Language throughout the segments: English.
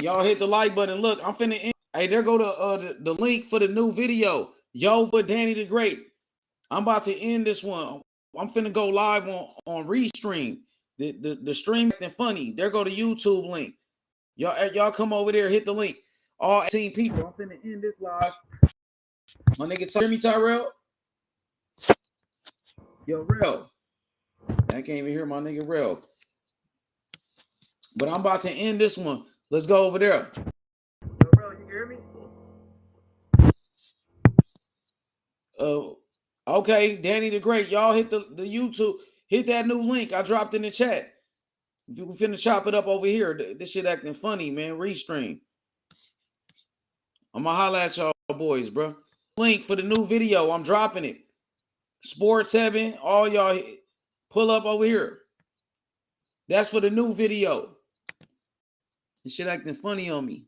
Y'all hit the like button. Look, I'm finna end. Hey, there go the link for the new video. Yo for Danny the Great. I'm about to end this one. I'm finna go live on Restream. The stream acting funny. There go the YouTube link. Y'all come over there, hit the link. All 18 people. I'm finna end this live. My nigga, hear me, Tyrell? Yo, Rel. I can't even hear my nigga Rel. But I'm about to end this one. Let's go over there. Yo, Rel, you hear me? Okay, Danny the Great. Y'all hit the YouTube. Hit that new link I dropped in the chat. If you finna chop it up over here, this shit acting funny, man. Restream. I'm gonna holla at y'all boys, bro. Link for the new video. I'm dropping it. Sports Heaven, all y'all pull up over here. That's for the new video. This shit acting funny on me.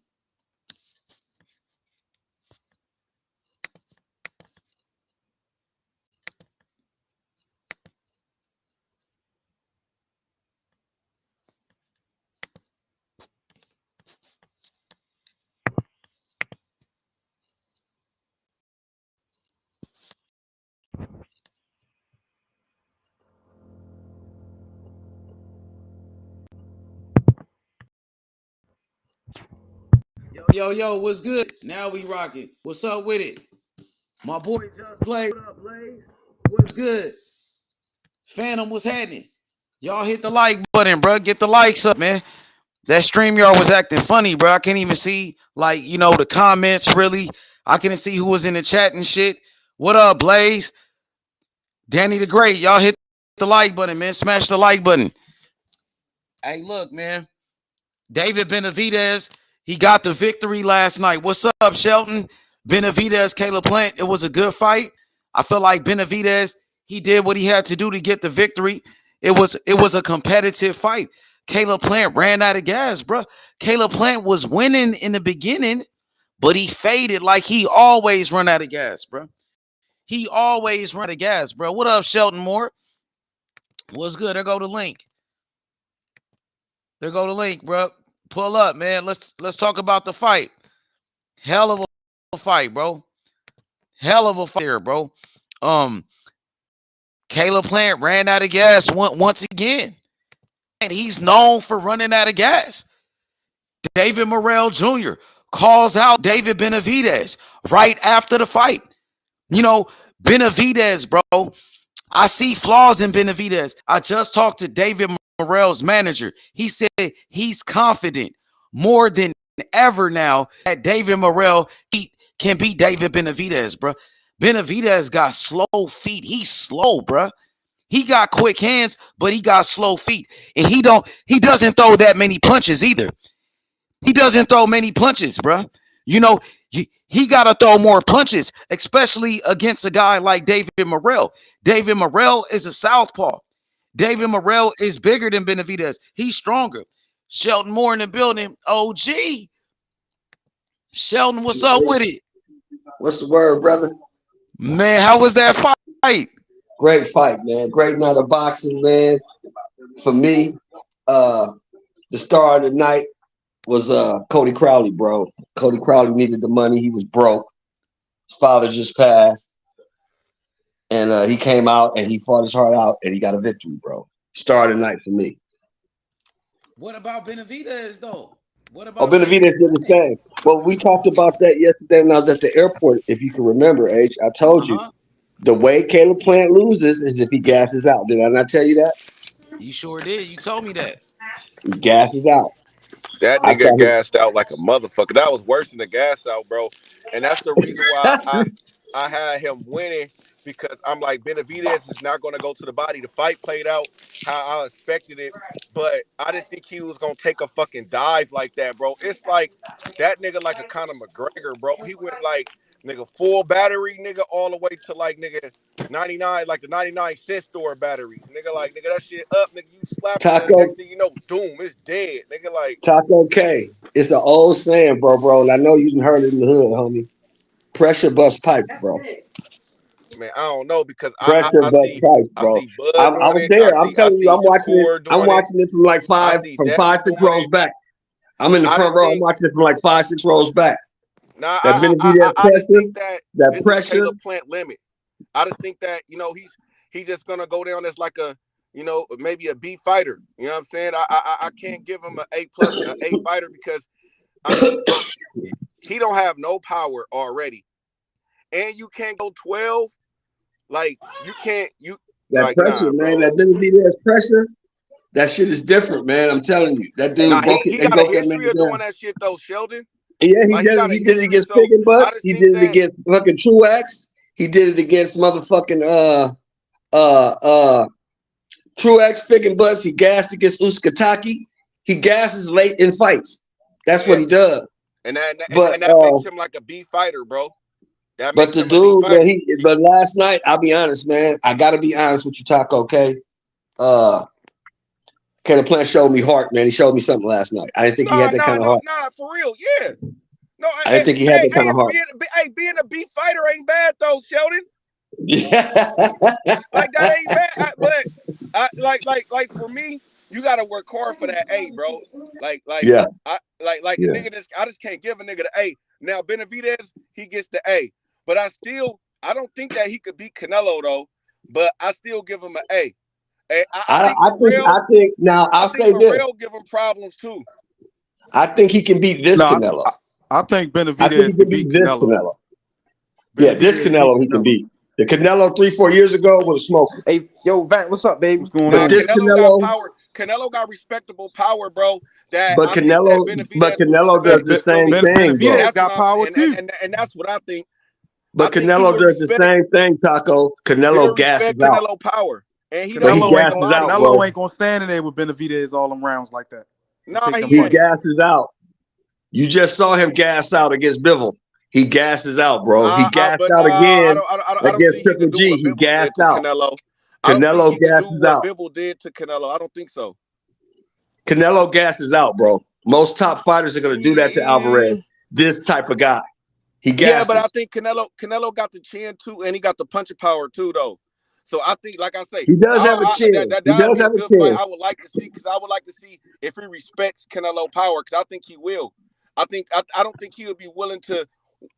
Yo, what's good? Now we rocking. What's up with it? My boy Just Blaze. What up, Blaze? What's good? Phantom, what's happening? Y'all hit the like button, bro. Get the likes up, man. That StreamYard was acting funny, bro. I can't even see, like, the comments, really. I couldn't see who was in the chat and shit. What up, Blaze? Danny the Great. Y'all hit the like button, man. Smash the like button. Hey, look, man. David Benavidez, he got the victory last night. What's up, Shelton? Benavidez, Caleb Plant. It was a good fight. I feel like Benavidez, he did what he had to do to get the victory. It was a competitive fight. Caleb Plant ran out of gas, bro. Caleb Plant was winning in the beginning, but he faded like he always run out of gas, bro. He always run out of gas, bro. What up, Shelton Moore? What's good? There go the link. There go the link, bro. Pull up, man. Let's talk about the fight. Hell of a fight, bro. Hell of a fight here, bro. Caleb Plant ran out of gas once again. And he's known for running out of gas. David Morrell Jr. calls out David Benavidez right after the fight. Benavidez, bro. I see flaws in Benavidez. I just talked to David Morrell's manager. He said he's confident more than ever now that David Morrell can beat David Benavidez, bro. Benavidez got slow feet. He's slow, bro. He got quick hands, but he got slow feet. And he doesn't throw that many punches either. He doesn't throw many punches, bro. He got to throw more punches, especially against a guy like David Morrell. David Morrell is a southpaw. David Morrell is bigger than Benavidez. He's stronger. Shelton Moore in the building. OG. Shelton, what's up with it? What's the word, brother? Man, how was that fight? Great fight, man. Great night of boxing, man. For me, the star of the night was Cody Crowley, bro. Cody Crowley needed the money. He was broke. His father just passed. And he came out and he fought his heart out and he got a victory, bro. Star of the night for me. What about Benavidez, though? What about Benavidez did his thing. Well, we talked about that yesterday when I was at the airport, if you can remember, H. I told you, the way Caleb Plant loses is if he gasses out. Did I not tell you that? You sure did. You told me that. He gasses out. That nigga gassed out like a motherfucker. That was worse than the gas out, bro. And that's the reason why I had him winning, because I'm like, Benavidez is not going to go to the body. The fight played out how I expected it, but I didn't think he was going to take a fucking dive like that, bro. It's like that nigga like a Conor McGregor, bro. He went like, nigga, full battery, nigga, all the way to like, nigga, 99, like the 99-cent store batteries. Nigga, like, nigga, that shit up, nigga, you slap it, nigga, next thing you know, doom, it's dead. Nigga, like. Taco K. It's an old saying, bro, and I know you heard it in the hood, homie. Pressure bust pipe, bro. Man, I don't know, because Pressure bust pipe, bro. I see Bud I was doing it. there. I'm telling you, I'm watching it. I'm watching it from like five, 6 rows back. I'm in the I front just row. I'm think. watching it from like 5-6 rows back. Nah, That Benavidez I just pressure, think that that this is pressure. Caleb Plant limit. I just think that he's just gonna go down as like a maybe a B fighter. You know what I'm saying? I can't give him an A+, an A fighter because I mean he don't have no power already, and you can't go 12. Like you can't That pressure, nah, man. bro. That Benavidez pressure. That shit is different, man. I'm telling you. That dude Nah, broke it. he They got a broke that man history of doing down. that shit though, Sheldon. Yeah, he Like he did. got a He did it history, against so Picking I Butts. just He think did it that against fucking Truex. He did it against motherfucking Truex Picking Butts. He gassed against Uskataki. He gasses late in fights. That's what yeah, he does. and that But and that makes him like a B fighter, bro. That but makes the him a B dude, fighter. but last night, I'll be honest, man. I gotta be honest with you, Taco. Okay. Caleb Plant showed me heart, man. He showed me something last night. I didn't think he had that kind of heart. Nah, for real, yeah. No, I didn't think he had that kind of heart. being a B fighter ain't bad though, Sheldon. Yeah. Like that ain't bad. But like for me, you gotta work hard for that A, bro. Yeah. A nigga I just can't give a nigga the A. Now Benavidez, he gets the A. But I don't think that he could beat Canelo though. But I still give him an A. And I think Morrell, I think now I'll say this. Morrell give him problems too. I think he can beat this Canelo. I think I think he Benavidez can can beat beat this Canelo. Canelo. Yeah, this Benavidez beat Canelo he can Canelo. beat. The Canelo 3-4 years ago was a smoker. Hey, yo, Vant, what's up, baby? What's going But on? this Canelo got Canelo, power. Canelo got respectable power, bro. That but I think that Benavidez will Canelo does respect. the You feel same me? thing, And bro. Benavidez that's what got power too. and that's what I think. I But think he Canelo would does the respect. same thing, Taco. He'll Canelo gasses respect out. Canelo power, and he But know he he Canelo ain't can't gonna gasses body out, him. Canelo bro. ain't gonna stand in there with Benavidez all them rounds like that and Nah, take them he He ain't. fights. gasses out. You just saw him gas out against Bivol. He gasses out, bro. He gassed out again I don't against think he Triple could do G. what He Bivol did gassed to out. Canelo. I don't think Canelo he could do gasses what out. Bivol did to Canelo. I don't think so. Canelo gasses out, bro. Most top fighters are going to do that to Alvarez. This type of guy. He Yeah, but I gasses. think Canelo got the chin too, and he got the punching power too, though. So I think, like I say, He does have a chin. He that'd does be a have a good fight. chin. I would like to see because I would like to see if he respects Canelo power because I think he will. I don't think he would be willing to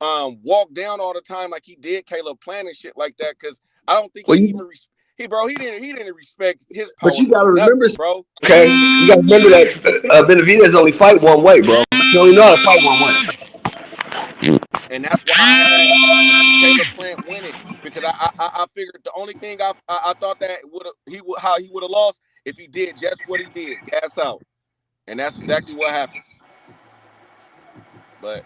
walk down all the time like he did Caleb Plant and shit like that because I don't think Well, he even he didn't respect his but power you got for to remember, nothing, bro. okay? You got to remember that Benavidez only fight one way, bro. He only know how to fight one way. And that's why I had Caleb Plant winning because I figured the only thing I thought that how he would have lost if he did just what he did, gas out, and that's exactly what happened. But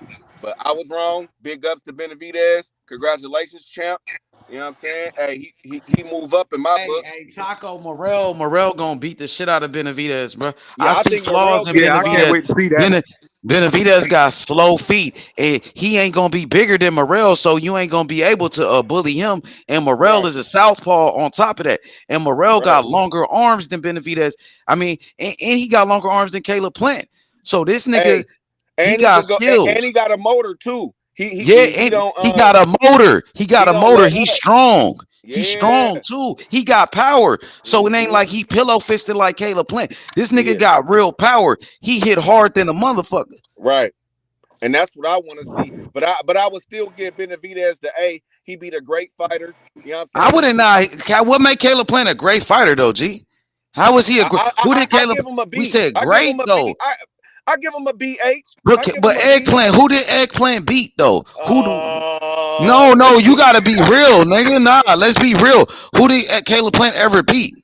I was wrong. Big ups to Benavidez. Congratulations, champ. You know what I'm saying? Hey, he moved up in my book. Hey, Taco Morrell gonna beat the shit out of Benavidez, bro. I Yeah, I see think Morrell flaws in get Yeah, I can't Benavidez. sloppy. wait to see that. Benavidez got slow feet, and he ain't gonna be bigger than Morrell, so you ain't gonna be able to bully him. And Morrell Right, is a southpaw on top of that, and Morrell right. got longer arms than Benavidez. I mean, and he got longer arms than Caleb Plant. So this nigga, Hey, he and he got could go, and skills. he got a motor too. Yeah, He and don't he got a motor. He got he a don't motor. let He's up. strong. He's Yeah. strong too. He got power. So it ain't Mm-hmm. like he pillow fisted like Caleb Plant. This nigga Yeah. got real power. He hit hard than a motherfucker. Right. And that's what I want to see. But I would still give Benavidez the A. He beat a great fighter. You know what I'm I saying? wouldn't not. What made Caleb Plant a great fighter though? G, how was he a great? Who did I Caleb? give him a We B. said I give him great a B. though. I give him a BH. I give But him a B. eggplant. Who did eggplant beat though? Who do? Oh, No, you gotta be real, nigga. Nah, let's be real. Who did Caleb Plant ever beat?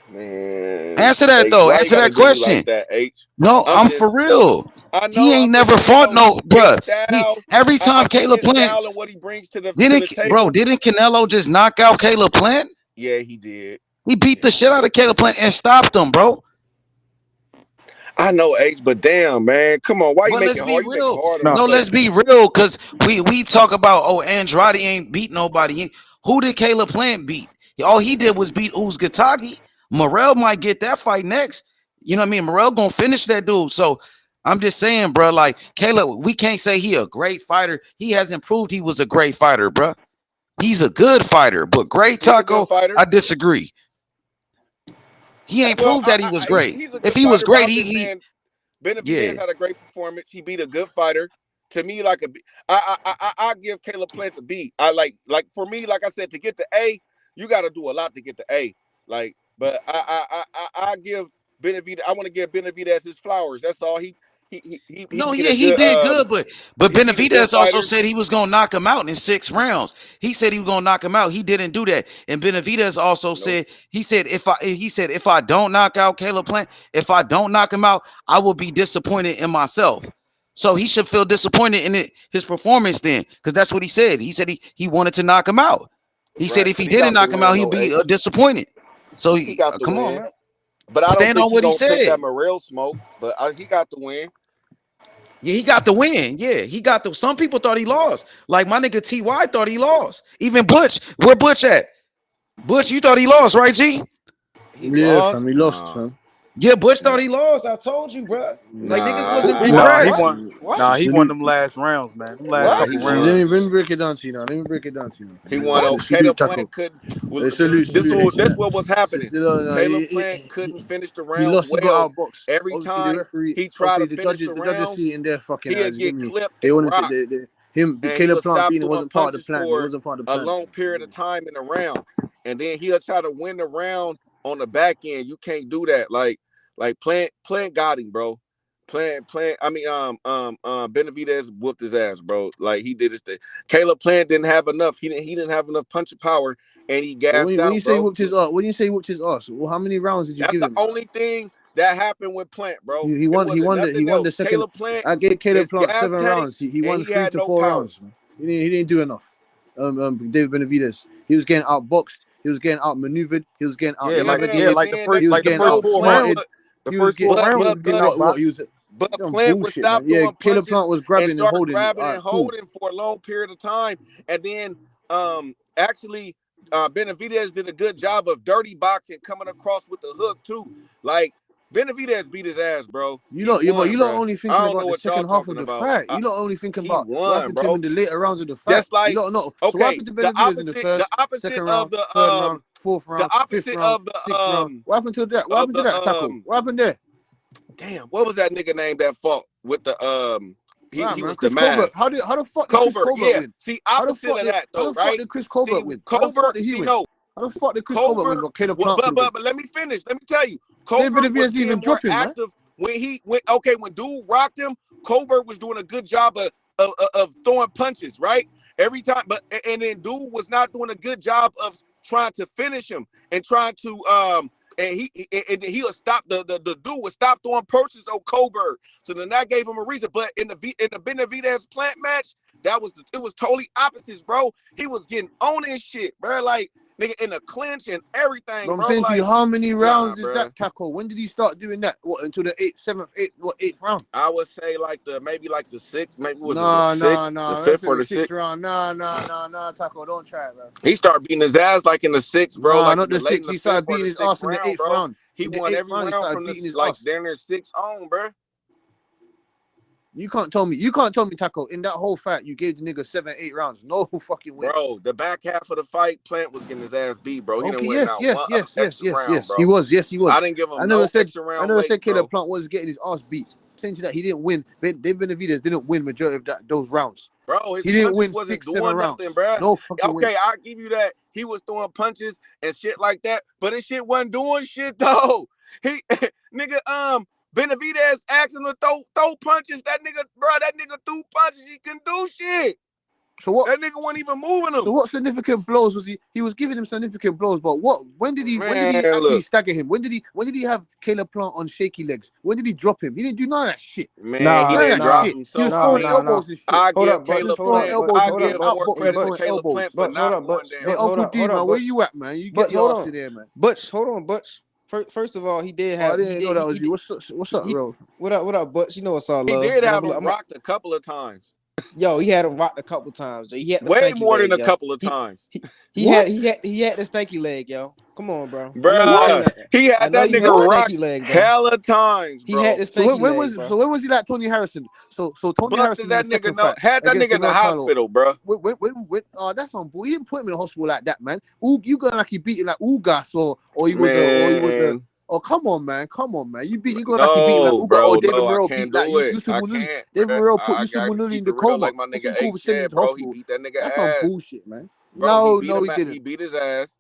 man. Answer that H, though. why you Answer gotta that do me like question. that, H? No, I'm I'm for just real. I He know. ain't I'm just never saying fought though, no, his bruh. He style. every I time think Caleb his Plant style and what he brings to the table. didn't Canelo just knock out Caleb Plant? Yeah, he did. He beat Yeah, the he shit out did. of Caleb Plant and stopped him, bro. I know, H, but damn, man, come on, why you But make let's it be hard? You make it real. hard on No, No, yourself. let's be real, cause we talk about Andrade ain't beat nobody. Who did Caleb Plant beat? All he did was beat Uzgatagi. Morrell might get that fight next. You know what I mean? Morrell gonna finish that dude. So I'm just saying, bro. Like Caleb, we can't say he a great fighter. He hasn't proved he was a great fighter, bro. He's a good fighter, but great He's a good Taco, fighter. I disagree. He ain't Well, proved that he was great. he's a If good he was fighter, but great, I'm just saying Benavidez had a great performance. He beat a good fighter. To me, like I give Caleb Plant a B. I like for me, like I said, to get to A, you got to do a lot to get to A. Like, but I give Benavidez. I want to give Benavidez his flowers. That's all. He beat a He good did good, but he beat a good Benavidez also fighter. said he was gonna knock him out in 6 rounds. He said he was gonna knock him out. He didn't do that. And Benavidez also said if I don't knock out Caleb Plant, if I don't knock him out, I will be disappointed in myself. So he should feel disappointed in his performance then, because that's what he said. He said he wanted to knock him out. He said if he didn't knock him out, he'd be disappointed. So he got the come win. on, man. But I don't Stand think on he's what he gonna take said. that Morrell smoke. But he got the win. Yeah, he got the win. Yeah, he got the. Some people thought he lost. Like my nigga Ty thought he lost. Even Butch. Where Butch at? Butch, you thought he lost, right, G? He lost. Fam. He lost, fam. Yeah, Butch thought he lost. I told you, bro. Like niggas wasn't Nah, he impressed. won. Nah, he won them last rounds, man. Them last couple He rounds. won. Let me break it down to you now. Let me break it down to you. He won. Caleb Plant couldn't. This what was happening. Caleb Plant couldn't finish the round. He lost. He got outboxed. Every Obviously, time the referee, he tried to the finish judges, the judges round, see it in their fucking he'd eyes. get clipped They and wanted rocked. to. The And Caleb Plant stop beating doing wasn't part of the punches plan. It for wasn't part of the a plan. long period of time in the round, and then he'll try to win the round on the back end. You can't do that. Like Plant got him, bro. Plant. I mean, Benavidez whooped his ass, bro. Like he did his thing. Caleb Plant didn't have enough. He didn't have enough punching power, and he gassed out. When you say whooped his ass, well, how many rounds did you give him? That's the only thing that happened with Plant, bro. He won the second. Caleb Plant. I gave Caleb Plant 7 tank, rounds. He won 3 to 4 power. rounds. Man. He didn't do enough. David Benavidez. He was getting outboxed. He was getting outmaneuvered. He was getting out navigated. like the first, he was like the getting first 4 rounds. The first 4 rounds, he was getting what he was. But Plant would stop doing punches. Caleb Plant was grabbing and holding. Holding for a long period of time, and then actually Benavidez did a good job of dirty boxing, coming across with the hook too. Like Benavidez beat his ass, bro. You don't only thinking about the second half of the fight. You don't only thinking about what happened to him in the later rounds of the fight. That's like, you don't know. Okay, so what happened to Benavidez in the first, second round, third round, fourth round, fifth round, sixth round? What happened to that? What happened to that tackle? What happened there? Damn, what was that nigga name that fought with the he was the man. How the fuck did Chris Colbert win? See, opposite of that though, right? How the fuck did Chris Colbert win? How the fuck did Chris Colbert win? But Caleb Plant but let me finish. Let me tell you. Colbert was even dropping active when he went. Okay, when dude rocked him, Colbert was doing a good job of throwing punches, right? Every time, and then dude was not doing a good job of trying to finish him and trying to and he'll stop the dude would stop throwing punches on Colbert. So then that gave him a reason. But in the Benavidez Plant match, it was totally opposites, bro. He was getting on his shit, bro. Like nigga in the clinch and everything. I'm saying to you, how many rounds is that tackle? When did he start doing that? What, until the eighth round? I would say maybe the sixth, maybe it was the fifth or the sixth round. Nah, tackle, don't try it, bro. He started beating his ass like in the sixth, bro. Nah, like not the sixth. He started beating his ass in the eighth round. He won every round from the down there 6 on, bro. You can't tell me, tackle, in that whole fight, you gave the nigga 7, 8 rounds. No fucking way. Bro, the back half of the fight, Plant was getting his ass beat, bro. He didn't win yes. He was. I didn't give him extra round. I never said Caleb Plant was getting his ass beat. Saying that he didn't win. David Benavidez didn't win majority of those rounds. Bro, he didn't win 6, 7 rounds. Nothing, bro. No fucking way. Okay, I'll give you that. He was throwing punches and shit like that, but his shit wasn't doing shit though. Benavidez asked him to throw punches. That nigga threw punches. He couldn't do shit. So what? That nigga wasn't even moving him. So what significant blows was he? He was giving him significant blows, but when did he actually stagger him? When did he have Caleb Plant on shaky legs? When did he drop him? He didn't do none of that shit. Man, he didn't drop him. He was throwing elbows and shit. I give Caleb Plant for not going down. Hey, Uncle D, man, where you at, man? You get your ass in there, man. Butch, hold on, Butch. First of all, he did have. I didn't know that was you. What's up, bro? What up, Butch? You know what's all love. He did have him rocked a couple of times. Yo, he had him rocked a couple times. He had way more than a couple of times. He had the stanky leg, yo. Come on, bro. He had that nigga rocked hella times, bro. He had the stanky leg. So when was he like Tony Harrison? So Tony Harrison had that nigga in the hospital, bro. When that's on boy. You didn't put him in the hospital like that, man. You going like he beat him like Ugas or he was Oh, come on, man. You going like you beat like No, Uber. Oh, bro. David No, I Morrell can't beat like do it. Yusuf I Mununi. can't, David bro. Morrell put I Yusuf gotta Mununi in keep the it real. coma. Like my nigga Wasn't cool A for sending him said, to bro. He hospital. beat that nigga That's some ass. bullshit, man. Bro, he No, beat him. he didn't. He beat his ass.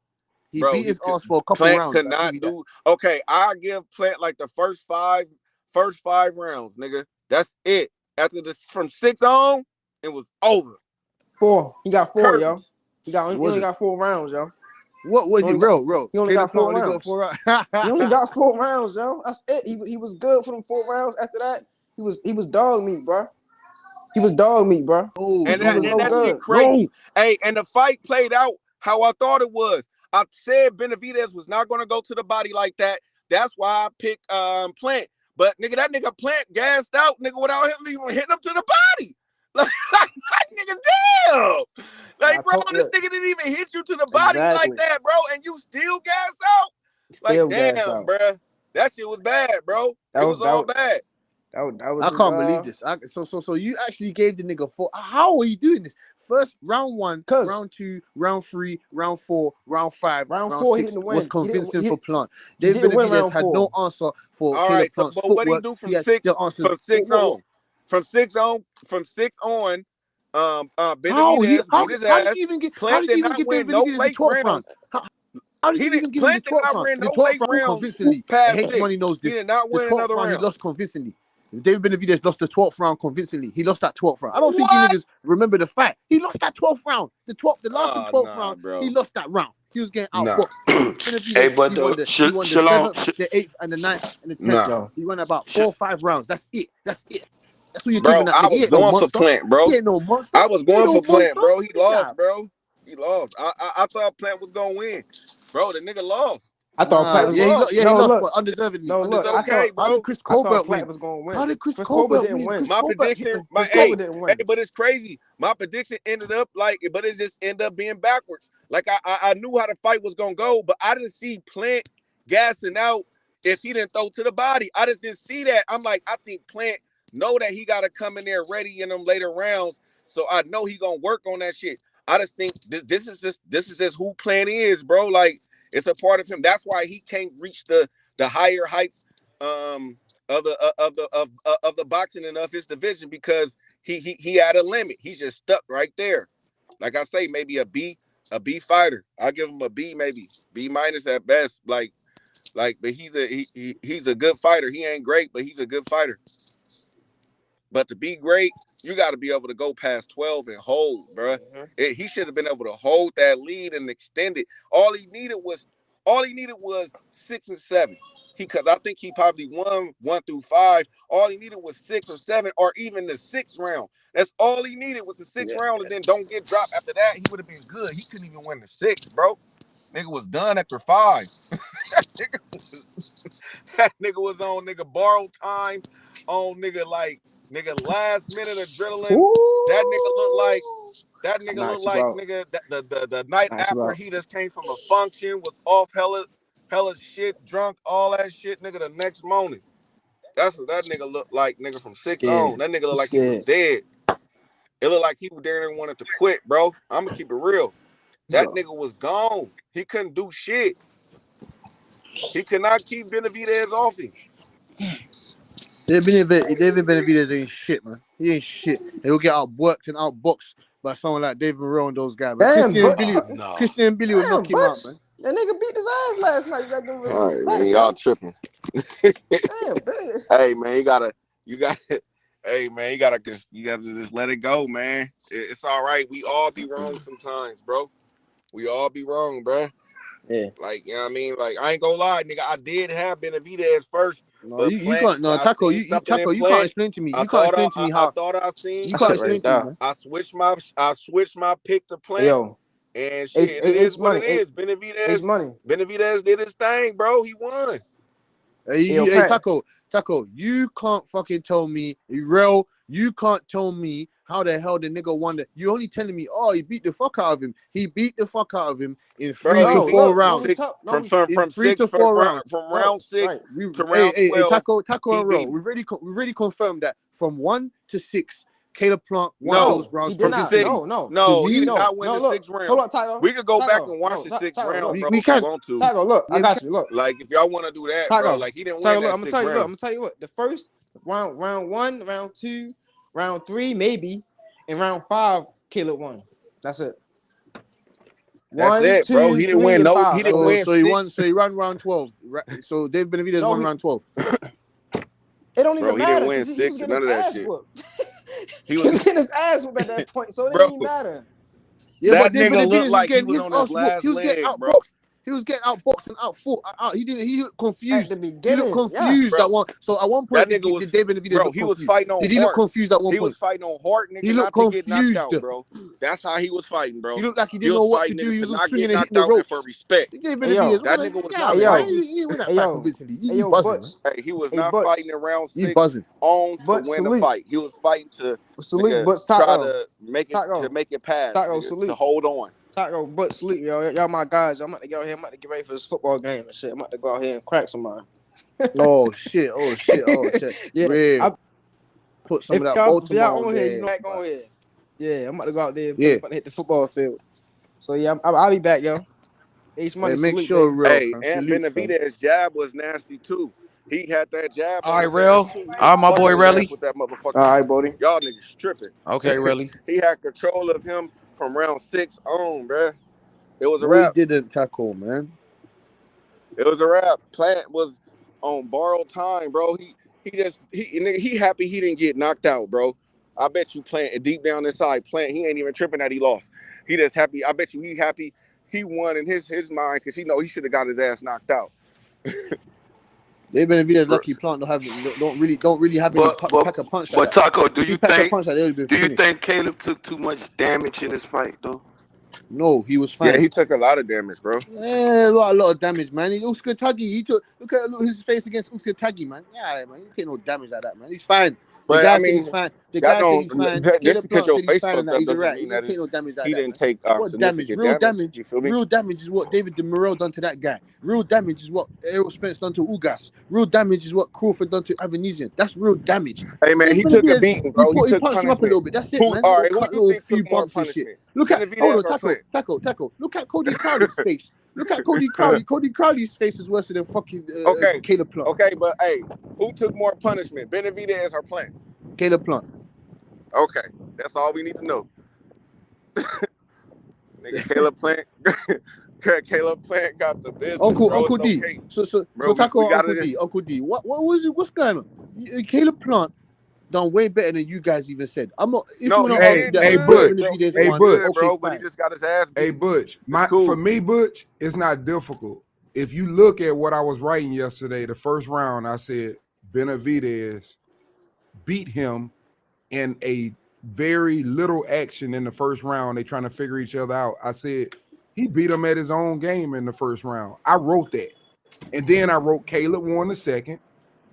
He Bro, beat he his could. ass for a couple Plant rounds. could I give not you that. do. Okay, I give Plant like the first five rounds, nigga. That's it. After this, from 6 on, it was over. 4. He got 4, yo. Curtains. He only got 4 rounds, yo. What was it, real? He only Caleb got Plant 4 only got rounds. 4 rounds. He only got 4 rounds, yo. That's it. He was good for them 4 rounds. After that, he was dog meat, bro. He was dog meat, bro. No, He was no That shit good. crazy. Hey, and the fight played out how I thought it was. I said Benavidez was not gonna go to the body like that. That's why I picked Plant. But nigga, that nigga Plant gassed out, nigga, without him even hitting him to the body. Like nigga, damn. Like, bro, this nigga didn't even hit you to the body like that, bro, and you still gas out. Like, damn, bro. That shit was bad, bro. It was all bad. That was I can't believe this. So you actually gave the nigga 4. How are you doing this? First round 1, round 2, round 3, round 4, round 5, round 4 6 was convincing for Plant. He David didn't win Benavidez round had 4. no answer for All Caleb right, Plant's but what he footwork. do from He had 6 the answers. from 6 on, Benavidez beat his ass. How Plant did did you even not give win David no Benavidez the late 12th round? rounds. How did you even give him the Plant did 12th not round? win The no 12th late round won rounds convincingly. past H 6. Money knows He this. did not The win 12th another round he round. lost convincingly. David Benavidez lost the 12th round convincingly. He lost that 12th round. I don't think you What? niggas remember the fact. He lost that 12th round. The last and 12th Nah, round, bro. he lost that round. He was getting Nah. outboxed. Hey, Benavidez, but he won the 7th, the 8th, and the 9th, and the 10th round. He won about 4 or 5 rounds. That's it. That's what you're Bro, giving that I nigga. He was ain't no going for monster. Plant, bro. He ain't no monster. I was going for Plant, bro. He Get lost, out. bro. He lost. I thought Plant was gonna win, bro. The nigga lost. I thought Platt was He lost, but undeservedly. No, look, It's okay, bro. How did Chris I thought Colbert Platt win? was going to win. How did Chris Colbert Colbert didn't win? win. My prediction, Chris Colbert didn't win. but it's crazy. My prediction ended up but it just ended up being backwards. Like I knew how the fight was gonna go, but I didn't see Plant gassing out if he didn't throw to the body. I just didn't see that. I'm like, I think Plant know that he gotta come in there ready in them later rounds. So I know he gonna work on that shit. I just think this is just who Plant is, bro. Like, it's a part of him. That's why he can't reach the higher heights of the boxing and of his division, because he had a limit. He's just stuck right there. Like I say, maybe a B fighter. I'll give him a B, maybe B minus at best. But he's a good fighter. He ain't great, but he's a good fighter. But to be great, you got to be able to go past 12 and hold, bro. He should have been able to hold that lead and extend it. All he needed was 6 and 7. Because I think he probably won 1 through 5. All he needed was 6 or 7, or even the 6th round. That's all he needed was the 6th round, and then don't get dropped after that. He would have been good. He couldn't even win the 6th, bro. Nigga was done after 5. that nigga was on borrowed time, on last minute adrenaline. Ooh. That nigga looked like nigga the night after he just came from a function, was off hella shit, drunk, all that shit, nigga, the next morning. That's what that nigga looked like, nigga, from 6 on. That nigga looked like he was dead. It looked like he was there and wanted to quit, bro. I'm gonna keep it real. That nigga was gone. He couldn't do shit. He could not keep Benavidez off him. David Benavidez ain't shit, man. He ain't shit. He'll get outworked and outboxed by someone like David Morrell and those guys. But Christian and Billy will knock him out, man. That nigga beat his ass last night. You got to give him respect, man, y'all tripping. Damn, baby. Hey, man, you gotta hey, man, you gotta just let it go, man. It's all right. We all be wrong sometimes, bro. We all be wrong, bro. Yeah. Like, you know what I mean? Like, I ain't gonna lie, nigga. I did have Benavidez first. No, but you can't. No, Taco, you can't explain to me. You can't explain to me how. I thought I seen. You can't explain to me, man. I switched my pick to Plant. Yo. And shit, it is what it is. Benavidez did his thing, bro. He won. Hey, Taco, you can't fucking tell me, Morrell, you can't tell me how the hell the nigga won that. You only telling me, oh, he beat the fuck out of him. He beat the fuck out of him in 3 to 4 rounds. From 3 to 4 rounds. From round 6 to round 12. Taco and Morrell, we've already confirmed that from 1 to 6, Caleb Plant won No, those rounds he did from not. six. No. No, he me, did not win No, the look. 6th round. Hold on, Tyler. We could go back Tyler, and watch no, the 6th Tyler, round, look. bro. we If can. you want to. Tyler, look. Yeah, I we got can. you. Look. Like, if y'all want to do that, Tyler, bro, like, he didn't win Tyler, that look. I'm gonna 6th tell you. Look. round. I'm gonna tell you what. The first round 1, round 2, round 3, maybe, and round 5, Caleb won. That's it. That's 1, it, bro. 2, He didn't 3, win and no. 5. He didn't That's it. win So he won. 6. So he ran round 12. So Dave Benavidez No, won he- round 12. It don't Bro, even he matter didn't win because he 6 was or getting none his of that ass shit. whooped. He He was was, getting his ass whooped at that point, so it bro. didn't even matter. Yeah, That but Dave nigga Benavidez looked was like he getting was his on his ass whooped. last He was getting leg, bro. outboxed. He was getting outboxed and outfought. He looked At confused. the He looked beginning, confused yes. at Bro, one. So at one that point, nigga did was, Dave Benavidez bro, look he was confused? fighting on Did he look heart. confused at one He was point? fighting on heart, He nigga, looked not to get knocked confused. out, bro. That's how he was fighting, bro. He looked like he He didn't know was what to fighting do. niggas He to was not swinging get and hitting knocked the out and for ropes. respect. Dave Hey yo, Benavidez, That nigga was not hey yo, man, fighting. he didn't win that hey fight yo, convincingly. hey He yo, buzzing, man. Butch, Hey, he was hey not fighting Butch, in round He 6 buzzing. on to Butch, win the salute, fight. He was fighting to salute, nigga Butch, try Taco, to make it pass, Taco, nigga, to salute, hold on. Taco, Butch, salute, yo, y'all my guys. I'm about to get out here. I'm about to get ready for this football game and shit. I'm about to go out here and crack somebody. Oh shit! Oh shit! Oh shit! Yeah, Real. Put some of that if y'all Baltimore on on here, you there. know, back on here. Yeah, I'm about to go out there. I'm Yeah. about to hit the football field. So yeah, I'll be back, yo. Ace Money, Hey, make salute, sure, baby. real Hey, fam. and Salute, fam. Benavidez' jab was nasty too. He had that jab All on right, his ass Rel. too. He All was right, my boy fucking his ass Relly. with that motherfucker. All right, Bodie. Y'all niggas tripping. Okay, Relly. He had control of him from round 6 on, bruh. It was a No, he wrap. didn't tackle, man. It was a wrap. Plant was on borrowed time, bro. He happy he didn't get knocked out, bro. I bet you Plant deep down inside, Plant, he ain't even tripping that he lost. He just happy. I bet you he happy he won in his mind because he know he should have got his ass knocked out. They've been Benavidez lucky Plant don't really have any pack a punch like that. Taco, If he packed a punch like that, it would have been finished. think Caleb took too much damage in this fight though? No, he was fine. Yeah, he took a lot of damage, bro. Yeah, a lot of damage, man. Uskatagi, look at his face against Uskatagi, man. Yeah, man, he take no damage like that, man. He's fine. The But guy I said mean, he's fine. The that guy said don't he's fine. just Caleb because Plant your said he's face fine and fucked that. up He's doesn't alright. He mean didn't that take no damage like he that, didn't man. take What significant damage? You feel me? Real damage is what David Morrell done to that guy. Real damage is what Errol Spence done to Ugas. Real damage is what Crawford done to Avanesian. That's real damage. Hey man, he took a beating, bro. He He took punched him up a punishment. little bit. That's it, man. All Little right, who cut, you little think few took more bumps and shit. punishment? Look at Benavidez or Plant? Taco. Look at Cody Crowley's face. Look at Cody Crowley. Cody Crowley's face is worse than fucking Okay, Caleb Plant. okay, but hey, who took more punishment, Benavidez or Plant? Caleb Plant. Okay, that's all we need to know. Nigga, Caleb Plant. Caleb Plant got the business, bro. Uncle It's D. okay. So Bro, Taco, we got Uncle it. D. Uncle D. What was it? What's going on? Caleb Plant done way better than you guys even said. I'm not. If No, you he want to argue did that, good, Butch. bro. He Benavidez did won, Butch. good, okay, bro, but he fine. just got his ass beat. Hey, Butch. Cool. For me, Butch, it's not difficult. If you look at what I was writing yesterday, the first round, I said Benavidez beat him in a very little action in the first round. They trying to figure each other out. I said he beat him at his own game in the first round. I wrote that. And then I wrote Caleb won the second.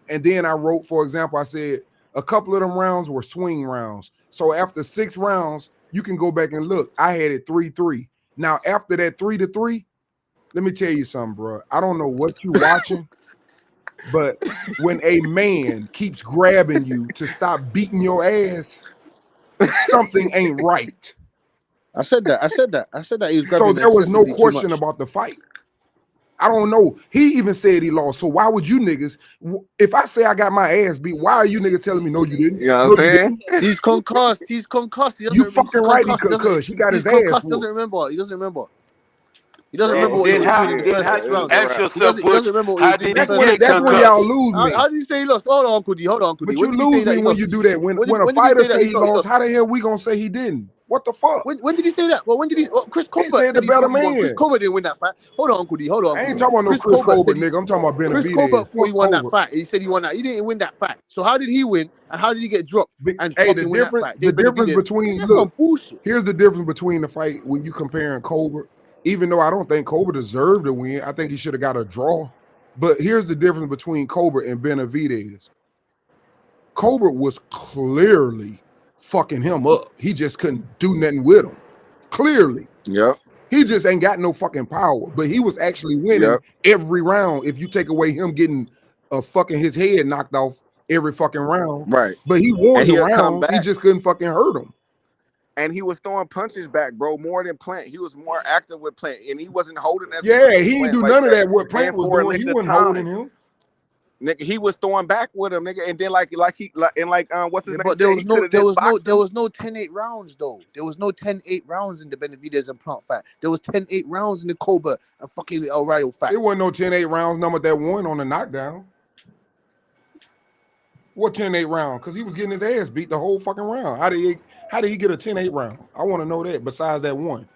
And then I wrote, for example, I said a couple of them rounds were swing rounds. So after 6 rounds, you can go back and look. I had it 3-3. Now, after that 3-3, let me tell you something, bro. I don't know what you watching, but when a man keeps grabbing you to stop beating your ass, something ain't right. I said that. He was grabbing. So there was no excessively too question much. about the fight. I don't know. He even said he lost. So why would you niggas? If I say I got my ass beat, why are you niggas telling me no, you didn't? You know No, what I'm saying? He's concussed. He You fucking right, he concussed. He got his ass concussed. whooped. He doesn't remember what he was Then doing in the first round. ask yourself, He Butch, doesn't remember what he how was doing did in he the get first That's when y'all concussed? lose me. How did he say he lost? Hold on, Uncle D. But When you did he say lose that me he when lost? you do that. When When a did he fighter say that say he he lost? lost, how the hell we gonna say he didn't? What the fuck? When did he say that? Well, when did he? Chris Colbert said said the better he won. Chris man. Colbert didn't win that fight. Hold on, Uncle D. I ain't talking about no Chris Colbert, nigga. I'm talking about Chris Benavidez. Colbert thought he Fuck won that Colbert. fight. He said he won that. He didn't win that fight. So how did he win? And how did he get dropped and Hey, fucking win that fight? the difference between that's some bullshit. Here's the difference between the fight when you comparing Colbert. Even though I don't think Colbert deserved to win, I think he should have got a draw. But here's the difference between Colbert and Benavidez. Colbert was clearly fucking him up. He just couldn't do nothing with him. Clearly. Yep. He just ain't got no fucking power. But he was actually winning every round if you take away him getting fucking his head knocked off every fucking round. Right. But he won And the he'll come rounds. He back. just couldn't fucking hurt him. And he was throwing punches back, bro, more than Plant. He was more active with Plant, and he wasn't holding as Yeah, much as he didn't Plant do like none of that. that. What Plant And was for a doing, he length of wasn't holding time, him. nigga, he was throwing back with him, nigga. And then what's his name? But Said he could have just boxed there him. was no 10-8 rounds though. There was no 10-8 rounds in the Benavidez and Plant fight. There was 10-8 rounds in the Cobra and fucking El Rayo fight. It wasn't no 10-8 rounds number that won on the knockdown. What 10-8 round? Because he was getting his ass beat the whole fucking round. How did he get a 10-8 round? I want to know that. Besides that one.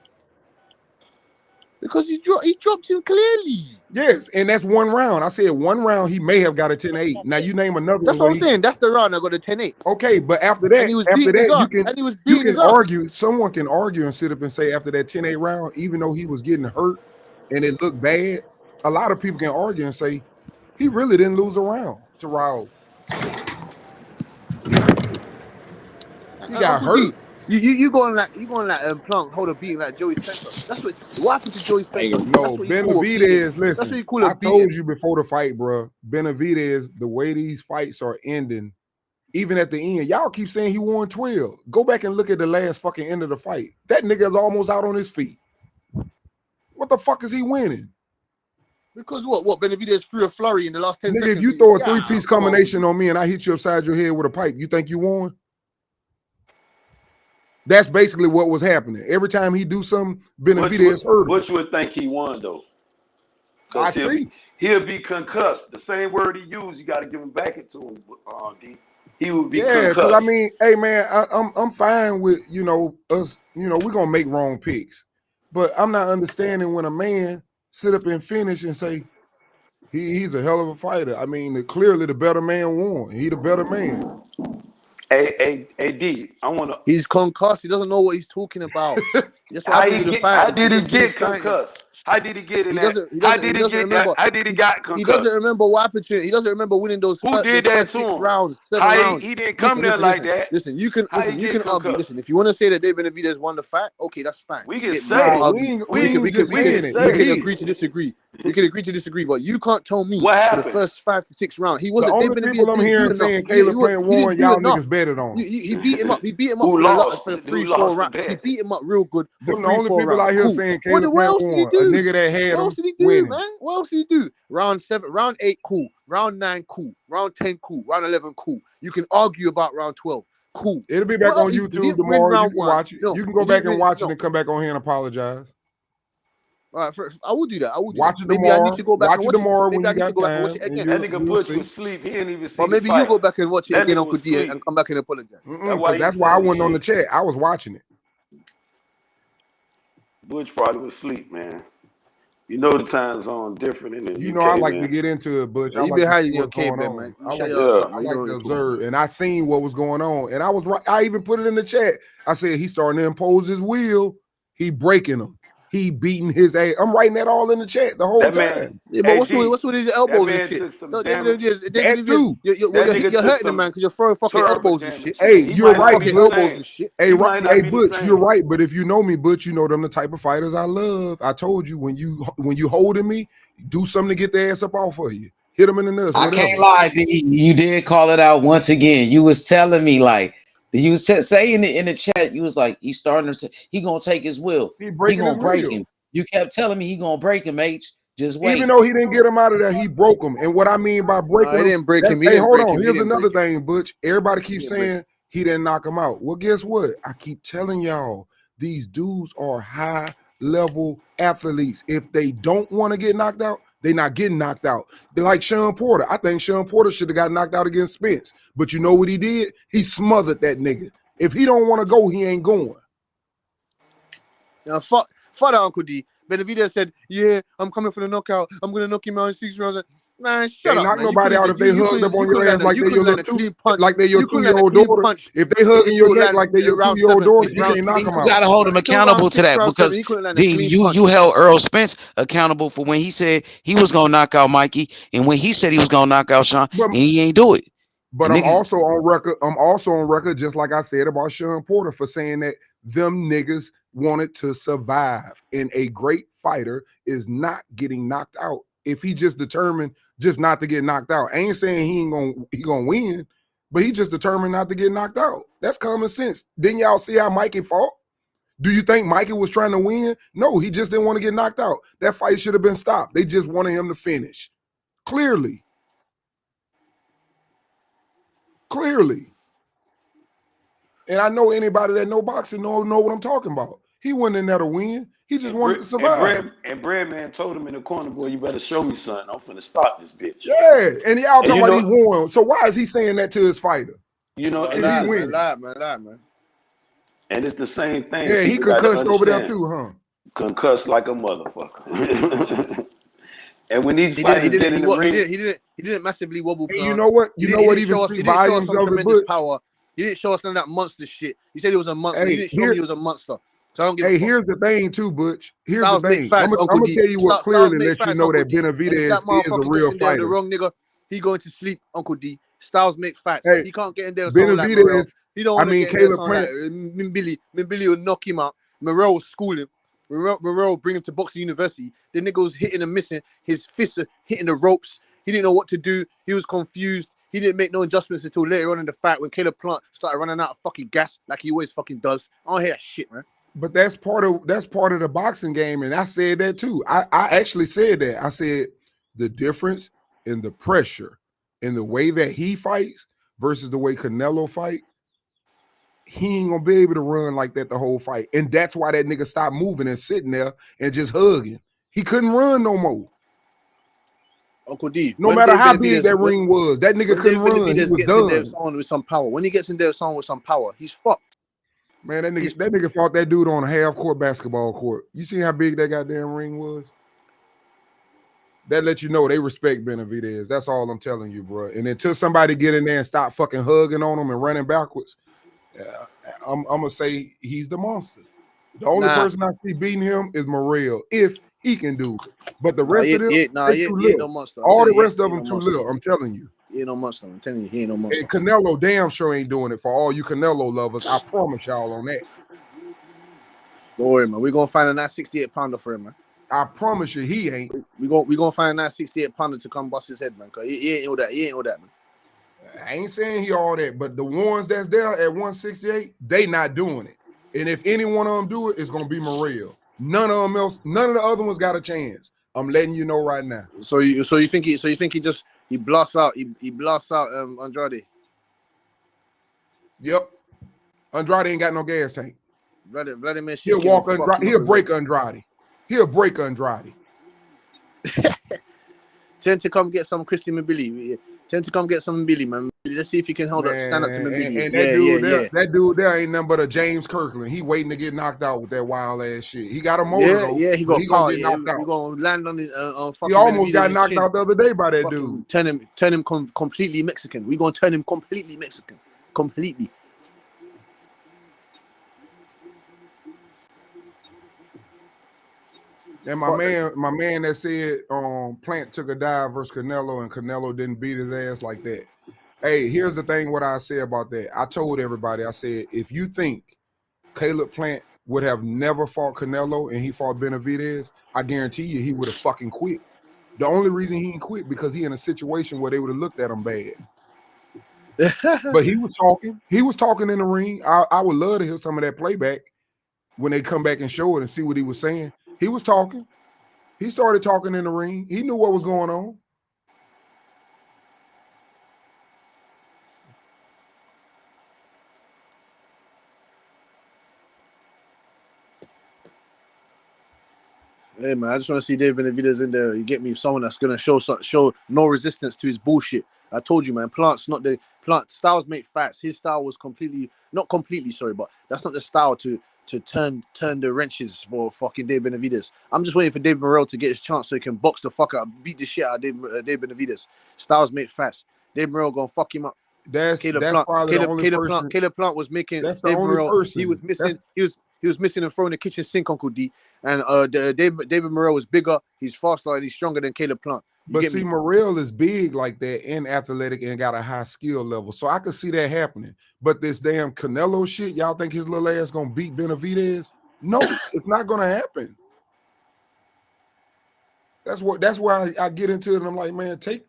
Because he dropped him clearly. Yes, and that's one round. I said one round he may have got a 10-8. Now you name another That's one. what I'm saying. That's the round I got a 10-8. Okay, but after that, and he was beating his ass. And he was beating his ass. argue. Someone can argue and sit up and say after that 10-8 round, even though he was getting hurt and it looked bad, a lot of people can argue and say he really didn't lose a round to Raul. He got hurt. You going like Plant hold a beating like Joey Spencer. That's what happened to Joey Spencer. No, Benavidez. Listen, that's what you call I told you before the fight, bro. Benavidez, the way these fights are ending, even at the end, y'all keep saying he won 12. Go back and look at the last fucking end of the fight. That nigga is almost out on his feet. What the fuck is he winning? Because what Benavidez threw a flurry in the last 10 nigga, seconds. if you throw a three-piece combination on me and I hit you upside your head with a pipe, you think you won? That's basically what was happening. Every time he do something, Benavidez hurt him. What you would think he won, though? I see. He'll be concussed. The same word he used, you got to give him back into him, D. He would be concussed. Because I mean, hey man, I'm fine with us. We're gonna make wrong picks, but I'm not understanding when a man sit up and finish and say he's a hell of a fighter. I mean, clearly the better man won. He the better man. Hey, D, I want to. He's concussed. He doesn't know what he's talking about. How did he get concussed? How did he get in that? How did he get that? How did he got concussed? He doesn't remember what happened to him. He doesn't remember winning those. Who did that to him? Rounds, 7 rounds. He didn't come there like that. Listen, you can argue. Listen, if you want to say that Benavidez won the fight, okay, that's fine. We can say we can agree to disagree. We can agree to disagree, but you can't tell me for the first 5 to 6 rounds he wasn't. The only people I'm hearing saying Caleb Plant won, y'all niggas betted on. He beat him up. He beat him up for the 3-4 round. He beat him up real good for 3-4 rounds. The only people out here saying Caleb Plant won. A nigga that had him. What else did he do, man? What else did he do? Round 7, round 8, cool. Round 9, cool. Round 10, cool. Round 11, cool. You can argue about round 12. Cool. It'll be back on YouTube tomorrow. You can watch it. You can go back and watch it and come back on here and apologize. All right, I will do that. I will do watch that. it Maybe tomorrow. I need to go back watch and it watch tomorrow it. when you got time. Watch it again. That nigga Butch was asleep. He didn't even see. Or maybe you go back and watch it again, Uncle D, and come back and apologize. That's why I wasn't on the chat. I was watching it. Butch probably was asleep, man. You know the time zone different in the UK, I like man. to get into it, Butch. You been hiding your cave, man. I like to observe, and I seen what was going on, and I was right. I even put it in the chat. I said he's starting to impose his will. He breaking him. He beating his ass. I'm writing that all in the chat the whole time. Yeah, but what's with his elbows and shit? That too. You're hurting him, man, because you're throwing fucking elbows and shit. Hey, you're right. Elbows and shit. Hey, Butch, you're right. But if you know me, Butch, you know them the type of fighters I love. I told you when you holding me, do something to get the ass up off of you. Hit him in the nuts. I can't lie, B. You did call it out once again. You was telling me like. You said saying it in the chat, you was like, he's starting to say he gonna take his will. He gonna break him. You kept telling me he gonna break him, H. Just wait. Even though he didn't get him out of there, he broke him. And what I mean by breaking him, he didn't break him. Hey, hold on. Here's another thing, Butch. Everybody keeps saying he didn't knock him out. Well, guess what? I keep telling y'all, these dudes are high-level athletes. If they don't want to get knocked out, they're not getting knocked out. They're like Sean Porter. I think Sean Porter should have got knocked out against Spence. But you know what he did? He smothered that nigga. If he don't want to go, he ain't going. Now, fuck that, Uncle D. Benavidez said, yeah, I'm coming for the knockout. I'm going to knock him out in 6 rounds. Man, shut up, knock man. nobody out if they hugged up on your ass like they're your 2-year-old daughter. If they hugging your neck like they're your 2-year-old daughter, you can't knock them out. You got to hold him accountable to that because you held Earl Spence accountable for when he said he was going to knock out Mikey and when he said he was going to knock out Sean and he ain't do it. But I'm also on record, just like I said about Sean Porter, for saying that them niggas wanted to survive. And a great fighter is not getting knocked out if he just determined just not to get knocked out. I ain't saying he gonna win, but he just determined not to get knocked out. That's common sense. Didn't y'all see how Mikey fought? Do you think Mikey was trying to win? No, he just didn't want to get knocked out. That fight should have been stopped. They just wanted him to finish. Clearly. And I know anybody that know boxing know what I'm talking about. He wasn't in there to win. He just wanted to survive. And Breadman told him in the corner, boy, you better show me something. I'm finna stop this bitch. Yeah, and y'all talking about he won. So why is he saying that to his fighter? You know, and lie, man. And it's the same thing. Yeah, he concussed over there too, huh? Concussed like a motherfucker. And when these fighters get in the ring, he didn't massively wobble. Hey, you know what? You know what? Even speak volumes of the power. He didn't show us none of that monster shit. He said he was a monster. He didn't show me he was a monster. So I don't give a fuck. Here's the thing too, Butch. Here's the thing. I'm gonna tell you what clearly lets you know that Benavidez is a real fighter. The wrong nigga. He going to sleep, Uncle D. Styles make facts. Hey, he can't get in there. Benavidez. He don't want to get in there. Mimbili will knock him out. Morrell will school him. Morrell bring him to boxing university. The nigga was hitting and missing. His fists are hitting the ropes. He didn't know what to do. He was confused. He didn't make no adjustments until later on in the fight when Caleb Plant started running out of fucking gas like he always fucking does. I don't hear that shit, man. But that's part of the boxing game, and I said that too. I actually said that. I said the difference in the pressure in the way that he fights versus the way Canelo fight, he ain't gonna be able to run like that the whole fight. And that's why that nigga stopped moving and sitting there and just hugging. He couldn't run no more. Uncle D. No matter how big that ring was, that nigga couldn't run. He was done. Someone with some power. When he gets in there with someone with some power, he's fucked. Man, that nigga fought that dude on a half-court basketball court. You see how big that goddamn ring was? That lets you know they respect Benavidez. That's all I'm telling you, bro. And until somebody get in there and stop fucking hugging on him and running backwards, I'm going to say he's the monster. The only person I see beating him is Morrell, if he can do it. But the rest of them, he ain't no monster. All the rest of them too little, I'm telling you. He ain't no monster. I'm telling you, he ain't no monster. And Canelo damn sure ain't doing it for all you Canelo lovers. I promise y'all on that. Don't worry, man. We're going to find a nice 68-pounder for him, man. I promise you he ain't. We gonna find a nice 68-pounder to come bust his head, man. Because he ain't all that. He ain't all that, man. I ain't saying he all that, but the ones that's there at 168, they not doing it. And if any one of them do it, it's gonna be Morrell. None of them else, none of the other ones got a chance. I'm letting you know right now. So you think he blasts out Andrade? Yep. Andrade ain't got no gas tank. Vladimir, he'll walk Andrade. He'll break Andrade. He'll break Andrade. Tend to come get some Christian Mbili. Tend to come get some Mbili, man. Let's see if he can hold up, stand up to Mbili. And that dude there ain't nothing but a James Kirkland. He waiting to get knocked out with that wild ass shit. He got a motor though. Yeah, he got power. He gonna land on his he almost got knocked out the other day by that dude. Turn him completely Mexican. We gonna turn him completely Mexican. Completely. And my man that said Plant took a dive versus Canelo and Canelo didn't beat his ass like that. Hey, here's the thing what I say about that. I told everybody, I said, if you think Caleb Plant would have never fought Canelo and he fought Benavidez, I guarantee you he would have fucking quit. The only reason he didn't quit because he in a situation where they would have looked at him bad. But he was talking. He was talking in the ring. I would love to hear some of that playback when they come back and show it and see what he was saying. He was talking. He started talking in the ring. He knew what was going on. Hey man, I just want to see Dave Benavidez in there. You get me? Someone that's gonna show no resistance to his bullshit. I told you, man. Styles make facts. His style was not completely, sorry, but that's not the style to turn the wrenches for fucking Dave Benavidez. I'm just waiting for Dave Morrell to get his chance so he can box the fuck out, beat the shit out of Dave Benavidez. Styles make facts. Dave Morrell gonna fuck him up. Caleb Plant was making Dave Morrell. He was missing. He was missing and throwing the kitchen sink, Uncle D. And David Morrell was bigger. He's faster and he's stronger than Caleb Plant. But see, Morrell is big like that and athletic and got a high skill level. So I could see that happening. But this damn Canelo shit, y'all think his little ass gonna beat Benavidez? No, it's not gonna happen. That's why I get into it. And I'm like, man, take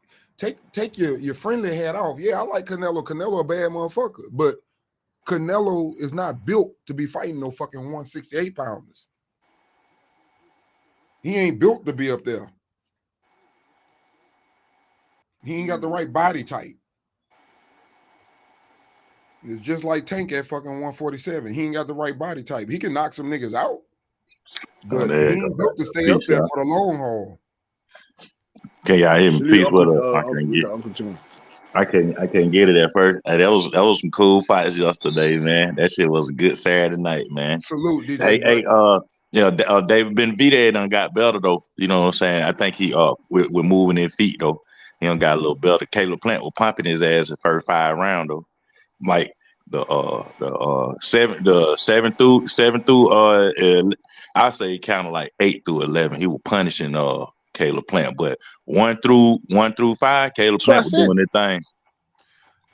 your friendly hat off. Yeah, I like Canelo. Canelo a bad motherfucker, but Canelo is not built to be fighting no fucking 168 pounders. He ain't built to be up there. He ain't got the right body type. It's just like Tank at fucking 147. He ain't got the right body type. He can knock some niggas out, but he ain't built to stay up there for the long haul. Can y'all hear me? Peace, what up? I can't get it at first. That was some cool fights yesterday, man. That shit was a good Saturday night, man. Salute, DJ. David Benavidez done got better though. You know what I'm saying? I think he with moving his feet though. He done got a little better. Caleb Plant was pumping his ass the first 5 rounds though. Like seven through I say kind of like 8 through 11. He was punishing Caleb Plant, but 1 through 5, Caleb Plant was doing his thing.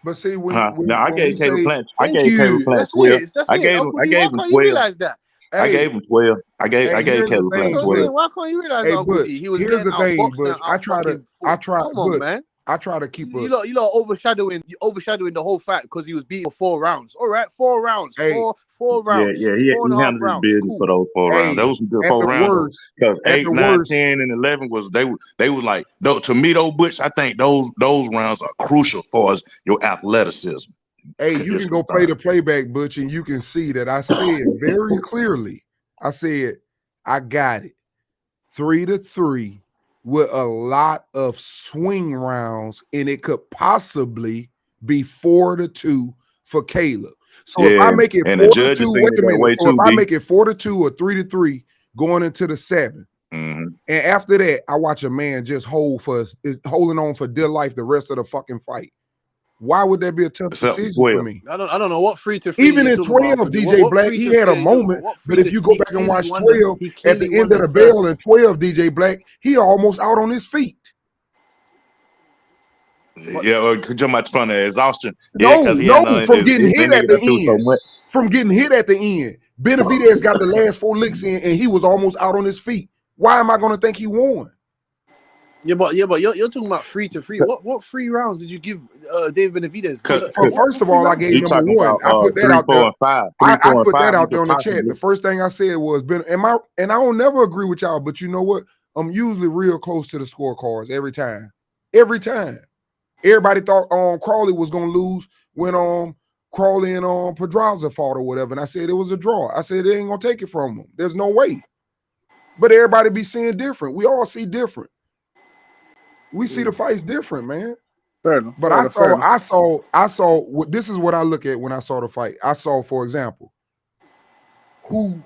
But see, I gave Caleb Plant 12. I gave him 12. I gave him 12. I gave Caleb Plant 12. Why can't you realize, Uncle D? He was here's the thing, but I try. Come on, man. I try to keep you lot overshadowing the whole fight because he was beating 4 rounds. All right, 4 rounds. Hey, 4 rounds. Yeah, he handled his business for those 4 rounds. Those some good 4 rounds. Because 8, 9, 10, and 11 was they was like to me though, Butch. I think those rounds are crucial for us, your athleticism. Hey, you can go play the playback, Butch, and you can see that I said very clearly. I said I got it 3-3. With a lot of swing rounds, and it could possibly be 4-2 for Caleb. So if I make it 4-2, wait a minute. So if I make it 4-2 or 3-3 going into the 7, and after that, I watch a man just holding on for dear life the rest of the fucking fight. Why would that be a tough decision for me? I don't know what 3-3. Even in 12, DJ Black, he had a moment. But if you go back and watch 12, at the end of the bell in 12, DJ Black, he almost out on his feet. Yeah, because much fun of exhaustion. No, from getting hit at the end. From getting hit at the end. Benavidez got the last 4 licks in, and he was almost out on his feet. Why am I going to think he won? Yeah, but you're talking about 3-3. What 3 rounds did you give David Benavidez? First of all, I gave number 1. I put that out there. I put that out there on the chat. The first thing I said was, and I don't never agree with y'all, but you know what? I'm usually real close to the scorecards every time. Every time. Everybody thought Crawley was gonna lose when Crawley and Pedraza fought or whatever, and I said it was a draw. I said they ain't gonna take it from them. There's no way. But everybody be seeing different. We all see different. We see the fights different, man. Fair enough. But I saw. This is what I look at when I saw the fight. I saw, for example, who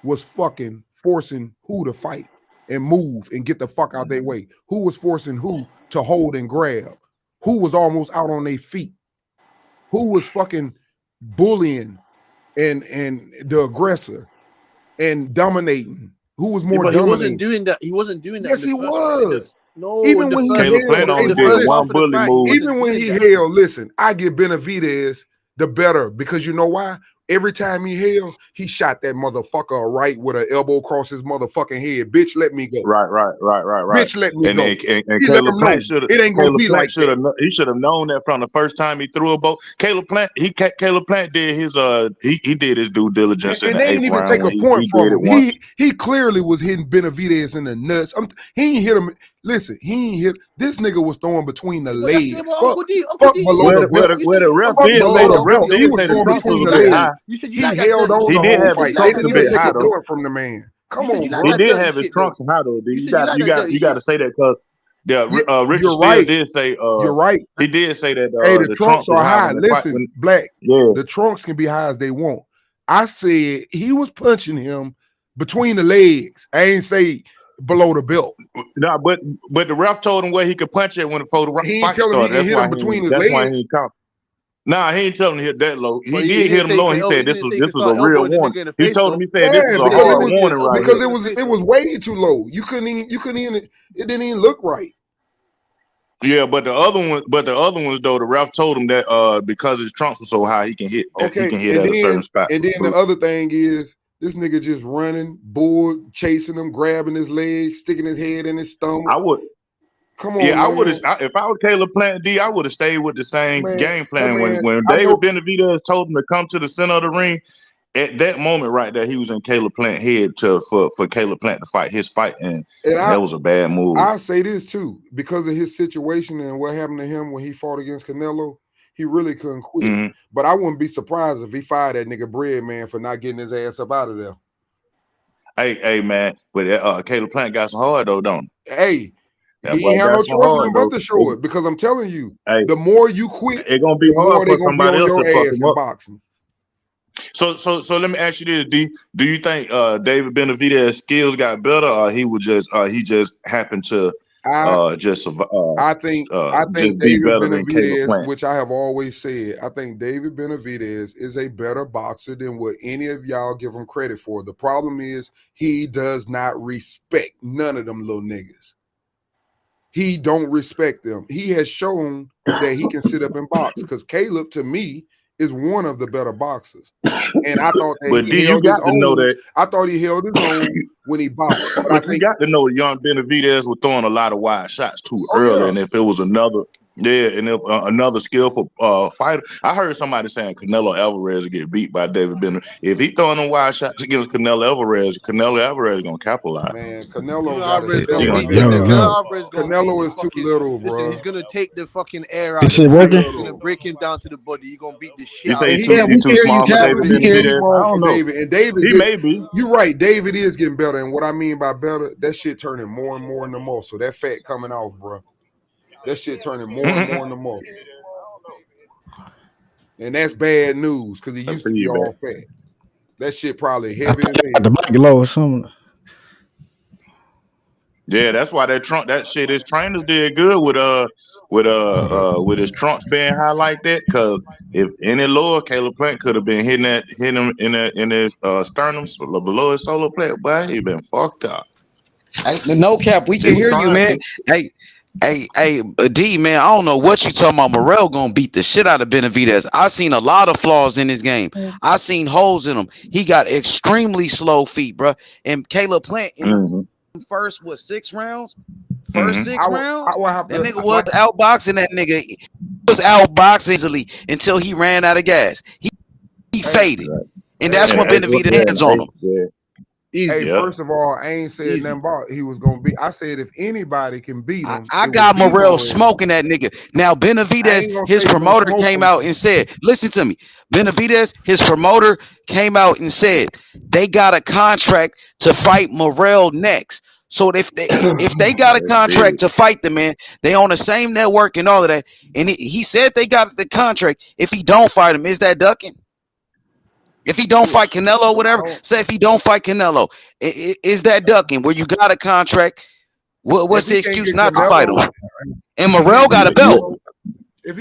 was fucking forcing who to fight and move and get the fuck out their way. Who was forcing who to hold and grab? Who was almost out on their feet? Who was fucking bullying and the aggressor and dominating? Who was more dominating? He wasn't doing that. He wasn't doing that. Yes, he was. No, even when he held, even when he held, listen, I give Benavidez the better because you know why? Every time he held, he shot that motherfucker right with an elbow across his motherfucking head. Bitch, let me go. Right. Bitch, let me go. And Caleb Plant it ain't gonna be like that. He should have known that from the first time he threw a bow. Caleb Plant did his he did his due diligence. And they didn't even take a point from him. He clearly was hitting Benavidez in the nuts. He ain't hit him. Listen, he ain't hit. This nigga was throwing between the legs. Fuck below the belt. Where the ref did he was throwing between the legs. He held on. He did have his trunks a bit high though. From the man. Come on, bro. He did have his trunks high though. You got to say that because Richard Steele did say. You're right. He did say that. Hey, the trunks are high. Listen, Black. Yeah, the trunks can be high as they want. I said he was punching him between the legs. I ain't say below the belt. No, but the ref told him where he could punch it when the fight started. That's why between his legs. Nah, he ain't telling him to hit that low. He did hit him low. And he said this was a real warning. He told him this is a hard warning right because it was way too low. You couldn't even it didn't even look right. Yeah, but the other ones though, the ref told him that because his trunks were so high, he can hit at a certain spot. And then the other thing is This nigga just running, bored, chasing him, grabbing his legs, sticking his head in his stomach. I would. Come on, Yeah, man. I would have. If I was Caleb Plant D, I would have stayed with the same game plan. Man, When David Benavidez told him to come to the center of the ring, at that moment right there, he was in Caleb Plant head for Caleb Plant to fight his fight, and that was a bad move. I say this too, because of his situation and what happened to him when he fought against Canelo, he really couldn't quit. Mm-hmm. But I wouldn't be surprised if he fired that nigga Bread, man, for not getting his ass up out of there. Hey, man, but Caleb Plant got some hard though, don't he? Hey, he ain't have no choice but to show it, because I'm telling you, the more you quit, it's gonna be hard for somebody else to fuck him up. Boxing. So let me ask you this, D. Do you think David Benavidez's skills got better, or he just happened to I think just be David better than Caleb Benavidez, Plant? which I have always said, I think David Benavidez is a better boxer than what any of y'all give him credit for. The problem is he does not respect none of them little niggas. He don't respect them. He has shown that he can sit up and box, because Caleb, to me, is one of the better boxers. And I thought that he held his own. I thought he held his own when he boxed. But you got to know young Benavidez was throwing a lot of wide shots too early. Yeah. And if it was another skillful fighter, I heard somebody saying Canelo Alvarez would get beat by David Benavidez. If he throwing them wide shots against Canelo Alvarez is gonna capitalize. Man, Canelo is too little, bro. Listen, he's gonna take the fucking air out. He's gonna break him down to the body. He's gonna beat the shit out of him. He's too small for David Benavidez. I don't know. And David, he may be. You're right. David is getting better, and what I mean by better, that shit turning more and more into muscle. That fat coming off, bro. That shit turning more and more into muscle. And that's bad news, because he used to be all fat. That shit probably heavy as hell. The bike low or something. Yeah, that's why his trainers did good with his trunks being high like that. Because if any lower, Caleb Plant could have been hitting him in his sternum below his solar plate, but he been fucked up. Hey, no cap, we can hear you, man. Hey, D, man, I don't know what you talking about. Morrell gonna beat the shit out of Benavidez. I seen a lot of flaws in his game. I seen holes in him. He got extremely slow feet, bro. And Caleb Plant in first 6 rounds. First 6 rounds. That nigga was outboxing that nigga. He was outboxing easily until he ran out of gas. He faded, and that's when Benavidez hands on him. Hey, first of all, I ain't said nothing about he was gonna beat. I said if anybody can beat him, I got Morrell smoking that nigga. Now Benavidez, his promoter came out and said, "Listen to me, Benavidez." His promoter came out and said they got a contract to fight Morrell next. So if they got a contract to fight the man, they on the same network and all of that. And he said they got the contract. If he don't fight him, is that ducking? If he don't fight Canelo, whatever, say if he don't fight Canelo, is that ducking? Where you got a contract, what's the excuse not to fight him? And Morrell got a belt.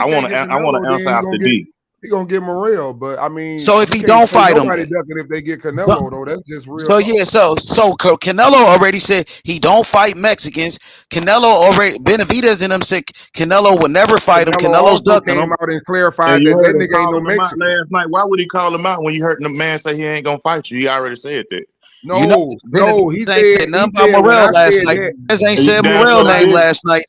I want to answer after D. He gonna get Morrell, but I mean, so if he don't fight him, if they get Canelo though, that's just real. So yeah, so Canelo already said he don't fight Mexicans. Benavidez and them said Canelo would never fight him. Canelo's ducking him. Came out and clarified that nigga ain't no Mexican. Last night, why would he call him out when you heard the man say he ain't gonna fight you? He already said that. No, he said nothing about Morrell last night. He ain't said Morrell name last night.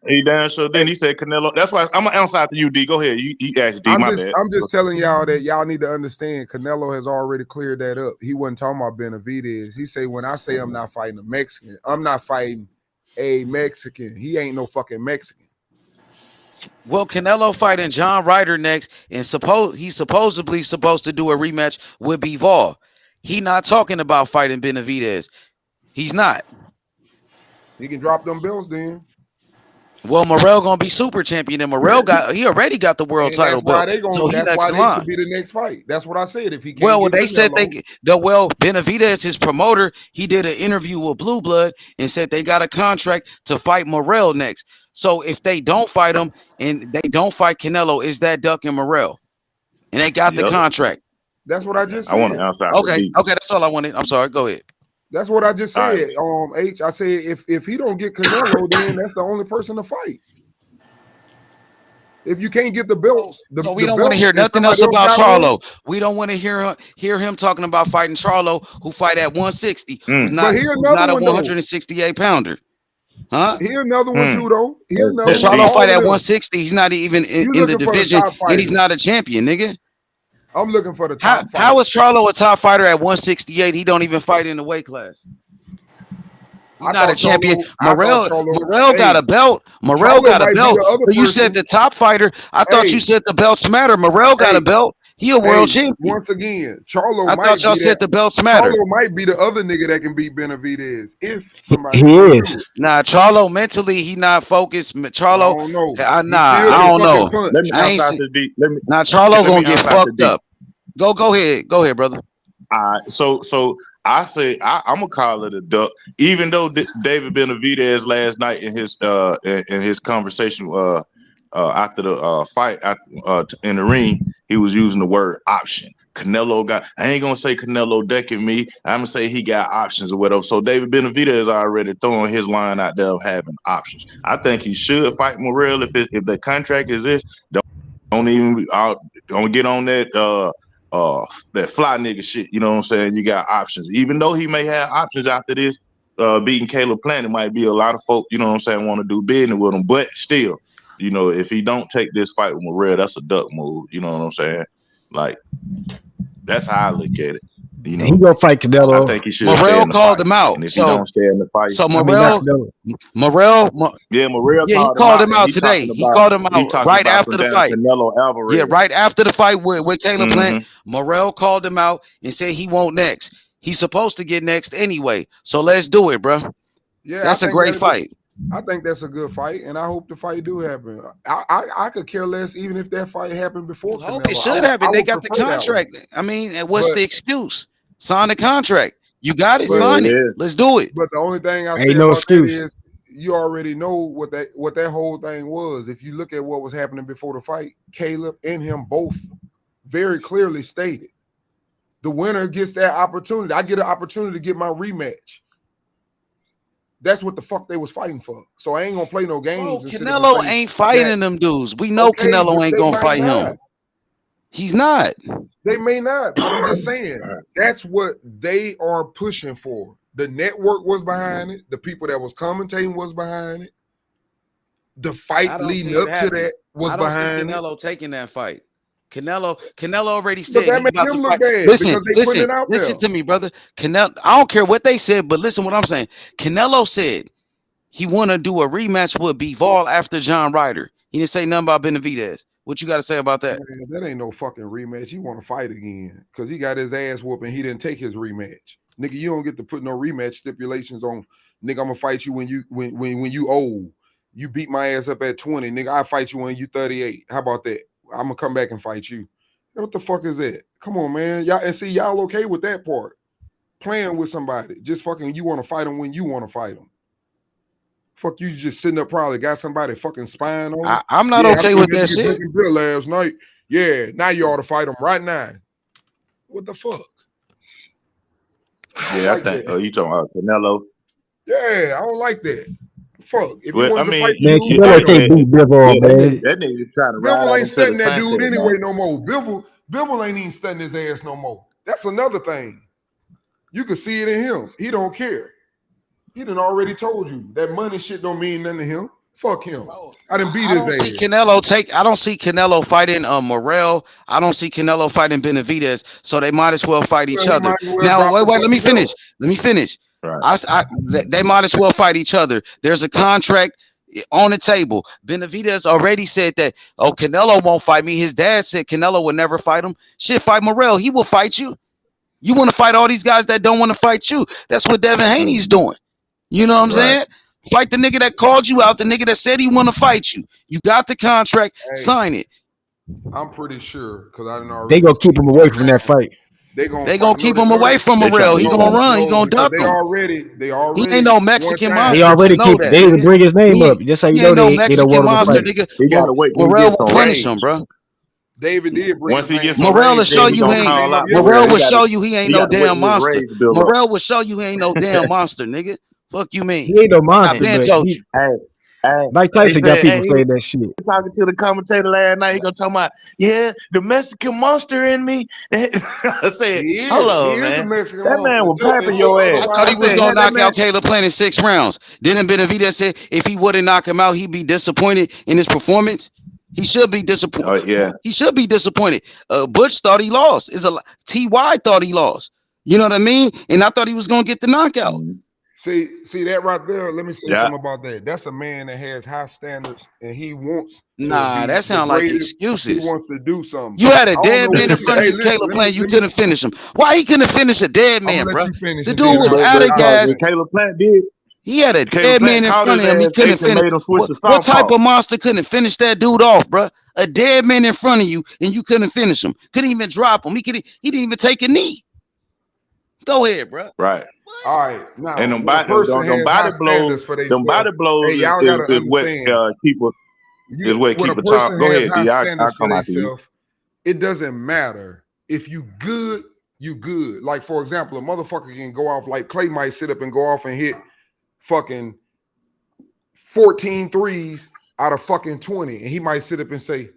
He damn sure then he said Canelo. That's why I'm gonna answer after you, D. Go ahead. You asked D. I'm just telling y'all that y'all need to understand. Canelo has already cleared that up. He wasn't talking about Benavidez. He said when I say I'm not fighting a Mexican, I'm not fighting a Mexican. He ain't no fucking Mexican. Well, Canelo fighting John Ryder next, and he's supposedly supposed to do a rematch with Bivol. He not talking about fighting Benavidez. He's not. He can drop them belts then. Well, Morrell gonna be super champion, and Morrell already got the world title belt. So he next in line. Should be the next fight. That's what I said. If he can't well, they said Benavidez, his promoter, he did an interview with Blue Blood and said they got a contract to fight Morrell next. So if they don't fight him and they don't fight Canelo, is that ducking Morrell? And they got the contract. That's what I just said. I want to answer. Okay, that's all I wanted. I'm sorry. Go ahead. That's what I just said. Right. I said if he don't get Canelo, then that's the only person to fight. If you can't get the belts, So we don't want to hear nothing else somebody about else got them. Charlo. We don't want to hear him talking about fighting Charlo, who fight at 160, who's But here's not another a one though. 168 pounder. Huh? Here's another one too though. Here's So another one. Charlo All fight of at them. 160. He's not even in the looking for the division, top and he's fighters. not a champion, nigga. I'm looking for the top fighter. How is Charlo a top fighter at 168? He don't even fight in the weight class. He's not a champion. Morrell got a belt. Morrell got a belt. But you said the top fighter. I thought you said the belts matter. Morrell got a belt. He a world champion. Once again, Charlo. I thought y'all said the belts matter. Charlo might be the other nigga that can beat Benavidez if somebody. He is. Nah, Charlo mentally he not focused. Charlo, I don't know. I don't know. Let me outside the deep. Now Charlo gonna get fucked up. Go ahead, brother. All right, so I say I'm gonna call it a duck, even though David Benavidez last night in his conversation after the fight in the ring, he was using the word option. Canelo I ain't gonna say Canelo decking me. I'm gonna say he got options or whatever. So David Benavidez already throwing his line out there of having options. I think he should fight Morrell if the contract is this. Don't get on that that fly nigga shit. You know what I'm saying? You got options. Even though he may have options after this, beating Caleb Plant, it might be a lot of folk, you know what I'm saying, want to do business with him. But still, you know, if he don't take this fight with Morrell, that's a duck move. You know what I'm saying? Like, that's how I look at it. You know, he gonna fight Canelo. I think he should. Morrell called him out. And if he don't stay in the fight, so Morrell called him out today. He called him out right after the fight. Canelo Alvarez. Yeah, right after the fight with Caleb Plant, Morrell called him out and said he won't next. He's supposed to get next anyway. So let's do it, bro. Yeah, that's a great fight. I think that's a good fight, and I hope the fight do happen. I could care less even if that fight happened before. I hope it should happen. They got the contract. I mean, what's the excuse? Sign the contract. You got it. Sign it. Let's do it. But the only thing I say about that is you already know what that whole thing was. If you look at what was happening before the fight, Caleb and him both very clearly stated the winner gets that opportunity. I get an opportunity to get my rematch. That's what the fuck they was fighting for. So I ain't gonna play no games. Canelo ain't fighting them dudes. We know Canelo ain't gonna fight him. He's not. They may not, but I'm just saying that's what they are pushing for. The network was behind it. The people that was commentating was behind it. The fight leading up to that was behind it. Canelo taking that fight. Canelo already said. But that made him look bad. Listen to me, brother. Canelo. I don't care what they said, but listen what I'm saying. Canelo said he want to do a rematch with Bivol after John Ryder. He didn't say nothing about Benavidez. What you got to say about that? Man, that ain't no fucking rematch. He want to fight again because he got his ass whooping. He didn't take his rematch. Nigga, you don't get to put no rematch stipulations on. Nigga, I'm gonna fight you when you old. You beat my ass up at 20. Nigga, I fight you when you 38. How about that? I'm gonna come back and fight you. What the fuck is that? Come on, man. Y'all okay with that part? Playing with somebody. Just fucking you want to fight them when you want to fight them. Fuck you just sitting up probably got somebody fucking spying on. I'm not okay with that shit. Last night. Yeah, now you ought to fight them right now. What the fuck? Yeah, I think you talking about Canelo. Yeah, I don't like that. Fuck. If well, you want to fight Canelo can't beat Bivol, man. That nigga trying to Bivol ain't studying that dude anyway no more. Bivol ain't even studying his ass no more. That's another thing. You can see it in him. He don't care. He done already told you that money shit don't mean nothing to him. Fuck him. I done beat his ass. I don't see Canelo fighting Morrell. I don't see Canelo fighting Benavidez. So they might as well fight each other. Now, wait, let me finish. Right. They might as well fight each other. There's a contract on the table. Benavidez already said that, Canelo won't fight me. His dad said Canelo would never fight him. Shit, fight Morrell. He will fight you. You want to fight all these guys that don't want to fight you. That's what Devin Haney's doing. You know what I'm saying? Fight the nigga that called you out, the nigga that said he want to fight you. You got the contract, sign it. I'm pretty sure because I didn't already. They gonna keep him away from that fight. They gonna keep him away from Morrell. He gonna run. He gonna duck him. They already. He ain't no Mexican monster. They already keep. They even bring his name up. Just so you know, they don't want him to fight. He gotta wait. Morrell will punish him, bro. David did bring once he gets Morrell will show you Morrell will show you he ain't no damn monster. Morrell will show you he ain't no damn monster, nigga. Fuck you mean? He ain't no monster. Mike They Tyson got said, people hey, saying that shit. talking to the commentator last night. He gonna talk about, yeah, the Mexican monster in me. I said, hold He on, is a man. Mexican That monster man was papping until your ass. I thought otherwise he I was said, gonna had that knock man. out Caleb Plant in 6 rounds. Then Benavidez said if he wouldn't knock him out, he'd be disappointed in his performance. He should be disappointed. Oh yeah. He should be disappointed. Butch thought he lost. Ty thought he lost. You know what I mean? And I thought he was gonna get the knockout. See that right there. Let me say Yeah. something about that. That's a man that has high standards, and he wants to Nah, be that the sound like greatest. He excuses. wants to do something. You had a I don't dead know man in what front of hey, you, listen, Caleb let me Plant. You couldn't finish him. Why he couldn't finish a dead I'm man, gonna let bro? you finish The it. dude Then was I'll out of gas. Caleb Plant did. He had a Caleb dead man Plant in caught front his of him. He ass couldn't and finish. made him switch to What type southpaw. of monster couldn't finish that dude off, bro? A dead man in front of you, and you couldn't finish him. Couldn't even drop him. He didn't even take a knee. Go ahead, bro. Right. all right. Now, And when a person has high standards for them body themselves, blows hey, y'all is gotta what understand. When keep a a top. person Go has ahead, high D. I'll standards for come after you. themselves, it doesn't matter if you good. You good. Like for example, a motherfucker can go off like Clay might sit up and go off and hit fucking 14 threes out of fucking 20, and he might sit up and say,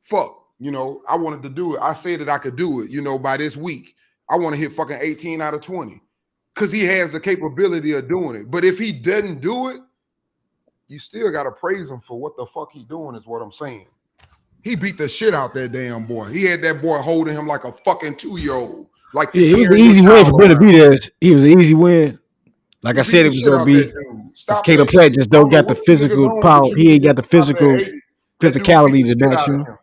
"Fuck, I wanted to do it. I said that I could do it. By this week, I want to hit fucking 18 out of 20." Because he has the capability of doing it. But if he doesn't do it, you still got to praise him for what the fuck he doing is what I'm saying. He beat the shit out that damn boy. He had that boy holding him like a fucking 2-year-old. Like you Yeah, it was an carrying your easy win for child around. Benavidez. He was an easy win. Like I He beat said, the it was shit gonna out that be. dude. Because Stop Caleb that Plant shit. just I don't don't know got the what you niggas physical on, but power. you He need to ain't got get the stop that physical hate. That dude beat physicality the to shit match out of him. him.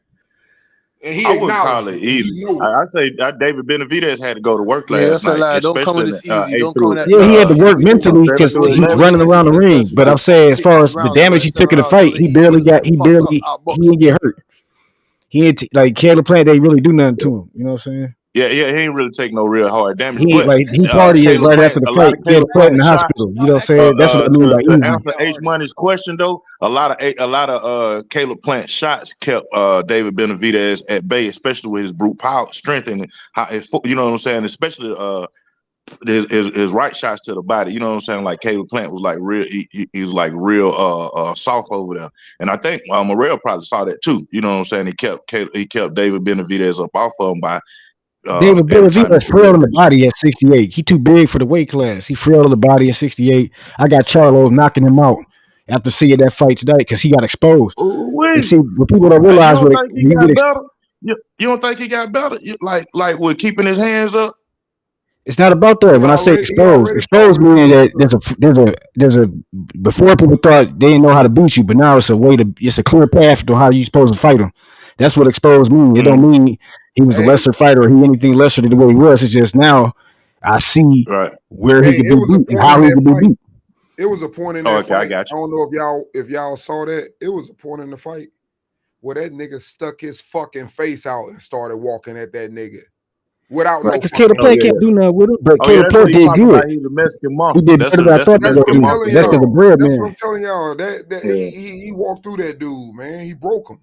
And he I wouldn't acknowledged call it. it And easy. he knew it. I say David Benavidez had to go to work Yeah, last that's a night, lie. Don't come in especially this easy. in Don't come in that. Yeah, he had to Listen, work people. mentally 7 because through he's It's never 11. running easy around in the the ring. first But I'm round. saying, as Take far 6 as the rounds, damage man. he 7 took in the rounds, fight, brother. He was getting the fuck up out he boxing. didn't get hurt. He ain't like Caleb Plant. They really do nothing to him. You know what I'm saying? Yeah, he ain't really take no real hard damage. He ain't But like he partying Caleb right Plant, after the a lot fight. of Caleb Caleb Plant in Plant the shots. hospital. You know what I'm saying? That's what I mean by To easy. answer H Money's question though, a lot of Caleb Plant shots kept David Benavidez at bay, especially with his brute power, strength, and how you know what I'm saying, especially his right shots to the body. You know what I'm saying? Like Caleb Plant was like real. He was like real soft over there, and I think Morrell probably saw that too. You know what I'm saying? He kept David Benavidez up off of him by David every time he Benavidez put him frail in in the position. body at 68. He too big for the weight class. He frail in the body at 68. I got Charlo knocking him out after seeing that fight tonight because he got exposed. You Wait, see, what people don't you realize don't when think he you got get better? You don't think he got better? Like with keeping his hands up? it's not about that. He When I say exposed, already fought exposed with his meaning that hands up. there's a before people thought they didn't know how to beat you, but now it's a clear path to how you supposed to fight him. That's what exposed means. It don't mean he was a Hey, lesser fighter or he anything lesser than the way he was. It's just now I see Right. where he hey, could it be was a beat and point how in he that could be fight. beat. It was a point in Oh, that okay, I fight. got I you. don't know if y'all saw that. It was a point in the fight where that nigga stuck his fucking face out and started walking at that nigga without Right, no because fucking Caleb Oh Plant yeah, helmet. can't yeah. do nothing with it, but Oh yeah, Caleb that's what Plant he's did talking about. good. He's a Mexican He monster. did better than I thought he That's was what Mexican I'm gonna telling be. monster. That's because the y'all. bread That's what I'm man. telling y'all. That Yeah. he walked through that dude, man. He broke him.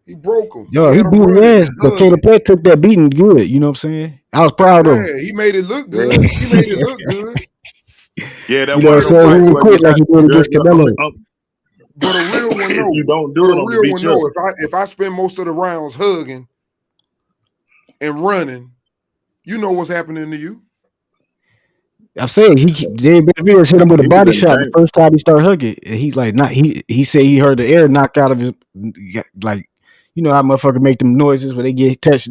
He broke him. He Yo, he had him beat his running ass, and but Caleb hugging. Plant took that beating good. You know what I'm saying? I was proud of him. Yeah, he made it look Yeah. good. He made it look good. Yeah, that You know one what of I'm them saying? He fights didn't where you quit like got he did against Canelo. But a real one if you know. don't But do a it, I'm gonna real beat one you up. know. If I spend most of the rounds hugging and running, you know what's happening to you. I'm saying David Benavidez hit him with a He was body in the shot the tank. first time he started hugging. And he's like, not he said he heard the air knock out of his like, you know how motherfuckers make them noises when they get touched.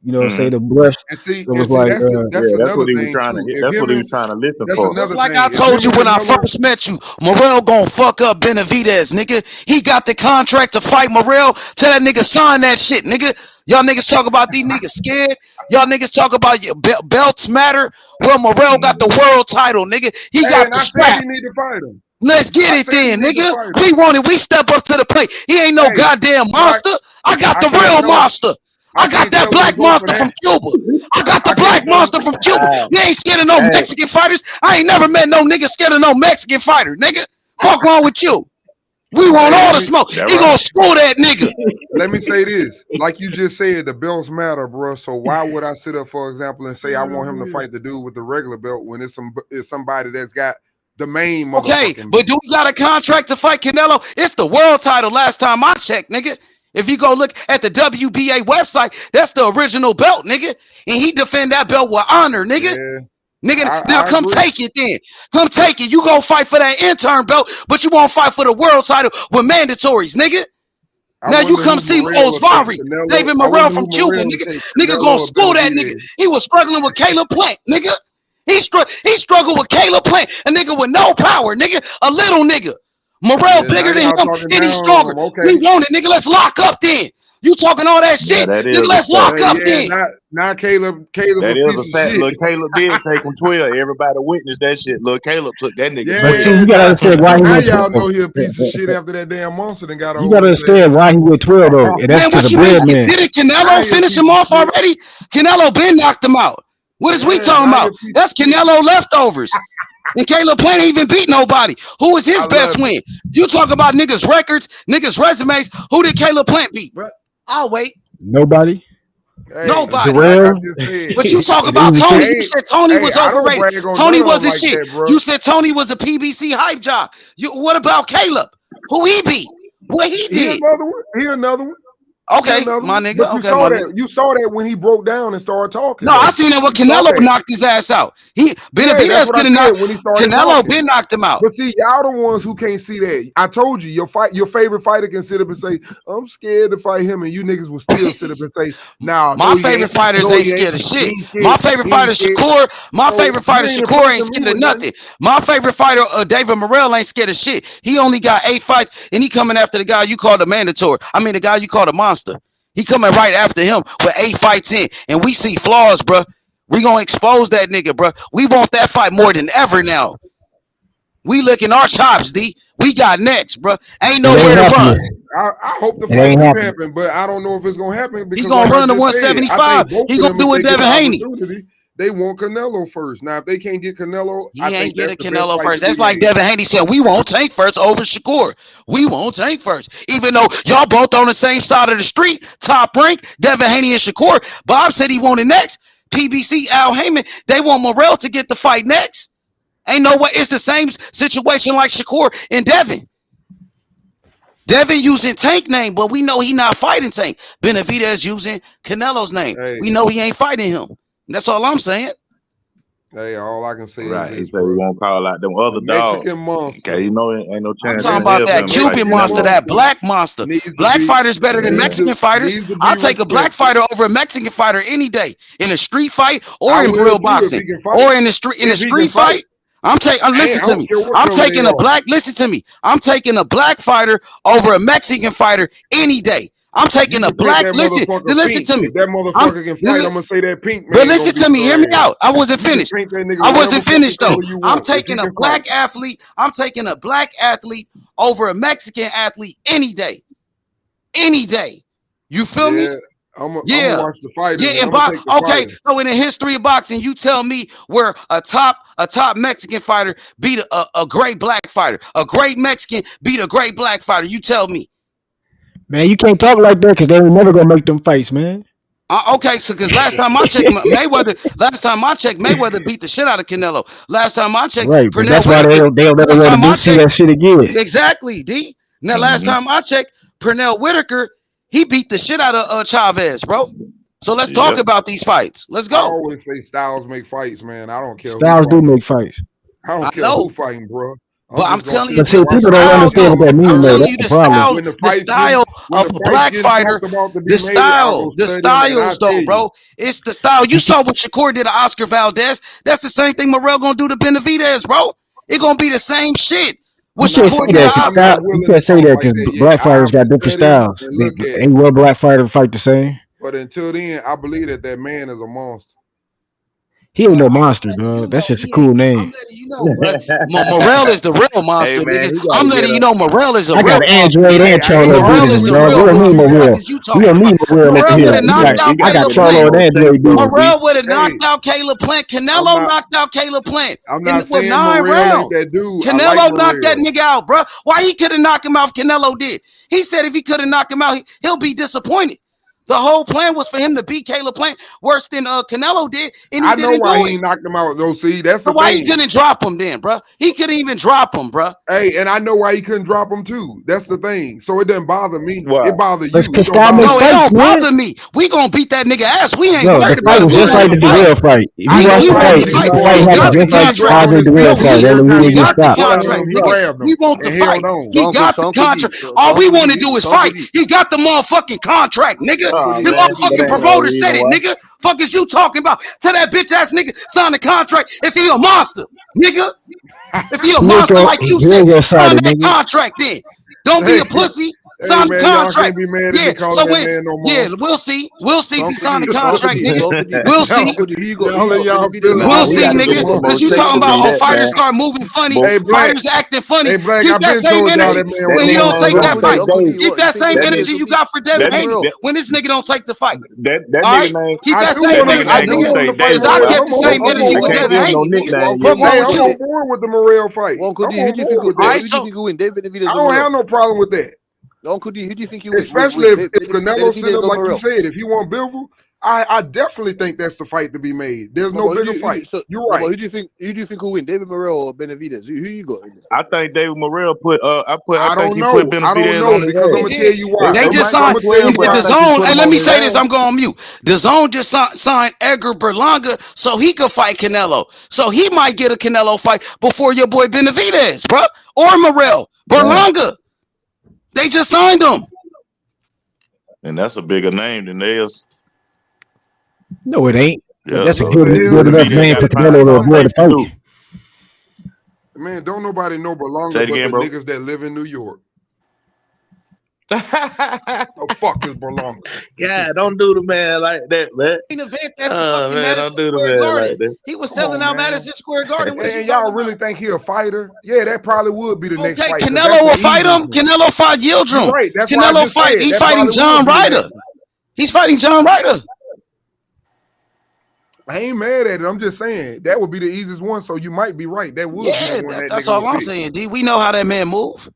You know, say Mm-hmm. the brush. And It was see, like, that's Yeah, that's another what he was thing trying to too. hit. That's what he was trying to listen That's for. Just another like I thing. If told him you and when I Canelo, first met you, Morrell gonna fuck up Benavidez, nigga. He got the contract to fight Morrell. Tell that nigga sign that shit, nigga. Y'all niggas talk about these niggas scared. Y'all niggas talk about your belts matter. Well, Morrell got the world title, nigga. He hey, got and the I said strap. he need to fight him. Let's get I it said he then, need to nigga. fight him. We want it. We step up to the plate. He ain't no Hey, goddamn my monster. I got I the can't real know. monster. I I got can't that tell him to black go for monster that. from Cuba. I got the I can't black tell him. monster from Cuba. We ain't scared of no Hey, Mexican fighters. I ain't never met no nigga scared of no Mexican fighter, nigga. Fuck wrong with you? We want Hey, all the smoke. that He right. gonna school that nigga. let me say this. Like you just said, the belts matter, bro. So why would I sit up, for example, and say I want him to fight the dude with the regular belt when it's somebody that's got The main Okay, motherfucking but do we got a contract to fight Canelo? It's the world title last time I checked, nigga. If you go look at the WBA website, that's the original belt, nigga. And he defend that belt with honor, nigga. Yeah, Nigga, now I come agree. take it then. Come take it. You gonna fight for that intern belt, but you won't fight for the world title with mandatories, nigga. Now you come see Osvari, David Morrell from Cuba, nigga. Nigga gonna school that nigga. He was struggling with Caleb Plant, nigga. He struggled with Caleb Plant, a nigga with no power, nigga, a little nigga. Morrell bigger than him, and he's stronger. We want it, nigga. Let's lock up then. You talking all that shit, nigga? Let's lock up then. Not Caleb. That a is piece a fact. of shit. Look, Caleb did take him 12. Everybody witnessed that shit. Look, Caleb took that nigga. Yeah, But see, you gotta understand why he now went y'all 12. know he a piece of shit after that damn monster and got over. You gotta understand why he went 12 though. And that's Man, because what of you mean? bread man. Didn't Canelo finish him off already? Canelo been knocked him out. What is we talking about? That's Canelo leftovers. And Caleb Plant ain't even beat nobody. Who was his best win? You talk about niggas' records, niggas' resumes. Who did Caleb Plant beat, bro? I'll wait. Nobody. Hey, Nobody. But you talk about Tony. You said Tony was overrated. Tony wasn't shit. You said Tony was a PBC hype job. What about Caleb? Who he beat? What he did? He another one. Okay, my nigga. But you saw that when he broke down and started talking. No, I seen that when Canelo knocked his ass out. Benavidez could have knocked. Canelo been knocked him out. But see, y'all the ones who can't see that. I told you, your favorite fighter can sit up and say, "I'm scared to fight him," and you niggas will still sit up and say, "Nah." My favorite fighters ain't scared of shit. My favorite fighter Shakur. My favorite fighter Shakur ain't scared of nothing. My favorite fighter David Morrell ain't scared of shit. He only got 8 fights, and he coming after the guy you call the mandatory. I mean, the guy you call the monster. He coming right after him with 8 fights in, and we see flaws, bro. We gonna expose that nigga, bro. We want that fight more than ever now. We licking our chops, D. We got next, bro. Ain't nowhere to run. I hope the fight will happen, but I don't know if it's gonna happen because he gonna run to 175. He gonna do it, Devin Haney. They want Canelo first. Now, if they can't get Canelo, he ain't getting Canelo first. That's like Devin Haney said, we won't Tank first over Shakur. We won't Tank first. Even though y'all both on the same side of the street, top rank, Devin Haney and Shakur. Bob said he wanted next. PBC, Al Heyman, they want Morrell to get the fight next. Ain't no way. It's the same situation like Shakur and Devin. Devin using Tank name, but we know he not fighting Tank. Benavidez using Canelo's name. Hey. We know he ain't fighting him. That's all I'm saying. Hey, all I can say is he said we won't call out them other dogs. Mexican monster. Okay, you know ain't no chance. I'm talking about that Cuban monster, that black monster. Black fighters better than Mexican fighters. I'll take a black fighter over a Mexican fighter any day in a street fight or in real boxing or in a street fight. Listen to me. I'm taking a black. Listen to me. I'm taking a black fighter over a Mexican fighter any day. I'm taking a black. Listen to me. If that motherfucker can fight, I'm gonna say that pink man. But listen to me. Hear me out. I wasn't finished. I wasn't finished though. I'm taking a black athlete. I'm taking a black athlete over a Mexican athlete any day. Any day. You feel me? I'm gonna watch the fight. Yeah, okay. So in the history of boxing, you tell me where a top Mexican fighter beat a great black fighter, a great Mexican beat a great black fighter. You tell me. Man, you can't talk like that because they ain't never gonna make them fights, man. Okay, so because last time I checked, Mayweather beat the shit out of Canelo. Last time I checked, right? But that's why they'll never let him see that shit again. Exactly, D. Now, last time I checked, Pernell Whitaker, he beat the shit out of Chavez, bro. So let's talk about these fights. Let's go. I always say styles make fights, man. I don't care. Styles do make fights. I don't care who fighting, bro. But I'm telling you, people don't understand what that means. I'm telling you, the style of a black fighter, the styles, though, bro. It's the style. You saw what Shakur did to Oscar Valdez. That's the same thing Morrell gonna do to Benavidez, bro. It's gonna be the same shit. You can't say that because black fighters got different styles. Ain't one black fighter fight the same. But until then, I believe that man is a monster. He ain't no monster, dog. That's just a cool name. I'm letting you know, bro. Morrell is the real monster, nigga. I'm letting you know Morrell is a real monster. I got Android and Charlo. Morrell is the real monster. We don't need Morrell over here. I got Charlo and Android. Morrell would have knocked out Caleb Plant. Canelo knocked out Caleb Plant. I'm not saying 9 rounds. That dude. Canelo knocked that nigga out, bro. Why he could have knocked him out if Canelo did? He said if he could have knocked him out, he'll be disappointed. The whole plan was for him to beat Caleb Plant worse than Canelo did, and he I know didn't why do he it. knocked him out, though. See, that's So the why thing. he couldn't drop him then, bro? He couldn't even drop him, bro. Hey, and I know why he couldn't drop him too. That's the thing. So it doesn't bother me. Why? It bothers you. But It don't style bother make No, me. it fights, don't man. bother me. We gonna beat that nigga ass. We ain't Yo, the worried fight about was it. We just like want the to fight. Durrell fight. If you We watch the want fight, to fight. the We fight ain't happened got the just like contract. Andre Durrell Every fight. That time nigga He didn't get got the stopped. contract, he nigga. grabbed him We want the and fight. held on. He got the contract. All we want to do is fight. He got the motherfucking contract, nigga. Oh The man, that motherfucking ain't no promoter reason said it, why. nigga. Fuck is you talking about? Tell that bitch ass nigga sign the contract if he a monster, nigga. If he a monster like you He said, ain't gonna sign sign it, that nigga. contract then. Don't be Hey, a pussy. hey, Sign the man, y'all contract. can't be mad at Yeah. me calling So that when, man no yeah, monster. we'll see. We'll see if he sign the Uncle contract, D, nigga. Uncle D, We'll see. Uncle D, who you got? Y'all let y'all Benavidez feelings We'll or get We see, got hurt to get nigga. some tomorrow. more Because you Texas talking about in that, fighters man. start moving funny, Hey, Black. fighters acting funny. Hey, Black, Keep I've that been same told y'all energy that man That when was a he nigga don't ain't take monster. gonna that Uncle D, take fight. Uncle D, Dave. Keep what you that think same of That energy nigga, you Benavidez? got for Devin that David nigga, Haney Morrell. that, when this nigga don't take the fight. that All nigga right? name, Keep I that do same want that to. nigga energy, I ain't do gonna nigga. want him take to fight David Because I Morrell. Morrell. kept the That same I'm energy on that with board. can't Devin be no Haney, nigga. nickname Uncle yet. D, Fuck wrong Hey, with I'm what you? on board with the Morrell fight. Uncle I'm D, who on do you think board will with All that. right, who do you so think will win? David I Benavidez or don't Morrell? have no problem with that. Uncle D, who do you think you win? Especially if Canelo sit Benavidez up or like you Morrell? said. If he want Bivol, I definitely think that's the fight to be made. There's No, no but bigger fight. You're no, but right. who do you think will win? David Morrell or Benavidez? Who you got in there? I think David Morrell I I think don't he put know. I don't Benavidez know on his because I'm they ass. gonna tell did. you why. They They just might I'm signed go gonna tell 12, you but the I why. think he zone. put And him let on me his say this, ass. I'm going on mute. The zone just signed Edgar Berlanga so he could fight Canelo. So he might get a Canelo fight before your boy Benavidez, bro, or Morrell. Damn. Berlanga. They just signed him. And that's a bigger name than theirs. No, it ain't. But Yeah, that's a so What good the hell good you enough mean Benavidez name got for to bigger? find Canelo to something avoid the safe to fight. do. Man, don't nobody know Say Berlanga it but again, the bro. niggas that live in New York. The fuck is Berlanga? God, don't do the man like that, man. Events at the Oh fucking man, Madison don't do the Square man Garden. like that. He was Come selling on, out man. Madison Square Garden. What is you And y'all talking really about? think he a fighter? Yeah, that probably would be the next Okay, fight because that's Canelo the will fight easiest him. one. Canelo fight You're Yildirim. right. That's why I Canelo just fight. said He that fighting probably would John be the next Ryder. one. He's fighting John Ryder. I ain't mad at it. I'm just saying that would be the easiest one. So you might be right. That would be the Yeah, one that that's nigga all would I'm pick. saying, D. We know how that man move.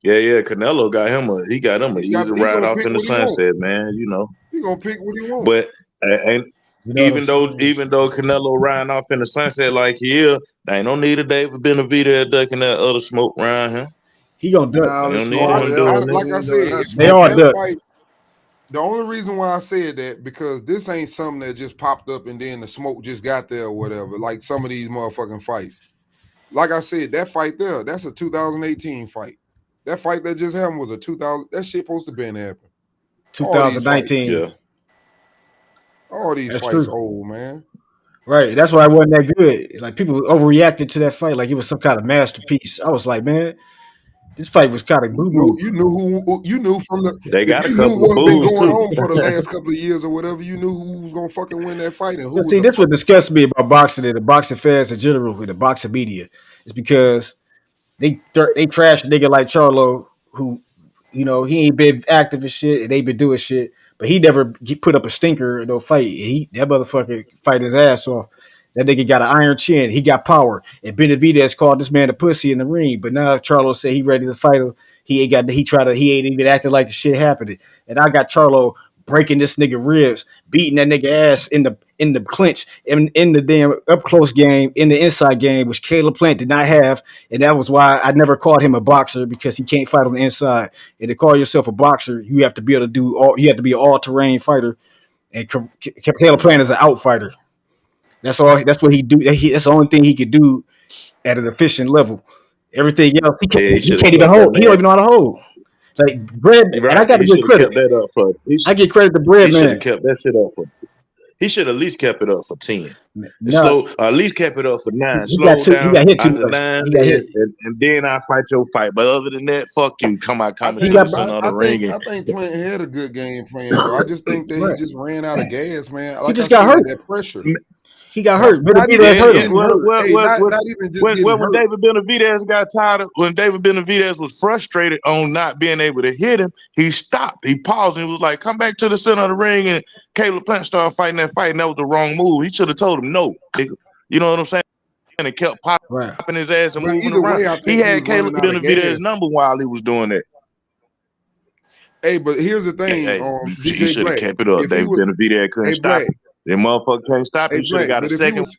Yeah. Canelo got him an easy He ride gonna off pick in the what he want. sunset, man. You know. He gonna pick what he want. But and You know what I'm saying? even though Canelo riding off in the sunset like he is, they ain't no need of David Benavidez ducking that other smoke around him. He gonna duck. Nah, They don't listen, need No, him doing it. like I said, if They that, all that duck. fight, the only reason why I said that because this ain't something that just popped up and then the smoke just got there or whatever. Like some of these motherfucking fights. Like I said, that fight there, that's a 2018 fight. That fight that just happened was a 2000. That shit supposed to been happen. All these fights, 2019. Yeah. all these That's fights, true. old man. Right. That's why it wasn't that good. Like people overreacted to that fight like it was some kind of masterpiece. I was like, man, this fight was kind of boo boo. You knew who you knew from the They if got a you knew couple of what's been bulls going too. on for the last couple of years or whatever, you knew who was gonna fucking win that fight and who But was see, the this fuck. what disgusts me about boxing and the boxing fans in general with the boxing media. It's because they trash a nigga like Charlo, who, he ain't been active and shit, and they been doing shit, but he never put up a stinker in no fight. That motherfucker fight his ass off. That nigga got an iron chin. He got power. And Benavidez called this man a pussy in the ring. But now Charlo said he ready to fight him. He ain't even acting like the shit happened. And I got Charlo breaking this nigga ribs, beating that nigga ass in the clinch, in the damn up close game, in the inside game, which Caleb Plant did not have. And that was why I never called him a boxer, because he can't fight on the inside. And to call yourself a boxer, you have to be able to you have to be an all-terrain fighter. And Caleb Plant is an outfighter. That's all. That's what he do. That's the only thing he could do at an efficient level. Everything else, he can't. Yeah, he He should have can't even kept that hold. He don't man. even know how to hold. Like Bread, You're and I right. got to He give should have credit. kept that up for I give credit to Bread, he should have man. kept that shit up for he should at least kept it up for 10. No, At least kept it up for 9. he got Slow too. He down got hit too after much. 9, He got hit. and then I fight your fight. But other than that, fuck you. I Coming He to think got the center of I the ring think and I think Plant had a good game plan though. I just think that he right. just ran out of gas, man. He Like I just got said, hurt. that pressure. He got Not hurt. not even Benavidez yeah, just hurt yeah. him. getting hurt. Hey, not even just getting When hurt. David Benavidez got tired when David Benavidez was frustrated on not being able to hit him, he stopped. He paused and he was like, "Come back to the center of the ring." And Caleb Plant started fighting that fight, and that was the wrong move. He should have told him no. You know what I'm saying? And kept Right. popping his ass and But moving either around. way, I He think he was had Caleb running out of Benavidez gas. number while he was doing that. Hey, but here's the thing, Hey, he DJ should have Black. kept it up. If he David was, Benavidez couldn't hey stop Black, it. That motherfucker can't stop it. hey He should have Black, got a but if he second was,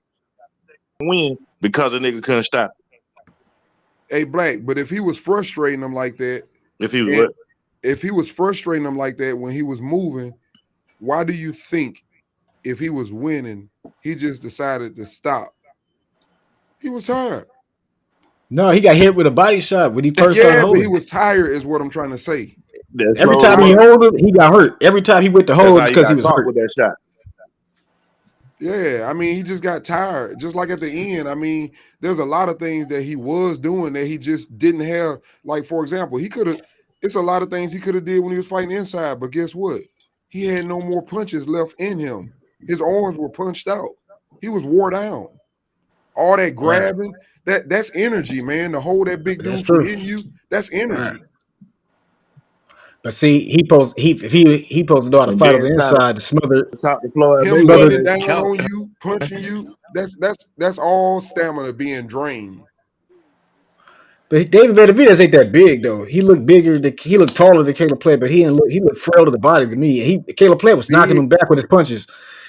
win because the nigga couldn't stop it. hey Black, but if he was frustrating him like that, If he was and what? if he was frustrating him like that when he was moving, why do you think if he was winning, he just decided to stop? He was tired. No, he got hit with a body shot when he first started Yeah, but he holding. was tired, is what I'm trying to say. That Every slowed time him he up. held him, he got hurt. Every time he went to That's hold, how it's he because he got was caught hurt. with that shot. Yeah, I mean, he just got tired. Just like at the end, I mean, there's a lot of things that he was doing that he just didn't have. Like, for example, he could have, it's a lot of things he could have did when he was fighting inside, but guess what? He had no more punches left in him. His arms were punched out. He was wore down. All that grabbing, that's energy, man. To hold that big That's dude from true. hitting you, that's energy. But see, he supposed to know how to And fight on the then trying inside to smother to top the floor at Him smother. leaning Mayweather down count. on you, punching you, that's all stamina being drained. But David Benavidez ain't that big though. He looked bigger. He looked taller than Caleb Plant, but he didn't look. He looked frail to the body to me. Caleb Plant was knocking Big, him back with his punches,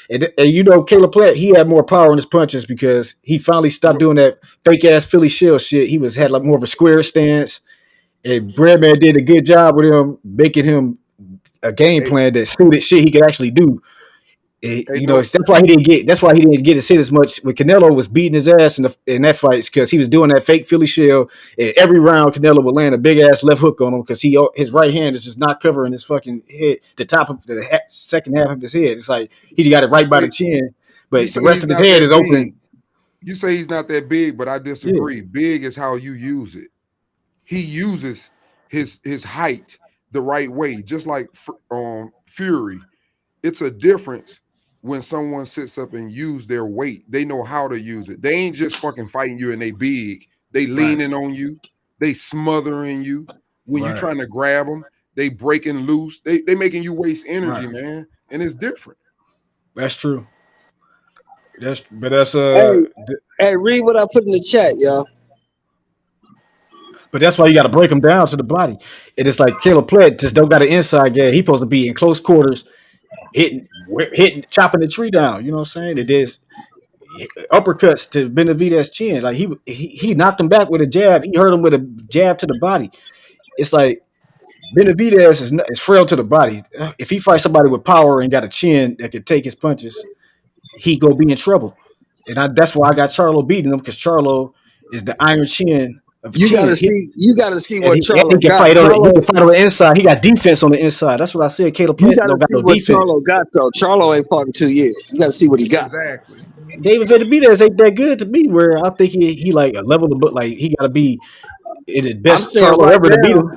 and you know Caleb Plant he had more power in his punches because he finally stopped but doing that fake ass Philly shell shit. He had like more of a square stance, and Breadman did a good job with him, making him a game hey, plan that suited shit he could actually do. hey, You know, no, that's why he didn't get. That's why he didn't get his hit as much. When Canelo was beating his ass in that fight, because he was doing that fake Philly shell. And every round, Canelo would land a big ass left hook on him because his right hand is just not covering his fucking head, the top of the second half of his head. It's like he got it right by the hey, chin, you but the say rest he's of his not head that is open. big. You say he's not that big, but I Yeah, disagree. Big is how you use it. He uses his height the right way, just like Fury. It's a difference when someone sits up and use their weight. They know how to use it. They ain't just fucking fighting you and they big. They right, leaning on you. They smothering you. When you right, trying to grab them, they breaking loose. They making you waste energy, right. man. And it's different. That's true. That's Hey, hey, read what I put in the chat, y'all. But that's why you got to break him down to the body. And it's like Caleb Plant just don't got an inside game. He supposed to be in close quarters, hitting, chopping the tree down. You know what I'm saying? It is uppercuts to Benavidez chin. Like he knocked him back with a jab. He hurt him with a jab to the body. It's like Benavidez is frail to the body. If he fights somebody with power and got a chin that can take his punches, he gonna be in trouble. And that's why I got Charlo beating him because Charlo is the iron chin of You chin. gotta see And what he Charlo can got. fight on he can fight on the inside. He got defense on the inside. That's what I said. Caleb You Plant gotta don't got see no what defense. Charlo got though. Charlo ain't fought in 2 years. You gotta see what he got. Exactly. David Benavidez ain't that good to me. Where I think he like a level of like he got to be in the I'm best saying Charlo right ever to beat now, him.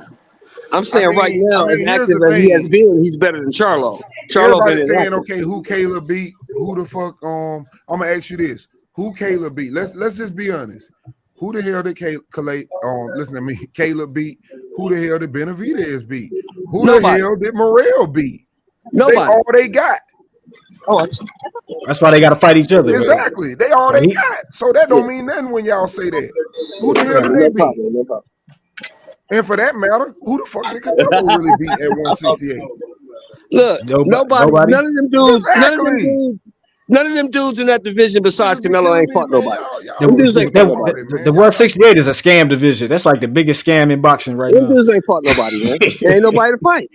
I'm saying right I now, as mean, here's active the as he has thing. been, he's better than Charlo. Charlo been Everybody's saying, inactive. okay, who Caleb beat? Who the fuck? I'm gonna ask you this: who Caleb beat? Let's just be honest. Who the hell did listen to me? Caleb beat. Who the hell did Benavidez beat? Who the Nobody. hell did Morrell beat? They Nobody. all they got. Oh, That's why they got to fight each other. Exactly. They all So they he got. So that yeah. don't mean nothing when y'all say that. Who the hell right. did they No beat? problem. No problem. And for that matter, who the fuck did Canelo really beat at 168? Look, nobody, Nobody. Exactly. none of them dudes in that division You besides just be Canelo killing ain't me, fought man. nobody. The, Y'all Them be dudes ain't thinking fought about nobody. it, the man. Y'all, 168 is a scam division. That's like the biggest scam in boxing right Them now. dudes ain't fought nobody, man. There ain't nobody to fight.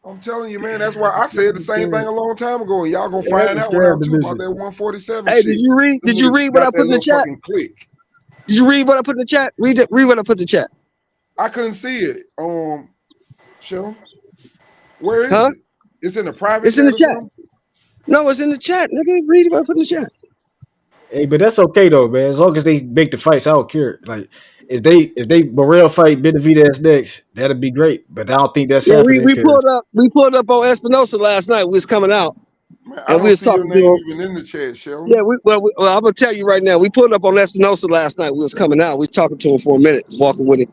I'm telling you, man. That's why I said the same thing a long time ago, and y'all gonna That's find a that one scam out too about division. that 147 Hey, did shit. you read? Them Did you niggas read what I got that put in the little chat? fucking click. Did you read what I put in the chat? Read what I put in the chat. I couldn't see it. Show. Where is Huh? it? It's in the private It's in chat the or chat. something. No, it's in the chat. Nigga, read what I put in the chat. Hey, but that's okay though, man. As long as they make the fights, I don't care. Like if they Morrell fight Benavidez next, that'd be great. But I don't think that's Yeah, happening we because pulled up on Espinosa last night. We was coming out Man, I and we don't was see your talking to name him. even in the chat, Sheldon. Yeah, I'm gonna tell you right now. We pulled up on Espinosa last night. We was coming out. We was talking to him for a minute, walking with him,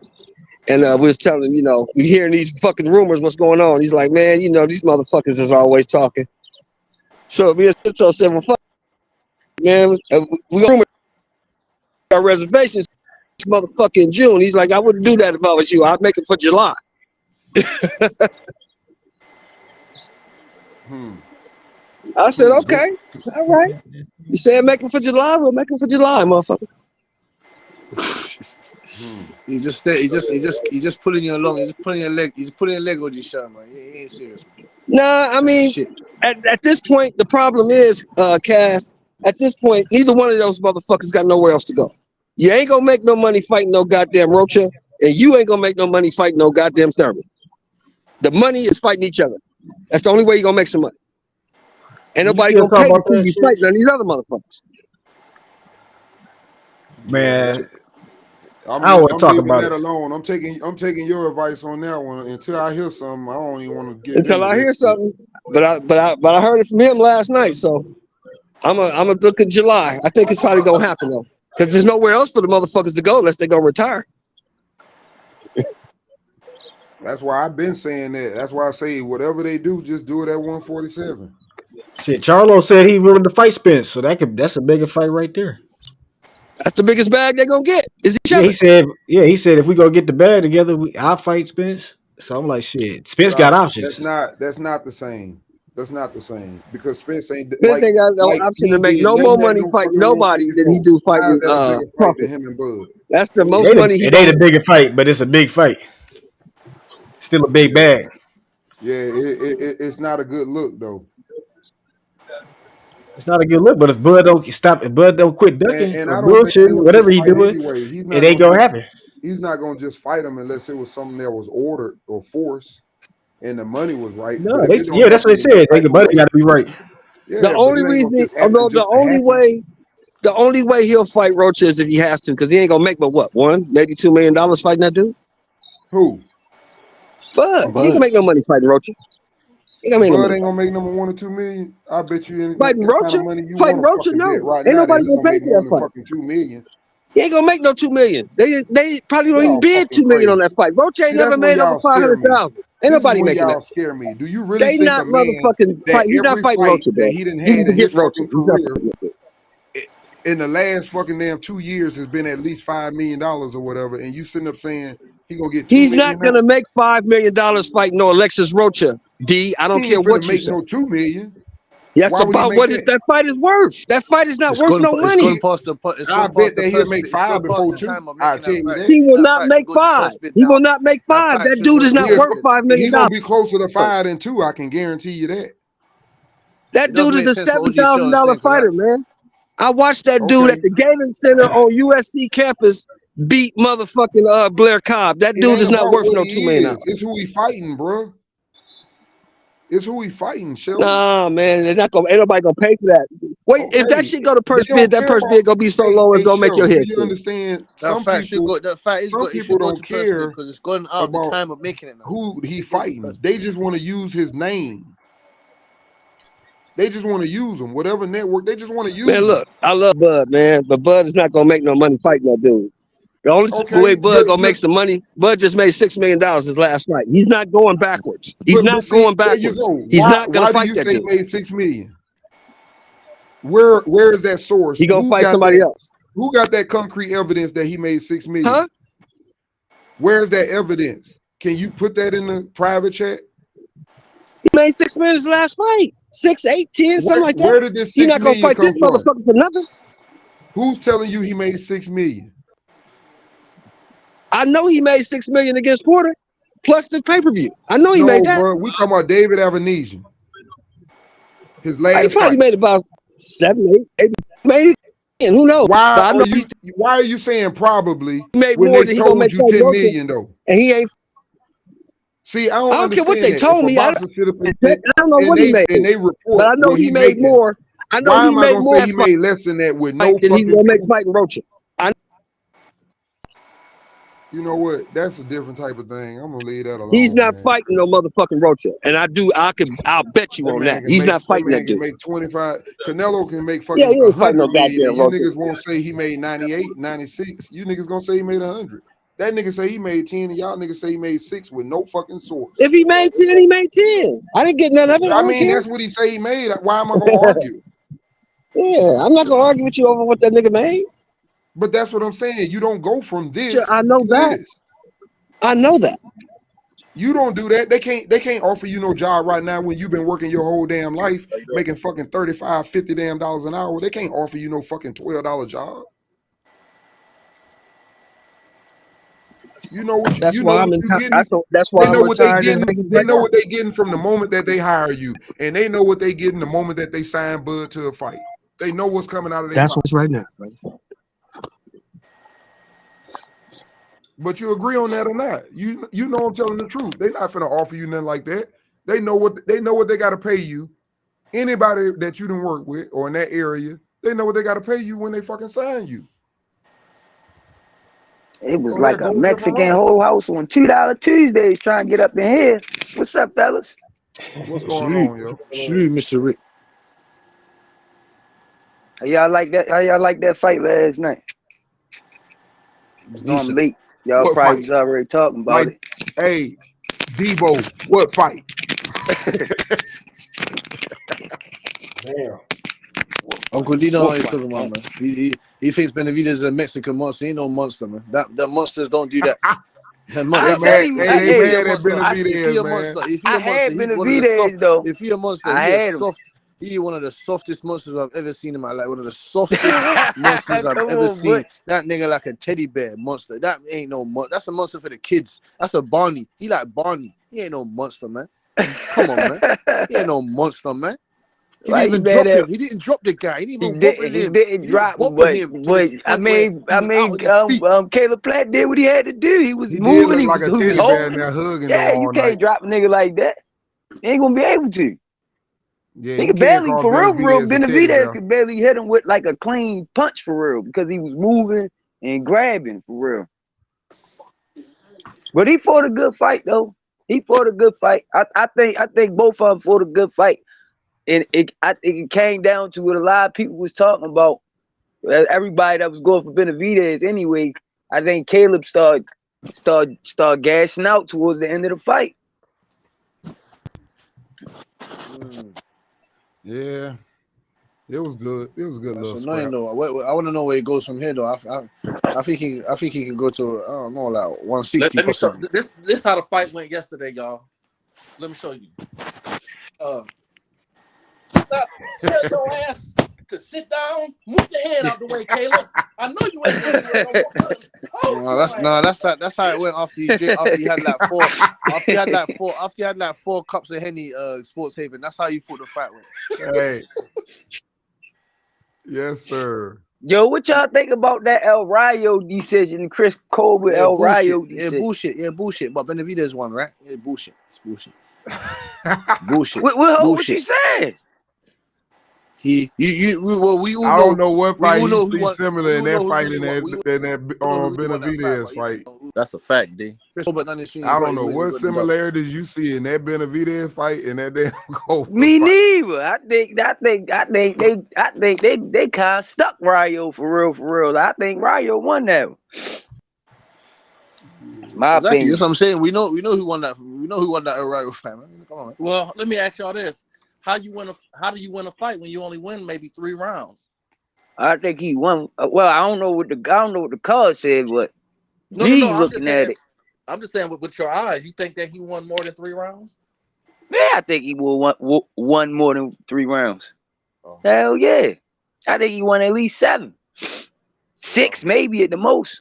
and we was telling him, we hearing these fucking rumors. What's going on? He's like, man, these motherfuckers is always talking. So me and Sito said, well, fuck, man, we got our reservations, motherfucking June. He's like, I wouldn't do that if I was you. I'd make it for July. I said, okay, all right. You said make him for July, we'll make him for July, motherfucker. He's just pulling you along. He's just pulling your leg. He's pulling your leg on your shirt, man. He ain't serious. Nah, I mean, at this point, the problem is, Cass. At this point, neither one of those motherfuckers got nowhere else to go. You ain't gonna make no money fighting no goddamn Rocha, and you ain't gonna make no money fighting no goddamn Thurman. The money is fighting each other. That's the only way you're gonna make some money. Ain't nobody gonna pay to see you fight none of these other motherfuckers. Man, I'm leaving that alone. I'm taking your advice on that one. Until I hear something, I don't even want to get until I hear something. But I heard it from him last night, so I'm a look at July. I think it's probably gonna happen though, because there's nowhere else for the motherfuckers to go unless they're gonna retire. That's why I've been saying that. That's why I say whatever they do, just do it at 147. Shit, Charlo said he willing to fight Spence, so that's a bigger fight right there. That's the biggest bag they're gonna get. Is each other. He said if we go get the bag together, I'll fight Spence. So I'm like, shit. Spence got options. That's not the same. That's not the same because Spence ain't got no option to make no more money fighting nobody than he do fighting Crawford. Him and Bud. That's the most money he. It ain't a bigger fight, but it's a big fight. Still a big bag. Yeah, it's not a good look though. It's not a good look, but if Bud don't stop, if Bud don't quit ducking or bullshitting, whatever he doing, it ain't gonna happen. He's not gonna just fight him unless it was something that was ordered or forced, and the money was right. No, that's what they said. The money got to be right. Yeah, the only reason, the only way he'll fight Rocha is if he has to, because he ain't gonna make but what, maybe $2 million fighting that dude. Who? Bud. He ain't gonna make no money fighting Rocha. Bud ain't gonna make number 1 or 2 million. I bet you anything. Fighting Rocha? Fighting Rocha? No. Ain't nobody gonna pay for that fight. Fucking 2 million. He ain't gonna make no 2 million. They probably don't even bid 2 million on that fight. Rocha ain't never made over 500,000. Ain't nobody making that. Scare me. Do you really think not motherfucking fight? He's not fighting Rocha, that he didn't have in his fucking career in the last fucking damn 2 years has been at least $5 million or whatever, and you sitting up saying he gonna get? He's not gonna make $5 million fighting no Alexis Rocha. I don't care what you say. No $2 million. That's about what that fight is worth. That fight is not worth no money. I bet that he'll make 5 before 2. I tell you that. He will not make 5. He will not make 5. That dude is not worth $5 million. He's gonna be closer to 5 than 2. I can guarantee you that. That dude is a $7,000 fighter, man. I watched that dude at the Galen Center on USC campus beat motherfucking Blair Cobb. That dude is not worth no $2 million. It's who he fighting, bro. It's who he fighting, Shelby. Nah, man, they're not gonna. Ain't nobody gonna pay for that. Wait, if that shit go to purse bid, that purse bid gonna be so low it's gonna make your head. You understand? Some people don't care because it's going out the time of making it. Who he fighting? They just want to use his name. They just want to use him. Whatever network, they just want to use him. Man, look, I love Bud, man, but Bud is not gonna make no money fighting that dude. The only way Bud gonna make some money, Bud just made $6 million his last fight. He's not going backwards. He's not going backwards. He's not gonna fight that dude. He made $6 million. Where is that source? He gonna fight somebody else. Who got that concrete evidence that he made $6 million? Huh? Where's that evidence? Can you put that in the private chat? He made $6 million his last fight. 6, 8, 10, something like that. Where did this $6 million? He's not gonna fight this motherfucker for nothing. Who's telling you he made $6 million? I know he made $6 million against Porter, plus the pay-per-view. I know he made that. Bro, we talking about David Avanesian. His last he probably fight. made about 7, 8, maybe. Who knows? Why are you saying probably made when more they than told you $10 million though? And he ain't. See, I don't care what they told me. I don't know what he made. And they report, but I know he made more. I know he made more. Say he made less than that with no fucking. He's gonna make fighting Rocha. You know what? That's a different type of thing. I'm gonna leave that alone. He's not fighting no motherfucking Rocha, and I'll bet you on that. He's not fighting that dude. Make 25. Canelo can make fucking 100 million. You niggas won't say he made 98, 96. You niggas gonna say he made 100. That nigga say he made 10, and y'all niggas say he made 6 with no fucking source. If he made 10, he made 10. I didn't get none of it. I mean, that's what he say he made. Why am I gonna argue? Yeah, I'm not gonna argue with you over what that nigga made. But that's what I'm saying. You don't go from this. I know that. I know that. You don't do that. They can't offer you no job right now when you've been working your whole damn life, making fucking $35, $50 damn an hour. They can't offer you no fucking $12 job. You know what That's you why know I'm what in. you getting. That's why They I'm know what they retired and getting. making They bread. know what they getting from the moment that they hire you, and they know what they getting the moment that they sign Bud to a fight. They know what's coming out of their That's mouth. what's right now. But you agree on that or not? You know I'm telling the truth. They're not finna offer you nothing like that. They know what they got to pay you. Anybody that you didn't work with or in that area, they know what they got to pay you when they fucking sign you. It was So like that a goes different Mexican route. whole house on $2 Tuesdays trying to get up in here. What's up, fellas? What's going on, yo? Shoot, Mr. Rick. How y'all like that? How y'all like that fight last night? No, I'm late. Y'all What probably fight? was already talking about Like, hey, Debo, what fight? Damn. Uncle D don't know what he's talking about, man. He thinks Benavidez is a Mexican monster. He ain't no monster, man. The monsters don't do that. They mad at Benavidez, if he a man. monster, he's one of the soft. though. If he a monster, I he a had him. soft. He one of the softest monsters I've ever seen in my life. One of the softest monsters I've Come ever on, seen. Butch. That nigga like a teddy bear monster. That ain't no monster. That's a monster for the kids. That's a Barney. He like Barney. He ain't no monster, man. Come on, man. He ain't no monster, man. He didn't even drop him. He didn't drop the guy. He didn't even wobble him. He didn't drop him, wobble him to the I point where mean, he was out on his feet. Caleb Platt did what he had to do. He was He did moving. look He like was a teddy bear holding. in there hugging Yeah, though you all can't night. drop a nigga like that. You ain't gonna be able to. Yeah, He you could can't barely, call for real, Benavidez a teddy Benavidez bear. could barely hit him with like a clean punch for real because he was moving and grabbing for real. But he fought a good fight though. He fought a good fight. I think both of them fought a good fight. And I think it came down to what a lot of people was talking about. Everybody that was going for Benavidez anyway. I think Caleb started gassing out towards the end of the fight. Yeah, it was good. It was a good That's little annoying scrap. though. I want to know where he goes from here though. I think he can go to I don't know like 160 Let me show possibly. this how the fight went yesterday, y'all. Let me show you. Stop. Tell your ass to sit down. Move your hand out the way, Caleb. I know you ain't gonna do it no more. That's how it went after he had like four cups of Henny Sports Haven. That's how you thought the fight went. Hey. Yes, sir. Yo, what y'all think about that El Rayo decision, Chris Colbert El Rayo decision? Yeah, bullshit. But Benavidez won, right? Yeah, bullshit. It's bullshit. Bullshit. What you saying? We all I know. don't know what We fight all he know who see won. similar in that fight and that Benavidez Benavidez fight. That's a fact, D. Chris Colbert done his thing. I don't know what similarities you see in that Benavidez fight and that damn Colbert Me fight. neither. I think they kind of stuck Rayo for real. I think Rayo won that one. My opinion. That's what I'm saying. We know who won that. We know who won that Rayo fight, man. Come on, man. Well, let me ask y'all this: how do you win a fight when you only win maybe 3 rounds? I think he won. Well, I don't know what the card said, but No. looking at it. I'm just saying with your eyes, you think that he won more than 3 rounds? Yeah, I think he won more than 3 rounds. Oh. Hell yeah. I think he won at least 7. 6 maybe at the most.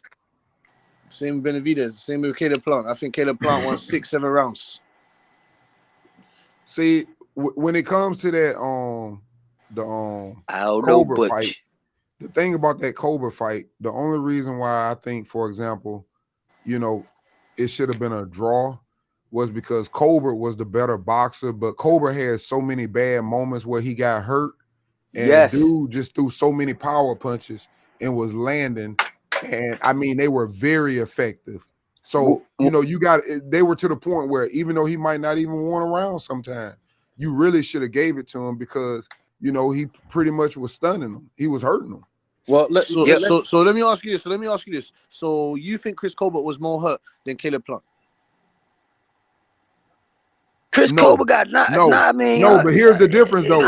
Same with Benavidez. Same with Caleb Plant. I think Caleb Plant won 6, 7 rounds. See, when it comes to that Colbert fight, the thing about that Colbert fight, the only reason why I think, for example, it should have been a draw was because Colbert was the better boxer, but Colbert had so many bad moments where he got hurt, and dude just threw so many power punches and was landing, and I mean they were very effective. So they were to the point where even though he might not even want a round sometime, you really should have gave it to him because he pretty much was stunning him. He was hurting him. Well, so let me ask you this. So you think Chris Colbert was more hurt than Caleb Plant? Colbert got not. No, but here's the difference though.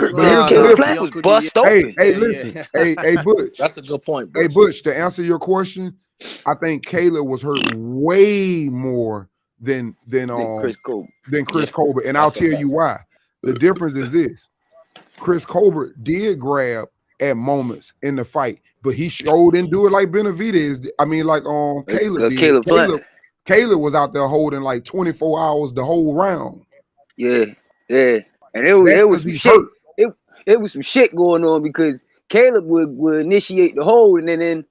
Caleb Plant was bust open. Hey, listen. Hey, Butch. That's a good point, Butch. Hey, Butch, to answer your question, I think Caleb was hurt way more than Chris Colbert. Colbert, and I'll tell you why. The difference is this: Chris Colbert did grab at moments in the fight, but he didn't do it like Benavidez. I mean, like Caleb did. Caleb was out there holding like 24 hours the whole round. Yeah, and it was some shit. It was some shit going on because Caleb would initiate the hold, and then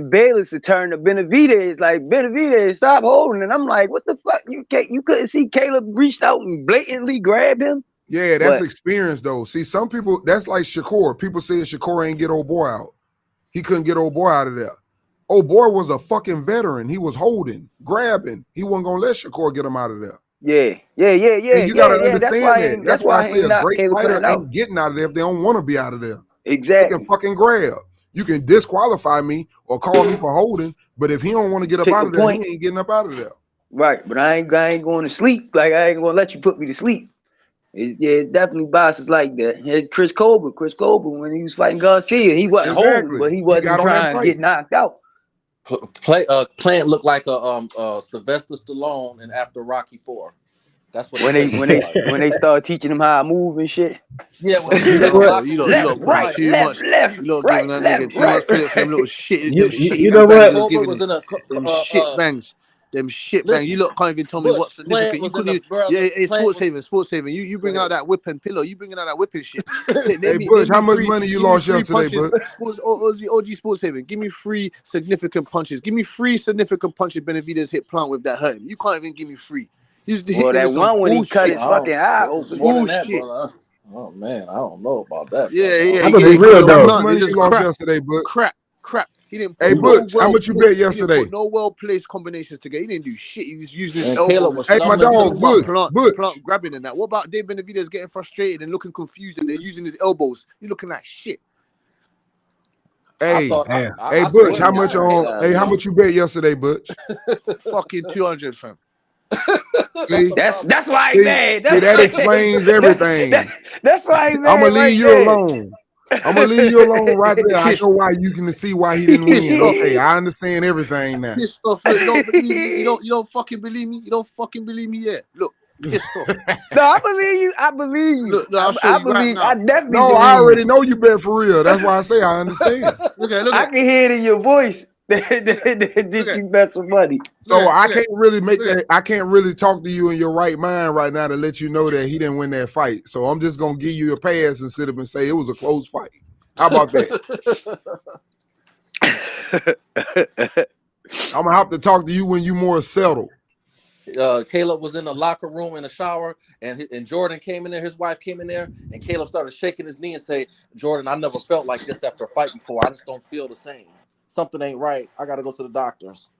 Bayless would turn to Benavidez, like, Benavidez, stop holding. And I'm like, what the fuck? You couldn't see Caleb reached out and blatantly grabbed him? Yeah, that's experience though. See, some people, that's like Shakur. People say Shakur ain't get old boy out. He couldn't get old boy out of there. Old boy was a fucking veteran. He was holding, grabbing. He wasn't gonna let Shakur get him out of there. Yeah. And you gotta understand That's why I say a great fighter ain't getting out of there if they don't want to be out of there. Exactly. You can fucking grab. You can disqualify me or call me for holding, but if he don't want to get up out of there, he ain't getting up out of there. Right, but I ain't going to sleep. Like, I ain't gonna let you put me to sleep. It's definitely bosses like that. Chris Colbert, when he was fighting Garcia, he wasn't holding, but he wasn't trying to get knocked out. Plant looked like a Sylvester Stallone and after Rocky IV. That's what when they start teaching him how to move and shit. Yeah, you lot right, too much. You lot giving that nigga too much credit for them little shit. You know what? Them shit bangs. Them shit bang. You lot can't even tell me what's significant. You couldn't even, Sports Haven. You bringing out that whipping pillow. You bringing out that whipping shit. Hey, Butch, how much money you lost yesterday, Butch? OG Sports Haven. Give me 3 significant punches. Give me 3 significant punches Benavidez hit Plant with that hurt him. You can't even give me 3. Well, that one when he cut his fucking eye open. Bullshit. Oh man, I don't know about that. I'm gonna be real though. How much you lost yesterday, Butch? Crap. He didn't. Hey, Butch, how much you bet yesterday? He didn't put no well-placed combinations together. He didn't do shit. He was using his elbow. Hey, my dog, Butch. Plant grabbing and that. What about Dave Benavidez getting frustrated and looking confused and then using his elbows? You're looking like shit. Hey, Butch, how much you bet yesterday, Butch? Fucking 200, fam. See, that's why he mad. That explains everything. That's why he mad. I'm gonna leave you alone. I'm gonna leave you alone right there. I know why you can see why he didn't win. Okay, I understand everything now. Pissed off. Look, you don't believe me. You don't fucking believe me. You don't fucking believe me yet. Look, pissed off. No, I believe you. I believe you. Look, I'll show you right now. I definitely. No, I already know you bet for real. That's why I say I understand. Look, I can hear it in your voice. Did you bet for money? So I can't really I can't really talk to you in your right mind right now to let you know that he didn't win that fight. So I'm just gonna give you a pass and sit up and say it was a close fight. How about that? I'm gonna have to talk to you when you more settled. Caleb was in the locker room in the shower, and Jordan came in there. His wife came in there, and Caleb started shaking his knee and say, "Jordan, I never felt like this after a fight before. I just don't feel the same. Something ain't right. I got to go to the doctors."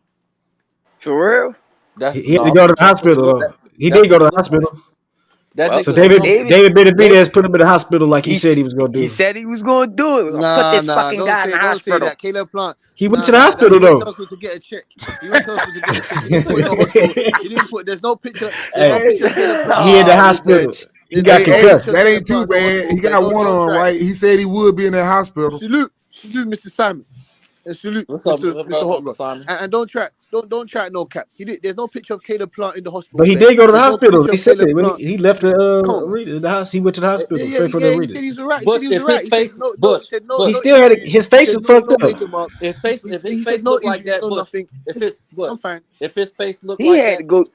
For real? He had to go to the hospital. He did go to the hospital. So David Benavidez put him in the hospital like he said he was going to do. He said he was going to do it. Put this fucking guy in the hospital. Say that. Caleb Plant. He went to the hospital though. He went to hospital to get a check. He went to hospital to get a check. He didn't put in the hospital. He didn't put. There's no picture. There's no picture of Caleb Plant. He in the hospital. He got concussed. That ain't too bad. He got one on right. He said he would be in the hospital. Salute, Mr. Simon. And salute, Mr. Hot Rod. And don't try no cap. There's no picture of Caleb Plant in the hospital. But he did go to the hospital. He said it when he left the house. He went to the hospital. He said he's alright. He said no. He still had his face is fucked up. If his face looked like that, I'm fine. If his face looked like that, he had to go.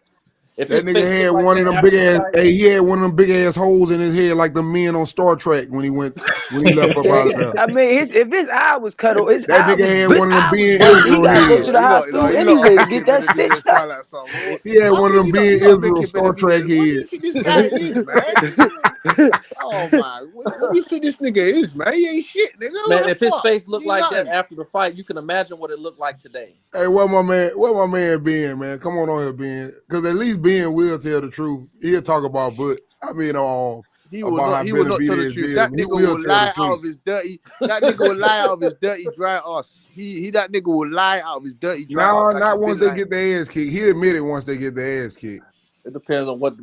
That nigga had one of them big ass. Hey, he had one of them big ass holes in his head, like the men on Star Trek when he left up out of there. I mean, if his eye was cut off, that nigga had one of them Ben Israel heads. Go to the hospital anyway to get that stitched up. He had one of them Ben Israel Star Trek heads. This guy is, man. Oh my! What do you think this nigga is, man? He ain't shit, nigga. Man, if his face looked like that after the fight, you can imagine what it looked like today. Hey, where my man Ben, man? Come on here, Ben. Because at least Ben will tell the truth. He'll talk about he will not tell the truth. That nigga will lie out of his dirty. That nigga will lie out of his dirty dry ass. That nigga will lie out of his dirty dry ass. No, not once they get their ass kicked. He admitted once they get their ass kicked. It depends on what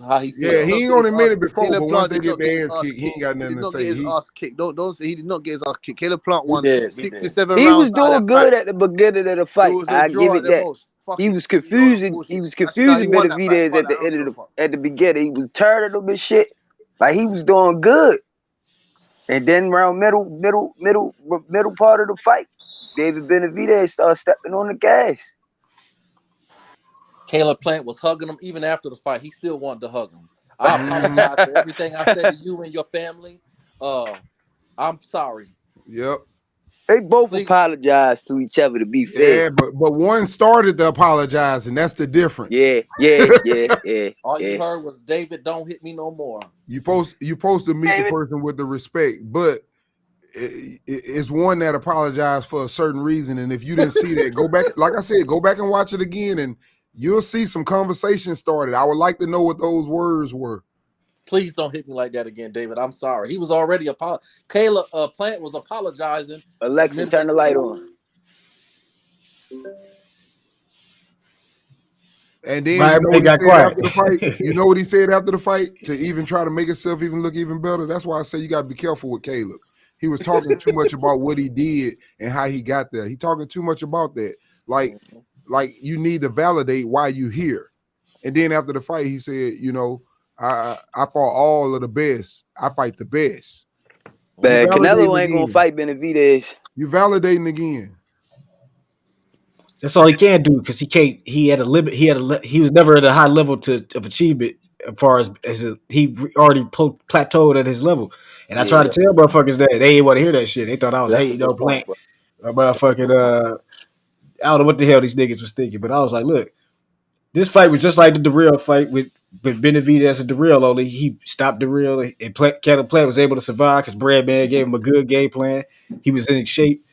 how he Yeah, feels. he ain't gonna admit it before, Caleb but once Plant they did get not get his their ass ass kicked, he ain't kicked. got He nothing did to not get say. his ass kicked. Don't say he did not get his ass kicked. Caleb Plant He won did. He did. 67 He rounds was out of doing that fight. good at the beginning of the It fight. was a I give draw at it the that. most. He Fucking was you lot confusing. He bullshit. was Actually, no, he confusing won that fight. Benavidez Fuck at that. the I don't end give of a the fuck. at the beginning. He was turning them and shit. Like he was doing good. And then around middle part of the fight, David Benavidez started stepping on the gas. Caleb Plant was hugging him even after the fight. He still wanted to hug him. I apologize for everything I said to you and your family. I'm sorry. Yep. They both Please. apologized to each other, to be fair. Yeah, but one started to apologize, and that's the difference. Yeah. All you heard was David, don't hit me no more. You supposed to meet the person with the respect, but it's one that apologized for a certain reason. And if you didn't see that, go back. Like I said, go back and watch it again, and you'll see some conversation started. I would like to know what those words were. Please don't hit me like that again, David. I'm sorry. He was already Caleb Plant was apologizing. Alexa, turn the light on. And then you know what he said quiet. after the fight? You know what he said after the fight to even try to make himself even look even better? That's why I say you got to be careful with Caleb. He was talking too much about what he did and how he got there. He talking too much about that. Like you need to validate why you here. And then after the fight, he said, you know, I fought all of the best. I fight the best. Man, Canelo ain't gonna fight Benavidez. You validating again. That's all he can do because he can't. He had a limit. He was never at a high level of achievement as far as he already plateaued at his level. And I tried to tell motherfuckers that they didn't want to hear that shit. They thought I was hating on Plant. Motherfucking I don't know what the hell these niggas was thinking, but I was like, look, this fight was just like the Darrell fight with Benavidez and Darrell. Only he stopped Darrell and Cattle Plant was able to survive because Breadman gave him a good game plan. He was in shape.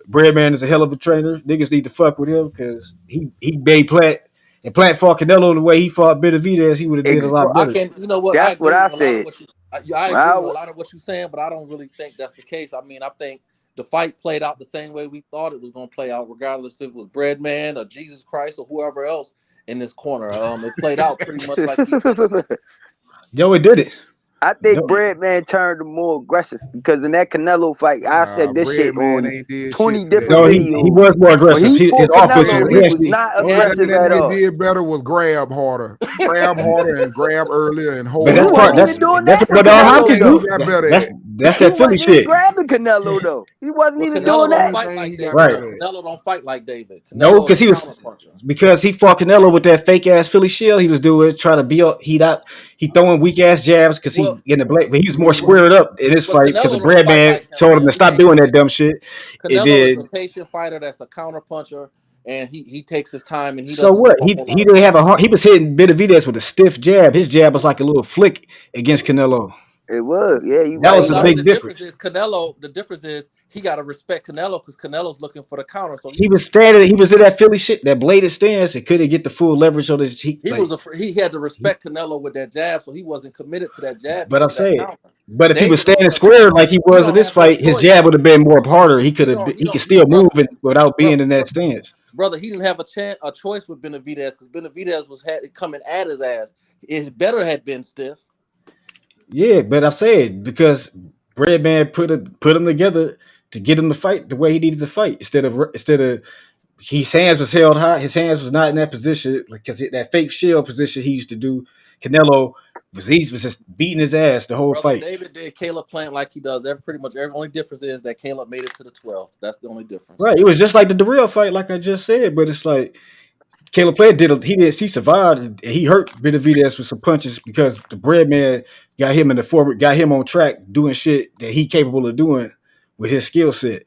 Breadman is a hell of a trainer. Niggas need to fuck with him because he made Plant and Plant fought Canelo the way he fought Benavidez. He would have did a lot better. You know what? That's what I said. I agree with a lot of what you're saying, but I don't really think that's the case. I mean, I think the fight played out the same way we thought it was going to play out, regardless if it was Breadman or Jesus Christ or whoever else in this corner. It played out pretty much like we did. Yo, it did it. I think Breadman turned more aggressive because in that Canelo fight, I said this shit on 20 different videos. He was more aggressive. When he fought Canelo, he was actually not aggressive at all. What they did better was grab harder and grab earlier and hold. But that's part. That's what Don Hopkins do. That's that Philly shit. He wasn't grabbing Canelo though. He wasn't even Canelo doing that. Don't fight like David. Right. Canelo don't fight like David. No, because he fought Canelo with that fake ass Philly shield he was doing, trying to be he throwing weak ass jabs because he in the blade, but he was more squared up in this fight because Breadman told him to stop doing that dumb shit. Canelo is a patient fighter that's a counter puncher, and he takes his time and he. So what? He didn't have he was hitting Benavidez with a stiff jab. His jab was like a little flick against Canelo. It was, yeah. That was a big difference. The difference is he got to respect Canelo because Canelo's looking for the counter. So he was standing. He was in that Philly shit, that bladed stance, and couldn't get the full leverage on his. He had to respect Canelo with that jab, so he wasn't committed to that jab. But I'm saying, but if he was standing square like he was in this fight, his jab would have been more harder. He could still move it without being in that stance. Brother, he didn't have a choice with Benavidez because Benavidez was coming at his ass. It better had been stiff. Yeah, but I'm saying because Breadman put him together to get him to fight the way he needed to fight instead of his hands was held high. His hands was not in that position because that fake shield position he used to do. Canelo was just beating his ass the whole fight. David did Caleb Plant like he does. Only difference is that Caleb made it to the 12th. That's the only difference. Right. It was just like the Darrell fight, like I just said, but it's like Caleb Plant he survived and he hurt Benavidez with some punches because the Breadman got him on track doing shit that he capable of doing with his skill set.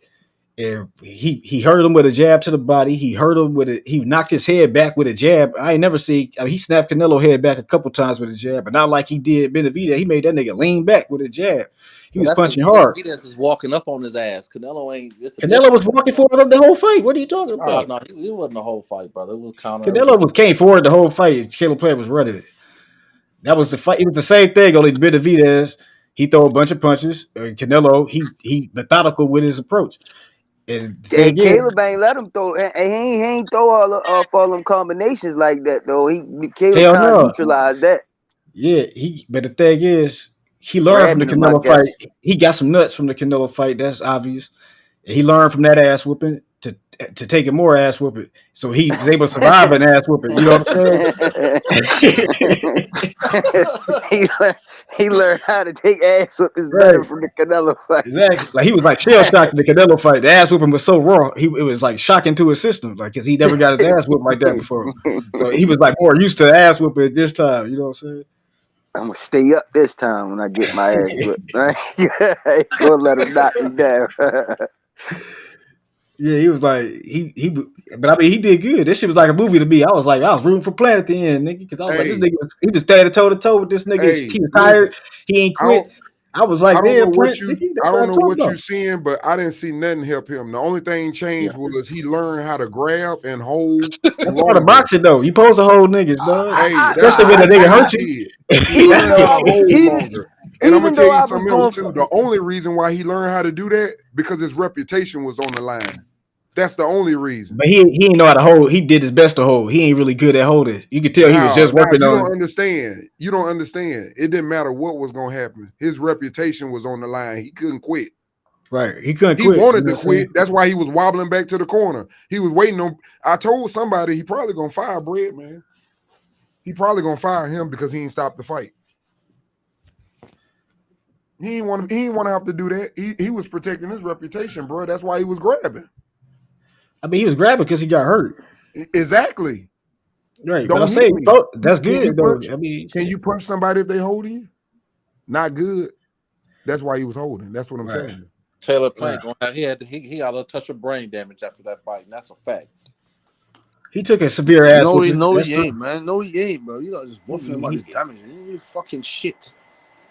And he hurt him with a jab to the body. He hurt him he knocked his head back with a jab. I ain't never seen he snapped Canelo head back a couple times with a jab, but not like he did Benavidez. He made that nigga lean back with a jab. He was punching hard. Benavidez is walking up on his ass. Canelo ain't. Canelo was walking forward the whole fight. What are you talking about? No, it wasn't the whole fight, brother. It was counter. Canelo came forward the whole fight. Caleb Plant was running it. That was the fight. It was the same thing. Only Benavidez, he threw a bunch of punches. Canelo, he methodical with his approach. And the Hey, thing is, Caleb ain't let him throw. He ain't throw all them combinations like that though. Caleb hell kind of no. neutralized that. Yeah, but the thing is, he learned from the Grabbing him, I Canelo fight. guess. He got some nuts from the Canelo fight. That's obvious. And he learned from that ass whooping to taking more ass whooping. So he was able to survive an ass whooping. You know what I'm saying? he learned how to take ass whoopings better Right. from the Canelo fight. Exactly. Like he was like shell shocked in the Canelo fight. The ass whooping was so raw. It was like shocking to his system. Like because he never got his ass whooped like that before. So he was like more used to ass whooping this time. You know what I'm saying? I'm gonna stay up this time when I get my ass whipped. I ain't gonna let him knock me down. Yeah, he was like but I mean he did good. This shit was like a movie to me. I was rooting for Planet at the end, nigga, because I was like, this Hey, nigga he was standing toe to toe with this nigga. hey, He was listen. tired. He ain't I don't. quit. I was like, I don't know damn, what Plant, you. nigga, I that's what don't I'm know talking what about. you seeing, but I didn't see nothing help him. The only thing changed was he learned how to grab and hold That's part of longer. boxing though. You supposed to hold niggas, dog. Hey, that's Especially when all a nigga Caleb hurt you. did. He even learned though how I to was hold longer. And I'm gonna even tell though you I was something else going too. for The only reason why he learned how to do that because his reputation was on the line. That's the only reason. But he didn't know how to hold. He did his best to hold. He ain't really good at holding. You could tell he was Now, just working you on don't it. understand. You don't understand. It didn't matter what was gonna happen. His reputation was on the line. He couldn't quit. Right. He couldn't He quit. You wanted know to what I'm saying? quit. That's why he was wobbling back to the corner. He was waiting on. I told somebody he probably gonna fire Brett, man. He probably gonna fire him because he ain't stopped the fight. He ain't want to have to do that. He was protecting his reputation, bro. That's why he was grabbing. I mean, he was grabbing because he got hurt. Exactly. Right. But I Don't say hit me. that's Can you good though. punch? I mean, Can you punch somebody if they holding you? Not good. That's why he was holding. That's what I'm right. telling you. Taylor Right. Plant going out. He got a touch of brain damage after that fight, and that's a fact. He took a severe ass No, whooping. That's he true. ain't, man. No, he ain't, bro. You not just buffing about this damage. He ain't really fucking shit.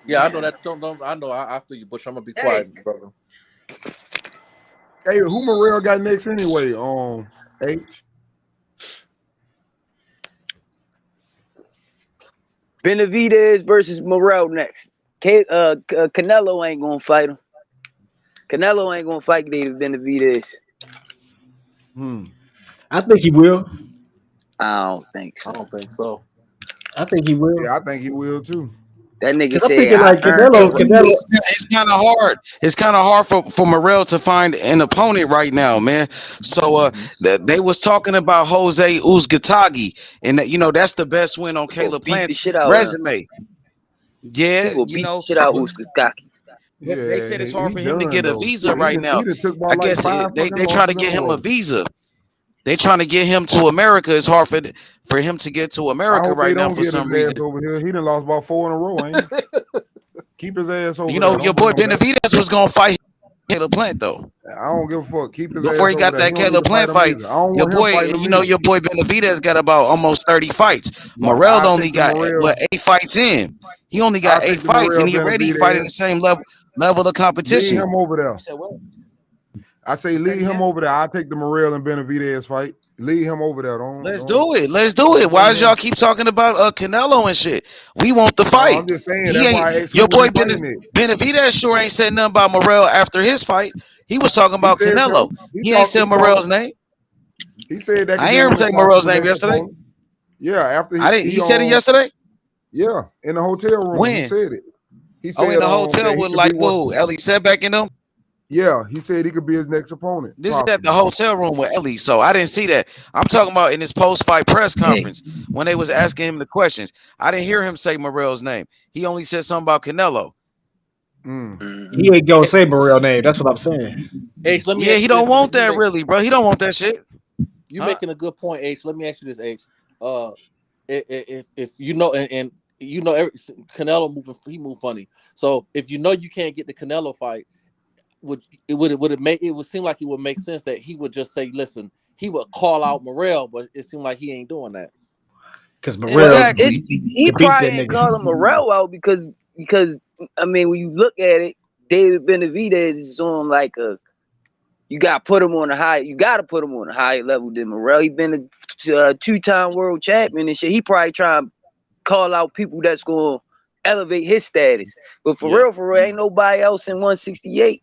Yeah, I know that. Don't I know? I feel you, Butch. I'm gonna be quiet, brother. Hey, who Morrell got next anyway? H. Benavidez versus Morrell next. Canelo ain't gonna fight him. Canelo ain't gonna fight David Benavidez. I think he will. I don't think so. I don't think so. I think he will. Yeah, I think he will too. That nigga Because I'm said thinking I like earned Canelo. it. It's kind of hard. It's kind of hard for Morrell to find an opponent right now, man. So they was talking about Jose Uzgatagi, and that, that's the best win on He gonna Caleb beat the Plant's shit out of him. resume. He Yeah, gonna beat the shit out of Uzkaki. but they Yeah, said it's hard he for him to done get a though. visa Shit, right now. he done took I about like guess 5 they fucking trying to losses in get a him a row. visa. They trying to get him to America. It's hard for him to get to I America hope they right now don't for get his some ass reason. over here. He done lost about 4 in a row, ain't he? Keep his ass over there. Your Don't boy bring him back. Benavidez was gonna fight Caleb Plant though. I don't give a fuck. Keep his Before ass he over got there. He that don't need Caleb to fight Plant him fight, either. I don't your want him boy, fighting him either. your boy Benavidez got about almost 30 fights. But Morrell I'll only take the got Morrell. 8 fights in. He only I'll got take 8 the fights, Morrell and he already fighting Benavidez. the same level of Leave competition. him over there. You said what? I say leave him over there. I'll take the Morrell and Benavidez fight. Leave him over there. Let's do it. Let's do it. Don't Why bring does y'all him. keep talking about Canelo and shit? We want the No, fight. I'm just saying. He That's ain't why I asked who your was boy he fighting it. Benavidez sure ain't said nothing about Morrell after his fight. He was talking He about said Canelo. so. He He ain't talked. said He talked. Morrell's name. He said that I could ain't be hear him one of say the fights for Morrell's the name next yesterday. opponent. Yeah, after I didn't. He said it yesterday. Yeah, in the hotel room, he When? said it. He Oh, in said the hotel that he with could be like one. whoa, Ellie said back in them. Yeah, he said he could be his next opponent, This is at the possibly. hotel room with Ellie, so I didn't see that. I'm talking about in his post-fight press Hey, conference when they was asking him the questions. I didn't hear him say Morrell's name. He only said something about Canelo. He ain't gonna say Morrell name. That's what I'm saying. H, let me Yeah, ask he you this don't because want that really, bro. He don't want that shit. you making a good point, H. Let me ask you this, H. If you know and you know Canelo he move funny. So if you know you can't get the Canelo fight, would it would seem like it would make sense that he would just say, listen, he would call out Morrell, but it seemed like he ain't doing that. Because well, Morrell Exactly. he could beat probably that ain't nigga. calling Morrell out because I mean when you look at it, David Benavidez is on like a you got to put him on a higher level than Morrell. He been a 2-time world champion and shit. He probably trying to call out people that's gonna elevate his status. But for real, ain't nobody else in 168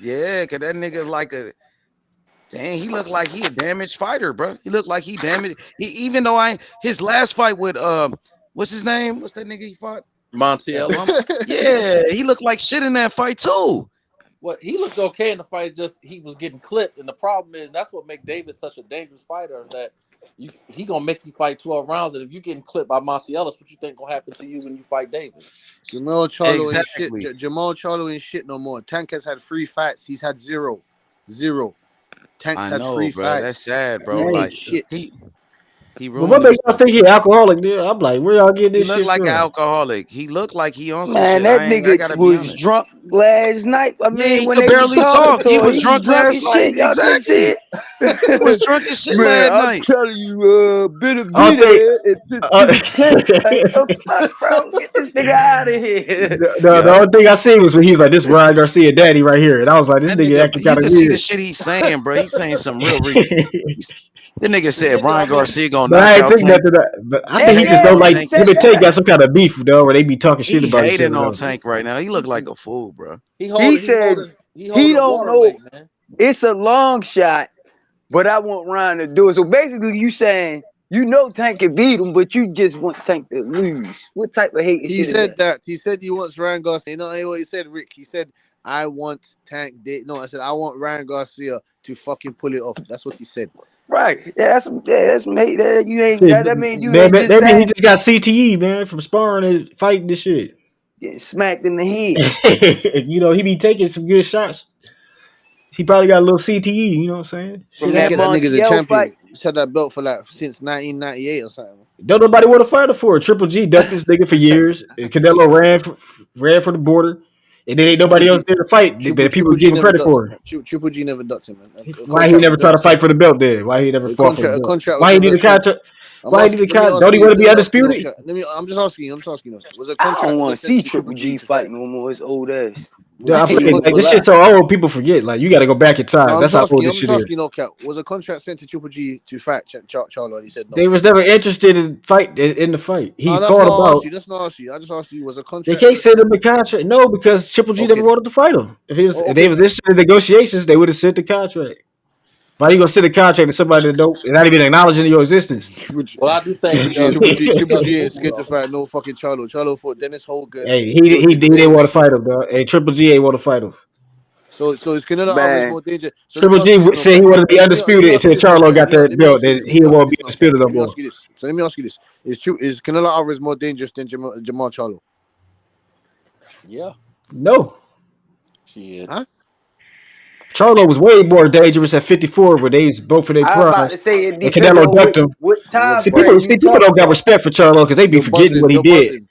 Yeah, cause that nigga like a Dang, he looked like he a damaged fighter, bro. He looked like he damaged. Even though his last fight with what's his name? What's that nigga he fought? Montiel. Yeah, he looked like shit in that fight too. Well, he looked okay in the fight. Just he was getting clipped, and the problem is that's what makes Davis such a dangerous fighter. Is that he gonna make you fight 12 rounds, and if you getting clipped by Montiel, what you think gonna happen to you when you fight Davis? Jamal Charlo ain't shit. Jamal Charlo ain't shit no more. Tank has had 3 fights. He's had zero. Tank's had 3 fights. That's sad, bro. He like shit. He ruined. What makes y'all think he alcoholic? Dude? I'm like, where y'all getting this shit? He looked like from? an alcoholic. He looked like he on some Man, shit. that nigga was drunk last night. I mean, he when could they barely was talk. He to was him, drunk last night. shit. Y'all didn't see Exactly. it? He was drunk as shit Man, last I'm night. telling you, Benavidez to the Clint. Like, the fuck, bro? Get this nigga out of here. The only thing I seen was when he was like, "This Ryan Garcia daddy right here," and I was like, "This nigga acting kind of You weird." can see the shit he's saying, bro. He's saying some real. The nigga said Brian Garcia gonna but knock I ain't out think Tank. that. But I think he just don't like him and Tank got some kind of beef though, where they be talking shit He about each hating other. on Tank right now. He look like a fool, bro. He said he don't know. Weight, man. It's a long shot, but I want Ryan to do it. So basically, you saying you know Tank can beat him, but you just want Tank to lose. What type of hate? He said that. He said he wants Ryan Garcia. You know what he said, Rick? He said, "I want Tank." I said I want Ryan Garcia to fucking pull it off. That's what he said. Right. That's mate. You ain't. That means you ain't just that mean he just got CTE, man, from sparring and fighting this shit. Getting smacked in the head. You know, he be taking some good shots. He probably got a little CTE, you know what I'm saying? From that nigga's a champion. Fight. He's had that belt for since 1998 or something. Don't nobody want to fight him for it. Triple G ducked this nigga for years. Canelo ran for the border. And then ain't nobody else there to fight. People give him credit for it. Triple G never ducked him, man. Why he never try to fight for the belt then? Why he never fought for the belt? Why he need a contract? Why he need a contract? Don't he want to be undisputed? I'm just asking you. Was a contract? I don't want to see Triple G fight no more. It's old ass. I'm saying like this shit so old, people forget. Like you got to go back in time. That's how old this shit is. No cap. Was a contract sent to Triple G to fight Charlo? And he said no. They was never interested in the fight. He thought about. That's not ask you. I just asked you. Was a contract? They can't send him a contract. No, because Triple G never wanted to fight him. If they was interested in negotiations, they would have sent the contract. Why are you gonna send a contract to somebody that don't not even acknowledging your existence? Well, I do think Triple G ain't scared to fight no fucking Charlo. Charlo fought Dennis Hogan. Hey, he didn't want to fight him, though. Hey, Triple G ain't want to fight him. So is Canelo Alvarez more dangerous? Triple G said he wanted to be undisputed until Charlo got that belt. That he didn't want to be undisputed no more. So let me ask you this: Is Canelo Alvarez more dangerous than Jamal Charlo? Yeah. No. Shit. Huh? Charlo was way more dangerous at 54, where they was both of their primes. I'm about to say it and Canelo ducked him. People don't got respect for Charlo because they be forgetting what he did.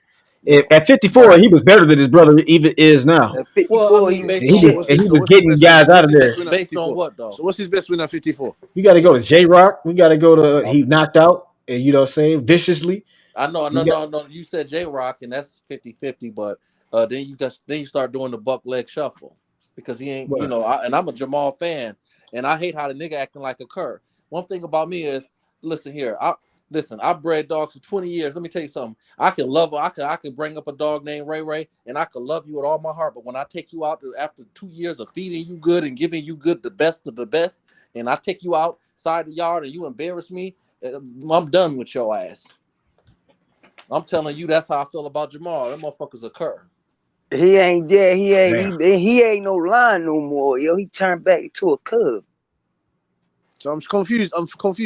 At 54, he was better than his brother even is now. At 54, he was getting guys out of there. Based on what, though? So what's his best win at 54? We got to go to J-Rock. We got to go to he knocked out, and you know what I'm saying, viciously. I know. No. You said J-Rock, and that's 50-50, but then you start doing the buck leg shuffle because he ain't, you know, and I'm a Jamal fan, and I hate how the nigga acting like a cur. One thing about me is, listen here, I bred dogs for 20 years. Let me tell you something. I can love. I can bring up a dog named Ray Ray, and I can love you with all my heart. But when I take you out after 2 years of feeding you good and giving you good, the best of the best, and I take you outside the yard and you embarrass me, I'm done with your ass. I'm telling you, that's how I feel about Jamal. That motherfucker's a cur. He ain't there. He ain't no line no more. Yo, he turned back into a cub. So I'm confused.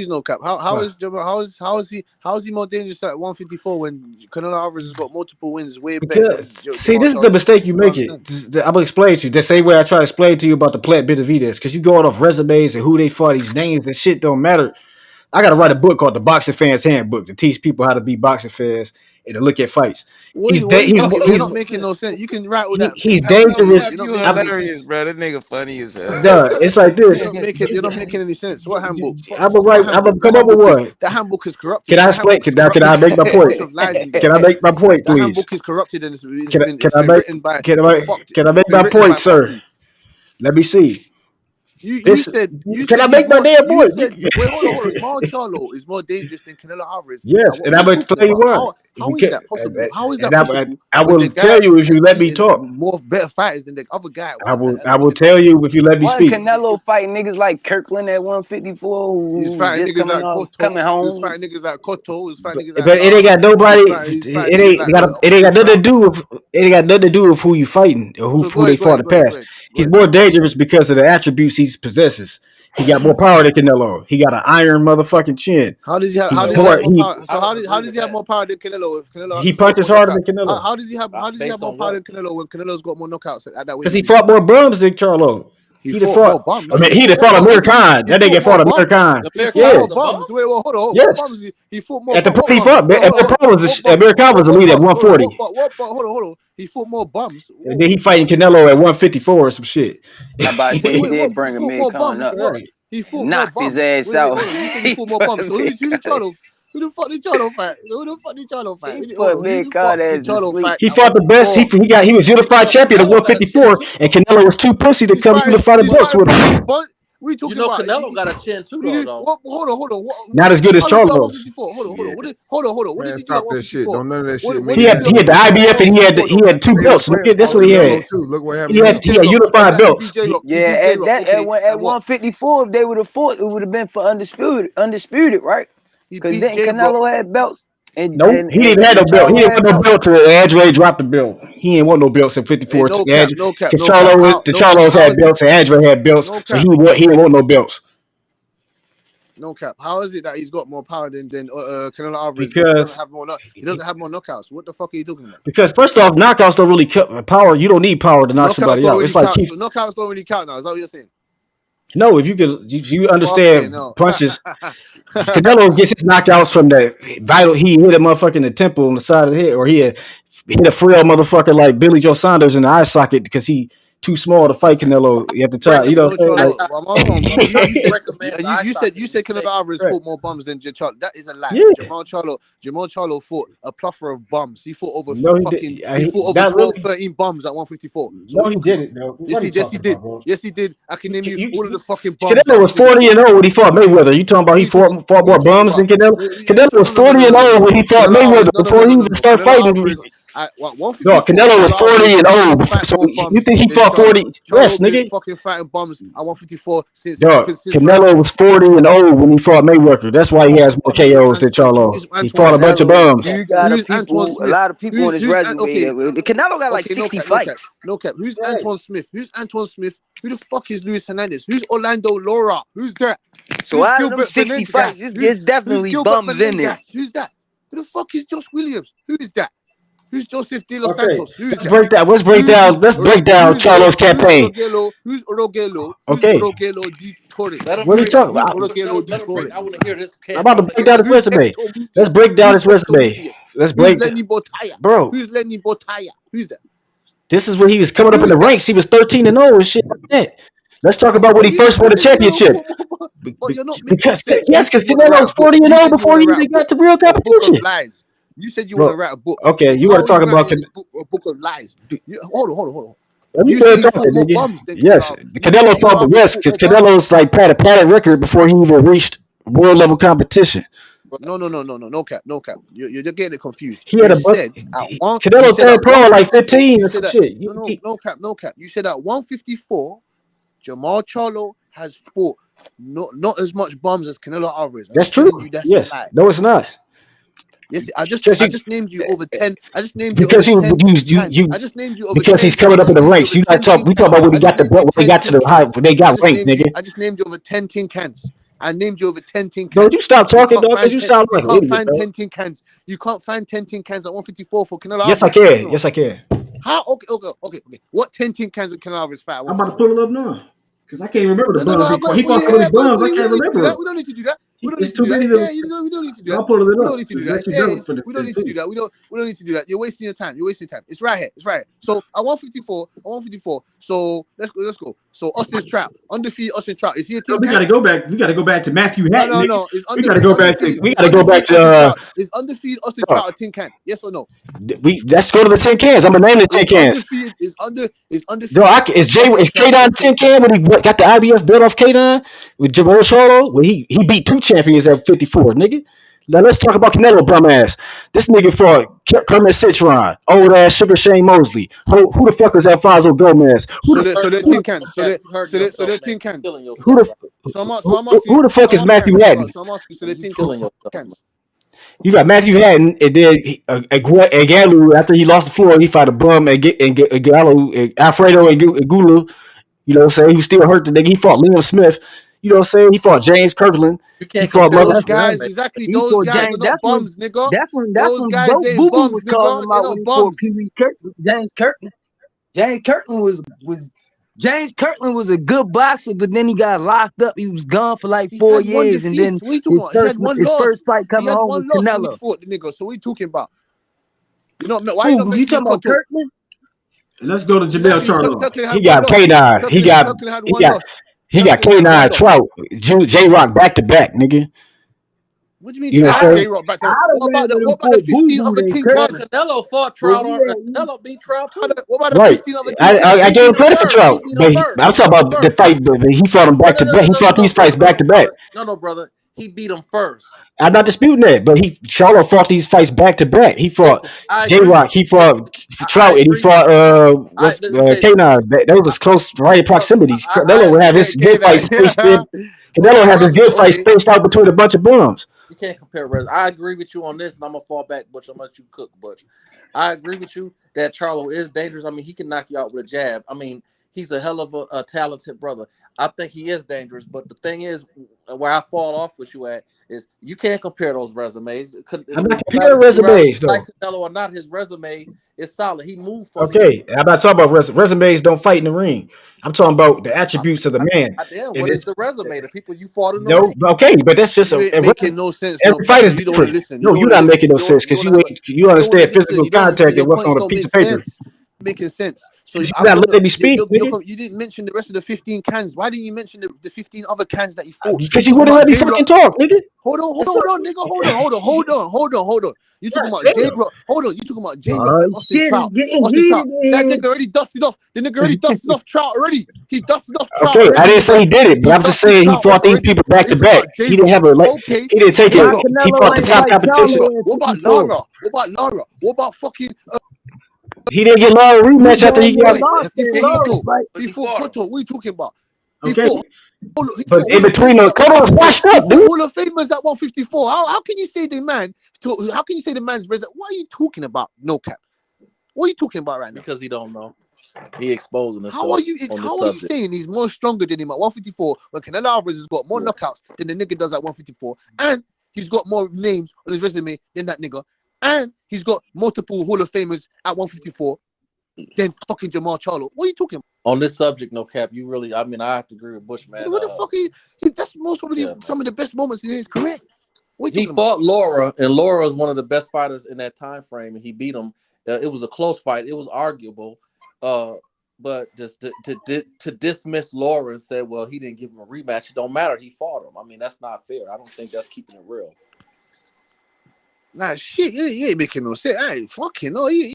No cap. How is Jamal? How is he more dangerous at 154 when Canelo Alvarez has got multiple wins way better? See, this is the mistake you make. I'm gonna explain to you the same way I try to explain to you about the Plant Benavidez, because you going off resumes and who they fought, these names and shit don't matter. I gotta write a book called The Boxing Fans Handbook to teach people how to be boxing fans and to look at fights. He's not making no sense. You can write with that. He's dangerous. You hilarious, bro. That nigga funny as hell. Duh, it's like this. You're not making any sense. What handbook? I'm gonna come up with one. The handbook is corrupted. Can I explain? Can I make my point? Can I make my point, please? The handbook is corrupted and it's Can I make my point, sir? Let me see. You said. Can I make my damn point? Wait, hold on. Jamal Charlo is more dangerous than Canelo Alvarez. Yes, and I'm going to explain why. How is that possible? How is that And possible I when will the guy tell you if has you let me beaten talk. more better fighters than the other guy? I will tell you if you let me Wasn't speak. Canelo fighting niggas like Kirkland at 154 He's who fighting just niggas like coming Cotto. He's home? fighting niggas like Cotto. He's fighting niggas like But it ain't got Lara. nobody. He's fighting niggas like It ain't got nothing to Trout. do with. It ain't got nothing to do with who you fighting or So who they fought in the past. He's more dangerous because of the attributes he possesses. He got more power than Canelo. He got an iron motherfucking chin. How does he have? How does he have more power? So how does he have more power than Canelo? If Canelo He has fought punches more harder than knockouts, Canelo. how does he have? How does he have more power than Canelo when Canelo's got more knockouts at that weight? Because he fought more bums than Charlo. He fought more bums. I mean, he fought Amir Khan. That nigga fought Amir Khan. He fought Yeah. more bums. Wait, hold on. Yes. What bums? He fought more. At the What point he bums? fought, Amir Khan was elite at 140. Hold on. He fought more bums. And then he fighting Canelo at 154 or some shit. I'm about to say he did bring He fought Amir more Khan bums. up. What? He fought more Knocked bums. his ass Wait, out. hold on. You said he fought more bums. So who did Charlo? Who the fuck did Charlo fight? Who the fuck did Charlo fight? He put Amir Khan ass to sleep. He fought the best. He was unified champion at 154, and Canelo was too pussy to come unify the belts with him. We talking about Canelo got a chin too, though. Hold on. Not as good as Charlo. Hold on. What did he do at 154? Don't none of that shit. He had the IBF and he had 2 belts. That's what he had. Look what happened. He had unified belts. Yeah, at 154, if they would have fought, it would have been for undisputed, right? Because then Canelo had belts. Nope, he didn't have no belt. He didn't want no belt till Andre dropped the belt. He didn't want no belts in 54. No cap. Because Charlo's had belts and Andre had belts, so he didn't want no belts. No cap. How is it that he's got more power than Canelo Alvarez? Because he doesn't have more knockouts. What the fuck are you talking about? Because first off, knockouts don't really count. Power. You don't need power to knock somebody out. It's like knockouts don't really count now. Is that what you're saying? No, if you understand punches, Canelo gets his knockouts from the vital. He hit a motherfucker in the temple on the side of the head, or he hit a frail motherfucker like Billy Joe Saunders in the eye socket because he too small to fight Canelo at the time. You know what I'm saying? You said Canelo Alvarez fought more bums than Charlo. That is a lie. Yeah. Jamal Charlo fought a plethora of bums. He fought over 12, 13 bums at 154. So no, he didn't. No. Yes, he did. Yes, he did. I can name you all of the fucking bums. Canelo was 40-0 when he fought Mayweather. You talking about he fought more bums than Canelo? Canelo was 40-0 when he fought Mayweather before he even started fighting. No, Canelo was 40-0. So you think he fought 40? Yes, nigga. Fucking fighting bums at 154 since. Canelo was 40-0 when he fought Mayweather. That's why he has more KOs than Charlo. He fought a bunch of bums. You got a lot of people on his resume. Canelo got like 60 fights. No cap. Who's Antoine Smith? Who the fuck is Luis Hernandez? Who's Orlando Lara? Who's that? So out of them 60 fights, there's definitely bums in there. Who's that? Who the fuck is Josh Williams? Who is that? Who's Joseph De Los Santos? Let's break down Charlo's campaign. Who's Rogelo? Okay. Rogelo Di Torre? What are you talking about? I want to hear this. I'm about to break down his resume. Let's break down his resume. Who's Lenny Botaya? Bro. Who's Lenny Botaya? Who's that? This is when he was coming up in the ranks. He was 13-0 and shit like that. Let's talk about when he first won the championship. Because Canelo was 40-0 before he even got to real competition. You said you want to write a book. Okay, you want to talk about a book of lies. Hold on. You said more bums than yes, Canelo fought. Yes, because Canelo's like had a padded record before he even reached world level competition. No cap. You're getting it confused. He had Canelo turned pro at like 15 or some shit. No cap. You said at 154, Jamal Charlo has fought not as much bums as Canelo Alvarez. That's true. Yes. No, it's not. Yes, I just named you over 10. I just named you because over 10. I just named you over because 10, he's coming up in the ranks. You not talk. We talk about when he got when they got to the high, when they got ranked, nigga. I just named you over 10 tin cans. I named you over 10 tin cans. Don't you stop talking, dog? Because you sound like you can't find 10 tin cans. You can't find 10 tin cans at 154 for Canelo. Yes, I can. Yes, I can. How? Okay. What 10 tin cans of Canelo Alvarez fight? I'm about to pull it up now. Because I can't remember the bums. He fought so many bums, I can't remember. We don't need to do that. We don't need to do that. I'll pull it up. We don't need to do that. We don't need to do that. We don't need to do that. You're wasting your time. It's right here. So at 154. So let's go. So Austin Trout, undefeated Austin Trout. Is he a team? We gotta go back. We gotta go back to Matthew Hatton. No. We gotta go back to. Is undefeated Austin Trout a tin can? Yes or no? Let's go to the tin cans. I'm gonna name the tin cans. Is undefeated. No, is K-Don tin can when he got the IBF belt off K-Don with Jamal Charlo? When he beat 2 champions at 54, nigga. Now let's talk about Canelo bum ass. This nigga fought Kermit Citron, old ass Sugar Shane Mosley. Who the fuck is Alfonso Gomez? So they're tin cans. So they're tin cans. Who the So I'm asking. who the fuck So I'm is asking. Matthew Hatton? So I'm asking. So they're tin cans. You got Matthew Hatton, and then Gallo. After he lost the floor, he fought a bum and Gallo, Alfredo and Gulu. You know what I'm saying? He still hurt the nigga. He fought Liam Smith. You know what I'm saying? He fought James Kirkland. He fought those guys. Exactly. Those guys are not bums, nigga. That's when Those guys ain't Boo bums, was calling him nigga. They're out when not he bums. fought Pee Wee James Kirkland. James Kirkland was James Kirkland was a good boxer, but then he got locked up. He was gone for like 4 years, and then his first fight coming home with Canelo. He fought the nigga. So what are you talking about? You know why you not talking about Kirkland? Let's go to Jamel Charlo. He got K9. He got K9 Trout. J-Rock back to back, nigga. What do you mean? You know what I'm saying? What about the 15 other tin cans? Canelo fought Trout. Canelo beat Trout too. What about the 15 other tin cans? I gave him credit for Trout, but I'm talking about the fight. He fought him back to back. He fought these fights back to back. No, brother. He beat him first. I'm not disputing that, but Charlo fought these fights back to back. He fought J-Rock, he fought Trout, and he fought K9. Those was close, right proximity. Canelo would have his good fights spaced in. Canelo have his good fights spaced out between a bunch of bums. You can't compare. I agree with you on this, and I'm gonna fall back, Butch. I'm gonna let you cook, Butch. I agree with you that Charlo is dangerous. I mean, he can knock you out with a jab. I mean, he's a hell of a talented brother. I think he is dangerous, but the thing is, where I fall off with you at is you can't compare those resumes. I'm not comparing resumes, though. Like Canelo or not, his resume is solid. He moved from. Okay, I'm not talking about resumes. Don't fight in the ring. I'm talking about the attributes of the man. What is the resume? The people you fought in the ring. Okay, but that's just making no sense. Every fight is different. You're not making no sense because you understand physical contact and what's on a piece of paper. Making sense. So you not letting me speak. You didn't mention the rest of the 15 cans. Why didn't you mention the 15 other cans that you fought? Because you wouldn't let me fucking talk, nigga. Hold on, nigga. Hold on. You talking about J-Rock? Hold on. You talking about J-Rock? Shit, Trout. That nigga already dusted off. The nigga already dusted off Trout already. He dusted off Trout. Okay, I didn't say he did it, but I'm just saying he fought these people back to back. He didn't have a he didn't take it. He fought the top competition. What about Lara? What about fucking? He didn't get Lara rematch after he got. He fought Cotto. What are you talking about? Okay. But in between the Cotto was washed up, dude. Hall of Famers at 154. How can you say the man? How can you say the man's resume? What are you talking about? No cap. What are you talking about right now? Because he don't know. He exposing himself. How are you saying he's more stronger than him at 154 when Canelo Alvarez has got more knockouts than the nigga does at 154, and he's got more names on his resume than that nigga, and he's got multiple Hall of Famers at 154 than fucking Jamal Charlo? What are you talking about? On this subject, no cap, you really, I mean, I have to agree with Bush, man. What the fuck that's most probably some of the best moments in his career. He fought Lara, and Lara was one of the best fighters in that time frame, and he beat him. It was a close fight. It was arguable. But just to dismiss Lara and say, well, he didn't give him a rematch, it don't matter. He fought him. I mean, that's not fair. I don't think that's keeping it real. Nah, shit, he ain't making no sense. I ain't fucking no. He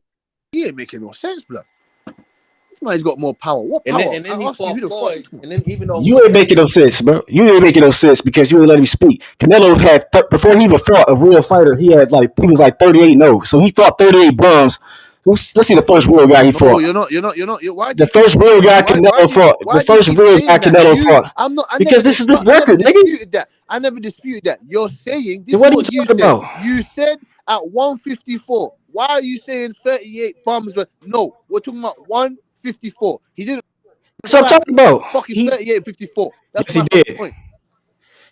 ain't making no sense, blood. This man's got more power. What power? And then he fought Floyd. And then even though you ain't making no sense, bro. You ain't making no sense because you ain't let him speak. Canelo had before he even fought a real fighter, he was like 38-0. So he fought 38 bums. Let's see the first real guy he fought. You're not. Why the first real guy Canelo fought. The first real guy Canelo fought. Because this is the record, nigga. I never disputed that. You're saying this is what you said. You said at 154. Why are you saying 38 bums? But no, we're talking about 154. He didn't. That's what I'm talking about. Fucking 38, 54. That's yes, he did. Point.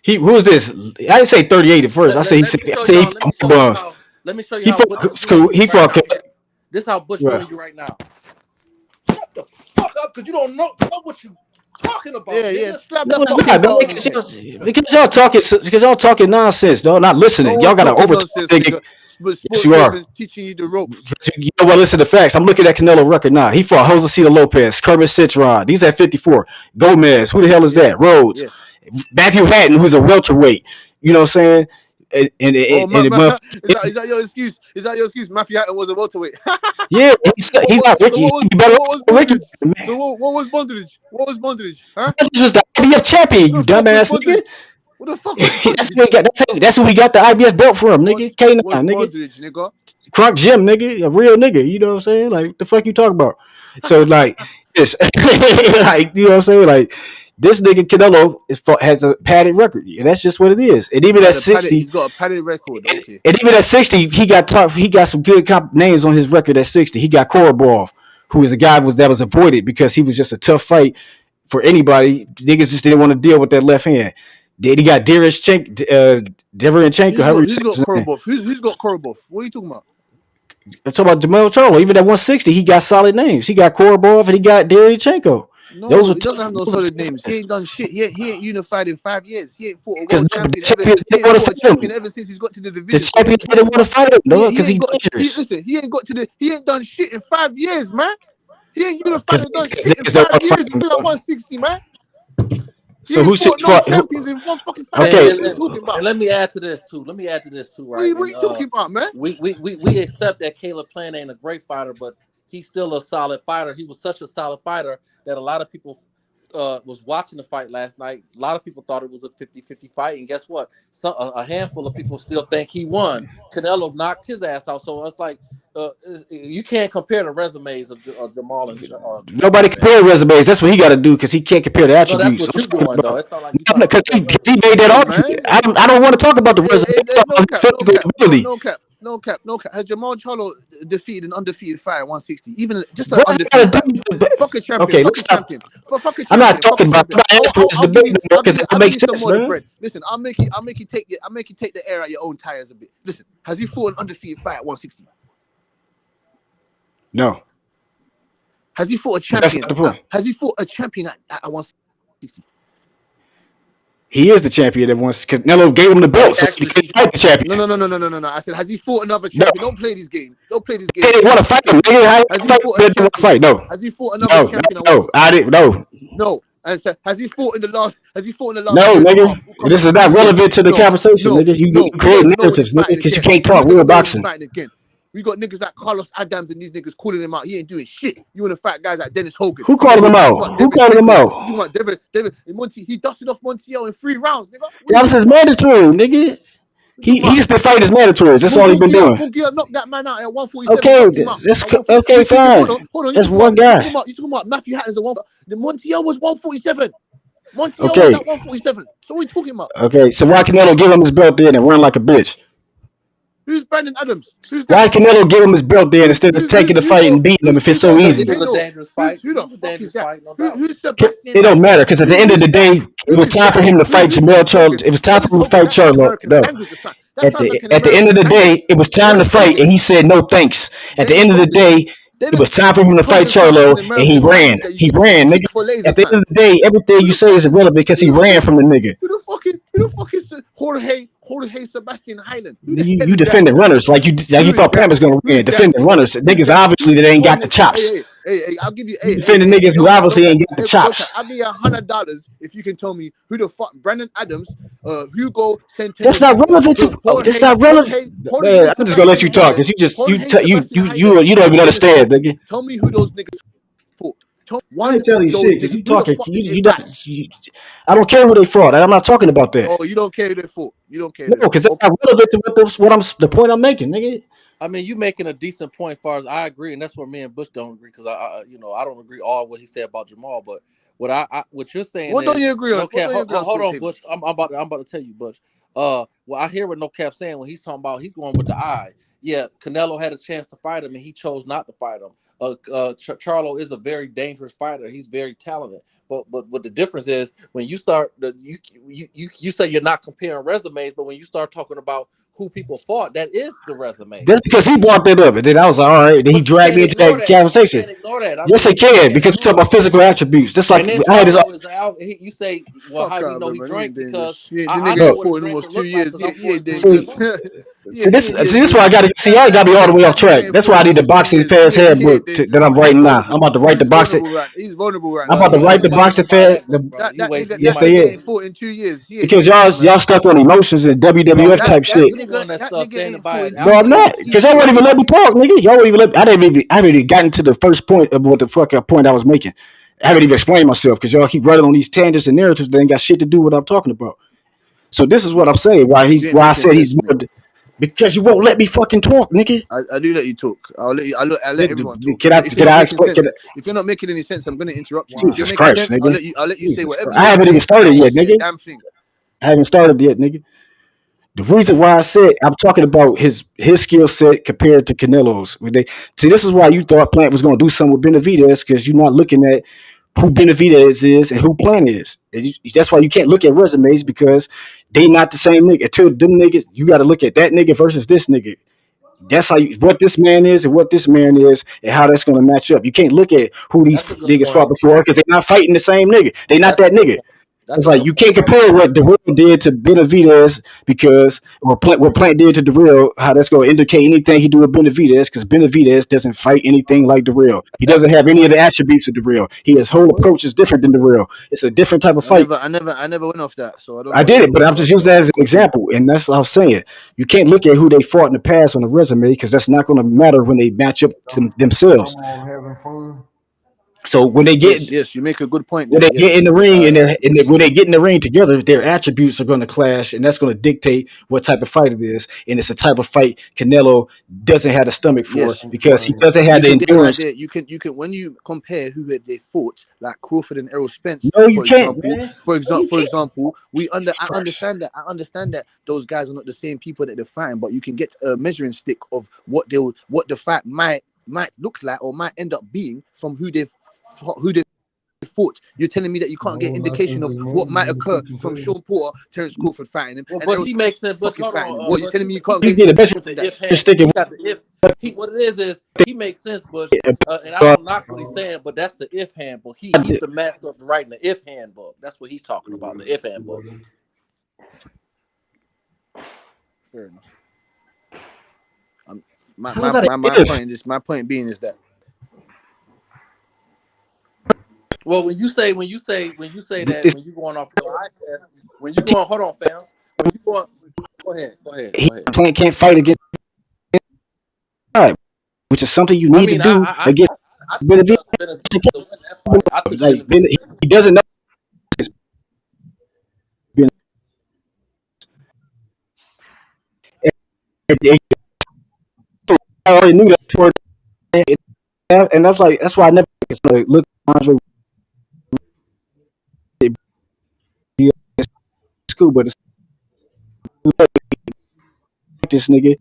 Who is this? I didn't say 38 at first. I said he fought bums. Let me show you. He fought. This is how Bush doing you right now. Shut the fuck up, because you don't know what you talking about. Yeah. Slap that because y'all talking nonsense, though. Not listening. Y'all gotta overtalk. Yes, you are teaching you the ropes. You know what? Listen to facts. I'm looking at Canelo record now. He fought Josecito Lopez, Kermit Citron. These at 54. Gomez. Who the hell is that? Rhodes. Yeah. Matthew Hatton, who's a welterweight. You know what I'm saying? Is that your excuse? Is that your excuse? Matthew Hatton was a welterweight. Yeah, he's not Ricky. What was Bondage? Huh? This was the IBF champion, you dumbass nigga. What the fuck was that's who we got the IBF belt from, nigga. K9, was nigga. Modric, nigga. Crunk Jim, nigga, a real nigga. You know what I'm saying? Like, the fuck you talking about? So, like, this, like, you know what I'm saying? Like, this nigga Canelo has a padded record, and that's just what it is. And even at 60, he's got a padded record. Okay. And even at 60, he got some good names on his record at 60. He got Korobov, who is a guy that was avoided because he was just a tough fight for anybody. Niggas just didn't want to deal with that left hand. Then he got Derenchenko. Who's got Korobov? Who's got Korobov? What are you talking about? I'm talking about Jamel Charlo. Even at 160, he got solid names. He got Korobov and he got Derenchenko. No, he doesn't have no solid names. He ain't done shit. He ain't unified in 5 years. He ain't fought a world champion ever since he's got to the division. The champions didn't want to fight him, no, because he's dangerous. Listen, he ain't done shit in 5 years, man. He ain't unified and done shit in 5 years. He's been at 160, man. So who should fight? Champions in one fucking fight. Okay, and let me add to this too. Right? What are you talking about, man? We accept that Caleb Plant ain't a great fighter, but he's still a solid fighter. He was such a solid fighter that a lot of people was watching the fight last night. A lot of people thought it was a 50-50 fight, and guess what? A handful of people still think he won. Canelo knocked his ass out, so it's like you can't compare the resumes of Jamal and nobody compare resumes. That's what he got to do because he can't compare the attributes. No, that's what you're doing, though. It's not like because he made that argument. I don't want to talk about the resume. No cap. Has Jamal Charlo defeated an undefeated fighter at 160? Even just an undefeated fighter. Fuck a champion. Okay, fuck a champion. Fuck a champion. I'm not talking about this debate because it makes sense, man. Listen, I'll make you take the air out your own tires a bit. Listen, has he fought an undefeated fight at 160? No. Has he fought a champion? Has he fought a champion at 160? He is the champion that wants because Canelo gave him the belt, so he can fight the champion. No. I said, has he fought another champion? No. Don't play this game. They didn't want to fight him. No. Has he fought another champion? No. I didn't. No. No. And so, has he fought in the last? No, nigga. This is not relevant to the conversation, nigga. You create narratives, nigga, because you can't talk real boxing. We got niggas like Carlos Adams and these niggas calling him out. He ain't doing shit. You want to fight guys like Dennis Hogan. Who called him out? You want David Monty? He dusted off Montiel in 3 rounds, nigga. That was his mandatory, nigga. He just been fighting his mandatories. That's all he been doing. Munguia knocked that man out at 147. Okay, fine. Hold on. That's one guy. You talking about Matthew Hattons at 1? The Montiel was 147. Montiel was at 147. So what are you talking about? Okay, so why Canelo give him his belt then and run like a bitch? Who's Brandon Adams? Why Canelo give him his belt then instead of taking the fight and beating him if it's so easy? It was a dangerous fight. Who the fuck is that? Who's Sebastian? It don't matter because at the end of the day, it was time for him to fight Jamel Charlo. It was time for him to fight Charlo. No. At the end of the day, it was time to fight, and he said no thanks. At the end of the day, it was time for him to fight Charlo, and he ran. He ran, nigga. At the end of the day, everything you say is irrelevant because he ran from the nigga. Who the fuck is Jorge Sebastian Highland? You defending runners like you thought Pam was gonna win. Defending runners, niggas obviously that ain't got the chops. Hey, I'll give you. Defending niggas who obviously ain't got the chops. I'll give you $100 if you can tell me who the fuck Brandon Adams, Hugo Centeno. That's not relevant to. That's not relevant. Man, I'm just gonna let you talk because you don't even understand, nigga. Tell me who those niggas fought. I ain't telling you shit because you talking. I don't care who they fought. I'm not talking about that. Oh, you don't care who they fought. You don't care. No, because that's not relevant to the point I'm making, nigga. I mean, you making a decent point as far as I agree, and that's where me and Bush don't agree because I don't agree all what he said about Jamal, but what you're saying. What don't you agree on? Hold on, Bush. I'm about to tell you, Bush. Well, I hear what No Cap saying when he's talking about he's going with the eye. Yeah, Canelo had a chance to fight him, and he chose not to fight him. Charlo is a very dangerous fighter. He's very talented. But what the difference is when you start you say you're not comparing resumes, but when you start talking about who people fought, that is the resume. That's because he brought that up, and then I was like, all right. Then he dragged me into that conversation. Yes, I can because we talk about physical attributes. Just like I had his. You say, well, how do you know he drank? Because the nigga fought in almost 2 years. See, this is why I got to see. I got me all the way off track. That's why I need the boxing fans handbook that I'm writing now. I'm about to write the boxing. He's vulnerable right now. I'm about to write the boxing fan. Yes, they is. Fought in 2 years because y'all stuck on emotions and WWF type shit. No, I'm not. Because y'all won't even let me talk, nigga. Y'all won't even let. I haven't even gotten to the first point of what the fuck point I was making. I haven't even explained myself because y'all keep running on these tangents and narratives that ain't got shit to do with what I'm talking about. So this is what I'm saying. You ain't Why I making said he's sense, mate. more, because you won't let me fucking talk, nigga. I do let you talk. I'll let everyone talk. If you're Can not I making explain? sense, if you're not making any sense, I'm gonna interrupt you. If you're Jesus making Christ, sense, nigga. I'll let you say Jesus whatever Christ. you I want to haven't even say, and I started won't yet, say a nigga. damn thing. I haven't started yet, nigga. The reason why I said I'm talking about his skill set compared to Canelo's. This is why you thought Plant was going to do something with Benavidez, because you're not looking at who Benavidez is and who Plant is. That's why you can't look at resumes, because they not the same nigga. Until them niggas, you got to look at that nigga versus this nigga. That's how what this man is and what this man is and how that's going to match up. You can't look at who these That's a good niggas point. fought before, because they're not fighting the same nigga. They not That's a that good nigga. point. That's It's a like good you point. can't compare what Darrell did to Benavidez, because what Plant did to Darrell, how that's going to indicate anything he do with Benavidez, because Benavidez doesn't fight anything like Darrell. He That's a doesn't good have any of point. the attributes of Darrell. His whole approach is different than Darrell. It's a different type of fight. I never went off that, so I don't know I what did you're it, but talking I'm just about. using So that as I'm an confused. example, and that's what I'm saying. You can't look at who they fought in the past on the resume, because that's not going to matter when they match up to themselves. Come on, having fun. So Yes, you make a good point when there. they get in Yes, the ring yes. when they get in the ring together, their attributes are going to clash, and that's going to dictate what type of fight it is. And it's a type of fight Canelo doesn't have the stomach for, Yes, because he doesn't have you the can get an endurance. idea. You can when you compare who they fought, like Crawford and Errol Spence, No, you for can't, example. man. No, you For can't. example, Jesus I Christ. understand that. I understand that those guys are not the same people that they're fighting, but you can get a measuring stick of what the fight might look like or might end up being from who they fought. You're telling me that you can't get No, not indication since of his what name might in the occur kitchen from table. Sean Porter, Terence Crawford fighting him, Well, and but Errol he makes Spence sense. But fucking hold fighting him. on, What you're but telling me you can't You get get a better indication with from the that? if hand, stick he and got the if. He what it is he makes sense, Bush. And I don't knock what he's saying, but that's the if handbook. He's the master of writing the if handbook. That's what he's talking about, the if handbook. Fair enough. how is that an if? My point being is that Well, when you say that It's, when you going off your eye test, when you going hold on, fam. When you going go ahead. Plant can't fight against God, which is something you I need to mean, do against I took Benavidez. Benavidez to win that fight. I took Like Benavidez. he doesn't know it's been. I already knew that before, and that's why I never look Andre be in school, but it's this nigga.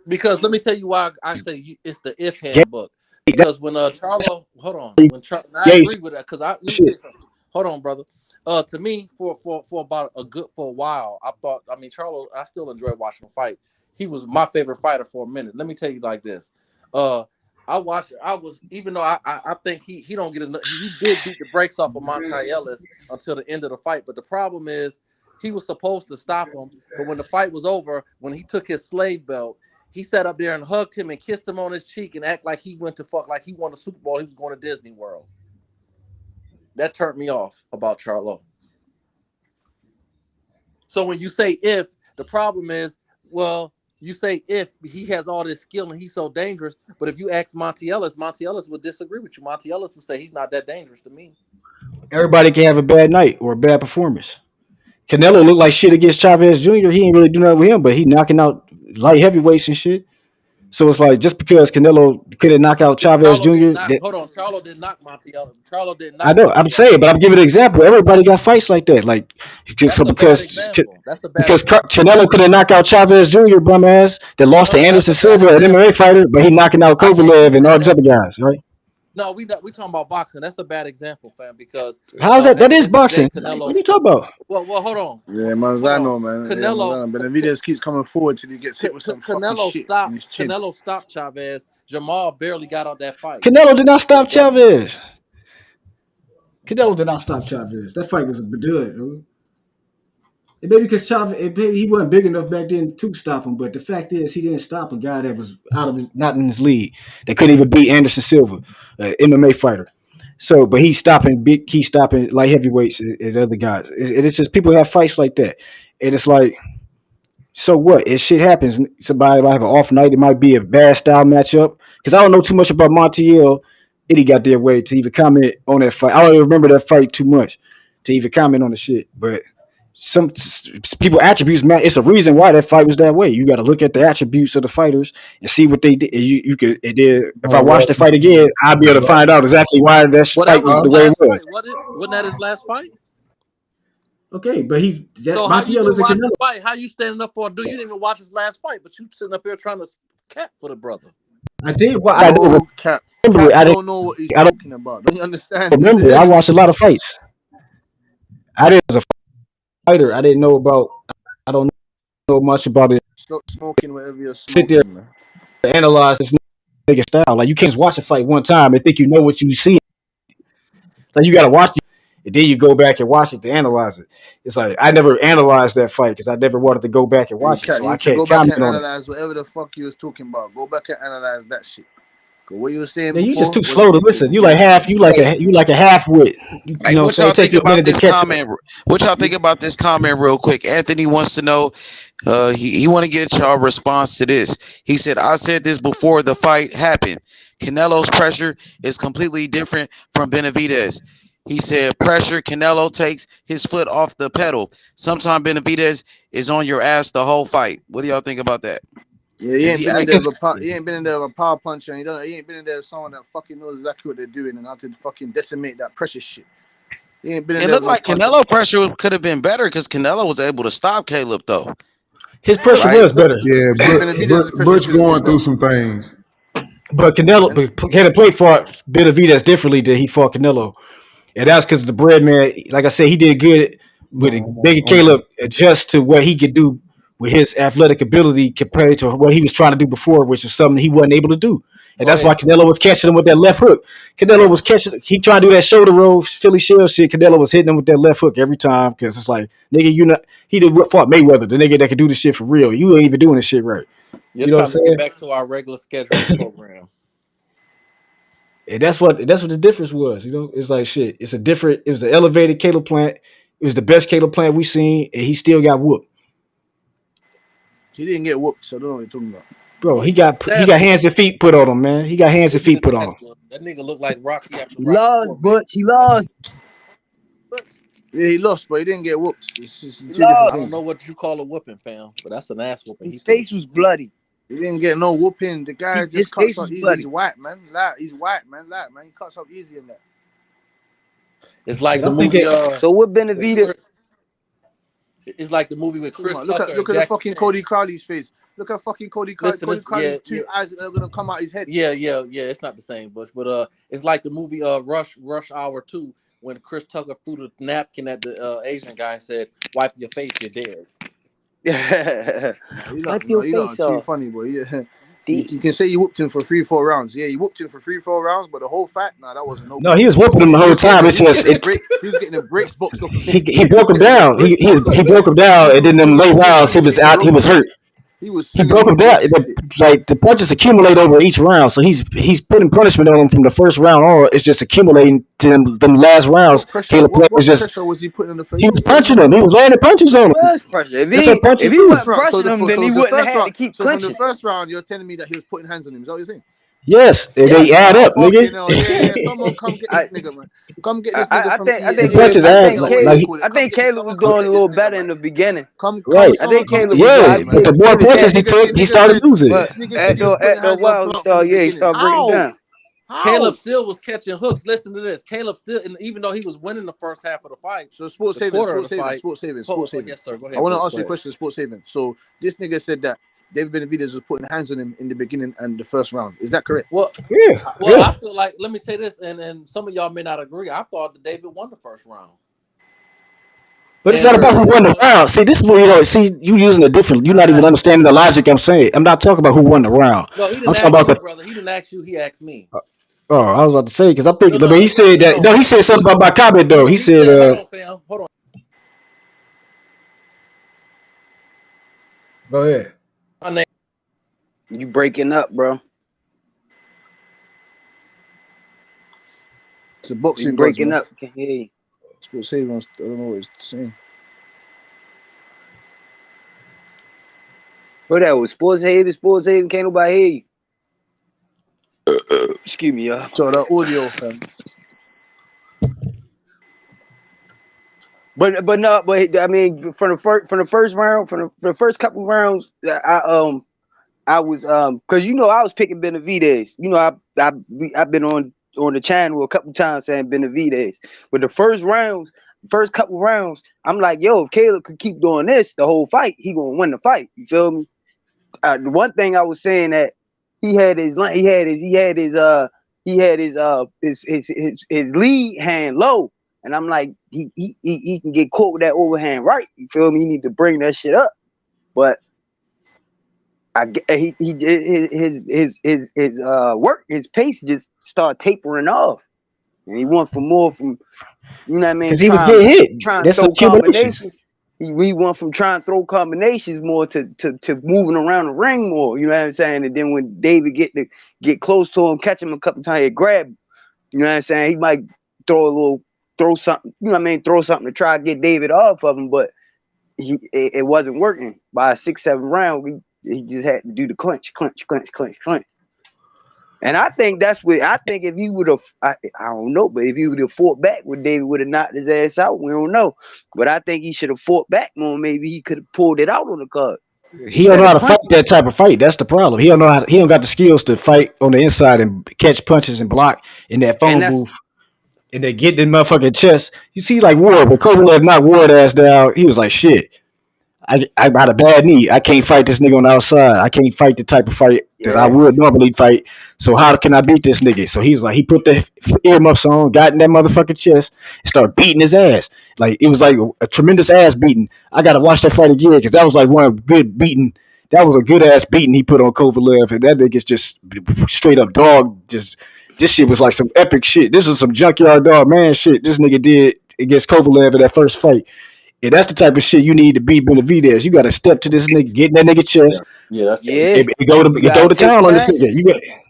Because let me tell you why I say it's the if handbook. That Because when Charlo, hold on, and I gay agree with that. Because let me tell shit. you something. Hold on, brother. To me, for about for a while, I thought. I mean, Charlo, I still enjoy watching him fight. He was my favorite fighter for a minute. Let me tell you like this. I watched. I was even though I think he don't get enough. He did beat the brakes off of Monty Ellis until the end of the fight. But the problem is he was supposed to stop him. But when the fight was over, when he took his slave belt, he sat up there and hugged him and kissed him on his cheek and act like he went to fuck like he won a Super Bowl. He was going to Disney World. That turned me off about Charlo. So when you say if, the problem is, well, you say if he has all this skill and he's so dangerous, but if you ask Monty Ellis would disagree with you. Monty Ellis would say he's not that dangerous to me. Everybody can have a bad night or a bad performance. Canelo looked like shit against Chavez Jr. He ain't really do nothing with him, but he knocking out light heavyweights and shit. So it's like, just because Canelo couldn't knock out Chavez Charlo did Jr. not. Hold on, Charlo did knock Monty Ellis. Charlo did I knock know, I'm Monty Ellis. saying, but I'm giving an example. Everybody got fights like that. Like, so That's a bad example. That's a bad because example. Canelo couldn't knock out Chavez Jr. bum ass that lost to No, that's Anderson a bad Silva, an example. MMA fighter, but he knocking out I can't give Kovalev you and all that. these other guys, right? No, we talking about boxing. That's a bad example, fam. Because How's that? at That the is end of the day, boxing. Like, what Canelo. are you talking about? Well, hold on, yeah, hold on. Manzano, man. Yeah, Manzano. Benavidez keeps coming forward till he gets hit with some fucking shit in his chin. Canelo stopped Chavez. Jamal barely got out that fight. Canelo did not stop Chavez. Canelo did not stop Chavez. That fight was a dud, dude. And maybe because Chavez, maybe he wasn't big enough back then to stop him. But the fact is, he didn't stop a guy that was out of his, not in his league, that couldn't even beat Anderson Silva, an MMA fighter. So, but he's stopping light heavyweights and other guys. It's just people have fights like that, and it's like, so what? If shit happens, somebody might have an off night. It might be a bad style matchup. Because I don't know too much about Montiel. Eddie got their way to even comment on that fight. I don't even remember that fight too much. to even comment on the shit. But some people attributes, man, it's a reason why that fight was that way. You got to look at the attributes of the fighters and see what they did. You could, it did. If I watch the fight again, I'll be able to find out exactly why that Well, fight that was was his the way it last was. fight, wasn't it? Wasn't that his last fight? Okay, but So how you Montiel didn't is a watch Canelo. the fight? How you standing up for a dude? You didn't even watch his last fight, but you sitting up here trying to cap for the brother. I did. Well, I No, didn't Cap. remember it. Cap don't know what he's talking about. Don't you understand? Remember it. I watched a lot of fights. I didn't as a fighter. I didn't know about. I don't know much about it. Stop smoking whatever you're Sit smoking, there man. and analyze this nigga style. Like you can't just watch a fight one time and think you know what you see. Like you gotta watch it, and then you go back and watch it to analyze it. It's like I never analyzed that fight because I never wanted to go back and watch it, so I You can can't go back comment and on it. analyze whatever the fuck you was talking about. Go back and analyze that shit. Cause what you were saying Man, you before just too was slow to listen. You like half. You like a half wit. You Hey, know what I'm what saying? y'all It take think you a about minute to this catch up. comment? What y'all think about this comment real quick? Anthony wants to know. He want to get y'all response to this. He said, "I said this before the fight happened. Canelo's pressure is completely different from Benavidez." He said, "Pressure. Canelo takes his foot off the pedal. Sometimes Benavidez is on your ass the whole fight." What do y'all think about that? Yeah, he Is ain't he been in there acting? with he ain't been in there with a power puncher. And he ain't been in there with someone that fucking knows exactly what they're doing and how to fucking decimate that pressure shit. He ain't been in It there with looked no like puncher. Canelo pressure could have been better because Canelo was able to stop Caleb though. His pressure Right? was better, Yeah, Benavidez's pressure Butch could have been going through better. some things. but Canelo played for Benavidez differently than he fought Canelo. And that's because the bread man, like I said, he did good with it. Making Caleb adjust to what he could do with his athletic ability compared to what he was trying to do before, which is something he wasn't able to do. And Go that's why ahead. Canelo was catching him with that left hook. Canelo was catching, he tried to do that shoulder roll, Philly shell shit. Canelo was hitting him with that left hook every time because it's like, nigga, you know, he did fought Mayweather, the nigga that could do this shit for real. You ain't even doing this shit right. You It's know what time to I'm get saying? back to our regular scheduled program. And that's what the difference was. You know, it's like shit. It was an elevated Caleb plant. It was the best Caleb plant we seen, and he still got whooped. He didn't get whooped, so I don't know what you're talking about. Bro, Oh, he got hands and feet put on him, man. He got hands and feet put on him. That nigga looked like Rocky after He Rocky lost, IV, man. Butch. He lost. Yeah, he lost, but he didn't get whooped. It's just two He different lost. I don't things. know what you call a whooping, fam, but that's an ass whooping he His took. face was bloody. He didn't get no whooping. The guy His just cuts face up was easy. bloody. He's white, man. He's white, man. He cuts up easy in that. It's like But the I'm movie. thinking, So what Benavidez? It's like the movie with Chris Look Tucker at and the Jackie fucking Chan. Cody Crowley's face. Look at fucking Cody Listen, Crowley's two eyes are gonna come out his head. Yeah. It's not the same, but it's like the movie Rush Hour 2 when Chris Tucker threw the napkin at the Asian guy and said, "Wipe your face, you're dead." Wipe your face Too off. funny, boy. Yeah. You can say you whooped him for 3-4 rounds. Yeah, you whooped him for 3-4 rounds, but the whole fight, that wasn't no no, good. he was whooping him the whole time. It's just He was getting the breaks boxed off of him. he broke him down. He broke him down, and then them late rounds, he was out. He was hurt. He was He swinging broke him his down. wrists and shit. Like the punches accumulate over each round, so he's putting punishment on him from the first round on. It's just accumulating to them last rounds. Pressure. Caleb What is just pressure was he putting on the face? he was punching him. He was landing punches on He him. was pressure. That's what If punches he do. wasn't pressing him, then he wouldn't have had to keep So from the clinching. first round, you're telling me that he was putting hands on him. Is that what you're saying? Yes, they add up, nigga. Fucking hell. Yeah. Someone come get this nigga, man. Come get this nigga from I think Caleb was doing a little better in the beginning. Right. I think Caleb was Yeah, doing but the more punches he took, he started losing. But after a while, he started breaking down. Caleb still was catching hooks. Listen to this. Caleb still, and even though he was winning the first half of the fight, so sports saving. Yes, sir. Go ahead. I want to ask you a question. Sports saving. So this nigga said that David Benavidez was putting hands on him in the beginning and the first round. Is that correct? Well, I feel like, let me say this, and some of y'all may not agree. I thought that David won the first round. But it's not about who won the round. See, this is where you using a different. You're not even understanding the logic I'm saying. I'm not talking about who won the round. No, he didn't I'm ask talking about you, brother. He didn't ask you. He asked me. Oh, I was about to say because I'm thinking. But he said that. No, he said something about my comment though. He said. Hold on, fam. Hold on. Go ahead. My name. You breaking up, bro. It's a boxing. You breaking up. Can hear you. Sports saving. I don't know what it's saying. What that was? Sports Haven. Can't nobody hear you. Excuse me, y'all. So the audio, fam. But I mean, from the first round, from the first couple rounds, I was because I was picking Benavidez. I've been on the channel a couple times saying Benavidez. But the first couple rounds, I'm like, yo, if Caleb could keep doing this the whole fight, he gonna win the fight. You feel me? The one thing I was saying that he had his lead hand low, and I'm like, he can get caught with that overhand right. You feel me? He need to bring that shit up, but his pace just started tapering off, and he went for more from Because he was getting hit. trying to That's the throw accumulation. combinations. He went from trying to throw combinations more to moving around the ring more. You know what I'm saying? And then when David get close to him, catch him a couple times, he grab. You know what I'm saying? He might throw something. You know what I mean? Throw something to try to get David off of him, but it wasn't working. By 6-7 round, he just had to do the clinch. And I think if he would have, I don't know, but if he would have fought back, would David would have knocked his ass out? We don't know. But I think he should have fought back more. Maybe he could have pulled it out on the card. He don't know how to fight that type of fight. That's the problem. He don't know how. He don't got the skills to fight on the inside and catch punches and block in that phone booth. And they get in the motherfucking chest. You see, like Ward, when Kovalev knocked Ward ass down, he was like, shit. I got a bad knee. I can't fight this nigga on the outside. I can't fight the type of fight that I would normally fight. So how can I beat this nigga? So he was like, he put the earmuffs on, got in that motherfucking chest, and started beating his ass. Like, it was like a tremendous ass beating. I got to watch that fight again because that was like one good beating. That was a good ass beating he put on Kovalev. And that nigga's just straight up dog. Just this shit was like some epic shit. This was some junkyard dog man shit this nigga did against Kovalev in that first fight. And that's the type of shit you need to beat Benavidez. You got to step to this nigga, get in that nigga chest. Go to town on this nigga.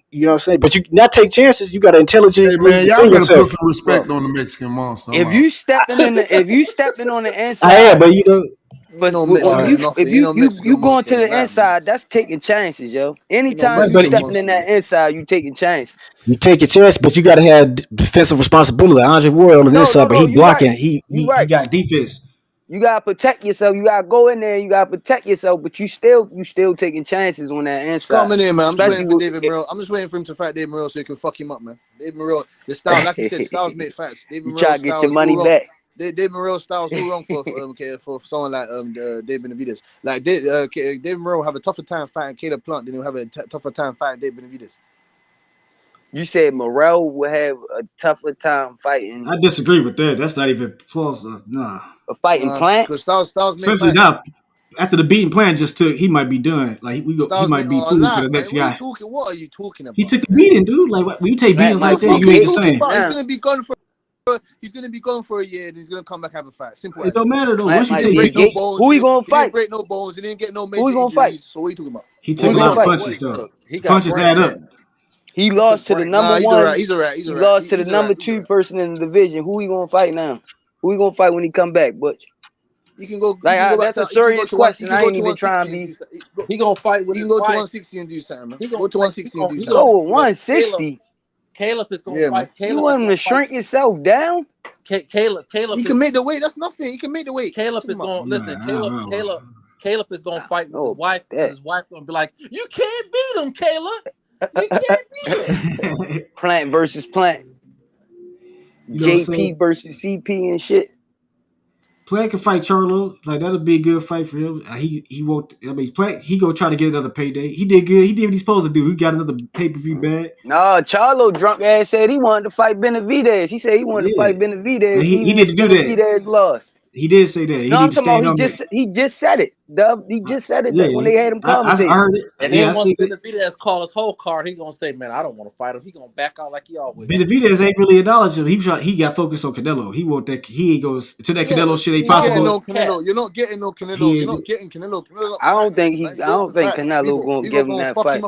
You know what I'm saying? But you not take chances. You got to intelligently. Hey man, y'all better put some respect on the Mexican monster. If you stepping on the inside, I am, but you know. If you going to the inside, that's taking chances, yo. Anytime you stepping in that inside, you taking chances. You take a chance, but you got to have defensive responsibility. Andre Morrell on the inside, but he blocking. He got defense. You gotta protect yourself. You gotta go in there. You gotta protect yourself, but you still taking chances on that inside. Coming in, man. I'm just waiting for David Morrell. I'm just waiting for him to fight David Morrell so he can fuck him up, man. David Morrell, the style, like I said, styles make fights. David Morrell try to get your money back. David Morrell style is so wrong for someone like David Benavidez. Like David Morrell will have a tougher time fighting Caleb Plant than he'll have a tougher time fighting David Benavidez. You said Morrell will have a tougher time fighting. I disagree with that. That's not even plausible. Nah. A fighting Plant? Because Styles especially now, after the beating Plant just took, he might be done. Like he might be food for the next guy. What are you talking about? He took a beating, dude. Like when you take beatings like that, you ain't the same. He's gonna be gone for a year, and he's gonna come back and have a fight. Simple. It don't matter though. Once you take beatings, who he gonna fight? He didn't break no bones. He didn't get no major who he gonna injuries. fight? So what are you talking about? He took a lot of punches though. Punches add up. He lost to the number one. He's alright. He lost to the number 2 person in the division. Who he gonna fight now? Who he gonna fight when he come back, Butch? You can go. That's a serious question. I ain't even trying to be. He gonna fight with. He can go to 160 and do something, man. Go to 160 and do something. Oh, 160. Caleb is gonna fight. You want him to shrink yourself down? Caleb. He can make the weight. That's nothing. He can make the weight. Caleb is gonna listen. Caleb is gonna fight with his wife. His wife gonna be like, "You can't beat him, Caleb. You can't beat him." Plant versus Plant. JP versus CP and shit. Plant can fight Charlo. Like that'll be a good fight for him. He won't. I mean, Plant. He go try to get another payday. He did good. He did what he's supposed to do. He got another pay-per-view bag. No, Charlo drunk ass said he wanted to fight Benavidez. He said he wanted to fight Benavidez. He did do that. Benavidez lost. He did say that. He just said it. He just said it when they had him commentate. I heard it. And then once Benavidez call his whole card, he gonna say, "Man, I don't want to fight him." He gonna back out like he always. Benavidez ain't really acknowledged him. He got focused on Canelo. He want that. He goes to that Canelo shit. Ain't possible. You're not getting no Canelo. You're not getting Canelo. I don't think Canelo gonna give him that fight.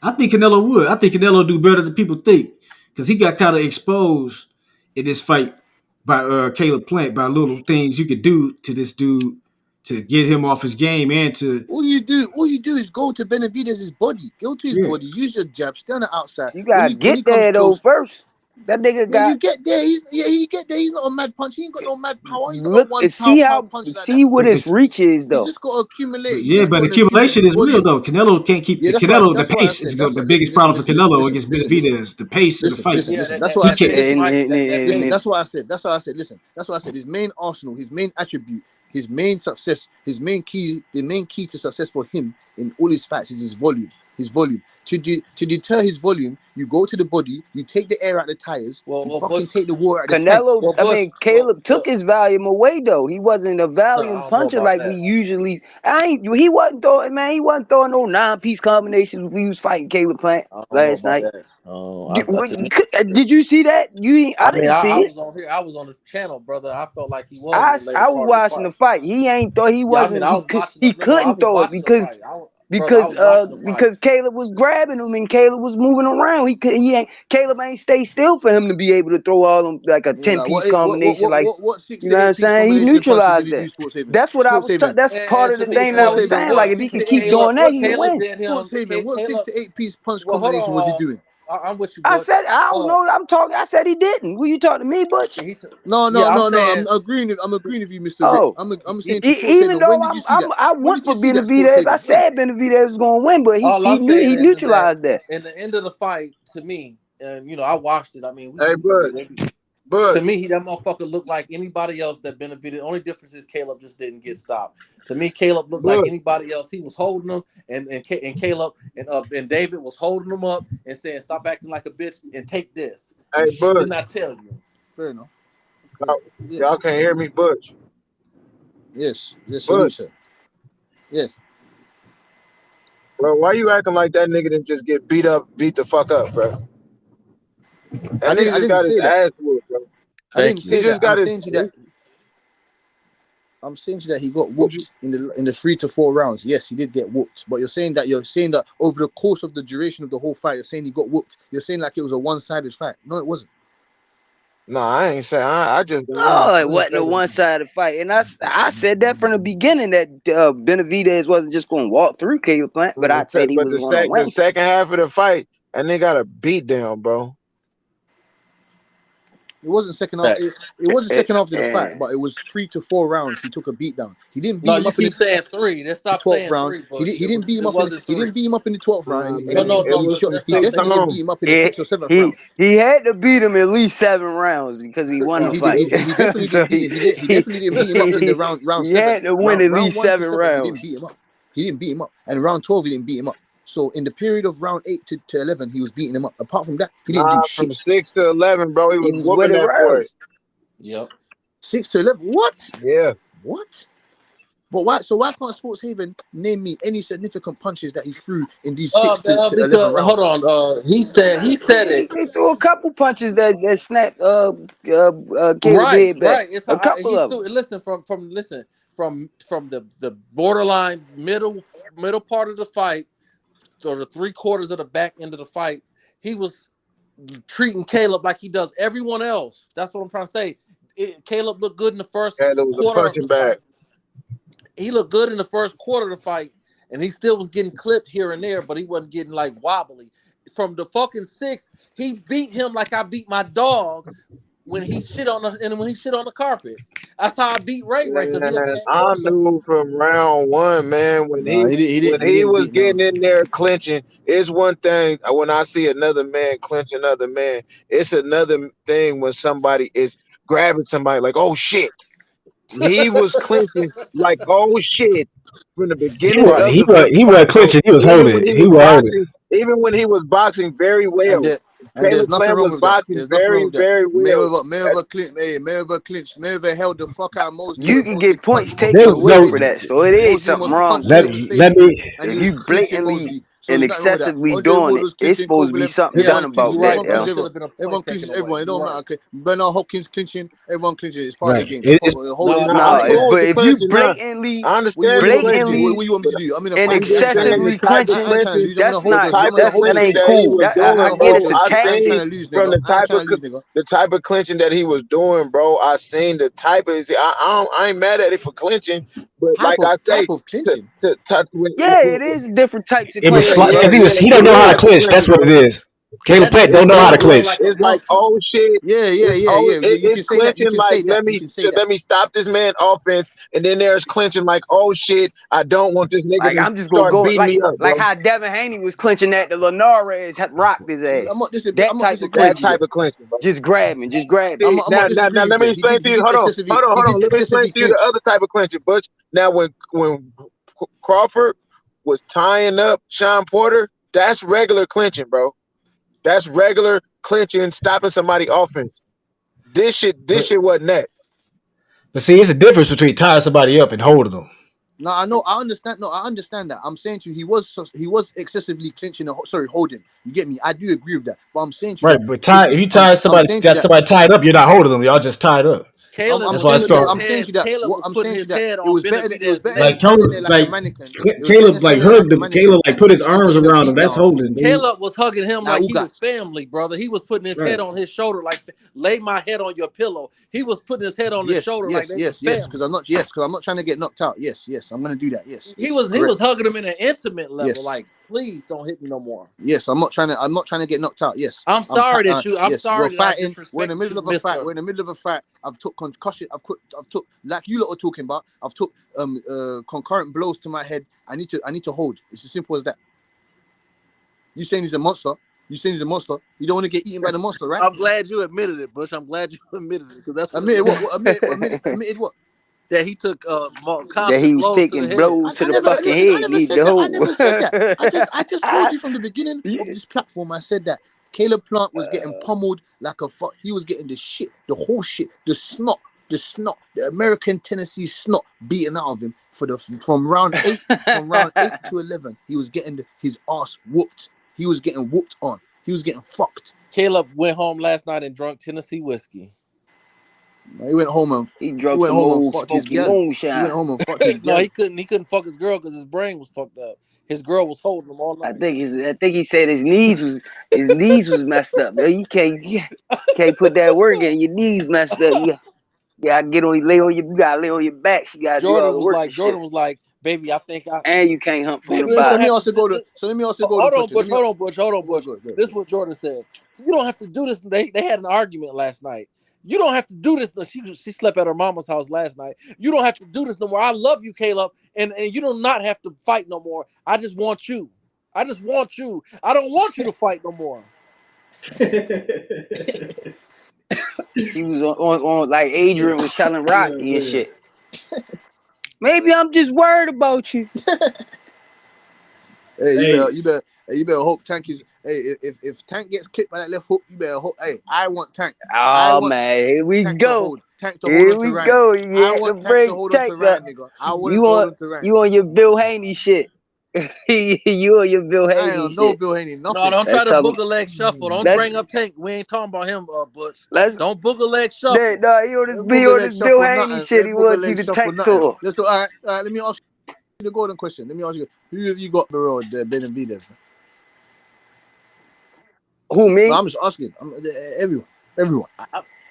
I think Canelo would. I think Canelo do better than people think because he got kind of exposed in this fight by Caleb Plant by little things you could do to this dude to get him off his game and to all you do is go to Benavidez's body. Go to his body, use your jab, stay on the outside. You gotta get there though first. That nigga Yeah, got. you get there. You get there. He's not a mad punch. He ain't got no mad power. He's not a Look and one see power how punch like that. see what his reach is He's though. just got to accumulate. He's Yeah, just but got to accumulate accumulation his is real volume. though. Canelo can't keep Yeah, the that's why I pace is said. the biggest problem for Canelo against Benavidez. The pace of the fight. That's He why I said. can't. Listen, that's why I said. That's why I said. Listen, that's why I said. His main arsenal, his main attribute, his main success, his main key, the main key to success for him in all his fights is his volume. His volume. To deter his volume, you go to the body, you take the air out the tires, you fucking take the water out the tank. Caleb took his volume away though. He wasn't a volume puncher like we usually. He wasn't throwing, man. He wasn't throwing no 9-piece combinations when he was fighting Caleb Plant last night. Did you see that? I didn't see it. Was on here. I was on the channel, brother. I felt like he was. I was watching the fight. He ain't thought he wasn't. He couldn't throw it because Caleb was grabbing him and Caleb was moving around. Caleb ain't stay still for him to be able to throw all them like a 10-piece combination. What 6 you know to 8 what I'm piece saying? He neutralized that. That's what I was. That's part of the thing that I was saying. Like if he can keep doing that, he can win. Sports Haven, what 6 to 8 piece punch combination was he doing? I'm with you. I said I don't know. I'm talking. I said he didn't. Will you talk to me, Butch? No. I'm agreeing with you, Mr. Rick. I'm saying to Sports even Haven, though when did you see that? I went for Benavidez. I said Benavidez was gonna win, but he neutralized that. In the end of the fight, to me, and I watched it. I mean, but to me, that motherfucker looked like anybody else that Benavidez. The only difference is Caleb just didn't get stopped. To me, Caleb looked like anybody else. He was holding them, and Caleb and David was holding them up and saying, "Stop acting like a bitch and take this." Didn't I tell you? Fair enough. Y'all can't hear me, Butch. Yes, sir. Yes. Well, why you acting like that nigga didn't just get beat the fuck up, bro? That nigga just got his ass whooped, bro. I didn't say that. I'm saying to you that he got whooped in the 3 to 4 rounds. Yes, he did get whooped. But you're saying that over the course of the duration of the whole fight, you're saying he got whooped. You're saying like it was a one-sided fight. No, it wasn't. No, I ain't saying. I just. No, it wasn't a one-sided fight, and I said that from the beginning that Benavidez wasn't just going to walk through Caleb Plant, but I said he was going to win. The second half of the fight, and they got a beat down, bro. It wasn't second half. It wasn't second half of the fight, but it was 3 to 4 rounds. He took a beat down. He didn't beat him up in the saying 3. Let's stop 12th saying round. 3. He didn't beat him up. He didn't beat him up in the 12th round. He definitely didn't beat him up in the 6th or 7th round. He had to beat him at least 7 rounds because he won the fight. He definitely didn't beat him. He definitely didn't beat him up in the round 7. He had to win at least 7 rounds. He didn't beat him up. He didn't beat him up. And round 12, he didn't beat him up. So in the period of round 8 to 11, he was beating him up. Apart from that, he didn't do shit. From 6 to 11, bro, he was whooping that boy. Yep. 6 to 11. What? Yeah. What? But why? So why can't Sports Haven name me any significant punches that he threw in these 6 to 11 rounds? Hold on. He said it. He threw a couple punches that snapped Caleb head back. Right. It's a couple of them. Listen from the borderline middle part of the fight, or the 3/4 of the back end of the fight, he was treating Caleb like he does everyone else. That's what I'm trying to say. Caleb looked good in the first quarter of the fight. He looked good in the first quarter of the fight, and he still was getting clipped here and there, but he wasn't getting like wobbly. From the fucking 6, he beat him like I beat my dog when he shit on the carpet. That's how I beat Ray. I knew from round 1, man, when he was getting in there clinching. It's one thing when I see another man clinch another man. It's another thing when somebody is grabbing somebody like, oh shit. He was clinching like, oh shit, from the beginning of the fight. He wasn't clinching. He was holding it. He was holding it. Even when he was boxing very well. And there's nothing wrong with that. There's nothing wrong with that. Very well. Mayweather held the fuck out of Mosby. You can get points taken away for that, so it is something wrong. If you blatantly and excessively doing it, it's supposed to be something done about that. Everyone clinches everyone. It don't matter. Bernard Hopkins clinching, everyone clinches. It's part of the game. But if you blatantly, what you want me to do? And excessively clinching, that ain't cool. I get it's a tactic. From the type of clinching that he was doing, bro. I seen the type of. I ain't mad at it for clinching, but like I say, to it is different types of clinching. He don't know how to clinch. That's what it is. Caleb Plant don't know how to clinch. It's like, oh shit. Yeah. You can It's say that. You clinching can like say that. You can say that. let me stop this man offense, and then there's clinching like, oh shit, I don't want this nigga Like to I'm just gonna start go beating me up, like bro. how Devin Haney was clinching that the Linares had rocked his ass. I'm not That type of That clinching. type of clinching, bro. Just grabbing. I'm See, not now disagreeing with let me that. explain to He you. did excessively. Hold He on. did Let me explain excessively to you the clinch. other type of clinching, Butch. Now when Crawford was tying up Sean Porter, that's regular clinching, bro. That's regular clinching, stopping somebody offense. This shit wasn't that. But see, it's a difference between tying somebody up and holding them. No, I know. I understand. No, I understand that. I'm saying to you, he was excessively clinching. Holding. You get me? I do agree with that. But I'm saying to you Right, that but if if you I'm saying to you got that somebody tied up, you're not holding them. Y'all just tied up. Caleb That's was why it's putting his strong. I'm saying head. to you that Caleb what was I'm putting saying to you his that head it on was better. It was Benavidez's better than Like neck. standing there like a Caleb, mannequin. It was better than Caleb like standing there like hugged a him. mannequin Caleb like and put his arms getting the around him. beat That's down of him. holding. Caleb was hugging him Like like he was Ugas. family, brother. He was putting his head Right. on his shoulder, like lay my head on your pillow. He was putting his head on his Yes, shoulder like yes, they was yes, yes. family. Because I'm not trying to get knocked out. Yes, yes. I'm gonna do that. Yes, He yes. was Correct. hugging him in an intimate level, Yes. like please don't hit me no more. Yes, I'm not trying to get knocked out. Yes, I'm sorry that I fighting. We're in the disrespected middle you, of a fight. Mister. We're in the middle of a fight. I've took concussion. I've took like you lot are talking about. I've took concurrent blows to my head. I need to hold. It's as simple as that. You saying he's a monster? You saying he's a monster? You don't want to get eaten by the monster, right? I'm glad you admitted it, Bush. I'm glad you admitted it because that's what Admitted it what? was. Admitted what? That he took that constant he was blows to the taking head. blows to the I fucking listen. I head. never Need said the that. I hole. never said that. I just told you from the beginning of this platform. I said that Caleb Plant was getting pummeled like a fuck. He was getting the shit, the whole shit, the snot, the American Tennessee snot beaten out of him from round 8 to 11. He was getting his ass whooped. He was getting whooped on. He was getting fucked. Caleb went home last night and drank Tennessee whiskey. He went home and drunk some old fucked his smoky girl. moonshine. He went home and fucked his girl. No, he couldn't fuck his girl because his brain was fucked up. His girl was holding him all night. I think he said his knees was messed up. You can't put that work in. Your knees messed up. You gotta you gotta lay on your back. You gotta do all the work and shit. Jordan was like, baby, I think and you can't hunt from the baby, bottom. Let me also go to question. Hold on, Butch. Go. This is what Jordan said. You don't have to do this. They had an argument last night. You don't have to do this. She slept at her mama's house last night. You don't have to do this no more. I love you, Caleb, and you do not have to fight no more. I just want you. I don't want you to fight no more. She was on like Adrian was telling Rocky and shit. Maybe I'm just worried about you. Hey, you better hope Tank is. Hey, if Tank gets clipped by that left hook, you better hope. Hey, I want Tank. Oh man, here we go. Tank to hold on to Ryan. Go. I want Tank to hold on to Ryan, nigga. I want him to hold on to Ryan. You on your Bill Haney shit. You on your Bill Haney I don't know Bill Haney. Nothing. No, don't try to booger leg shuffle. Don't bring up Tank. We ain't talking about him, Butch. Don't booger leg shuffle. No, he on this Bill Haney shit. He wants you to tank to. All right. Let me ask you the golden question. Let me ask you, who have you got below Benavidez? Who, me? No, I'm just asking. Everyone.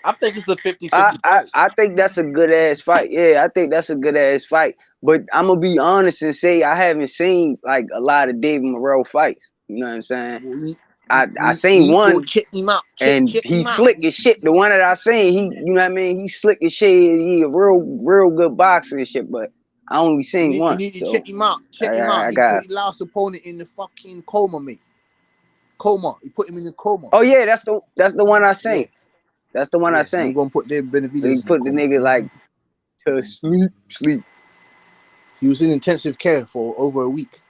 I think it's a 50-50 fight. I think that's a good ass fight. Yeah, I think that's a good ass fight. But I'm gonna be honest and say I haven't seen like a lot of David Morrell fights. You know what I'm saying? I seen one, check him out. He's slick as shit. The one that I seen, you know what I mean? He's slick as shit. He a real good boxer and shit. But I only seen one. You need to check him out. Check him out. He put his last opponent in the fucking coma, mate. Coma. He put him in the coma. Oh yeah, that's the one I seen. Yeah. That's the one I seen. We're gonna put David Benavidez. He put the nigga like to sleep. He was in intensive care for over a week.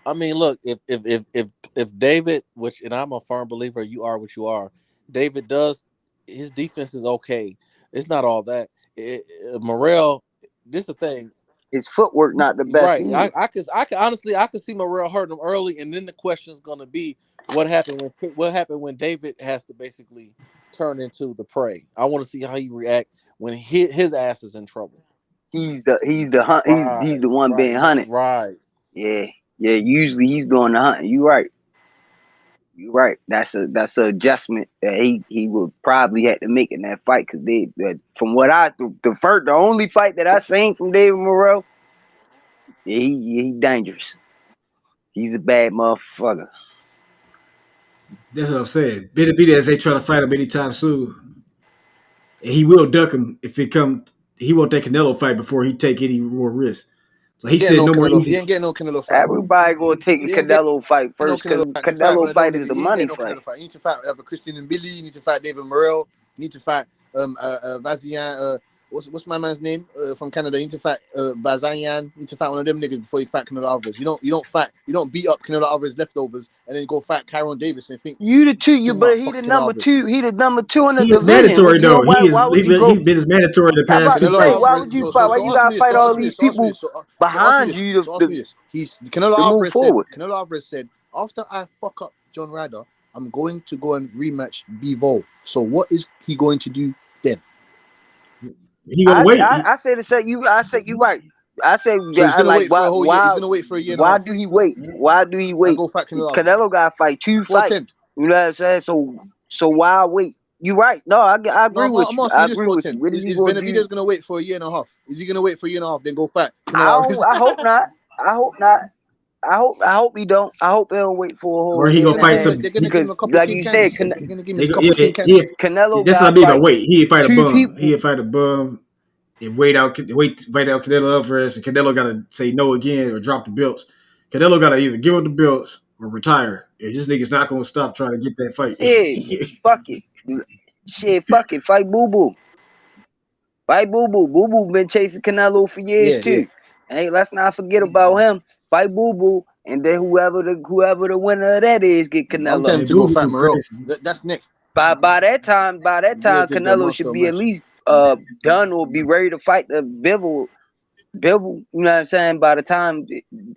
I mean, look, if David, which, and I'm a firm believer, you are what you are. David his defense is okay. It's not all that. Morrell, this is the thing. His footwork not the best. Right. I could honestly see Morrell hurting him early, and then the question is going to be what happened when David has to basically turn into the prey. I want to see how he react when his ass is in trouble. He's the one being hunted. Right. Yeah. Usually he's doing the hunting. You're right. That's a adjustment that he would probably have to make in that fight because from what the only fight that I seen from David Morrell, he dangerous. He's a bad motherfucker. That's what I'm saying. Benavidez ain't trying to fight him anytime soon. And he will duck him if it come. He won't take Canelo fight before he take any more risks. So he said no more Canelo. He easy. ain't getting no Canelo fight. Everybody gonna take a He ain't getting Canelo fight no first because Canelo fight. Canelo One of them fight is niggas. the He ain't money getting no fight. Canelo fight. You need to fight Christian and Billy. You need to fight David Morrell. You need to fight Vazian. What's my man's name from Canada? You need to fight Bazayan. You need to fight one of them niggas before you fight Canelo Alvarez. You don't beat up Canelo Alvarez leftovers and then go fight Kyron Davis and think You the two, but he fuck the Canelo number Alvarez. two. He the number two in the He is division. mandatory though. Why would you go? He been his mandatory the I'm past about two to Canelo say, fights. why Alvarez. would you fight? Why So you ask me gotta this. fight So all ask me these this. So ask me people this. So ask me behind this. you So ask me this. Canelo to move Alvarez said. forward? Canelo Alvarez said, after I fuck up John Ryder, I'm going to go and rematch Bivol. So what is he going to do then? He gonna wait. I said to say you. I said you right. I said So he's gonna like wait for a whole year. He's why gonna wait for a year and a why half do he wait? Why do he and wait? go fight Canelo Alvarez. Canelo got to fight two 410. fights. You know what I'm saying? So why wait? You right? No, I agree with I'm you. asking I you this agree with 410. you. What is he Is gonna do? Benavidez gonna wait for a year and a half? Is he gonna wait for a year and a half then go fight Canelo Alvarez? I hope not. I hope not. I hope he don't. I hope he don't wait for a whole Or he They're year gonna and a gonna fight give half him. some. They're gonna give because, him a couple like tin you said, cans. They're gonna give him a couple tin cans. Canelo That's what I got mean by fight wait. He'd fight a two bum. people. He'd fight a bum and wait out Canelo Alvarez, and Canelo gotta say no again or drop the belts. Canelo gotta either give up the belts or retire. And this nigga's not gonna stop trying to get that fight. Yeah, fuck it. Shit, fuck it. Fight Boo Boo. Fight Boo Boo. Boo Boo been chasing Canelo for years Yeah. too. Hey, let's not forget about him. Fight Boo Boo, and then whoever the winner of that is get I'm telling Canelo. him to go fight Morrell. That's next. By that time, Yeah, just the Canelo should monster be at mash. least done or be ready to fight the Bivol. You know what I'm saying? By the time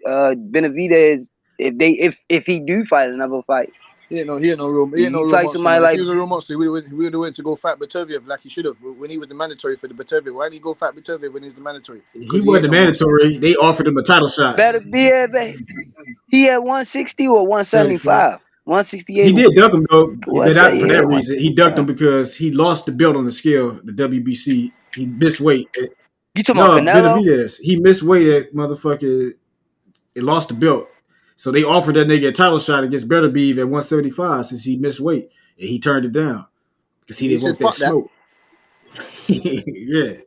Benavidez, if he do fight another fight, He ain't no real fight monster, somebody man. If like he was a real monster, he would have went to go fight Beterbiev like he should have when he was the mandatory for the Beterbiev. Why didn't he go fight Beterbiev when he's the mandatory? He Because he wasn't ain't the no monster. mandatory. They offered him a title shot. Benavidez. He had 160 or 175, 168. He did duck him though, but not for that Yeah, reason. He ducked him because he lost the belt on the scale, the WBC. He missed weight. You talking about No, Canelo? Benavidez. He missed weight at motherfucker. It lost the belt. So they offered that nigga a title shot against Beterbiev at 175 since he missed weight. And he turned it down because he He didn't said, want that "Fuck that." smoke. Yeah.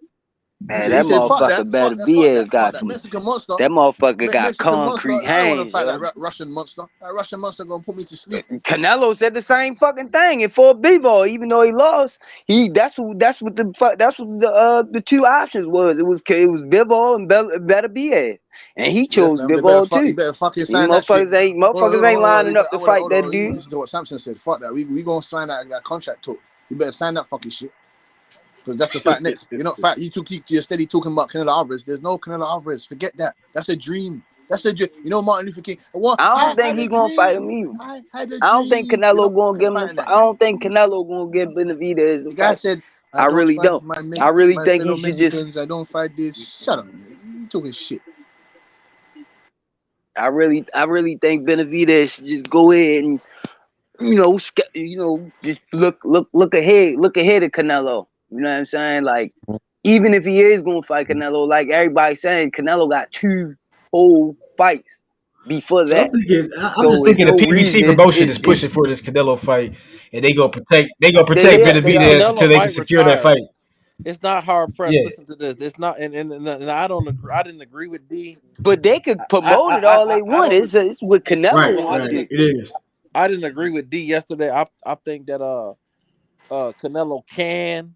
Man, He that said, "Fuck motherfucker that. Fuck that. Fuck Benavidez that. Fuck got that some. Mexican monster. That motherfucker got Mexican monster. concrete I don't want to hands. fight that Russian monster. That Russian monster gonna put me to sleep." Canelo said the same fucking thing in Fort Bivol, even though he lost. That's what the two options was. It was Bivol and Benavidez, and he Yeah, chose fam. They better Bivol fuck. He too. better fucking These sign that shit. motherfuckers ain't lining up to fight Hold on. that You dude. listen to what Samson said. Fuck that. We gonna sign that contract talk. You better sign that fucking shit. Because that's the fact next. You're not fat. You're steady talking about Canelo Alvarez. There's no Canelo Alvarez. Forget that. That's a dream. That's a dream. You know Martin Luther King. I don't I think had he a gonna fight dream. him either. I had a I don't think dream. You're Canelo not gonna fucking give him. fighting that I guy. don't think Canelo gonna give Benavidez The a guy fight. said, "I I don't really fight don't. I really my think fellow he should just. Mexicans. I don't fight this." Shut up, man. You talking shit. I really think Benavidez should just go ahead and just look ahead of Canelo. You know what I'm saying? Like, even if he is gonna fight Canelo, like everybody's saying, Canelo got 2 whole fights before So that. I'm just So it's thinking the no PBC reason. promotion is pushing for this Canelo fight, and they gonna protect They are. Benavidez until Canelo they can might secure that retire. fight. It's not hard pressed. Yeah, Listen to this. It's not, and I don't agree. I didn't agree with D. But they could promote it all they I want. don't. It's what Canelo right, Well, want right. to do. It is. I didn't agree with D yesterday. I think that Canelo can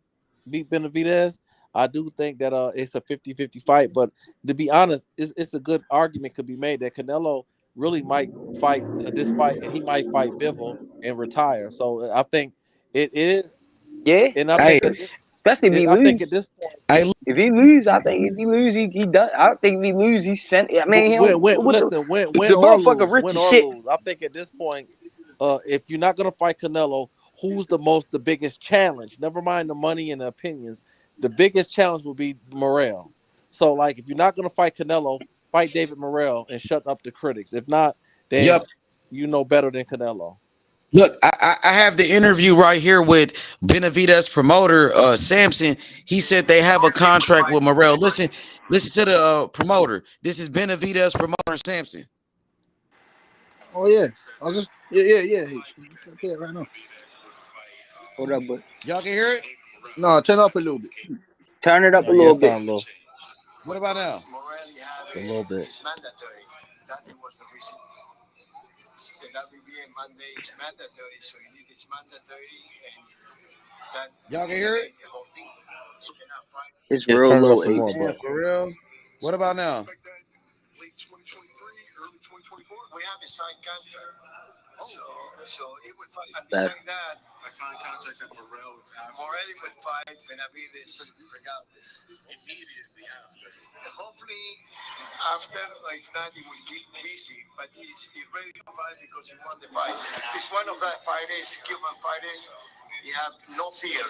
beat Benavidez. I do think that it's a 50-50 fight, but to be honest, it's a good argument could be made that Canelo really might fight this fight, and he might fight Bivol and retire. So I think it is, Yeah, and I Hey, think at this, especially if he I think lose. at this point, hey, If he lose, I think if he lose, he done. I think if he lose, he's sent. I mean, he don't. What the listen, win the or motherfucker lose, rich win as or shit. lose. I think at this point, if you're not gonna fight Canelo, who's the biggest challenge? Never mind the money and the opinions. The biggest challenge will be Morrell. So, like, if you're not gonna fight Canelo, fight David Morrell and shut up the critics. If not, then yep. you know better than Canelo. Look, I have the interview right here with Benavidez promoter Samson. He said they have a contract with Morrell. Listen to the promoter. This is Benavidez promoter Samson. Oh yeah, I was just yeah. Play it right now. Hold up, but Y'all can hear it? No, turn up a little bit. turn it up a Yeah, little it bit. sound low. What about now? A little bit. Y'all can hear it? It's Yeah, real turn it up low, some H. more, Damn, bro. for real? What about now? That I signed contracts at Morrell. Morrell would fight Benavidez regardless. Immediately after. Hopefully, after, like, Nadi will keep busy, but he's ready to fight because he won the fight. He's one of that fighters, Cuban fighters. He have no fear.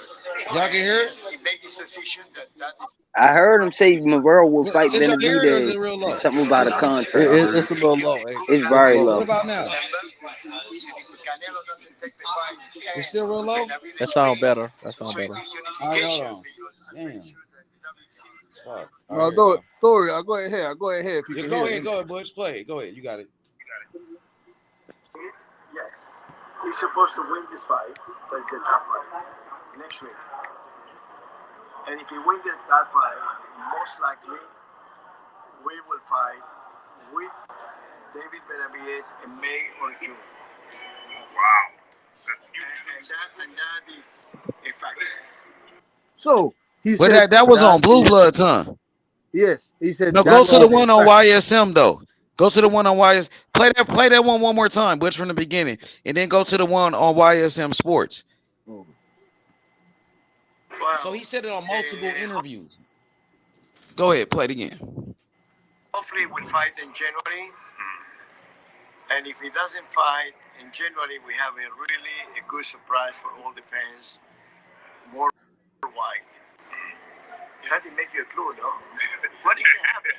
Y'all can hear it? He make his decision that is. I heard him say Morrell will What, fight is y'all hear it or is Benavidez it real and low? something about a contract. It's a little low. It's It's very low. What low. about now? Canelo doesn't take the fight. It's still real low? That sound better. That sound So it better. All right, hold on. Damn. Fuck. All right, No, here we go. Story. I'll go ahead. Go ahead if you Yeah, can go hear ahead, it. go ahead, Butch. Play it. Go ahead. You got it. Yes. He's supposed to win this fight. That's the top fight. Next week. And if he wins that fight, most likely we will fight with David Benavidez in May or June. Wow. That's huge. And that is a fact. So he But said that was that on Blue is Bloods, huh? yes. He said No, go that to the is a one on fact. YSM though. Go to the one on YS. Play that one more time, Butch, from the beginning, and then go to the one on YSM Sports. Oh. Well, So he said it on multiple interviews. Go ahead, play it again. hopefully we'll fight in January. And if he doesn't fight in January, we have a good surprise for all the fans worldwide. That didn't make you a clue, no? What can happen?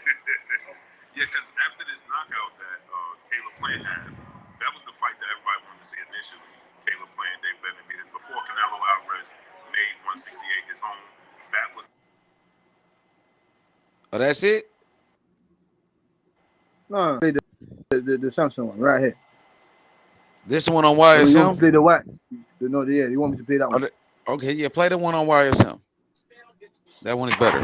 Yeah, because after this knockout that Caleb Plant had, that was the fight that everybody wanted to see initially. Caleb Plant, David Benavidez, before Canelo Alvarez made 168 his home. That was. Oh, that's it? No, play the Samsung one right here. This one on Or you want me to YSM? play the white? No, yeah, you want me to play that one? Okay, yeah, play the one on YSM. That one is better.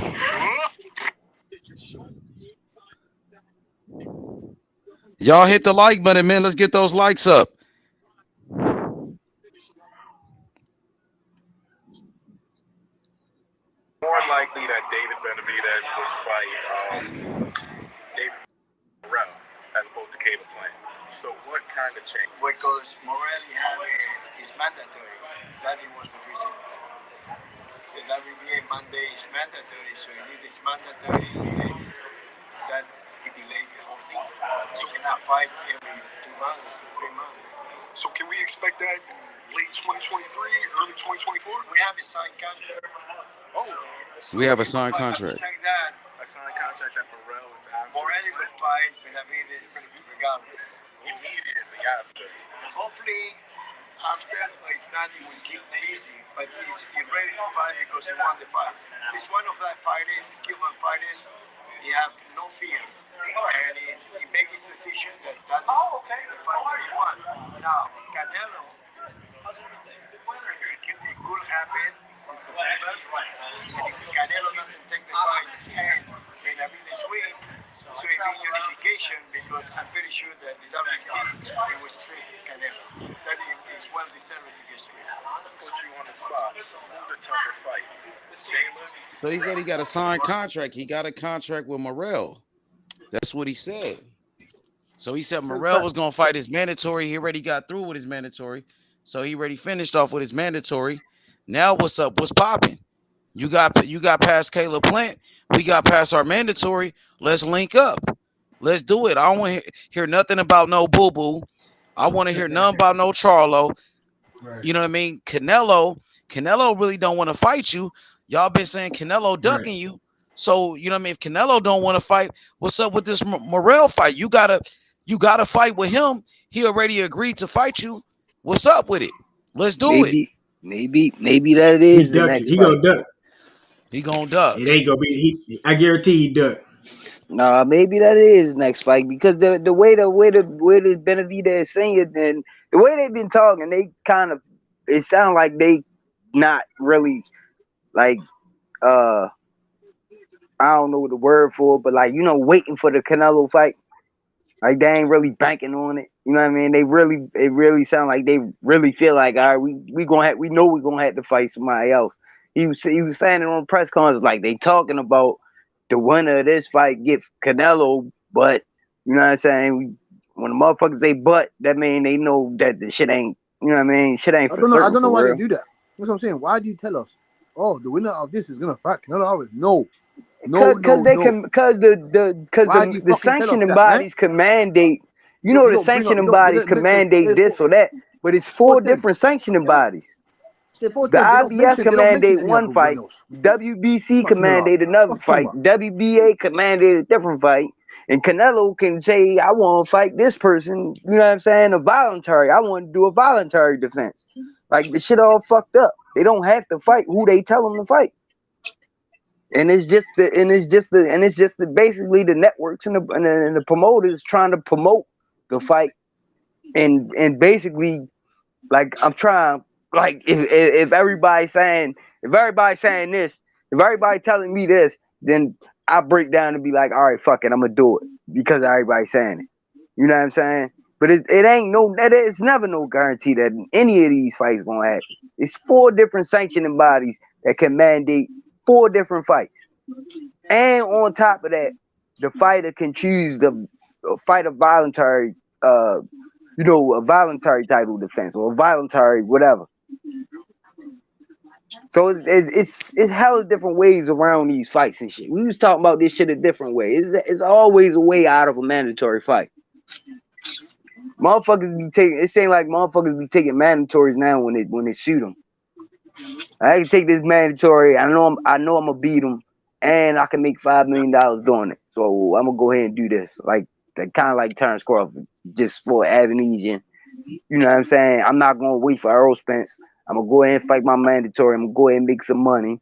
Y'all hit the like button, man. Let's get those likes up. More likely that David Benavidez would fight David Morrell as opposed to Caleb Plant. So what kind of change? Because Morrell is mandatory. That was the reason. The WBA Monday is mandatory, so it is mandatory, and that it delayed the whole thing. So you cannot fight every 2 months, 3 months. So can we expect that in late 2023, early 2024? We have a signed contract. Oh, so we have a signed contract. That, a signed contract that Morrell is after. Morrell will fight Benavidez regardless. Immediately after. Hopefully, after, if not, he will keep busy, but he's ready to fight because he won the fight. He's one of that fighters, Cuban fighters. He have no fear, and he make his decision that is the fight that he won. Now, Canelo, it could happen in September, and if Canelo doesn't take the fight and Benavidez win, so it be unification because I'm pretty sure that the WC it was straight Canelo. That is well deserved against me. Put you on the spot. Who's a tougher fight? So he said he got a signed contract. He got a contract with Morrell. That's what he said. So he said Morrell was gonna fight his mandatory. He already got through with his mandatory. So he already finished off with his mandatory. Now what's up? What's popping? You got past Caleb Plant. We got past our mandatory. Let's link up. Let's do it. I don't want to hear nothing about no boo-boo. I want to hear nothing about no Charlo. Right. You know what I mean? Canelo really don't want to fight you. Y'all been saying Canelo ducking you. So, you know what I mean? If Canelo don't want to fight, what's up with this Morrell fight? You gotta fight with him. He already agreed to fight you. What's up with it? Let's do it. Maybe that it is the next he fight. gonna duck. He gonna duck. It ain't gonna be. I guarantee he duck. Nah, maybe that is next fight because the way the Benavidez senior, then the way they've been talking, they kind of it sounds like they not really like I don't know the word for it, but like waiting for the Canelo fight. Like they ain't really banking on it. You know what I mean? It really sound like they really feel like, all right, we know we're gonna have to fight somebody else. He was saying it on press conference like they talking about the winner of this fight get Canelo, but you know what I'm saying? When the motherfuckers say but, that mean they know that the shit ain't, you know what I mean? Shit ain't for I certain don't know why for they real. do that. That's what I'm saying. Why do you tell us? Oh, the winner of this is gonna fight Canelo Alvarez. No, no, Cause no, they no. can, cause Why do you the fucking tell us sanctioning that, man? bodies can mandate. You The don't bring up. sanctioning bodies They can don't mention. mandate this or that, but it's It's four 410. different sanctioning Yeah, bodies. it's The 410. They don't IBF mention. can They don't mention mandate any one other fight. winners. WBC Fuck can Canelo mandate Alvarez. another Fuck talking fight. about. WBA can mandate a different fight. And Canelo can say, I want to fight this person. You know what I'm saying? I want to do a voluntary defense. Like the shit all fucked up. They don't have to fight who they tell them to fight. And it's just the basically the networks and the promoters trying to promote the fight and basically like I'm trying like if everybody's saying this, if everybody telling me this, then I break down and be like, all right, fuck it, I'm gonna do it because everybody's saying it. You know what I'm saying? But it ain't no it's never no guarantee that any of these fights gonna happen. It's four different sanctioning bodies that can mandate four different fights. And on top of that, the fighter can choose the fight a voluntary a voluntary title defense or a voluntary whatever. So it's hella different ways around these fights and shit. We was talking about this shit a different way. It's always a way out of a mandatory fight. Motherfuckers be taking it seems like motherfuckers be taking mandatories now when they shoot them. I can take this mandatory. I know I'm gonna beat them, and I can make $5 million doing it. So I'm gonna go ahead and do this. Like that kind of like Terrence Crawford, just for amnesia. You know what I'm saying? I'm not gonna wait for Earl Spence. I'm gonna go ahead and fight my mandatory. I'm gonna go ahead and make some money,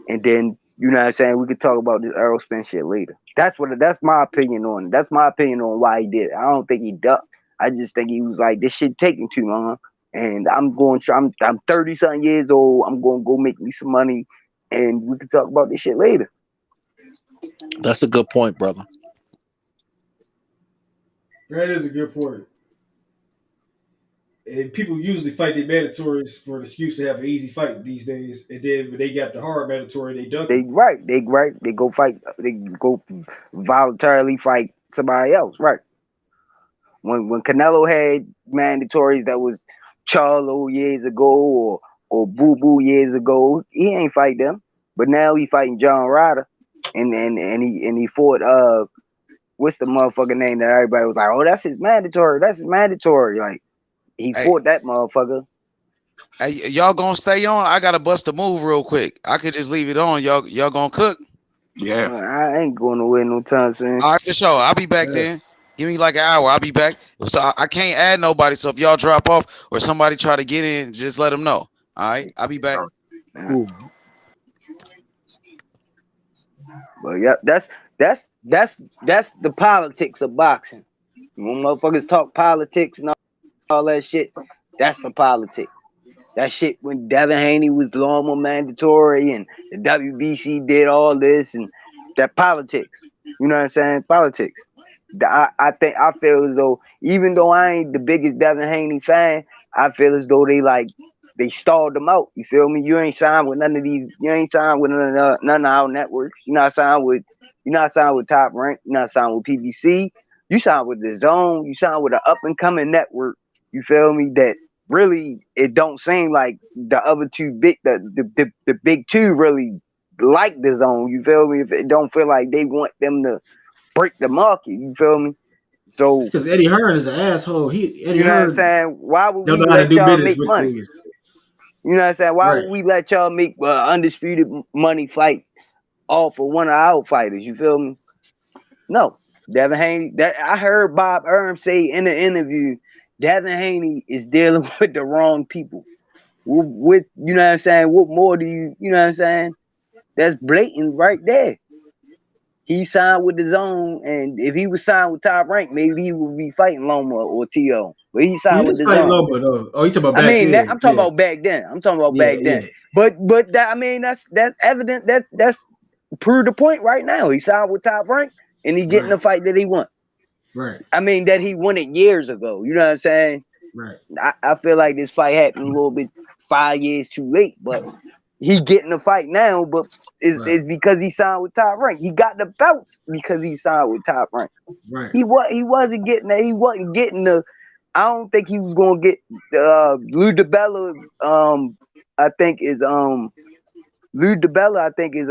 and then you know what I'm saying. We could talk about this Earl Spence shit later. That's my opinion on it. That's my opinion on why he did it. I don't think he ducked. I just think he was like, this shit taking too long, and I'm 30 something years old. I'm gonna go make me some money, and we can talk about this shit later. That's a good point, brother. That is a good point. And people usually fight their mandatories for an excuse to have an easy fight these days. And then when they got the hard mandatory, they duck They it. right. They go fight. They go voluntarily fight somebody else. Right. When Canelo had mandatories that was Charlo years ago or Boo Boo years ago, he ain't fight them. But now he fighting John Ryder, and he fought what's the motherfucker name that everybody was like, oh, that's his mandatory. That's his mandatory. Like he Hey, fought that motherfucker. hey, y'all gonna stay on? I gotta bust a move real quick. I could just leave it on. Y'all gonna cook? Yeah. I ain't going away no time soon. All right, for sure. I'll be back Yeah. then. Give me like an hour. I'll be back. So I can't add nobody. So if y'all drop off or somebody try to get in, just let them know. All right, I'll be back. Cool. But yeah, that's the politics of boxing. When motherfuckers talk politics and all that shit, that's the politics. That shit when Devin Haney was normal mandatory and the WBC did all this and that politics. You know what I'm saying? Politics. I feel as though even though I ain't the biggest Devin Haney fan, I feel as though they stalled them out. You feel me? You ain't signed with none of these. You ain't signed with none of our networks. You're not signed with Top Rank. You're not signed with PBC. You signed with the Zone. You signed with an up and coming network. You feel me? That really it don't seem like the other two the big two really like the Zone. You feel me? If it don't feel like they want them to break the market. You feel me? It's So because Eddie Hearn is an asshole. Eddie you know what I'm Hearn saying? Why would don't we know how to let do y'all business make with money? things. You know what I'm saying? Why Right. would we let y'all make undisputed money fight off of one of our fighters? You feel me? No. Devin Haney. That I heard Bob Erm say in the interview, Devin Haney is dealing with the wrong people. With you know what I'm saying? What more do you know what I'm saying? That's blatant right there. He signed with the Zone, and if he was signed with Top Rank, maybe he would be fighting Loma or T.O. But he signed He with is the fighting Zone. Lobo though. Oh, you talking about I back mean, then? I'm talking about back then. I'm talking about back then. But that, I mean, that's evident. That's prove the point right now. He signed with Top Rank, and he getting the fight that he want. Right. I mean, that he won it years ago. You know what I'm saying? Right. I feel like this fight happened a little bit 5 years too late, but he getting the fight now. But it's because he signed with Top Rank. He got the belts because he signed with Top Rank. Right. He wasn't getting that. He wasn't getting the. I don't think he was gonna get Lou DiBella. I think is Lou DiBella. I think is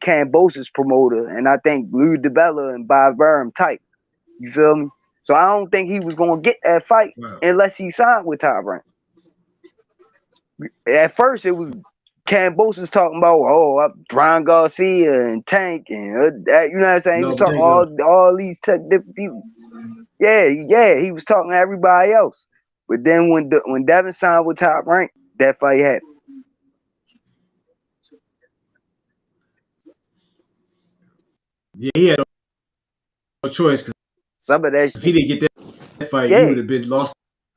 Cambosa's promoter, and I think Lou DiBella and Bob Burnham type. You feel me? So I don't think he was gonna get that fight unless he signed with Top Rank. At first, it was Cambosa's talking about Brian Garcia and Tank and that, you know what I'm saying? He was talking all these different people. Yeah, he was talking to everybody else. But then when Devin signed with Top Rank, that fight happened. Yeah, he had no choice because some of that if he didn't get that fight, he would have been lost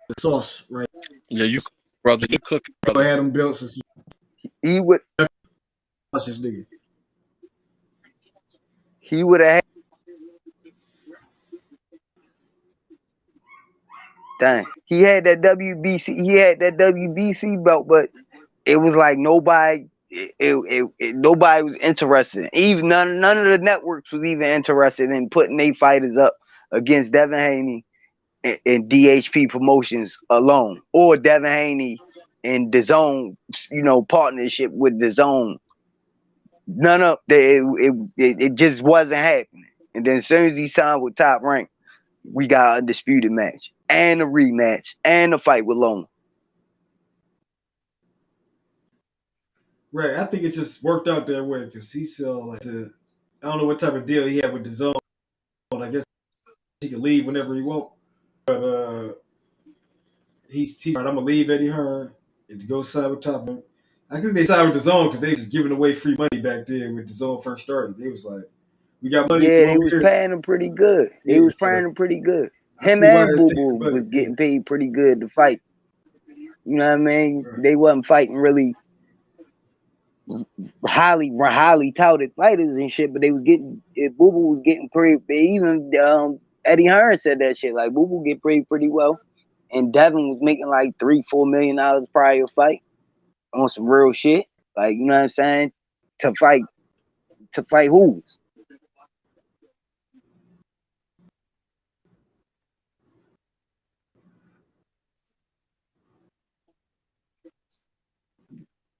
the sauce, right? Yeah, you brother, you cooking, brother. I had him built since he would. This nigga. He would have. Dang, he had that WBC. He had that WBC belt, but it was like nobody. Nobody was interested. Even none of the networks was even interested in putting their fighters up against Devin Haney and DHP Promotions alone, or Devin Haney and the Zone, partnership with the Zone. None of it just wasn't happening. And then as soon as he signed with Top Rank, we got an undisputed match and a rematch and a fight with Loma. Right, I think it just worked out that way because he sell like I don't know what type of deal he had with the Zone. I guess he could leave whenever he want. But he's right, I'm gonna leave Eddie Hearn and to go sign with Top Rank. I think they signed with the Zone because they was giving away free money back then when the Zone first started. They was like, "We got money." Yeah, they was paying him pretty good. They was paying him pretty good. Him and Boo Boo was getting paid pretty good to fight. You know what I mean? Right. They wasn't fighting really highly touted fighters and shit, but they was getting. Boo Boo was getting pretty. Even Eddie Hearn said that shit. Like Boo Boo get paid pretty well, and Devin was making like $3-4 million prior fight on some real shit. Like, you know what I'm saying? To fight who?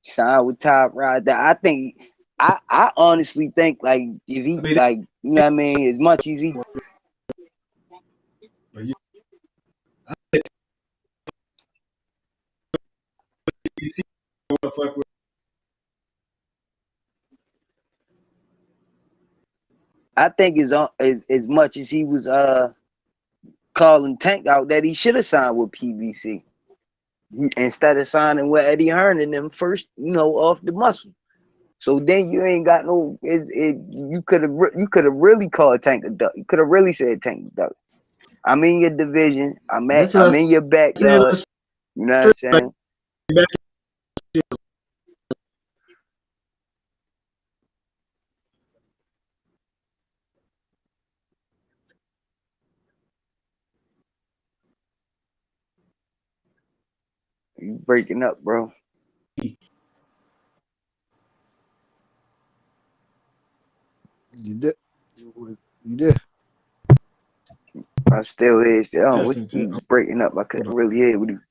Signed with Top Rod. I honestly think like if he like, you know what I mean, as much as he I think as much as he was calling Tank out, that he should have signed with PBC instead of signing with Eddie Hearn and them first, off the muscle. So then you ain't got no. You could have really called Tank a duck. You could have really said Tank a duck. I'm in your division. I'm in your backyard. You know what I'm saying? You breaking up, bro. You did. You did. I'm still here. He was breaking up. I couldn't really hear what he was.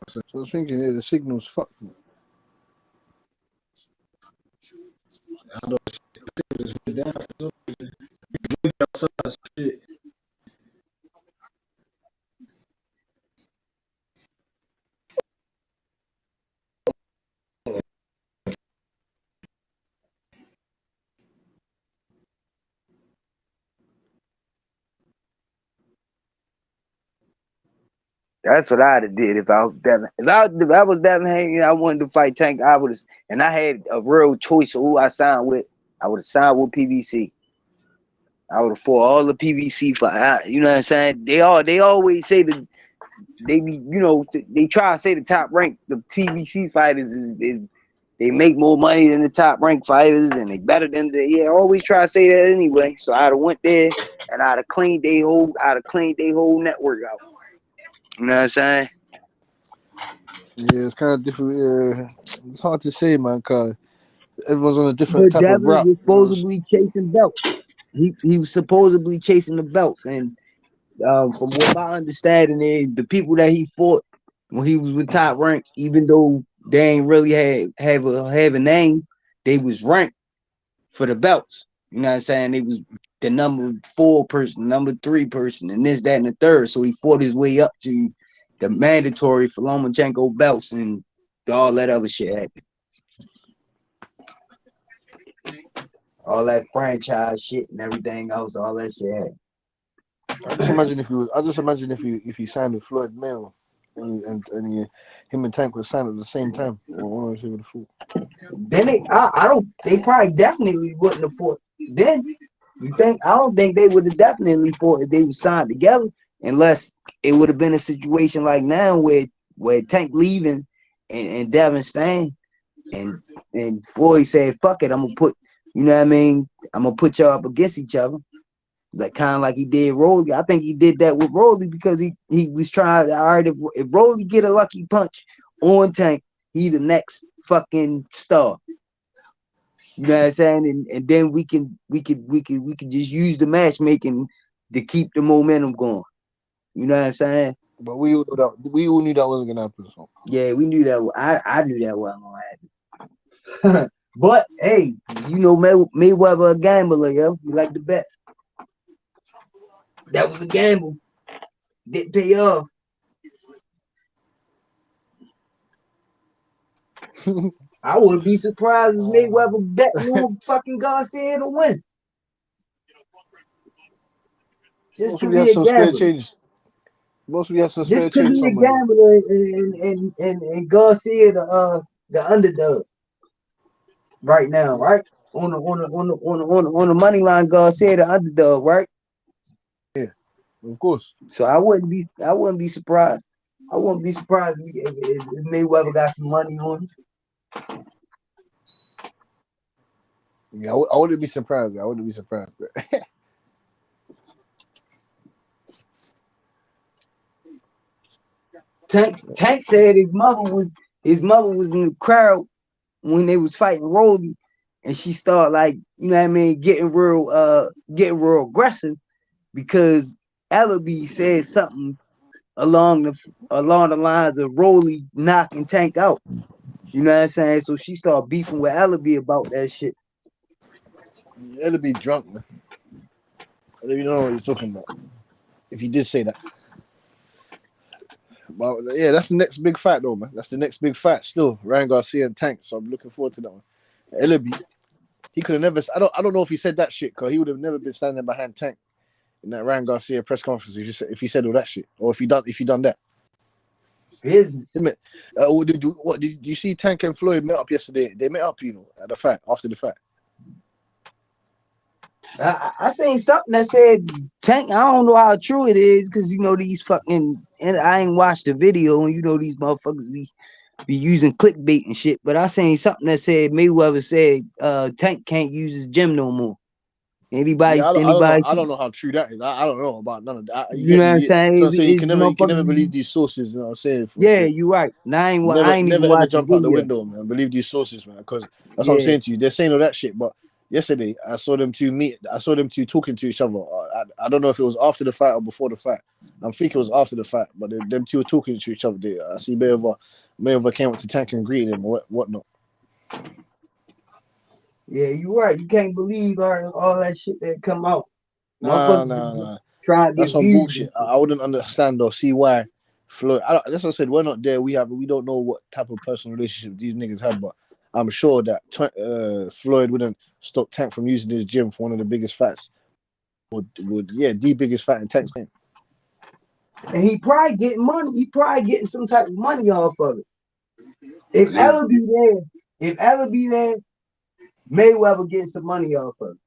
So I was thinking the signal's fucked. I know shit. That's what I'd have did if I was Devin. If I was Devin Haney, I wanted to fight Tank. I would have, and I had a real choice of who I signed with. I would have signed with PBC. I would have fought all the PVC fight. You know what I'm saying? They always say that they be, you know, they try to say the top rank, the PVC fighters is they make more money than the top ranked fighters and they better than the always try to say that anyway. So I'd have went there and I'd have cleaned their whole network out. You know what I'm saying? Yeah, it's kind of different. Yeah, it's hard to say, man, cause everyone's on a different But type of Devin route. was You know? supposedly chasing belts. He was supposedly chasing the belts, and from what my understanding is, the people that he fought when he was with Top Rank, even though they ain't really have a name, they was ranked for the belts. You know what I'm saying? They was the number 4 person, number 3 person, and this, that, and the third. So he fought his way up to the mandatory for Lomachenko belts and all that other shit happened. All that franchise shit and everything else, all that shit happened. I just imagine if he signed with Floyd Mayweather and him and Tank would sign at the same time. Or he would have fought. Then they probably definitely wouldn't have fought. Then I don't think they would have definitely fought if they were signed together, unless it would have been a situation like now where Tank leaving and Devin staying, and Floyd said, "Fuck it, I'm gonna put, you know what I mean? I'm gonna put y'all up against each other." Like kind of like he did Rolly. I think he did that with Rolly because he was trying. All right, if Rolly get a lucky punch on Tank, he the next fucking star. You know what I'm saying? And then we can just use the matchmaking to keep the momentum going. You know what I'm saying? But we all knew that wasn't gonna happen. So. Yeah, we knew that. I knew that wasn't gonna happen. But hey, you know Mayweather a gambler, yo. You like to bet. That was a gamble. Didn't pay off. I wouldn't be surprised if Mayweather bet on fucking Garcia to win. Just because he a gambler. Most we have some spare Just because change he a somewhere. gambler and Garcia the underdog right now, right? On the money line, Garcia the underdog, right? Yeah, of course. So I wouldn't be surprised. I wouldn't be surprised if Mayweather got some money on him. Yeah, I wouldn't be surprised. Tank said his mother was in the crowd when they was fighting Rolly, and she started like, you know what I mean, getting real aggressive because Ellaby said something along the lines of Rolly knocking Tank out. You know what I'm saying? So she started beefing with Ellaby about that shit. Ellaby drunk, man. I don't even know what you're talking about. If he did say that. But yeah, that's the next big fight though, man. That's the next big fight still. Ryan Garcia and Tank. So I'm looking forward to that one. Ellaby, he could have never. I don't know if he said that shit because he would have never been standing behind Tank in that Ryan Garcia press conference if he said all that shit or if he done that. Business. Did you see Tank and Floyd met up yesterday? They met up, you know, at the fight after the fight. I seen something that said Tank. I don't know how true it is because you know these fucking, and I ain't watched the video, and you know these motherfuckers be using clickbait and shit. But I seen something that said Mayweather said Tank can't use his gym no more. Anybody? I don't know how true that is. I don't know about none of that. You know what I'm saying? So you can never motherfuckers believe these sources. You know what I'm saying? Yeah, you're right. Now I ain't Never even ever watched the jump out the video. window, man. Believe these sources, man. Because that's what I'm saying to you. They're saying all that shit, but yesterday I saw them two meet. I saw them two talking to each other. I don't know if it was after the fight or before the fight. I'm thinking it was after the fight, but them two were talking to each other. I see Mayweather came up to Tank and greeted him or whatnot. Yeah, you're right. You can't believe all that shit that come out. Nah. Trying to That's get some views. bullshit. I wouldn't understand or see why Floyd. That's what I said. We're not there. We don't know what type of personal relationship these niggas have, but I'm sure that Floyd wouldn't stop Tank from using his gym for one of the biggest fights. The biggest fight in Tank's game. And he probably getting money. He probably getting some type of money off of it. If Ella be there, Mayweather getting some money off of it.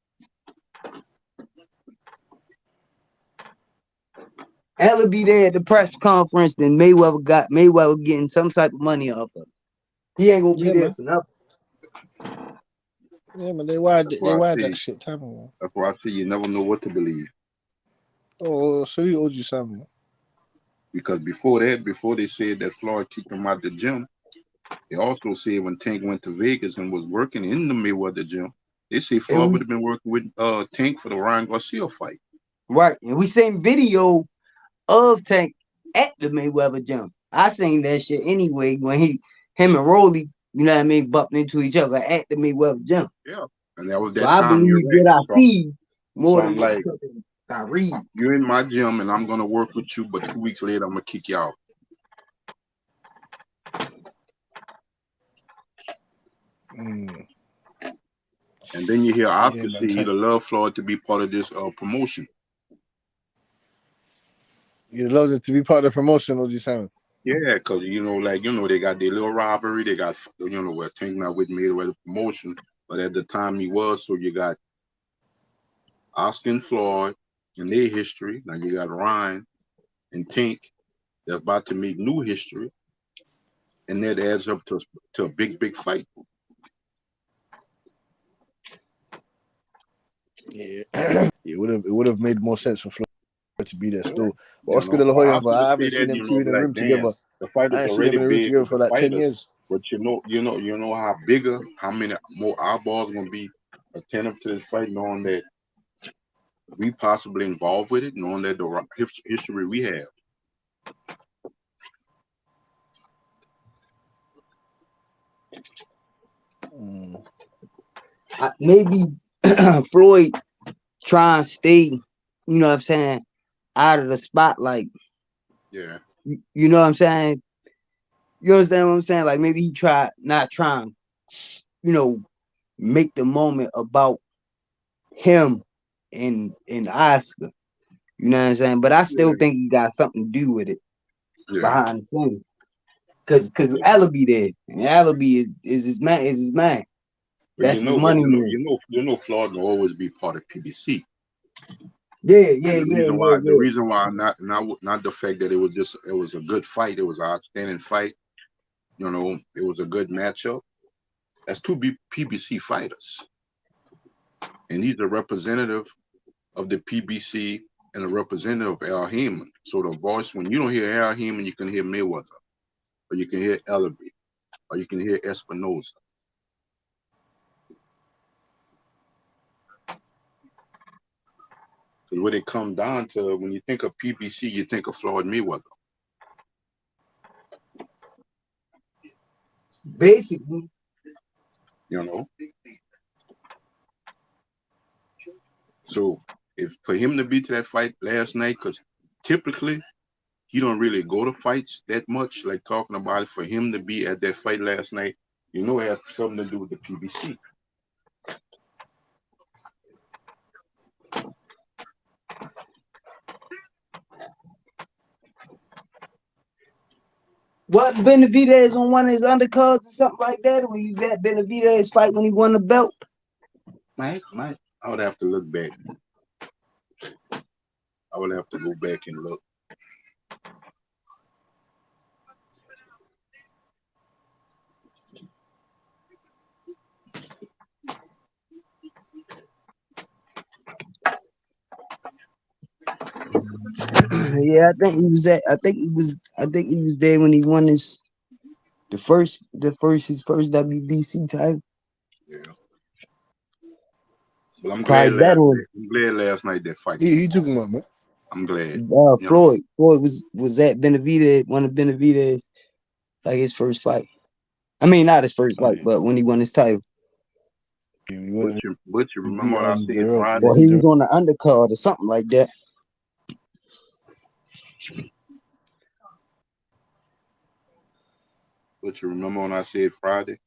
Ella be there at the press conference, then Mayweather getting some type of money off of it. He ain't gonna be there for nothing. Yeah, man, they wired that shit. That's why I say you never know what to believe. Oh, so he owed you something. Because before they said that Floyd kicked him out the gym, they also said when Tank went to Vegas and was working in the Mayweather gym, they say Floyd would have been working with Tank for the Ryan Garcia fight. Right, and we seen video of Tank at the Mayweather gym. I seen that shit anyway when him and Rolly, you know what I mean, bumped into each other at the Mayweather gym. Yeah, and that was that so time. I believe that I see more than like I read. You're in my gym and I'm gonna work with you, but 2 weeks later I'm gonna kick you out. And then you hear Oscar say he'd love Floyd to be part of this promotion. You'd love it to be part of the promotion, OG Simon. Yeah, because they got their little robbery. They got where Tank not with Mayweather promotion, but at the time he was. So you got Oscar and Floyd and their history. Now you got Ryan and Tank that's about to make new history, and that adds up to a big fight. Yeah, it would have made more sense for Floyd to be there still. But Oscar De La Hoya, I haven't seen them two in a room together. The fight I is ain't seen them in a room already together for like 10 years. But you know how many more eyeballs gonna be attentive to this fight, knowing that we possibly involved with it, knowing that the history we have. Maybe Floyd try and stay, you know what I'm saying, out of the spotlight. Yeah. You know what I'm saying? You understand what I'm saying? Like maybe he not trying, make the moment about him and Oscar. You know what I'm saying? But I still think he got something to do with it behind the scenes. Cause Allaby there. And Allaby is his man. That's his money man. You know Floyd will always be part of PBC. The reason why not the fact that it was a good fight, it was an outstanding fight. It was a good matchup. That's two PBC fighters. And he's a representative of the PBC and a representative of Al Heyman. So the voice, when you don't hear Al Heyman, you can hear Mayweather, or you can hear Allaby, or you can hear Espinosa. Because when it comes down to, when you think of PBC, you think of Floyd Mayweather. Basically. So if for him to be to that fight last night, because typically he don't really go to fights that much, like talking about it, for him to be at that fight last night, it has something to do with the PBC. What, Benavidez on one of his undercards or something like that? Or you at Benavidez fight when he won the belt? I would have to look back. I would have to go back and look. Yeah, I think he was there when he won his first WBC title. Yeah. But I'm glad last night that fight. He took him up, man. I'm glad. Floyd was at Benavidez, one of Benavidez, like his first fight. I mean, not his first fight, but when he won his title. But you remember what I said Friday? Or he was on the undercard or something like that. But you remember when I said Friday?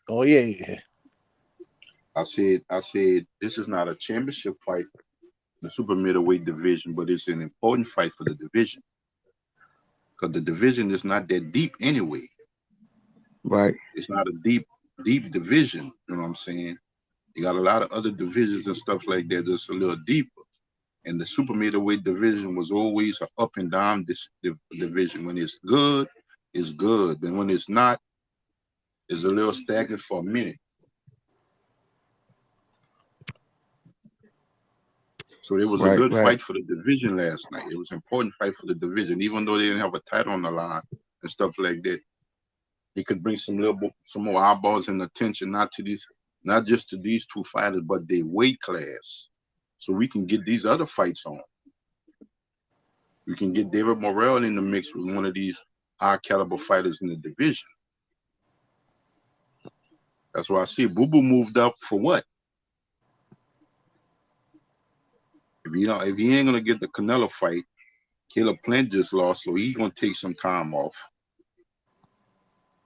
Oh yeah. I said this is not a championship fight, the super middleweight division, but it's an important fight for the division. Because the division is not that deep anyway. Right. It's not a deep division, you know what I'm saying? You got a lot of other divisions and stuff like that that's a little deeper. And the super middleweight division was always an up and down division. When it's good, it's good. And when it's not, it's a little stagnant for a minute. So it was a good fight for the division last night. It was an important fight for the division, even though they didn't have a title on the line and stuff like that. He could bring some more eyeballs and attention, not just to these two fighters, but their weight class, so we can get these other fights on. We can get David Morrell in the mix with one of these high caliber fighters in the division. That's why I see Boo Boo moved up for what? If he ain't gonna get the Canelo fight, Caleb Plant just lost, so he's gonna take some time off.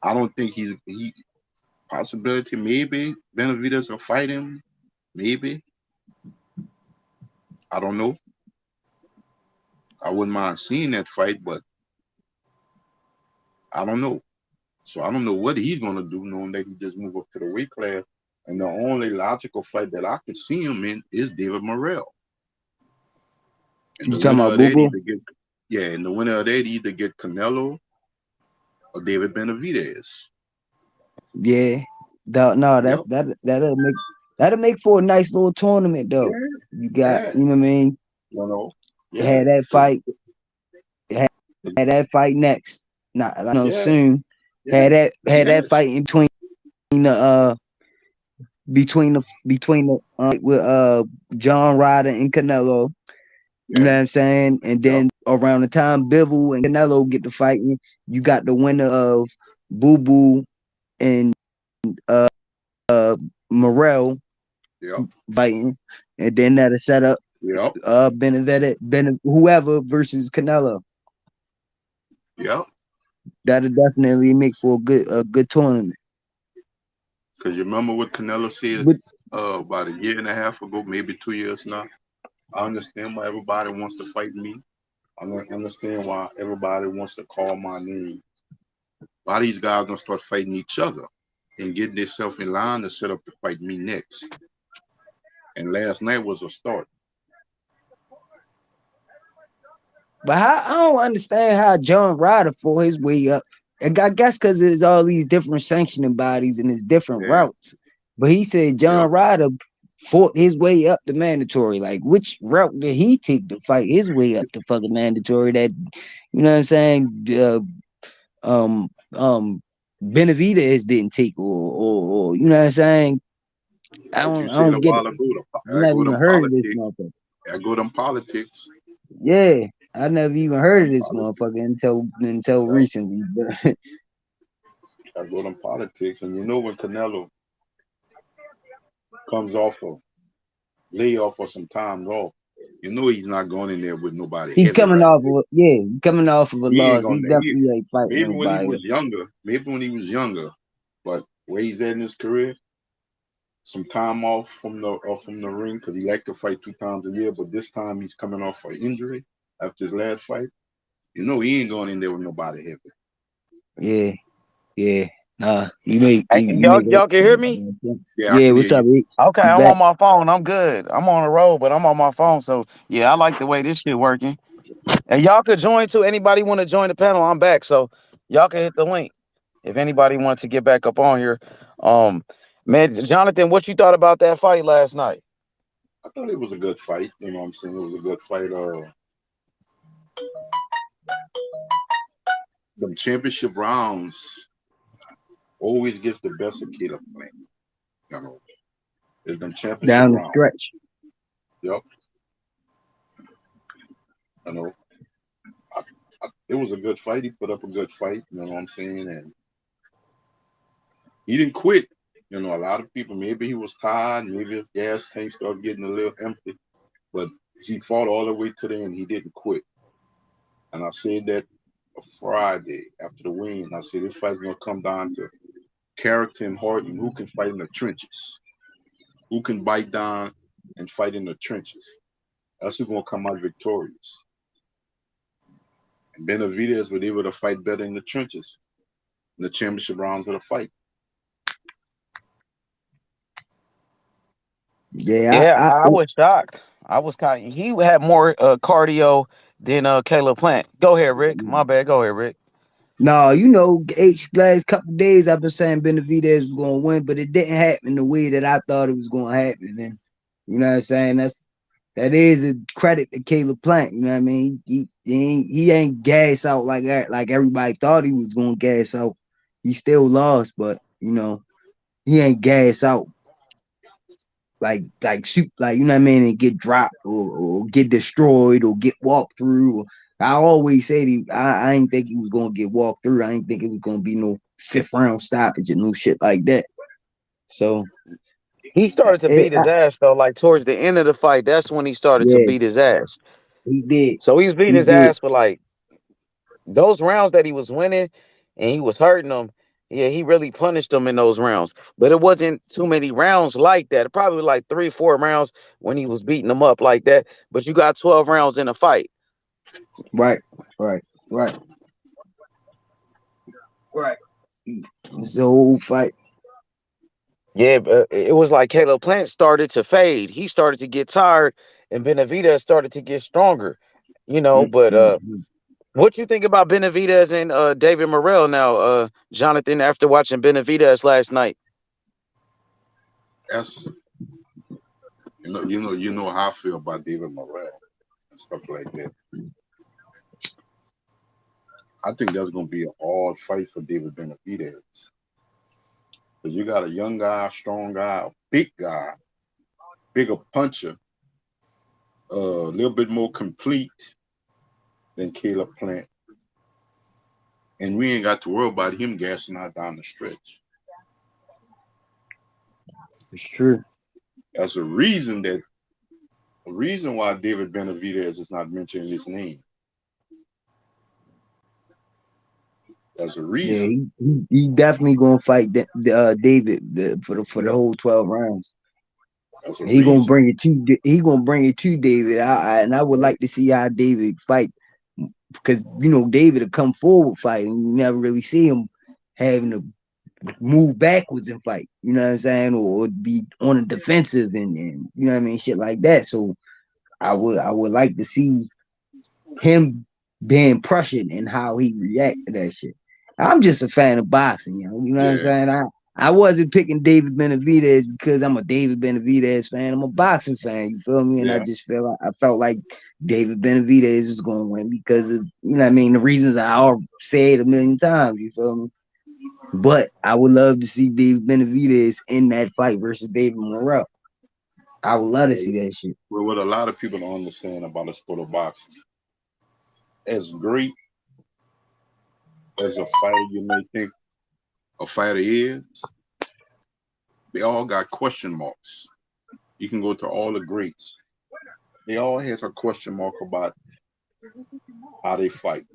I don't think he possibility, maybe Benavidez will fight him, maybe. I don't know. I wouldn't mind seeing that fight, but I don't know. So I don't know what he's gonna do, knowing that he just moved up to the weight class. And the only logical fight that I could see him in is David Morrell. And you talking about Boo Boo? And the winner of that either get Canelo or David Benavidez. Yeah. That'll make for a nice little tournament though. Yeah. You got, you know what I mean? Had that fight. Had that fight next. Soon. Had that fight in between with John Ryder and Canelo. You know what I'm saying? And then around the time Bivol and Canelo get to fighting, you got the winner of Boo Boo and Morrell fighting, and then that'll set up Benavidez, whoever versus Canelo. Yep. That'll definitely make for a good tournament. Because you remember what Canelo said about a year and a half ago, maybe 2 years now? I understand why everybody wants to fight me. I understand why everybody wants to call my name. A lot of these guys gonna start fighting each other and get themselves in line to set up to fight me next. And last night was a start. But I don't understand how John Ryder fought his way up. I guess because there's all these different sanctioning bodies and there's different routes. But he said John Ryder fought his way up the mandatory. Like, which route did he take to fight his way up to fucking mandatory? That, you know what I'm saying? Benavidez didn't take, or you know what I'm saying? I don't get it. I never even heard of this motherfucker. I go to politics. Yeah, I never even heard of this motherfucker until recently. But I go to politics, and you know when Canelo comes off a layoff or some time off, you know he's not going in there with nobody. He's coming off of a loss. He definitely ain't fighting maybe nobody. Maybe when he was younger, but where he's at in his career, some time off from the ring, because he liked to fight 2 times a year, but this time he's coming off for injury after his last fight. You know he ain't going in there with nobody heavy. Yeah. Nah, y'all can hear me? Yeah, what's up? Okay, I'm on my phone. I'm good. I'm on the road, but I'm on my phone. So yeah, I like the way this shit working. And y'all could join too. Anybody want to join the panel? I'm back. So y'all can hit the link if anybody wants to get back up on here. Man, Jonathan, what you thought about that fight last night? I thought it was a good fight. You know what I'm saying? It was a good fight. The championship rounds always gets the best of Caleb Plant. You know, it's them championship down the rounds. stretch. Yep. I know. It was a good fight. He put up a good fight. You know what I'm saying? And he didn't quit. You know, a lot of people, maybe he was tired, maybe his gas tank started getting a little empty, but he fought all the way to the end. He didn't quit. And I said that Friday after the win. I said this fight's gonna come down to character and heart and who can fight in the trenches, who can bite down and fight in the trenches. That's who's gonna come out victorious. And Benavidez was able to fight better in the trenches in the championship rounds of the fight. Yeah, I was shocked. I was kind of, he had more cardio than Caleb Plant. Go ahead, Rick. My bad. Go ahead, Rick. No, you know, last couple days I've been saying Benavidez was gonna win, but it didn't happen the way that I thought it was gonna happen. And you know what I'm saying? That is a credit to Caleb Plant. You know what I mean? He ain't gas out like that, like everybody thought he was gonna gas out. He still lost, but you know, he ain't gas out like shoot, like you know what I mean, and get dropped or get destroyed or get walked through. I always said I didn't think he was gonna get walked through. I didn't think it was gonna be no 5th round stoppage and no shit like that. So He started to beat his ass though, like towards the end of the fight. That's when he started to yeah, beat his ass. he did. So he's beating He his did. ass for like those rounds that he was winning and he was hurting them. Yeah, he really punished them in those rounds. But it wasn't too many rounds like that. Probably like 3, 4 rounds when he was beating them up like that. But you got 12 rounds in a fight. Right, right, right, right. It's the whole fight. Yeah, but it was like Caleb Plant started to fade. He started to get tired, and Benavidez started to get stronger. You know, but what you think about Benavidez and David Morrell now, Jonathan? After watching Benavidez last night, That's you know how I feel about David Morrell and stuff like that. I think that's gonna be a hard fight for David Benavidez. Because you got a young guy, strong guy, a big guy, bigger puncher, a little bit more complete than Caleb Plant. And we ain't got to worry about him gassing out down the stretch. It's true. That's a reason why David Benavidez is not mentioning his name. That's a reason. Yeah, he definitely gonna fight David for the whole 12 rounds. That's a He gonna reason. bring it to David. And I would like to see how David fight, because you know David will come forward fighting. You never really see him having to move backwards and fight. You know what I'm saying, or be on the defensive and you know what I mean, shit like that. So I would like to see him being Prussian and how he react to that shit. I'm just a fan of boxing, you know what I'm Yeah, saying? I wasn't picking David Benavidez because I'm a David Benavidez fan. I'm a boxing fan, you feel me? And I yeah. just I felt like David Benavidez was going to win because of, you know what I mean, the reasons I already said a million times, you feel me? But I would love to see David Benavidez in that fight versus David Morrell. I would love to see that shit. Well, what a lot of people don't understand about the sport of boxing, as great as a fighter you may think a fighter is, they all got question marks. You can go to all the greats. They all have a question mark about how they fight.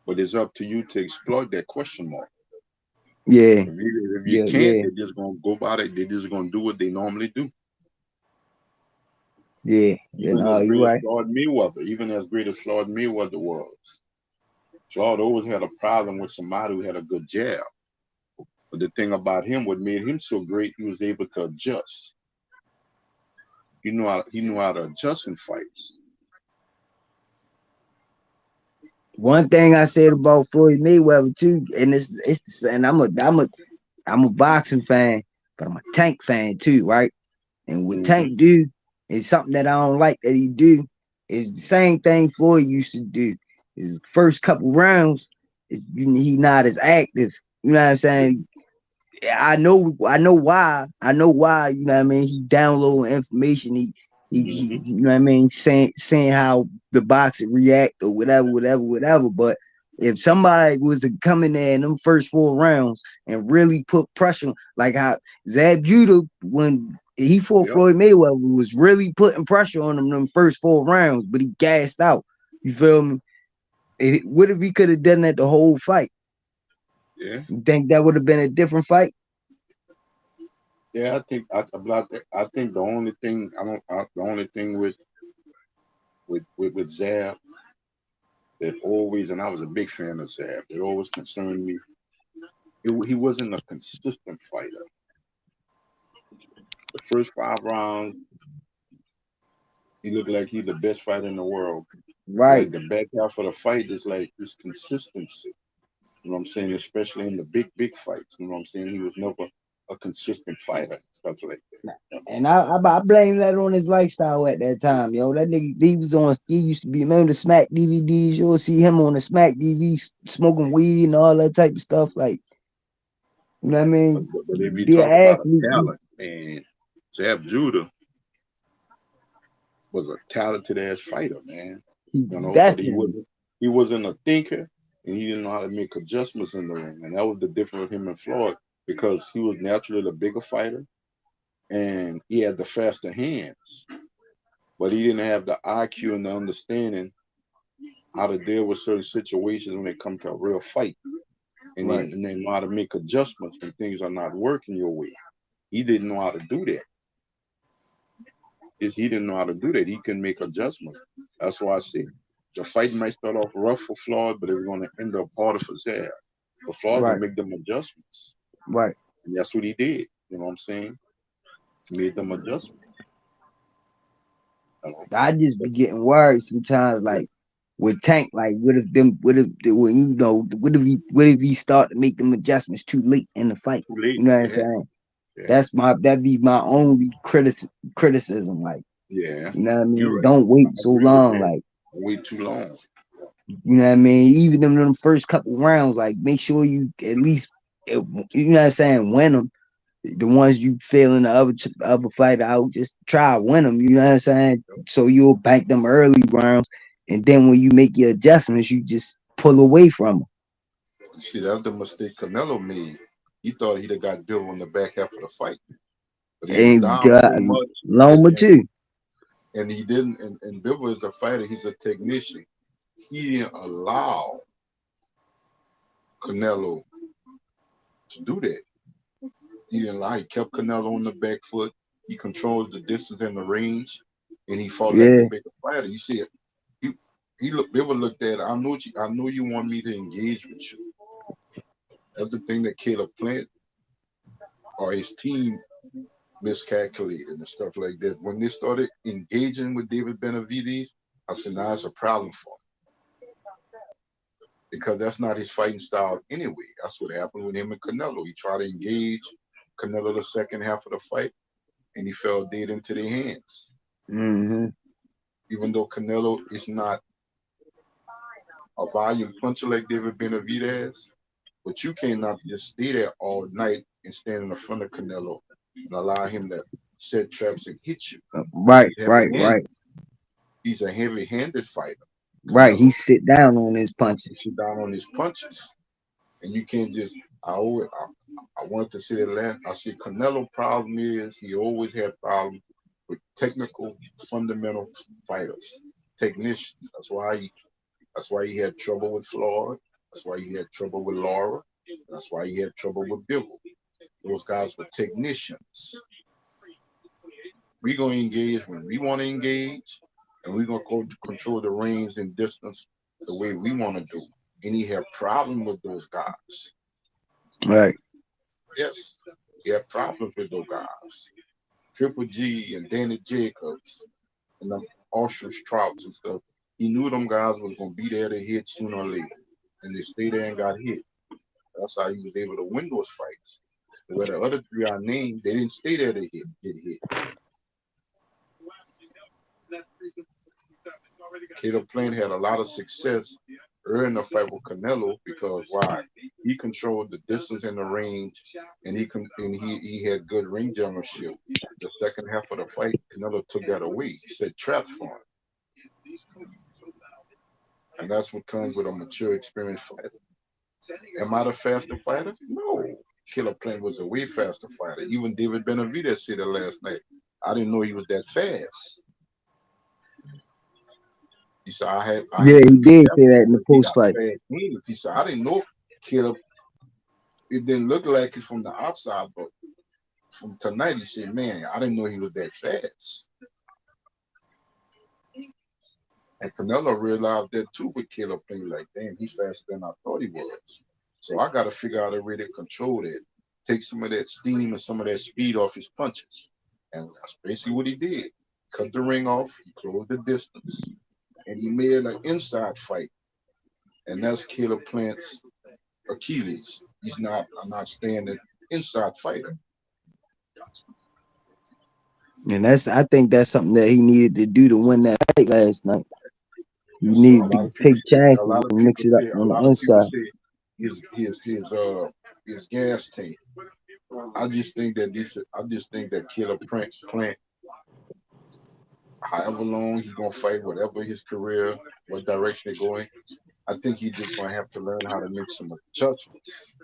But it's up to you to exploit that question mark. Yeah. If you Yeah, can't, yeah, they're just gonna go about it. They're just gonna do what they normally do. yeah. Even No, as you're great as right. Floyd Mayweather was, Floyd always had a problem with somebody who had a good jab. But the thing about him, what made him so great, he was able to adjust. He knew how to adjust in fights. One thing I said about Floyd Mayweather too, and and I'm a boxing fan, but I'm a Tank fan too, right? And what Mm-hmm. Tank do is something that I don't like that he do is the same thing Floyd used to do. His first couple rounds is he not as active. You know what I'm saying? I know why. I know why, you know what I mean? He downloading information. He you know what I mean, saying how the boxer react or whatever. But if somebody was to come in there in them first 4 rounds and really put pressure, like how Zab Judah, when he fought Floyd Mayweather, was really putting pressure on him them first 4 rounds, but he gassed out. You feel me? What if he could have done that the whole fight? Yeah. You think that would have been a different fight? Yeah, I think the only thing with Zab that always, and I was a big fan of Zab, it always concerned me. He wasn't a consistent fighter. The first 5 rounds, He looked like he's the best fighter in the world. Right. Like the back half of the fight is like this consistency. You know what I'm saying? Especially in the big fights. You know what I'm saying? He was never a consistent fighter, stuff like that. And I blame that on his lifestyle at that time, yo. That nigga, he was on. He used to be. Remember the Smack DVDs? You'll see him on the Smack DV smoking weed and all that type of stuff. Like, you know what I mean? But if you Be an talk about a athlete. talent, man, Zab Judah was a talented ass fighter, man. You know, but he wasn't a thinker, and he didn't know how to make adjustments in the ring, and that was the difference with him and Floyd because he was naturally the bigger fighter, and he had the faster hands, but he didn't have the IQ and the understanding how to deal with certain situations when it comes to a real fight, and then know how to make adjustments when things are not working your way. He didn't know how to do that. He didn't know how to do that. He can make adjustments. That's why I say the fight might start off rough for Floyd, but it's going to end up harder for Zab. But Floyd will make them adjustments. Right. And that's what he did. You know what I'm saying? He made them adjustments. I just be getting worried sometimes, like with Tank. Like, what if he start to make them adjustments too late in the fight? You know what I'm saying? Yeah. That'd be my only criticism. Like, yeah, you know what I mean? Right. Don't wait so long. Like, wait too long. You know what I mean? Even in them first couple rounds, like make sure you at least, you know what I'm saying, win them. The ones you feeling the other fighter out, just try to win them. You know what I'm saying? So you'll bank them early rounds, and then when you make your adjustments, you just pull away from them. See, that's the mistake Canelo made. He thought he'd have got Bill on the back half of the fight, but he was And down so much. Loma too. And he didn't. And Bill is a fighter. He's a technician. He didn't allow Canelo to do that. He didn't allow. He kept Canelo on the back foot. He controls the distance and the range, and he fought like the bigger fighter. You see it. Bill looked at it. I know you want me to engage with you. That's the thing that Caleb Plant or his team miscalculated and stuff like that. When they started engaging with David Benavidez, I said, nah, it's a problem for him. Because that's not his fighting style anyway. That's what happened with him and Canelo. He tried to engage Canelo the second half of the fight, and he fell dead into their hands. Mm-hmm. Even though Canelo is not a volume puncher like David Benavidez, but you cannot just stay there all night and stand in the front of Canelo and allow him to set traps and hit you. Right. He's a heavy-handed fighter. Canelo. Right. He sit down on his punches. And you can't just. I wanted to say that last. I see Canelo problem is he always had problems with technical, fundamental fighters, technicians. That's why he had trouble with Floyd. That's why he had trouble with Laura. That's why he had trouble with Bivol. Those guys were technicians. We're going to engage when we want to engage, and we're going to control the range and distance the way we want to do. And he had problem with those guys. Right. Yes, he had problems with those guys. Triple G and Danny Jacobs and the Ostrich Trouts and stuff. He knew them guys was going to be there to hit sooner or later. And they stayed there and got hit. That's how he was able to win those fights. Where the other three I named, they didn't stay there to get hit. Caleb Plant had a lot of success early in the fight with Canelo because why? He controlled the distance and the range, and he had good ring generalship. The second half of the fight, Canelo took that away. He set traps for him. And that's what comes with a mature, experienced fighter. Am I the faster fighter? No. Caleb Plant was a way faster fighter. Even David Benavidez said it last night. I didn't know he was that fast. He said, he did say that in the post fight. He said, I didn't know Caleb. It didn't look like it from the outside, but from tonight, he said, man, I didn't know he was that fast. And Canelo realized that too with Caleb Plant. Like, damn, he's faster than I thought he was. So I got to figure out a way to control that, take some of that steam and some of that speed off his punches. And that's basically what he did. cut the ring off, he closed the distance, and he made an inside fight. And that's Caleb Plant's Achilles. He's not a not standing inside fighter. And I think that's something that he needed to do to win that fight last night. He So needed to take chances and mix it up a on the lot of people inside. say his gas tank. I just think that Caleb Plant, however long he's gonna fight, whatever his career, what direction they're going, I think he's just gonna have to learn how to make some adjustments.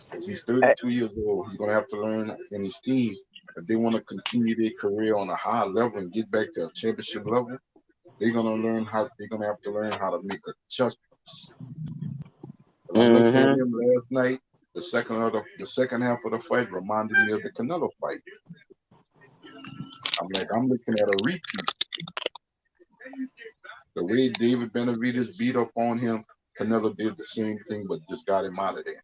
Because he's 32 years old, he's gonna have to learn in his team if they want to continue their career on a high level and get back to a championship level. They're gonna have to learn how to make adjustments. I looked at him last night. The second half of the fight reminded me of the Canelo fight. I'm looking at a repeat. The way David Benavidez beat up on him, Canelo did the same thing, but just got him out of there.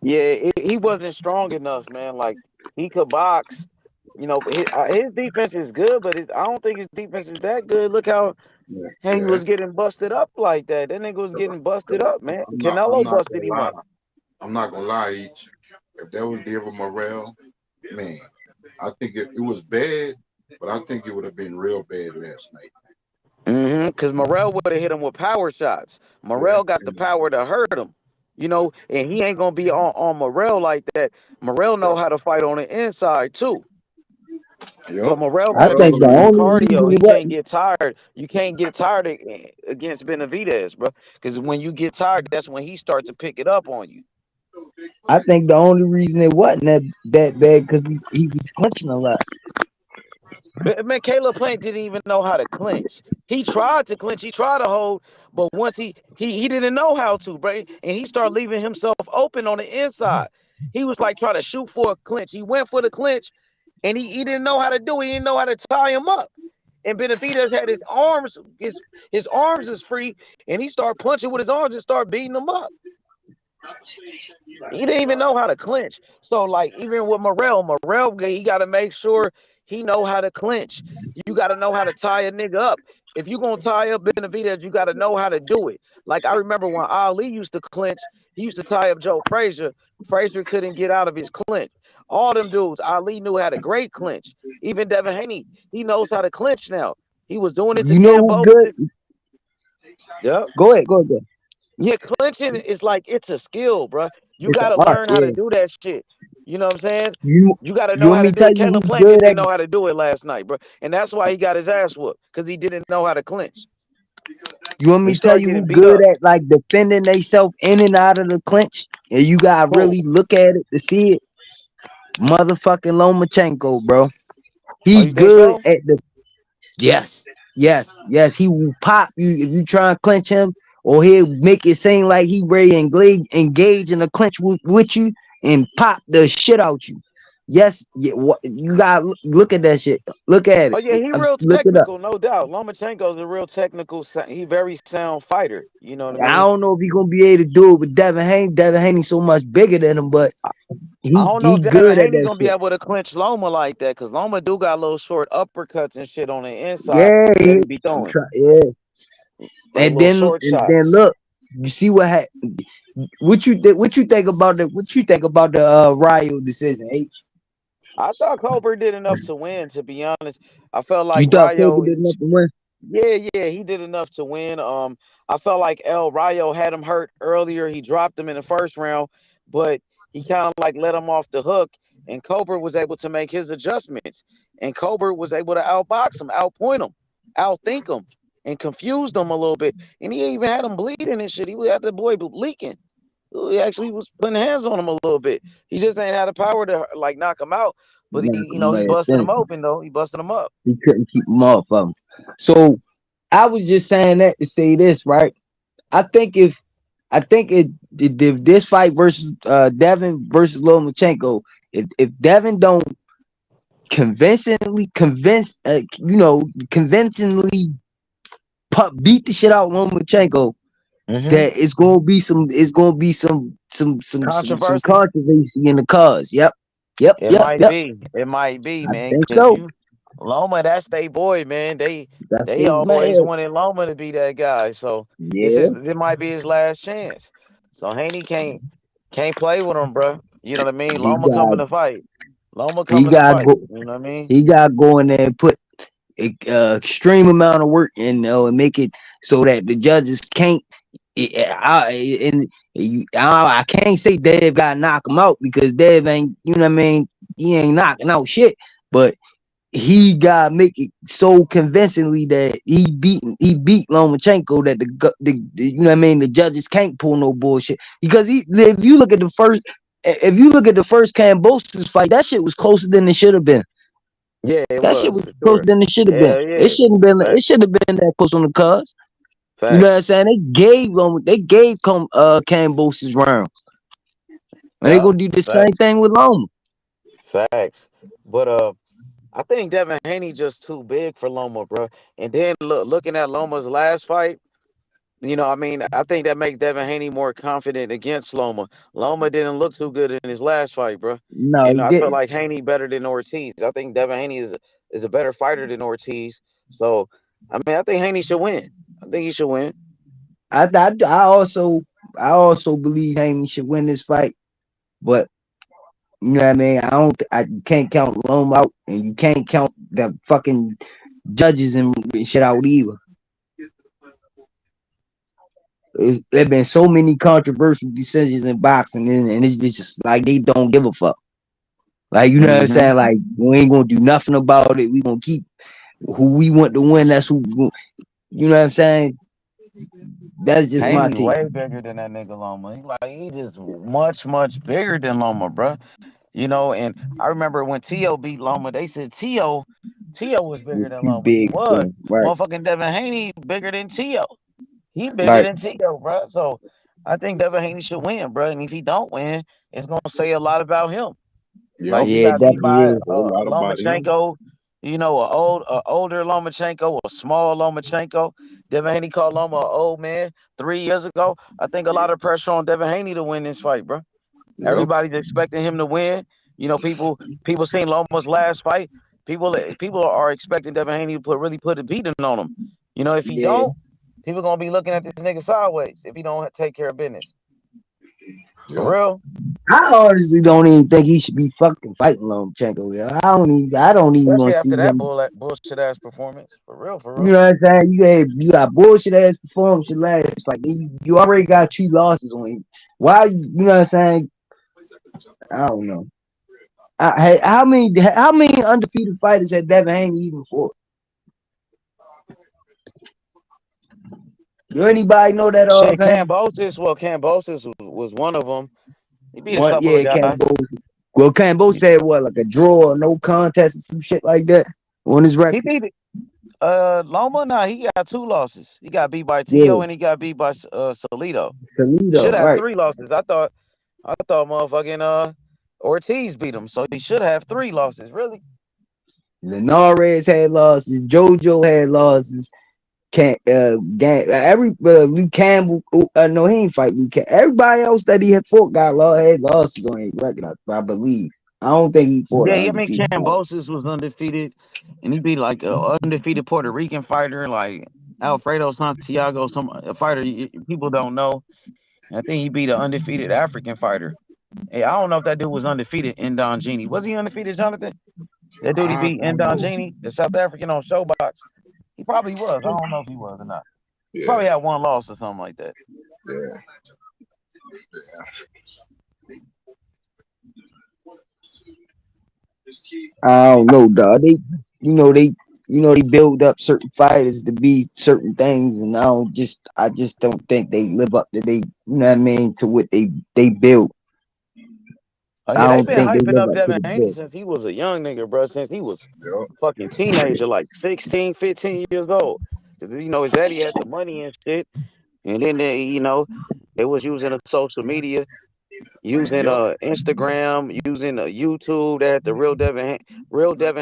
Yeah, he wasn't strong enough, man. Like he could box. You know, his defense is good, but I don't think his defense is that good. Look how he Yeah. was getting busted up like that. That nigga was getting busted up, man. I'm Canelo not busted gonna him lie. up. I'm not gonna lie, if that was David Morrell, man, I think it was bad, but I think it would have been real bad last night. Because Morrell would have hit him with power shots. Morrell got the power to hurt him, you know, and he ain't gonna be on Morrell like that. Morrell know how to fight on the inside too. But Morrell I got to think get the some only cardio. reason He what can't get tired. You can't get tired against Benavidez, bro. Because when you get tired, that's when he starts to pick it up on you. I think the only reason it wasn't that bad because he was clinching a lot. Man, Caleb Plant didn't even know how to clinch. He tried to clinch, he tried to hold, but once he didn't know how to, bro. And he started leaving himself open on the inside. He was like trying to shoot for a clinch. He went for the clinch, and he didn't know how to do it. He didn't know how to tie him up. And Benavidez had his arms is free, and he started punching with his arms and started beating him up. He didn't even know how to clinch. So, like, even with Morrell, he got to make sure he know how to clinch. You got to know how to tie a nigga up. If you going to tie up Benavidez, you got to know how to do it. Like, I remember when Ali used to clinch, he used to tie up Joe Frazier. Frazier couldn't get out of his clinch. All them dudes, Ali knew how to great clinch. Even Devin Haney, he knows how to clinch now. He was doing it to You know who Gamboa. good? Yep. Go ahead. Yeah, clinching is like it's a skill, bro. You It's an gotta art, learn how yeah. to do that shit. You know what I'm saying? You You gotta you know want how me to to do tell it. you Caleb who's Plant good didn't at? know how to do it last night, bro. And that's why he got his ass whooped, because he didn't know how to clinch. You want He me to tell started you getting who beat good up. at like defending themselves in and out of the clinch? And you gotta Who? really look at it to see it. Motherfucking Lomachenko, bro. Oh, He you think good so? at the yes. He will pop you if you try and clinch him, or he'll make it seem like he ready to engage in a clinch with you and pop the shit out you. Yes, you gotta look at that shit. Look at Oh it. yeah, he real Look it up. technical, no doubt. Lomachenko's a real technical. He very sound fighter. You know what I I mean? don't know if he gonna be able to do it with Devin Haney. Devin Haney's so much bigger than him, but I don't know he if Devin good at Haney that gonna be shit. able to clinch Loma like that, because Loma do got little short uppercuts and shit on the inside Yeah, that he be throwing. yeah. Those And little then short shots. look, you see what you think about the Ryo decision, H? I thought Colbert did enough to win, to be honest. I felt You like thought Kobe Rayo, did enough to win? yeah, he did enough to win. I felt like El Rayo had him hurt earlier. He dropped him in the first round, but he kind of like let him off the hook, and Colbert was able to make his adjustments. And Colbert was able to outbox him, outpoint him, outthink him, and confused him a little bit. And he even had him bleeding and shit. He had the boy leaking. He actually was putting hands on him a little bit. He just ain't had the power to like knock him out. But he, Nah, you know, he busted him open though. He busted him up. he couldn't keep him off of him. So I was just saying that to say this, right? I think if this fight versus Devin versus Lomachenko, if Devin don't convincingly beat the shit out of Lomachenko, that it's gonna be some controversy in the cause. Yep. Yep, It yep, might yep. be. It might be, I man. think Cause so. Loma, that's they boy, man. That's They they always man. wanted Loma to be that guy. So Yeah. this might be his last chance. So Haney can't play with him, bro. You know what I mean? He Loma got coming to fight. Loma he coming to got fight. go You know what I mean? he got to go in there and put extreme amount of work in and make it so that the judges can't and I can't say Dev got to knock him out because Dev ain't, you know what I mean, he ain't knocking out shit, but he got to make it so convincingly that he beat Lomachenko that the you know what I mean, the judges can't pull no bullshit because if you look at the first Kambosos fight, that shit was closer than it should have been. Yeah, it That shit was was for closer sure. than it should have been. Yeah, It yeah. shouldn't been. It Facts. should have been that close on the cards. You know what I'm Facts. saying? They gave Kambosos round, and they Yep. gonna do the same Facts. thing with Loma. Facts. But I think Devin Haney just too big for Loma, bro. And then looking at Loma's last fight, you know, I mean, I think that makes Devin Haney more confident against Loma. Loma didn't look too good in his last fight, bro. No, And he I feel didn't. like Haney better than Ortiz. I think Devin Haney is a better fighter than Ortiz. So, I mean, I think Haney should win. I think he should win. I also believe Haney should win this fight, but you know what I mean. I can't count Loma out, and you can't count the fucking judges and shit out either. There've been so many controversial decisions in boxing, and it's just like they don't give a fuck. Like, you know what I'm Mm-hmm. saying? Like, we ain't gonna do nothing about it. We gonna keep who we want to win. That's who. You know what I'm saying? That's just my Haney take. way bigger than that nigga Loma. He just much bigger than Loma, bro. You know, and I remember when Tio beat Loma, they said Tio was bigger You're than too Loma. He big for was. him. Right, Motherfucking Devin Haney bigger than Tio. He bigger right. than Tio, bro. So I think Devin Haney should win, bro. And if he don't win, it's gonna say a lot about him. Yep. Like he Yeah, it got beat definitely by is. A whole lot about him. Lomachenko, you know, a older Lomachenko, a small Lomachenko. Devin Haney called Loma an old man 3 years ago. I think a lot of pressure on Devin Haney to win this fight, bro. Yep. Everybody's expecting him to win. You know, people seen Loma's last fight. People are expecting Devin Haney to really put a beating on him. You know, if he Yeah. don't, people gonna be looking at this nigga sideways if he don't take care of business. For Yep. real. I honestly don't even think he should be fucking fighting Lomachenko. Yeah, I don't even want Especially to see after that him. bullshit ass performance. For real, for You real. know what I'm saying? You got bullshit ass performance your last fight. You already got 2 losses on him. Why? You know what I'm saying? I don't know. Hey, how many undefeated fighters had Devin Haney even fought? Do anybody know that Shit, offhand? Cambosis was one of them. He beat a What? couple of Yeah, guys. Campbell. Well, Campbell said what, like a draw or no contest or some shit like that on his He record. beat Loma. Nah, he got 2 losses. He got beat by Tio Yeah, and he got beat by Salido. He should Toledo, have right? 3 losses. I thought motherfucking Ortiz beat him, so he should have 3 losses. Really? Linares had losses. JoJo had losses. Can't Luke Campbell. No, he ain't fight Luke Campbell. Everybody else that he had fought had losses on his record. I believe. I don't think he fought an Yeah, I mean undefeated fight. Cambosis was undefeated, and he beat like an undefeated Puerto Rican fighter, like Alfredo Santiago, a fighter people don't know. And I think he beat an undefeated African fighter. Hey, I don't know if that dude was undefeated in Don Genie. Was he undefeated, Jonathan? That dude he I beat in don't Don know. Genie, the South African on Showbox. He probably was. I don't know if he was or not. He Yeah. probably had 1 loss or something like that. Yeah. I don't know, dog. They build up certain fighters to be certain things, and I just don't think they live up to you know what I mean, to what they built. Oh I yeah, they don't been think they hyping live up up to Devin the Haney build. since he was a young nigga, bro. Since he was Yep. a fucking teenager, like 16, 15 years old. Cause you know his daddy had the money and shit, and then they was using the social media, using Yep. Instagram, using YouTube. They had the Real Devin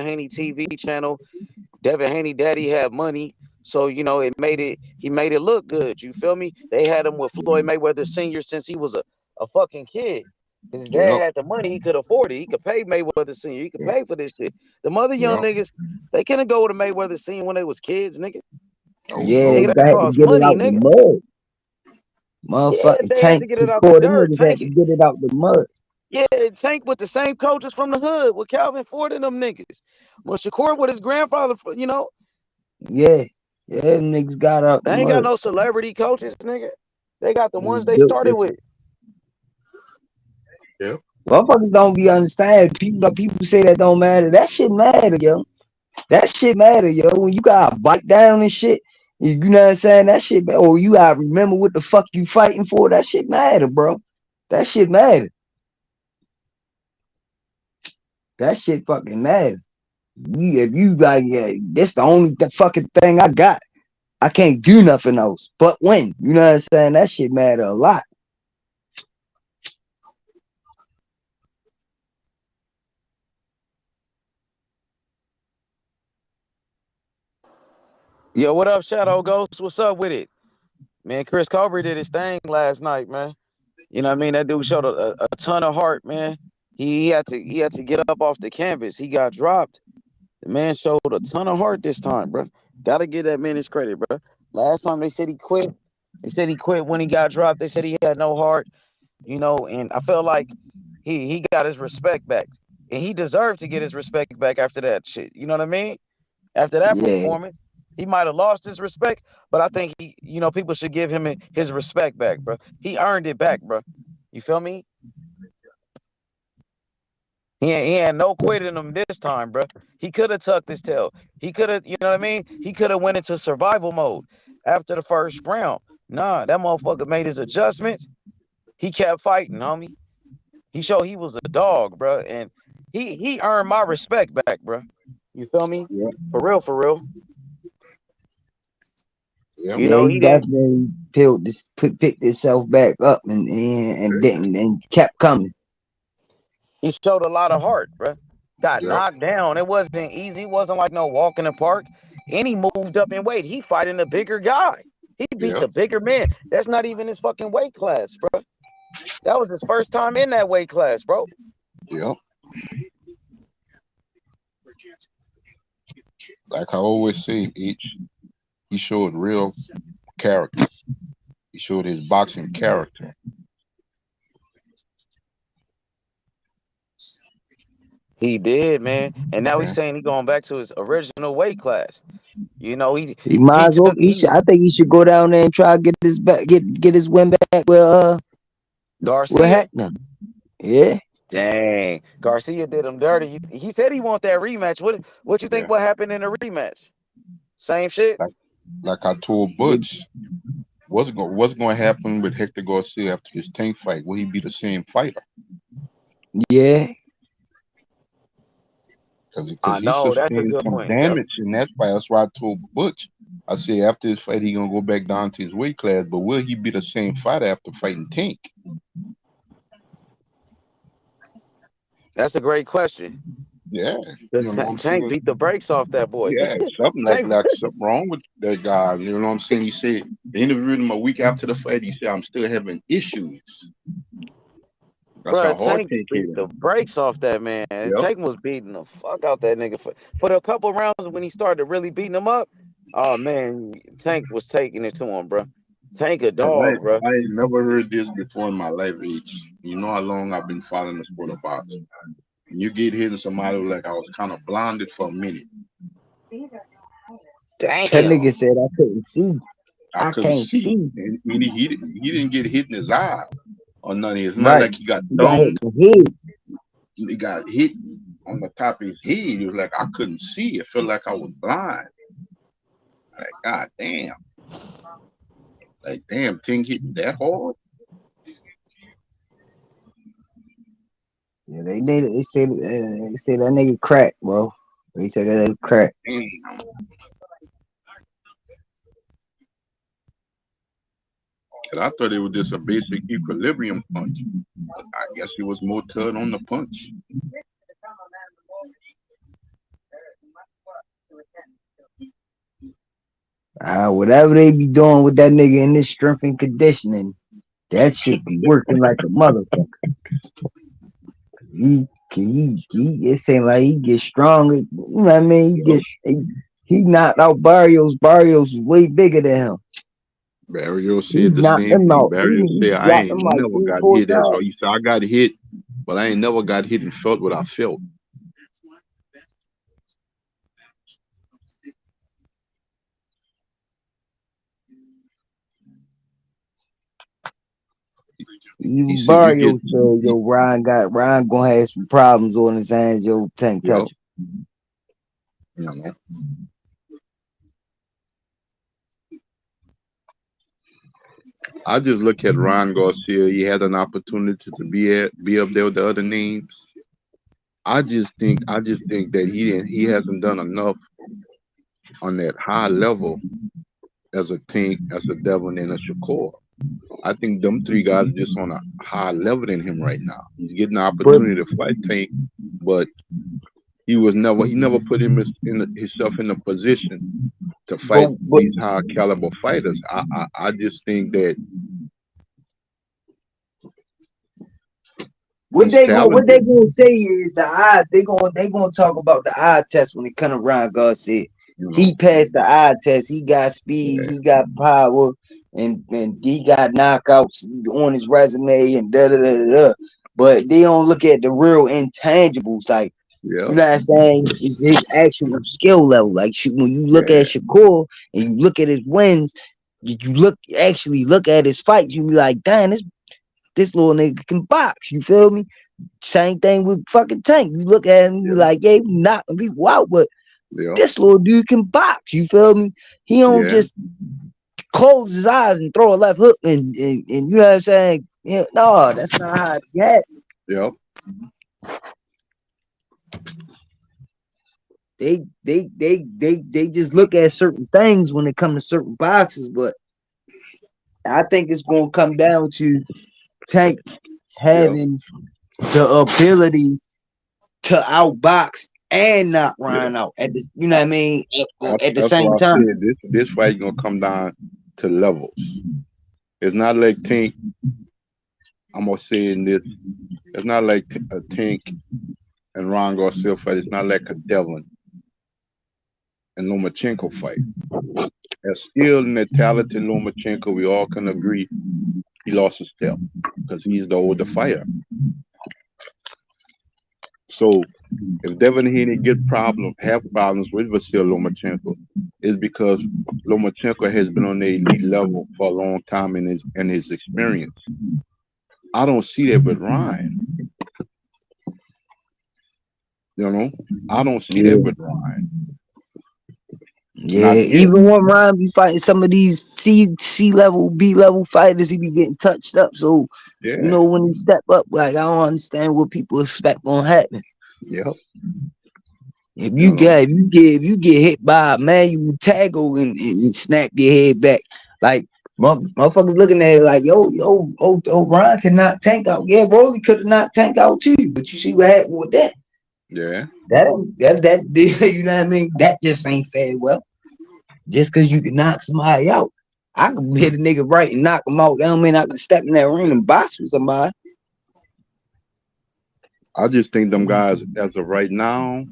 Haney TV channel. Devin Haney daddy had money, so he made it look good. You feel me? They had him with Floyd Mayweather Sr. since he was a fucking kid. His dad Yep. had the money. He could afford it. He could pay Mayweather Senior. He could pay for this shit. The other young Yep. niggas, they couldn't go to Mayweather Senior when they was kids, nigga. Oh Yeah, no. Nigga, they that had to costs get it money, out the nigga. mud. Yeah, Motherfucking they had to Tank get it out the Shakur, them dirt. niggas had Tank, to get it out the mud. yeah, Tank with the same coaches from the hood with Calvin Ford and them niggas. Well, Shakur with his grandfather, you know, Yeah. Yeah, them niggas got out the they ain't got mud. no celebrity coaches, nigga. They got the Niggas ones they built started with. different. Yep. Motherfuckers don't be understand. People say that don't matter. That shit matter, yo. That shit matter, yo. When you gotta bite down and shit, you know what I'm saying? That shit, or you gotta remember what the fuck you fighting for. That shit matter, bro. That shit matter. That shit fucking matter. If you like, yeah, this the only fucking thing I got. I can't do nothing else but win. You know what I'm saying? That shit matter a lot. Yo, what up, Shadow Ghost? What's up with it? Man, Chris Colbert did his thing last night, man. You know what I mean? That dude showed a ton of heart, man. He had to get up off the canvas. He got dropped. The man showed a ton of heart this time, bro. Gotta give that man his credit, bro. Last time they said he quit. They said he quit when he got dropped. They said he had no heart, you know, and I felt like he got his respect back. And he deserved to get his respect back after that shit. You know what I mean? After that Yeah, performance, he might have lost his respect, but I think people should give him his respect back, bro. He earned it back, bro. You feel me? He had no quit in him this time, bro. He could have tucked his tail. He could have, you know what I mean? He could have went into survival mode after the first round. Nah, that motherfucker made his adjustments. He kept fighting, homie. He showed he was a dog, bro, and he earned my respect back, bro. You feel me? Yep. For real, for real. Yep. You yeah, know, he he didn't. definitely picked himself back up and didn't and kept coming. He showed a lot of heart, bro. Got Yep. knocked down. It wasn't easy. It wasn't like no walk in the park. And he moved up in weight. He fighting a bigger guy. He beat Yep. the bigger man. That's not even his fucking weight class, bro. That was his first time in that weight class, bro. Yep. Like I always say, he showed real character. He showed his boxing character. He did, man. And now he's Yeah. saying he going back to his original weight class. You know, He might he as well. took he I think he should go down there and try to get his win back with Garcia. Heckman. Yeah. Dang, Garcia did him dirty. He said he want that rematch. What you think? Yeah. What happened in the rematch? Same shit. Like I told Butch, what's going to happen with Hector Garcia after this Tank fight? Will he be the same fighter? Yeah. Because I he know that's a sustained good some point. Yep. damage in that fight. That's why I told Butch. I said after this fight, he gonna go back down to his weight class. But will he be the same fighter after fighting Tank? That's a great question. Yeah, Because you know what I'm Tank saying. beat the brakes off that boy. Yeah, something Tank, like something wrong with that guy. You know what I'm saying? He said they interviewed him a week after the fight. He said, "I'm still having issues." That's bro, how hard Tank Tank hit beat the him. brakes off that man. And Yep. Tank was beating the fuck out that nigga for the couple rounds when he started really beating him up. Oh man, Tank was taking it to him, bro. Tank a Cause dog, bro. I ain't never heard this before in my life, H. You know how long I've been following the sport of boxing. And you get hit and somebody was like I was kind of blinded for a minute. That Damn. nigga said I couldn't see. I I couldn't can't see. see. And he didn't get hit in his eye or nothing. It's not Right. like he got He got hit thumbed. in the head. He got hit on the top of his head. It was like I couldn't see. It felt like I was blind. Like, god damn. Like, damn, thing hit that hard? Yeah, they said that nigga crack, bro. They said that nigga crack. Damn. And I thought it was just a basic equilibrium punch. But I guess it was more turned on the punch. Whatever they be doing with that nigga in this strength and conditioning, that shit be working like a motherfucker. It seemed like he gets stronger. You know what I mean? He knocked out Barrios. Barrios is way bigger than him. Barrios He said the knocked same him thing. out. Barrios He said, I dropped ain't him like never three or got four hit. That's all. times. He said, I got hit, but I ain't never got hit and felt what I felt. He Even said, you get, Barrios said, yo, Ryan gonna have some problems on his hands, yo, Tank yep, touch. you know. I just look at Ron Garcia. He had an opportunity to be up there with the other names. I just think that he hasn't done enough on that high level as a Tank, as a Devlin, and a Shakur. I think them three guys are just on a high level than him right now. He's getting the But opportunity to fight Tank, but he never put himself in a position to fight but these high caliber fighters. I just think that what he's they talented. gonna say is the eye. They gonna talk about the eye test when it comes to Ryan Garcia. You know, He passed the eye test. He got speed. yeah, He got power, and he got knockouts on his resume and da da da da. Da. But they don't look at the real intangibles, like yeah, you know what I'm saying, is his actual skill level. Like when you look yeah, at Shakur and you look at his wins, you look at his fight, you be like, damn, this little nigga can box. You feel me? Same thing with fucking Tank. You look at him, you be yeah, like, yeah, he knocking people out, but yeah, this little dude can box. You feel me? He don't yeah, just close his eyes and throw a left hook and you know what I'm saying? Yeah, no, that's not how it get. yeah. They just look at certain things when it comes to certain boxes, but I think it's gonna come down to Tank Yeah, having the ability to outbox and knock yeah. Ryan out at this, you know what I mean, at the That's same why I time. said this fight gonna come down to levels. It's not like Tank. I'm gonna say in this. It's not like a Tank and Ron Garcia fight. It's not like a Devlin and Lomachenko fight. As skilled and as talented Lomachenko, we all can agree he lost a step because he's the older fighter. So if Devin Haney have problems with Vasyl Lomachenko, it's because Lomachenko has been on the elite level for a long time in his experience. I don't see that with Ryan. You know, I don't see Yeah. that with Ryan. Yeah, Not yet. even when Ryan be fighting some of these C level, B level fighters, he be getting touched up. So, you Yeah. know, when he step up, like I don't understand what people expect gonna happen. Yep. If You know. you get hit by a manual tackle and snap your head back, like motherfuckers looking at it like, Ryan cannot tank out. Yeah, Rolly could have not tank out too, but you see what happened with that. Yeah. That you know what I mean? That just ain't fair. Well, just because you can knock somebody out, I can hit a nigga right and knock him out. That don't mean I can step in that ring and box with somebody. I just think them guys, as of right now,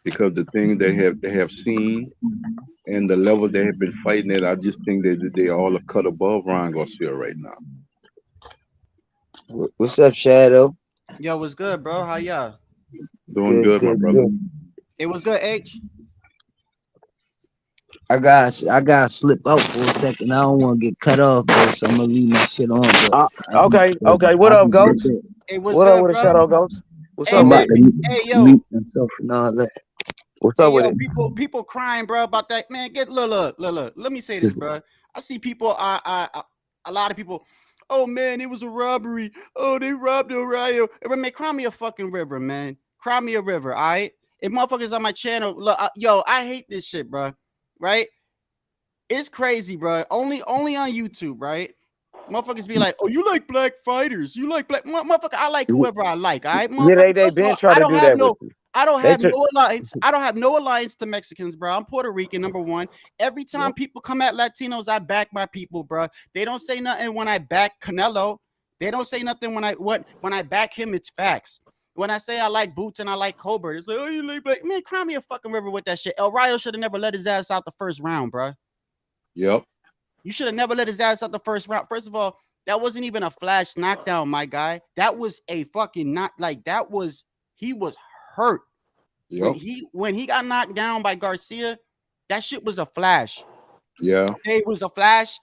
because the things they have seen and the level they have been fighting at, I just think that they all are cut above Ryan Garcia right now. What's up, Shadow? Yo, what's good, bro? How y'all? Doing Good, good, my good, brother. good. It was good, H. I got slip out for a second. I don't want to get cut off, bro. So I'm gonna leave my shit on. But Okay. What I up, can get Ghost? back. It was What up good, with a bro. shadow, Ghost? What's Hey up I'm with about man, it? to hey mute yo, myself and all that. What's hey up with yo, it? people crying, bro, about that. Man, look. Let me say this, bro. I see people, a lot of people. Oh man, it was a robbery. Oh, they robbed Ohio. Man, cry me a fucking river, man. Cry me a river, all right? If motherfuckers on my channel, look, I hate this shit, bro. Right? It's crazy, bro. Only on YouTube, right? Motherfuckers be like, "Oh, you like black fighters? You like black motherfucker? I like whoever I like. All right, Yeah, motherfucker. they First of been all, try to do that with you. I don't They have took. no alliance. I don't have no alliance to Mexicans, bro. I'm Puerto Rican, number one. Every time Yep. people come at Latinos, I back my people, bro. They don't say nothing when I back Canelo. They don't say nothing when I back him. It's facts. when I say I like Boots and I like Colbert, it's like, oh, you like, man, cry me a fucking river with that shit. El Rayo should have never let his ass out the first round, bro. Yep. You should have never let his ass out the first round. First of all, that wasn't even a flash knockdown, my guy. That was a fucking not like that was he was hurt. Yep. When he got knocked down by Garcia, that shit was a flash. Yeah. It was a flash,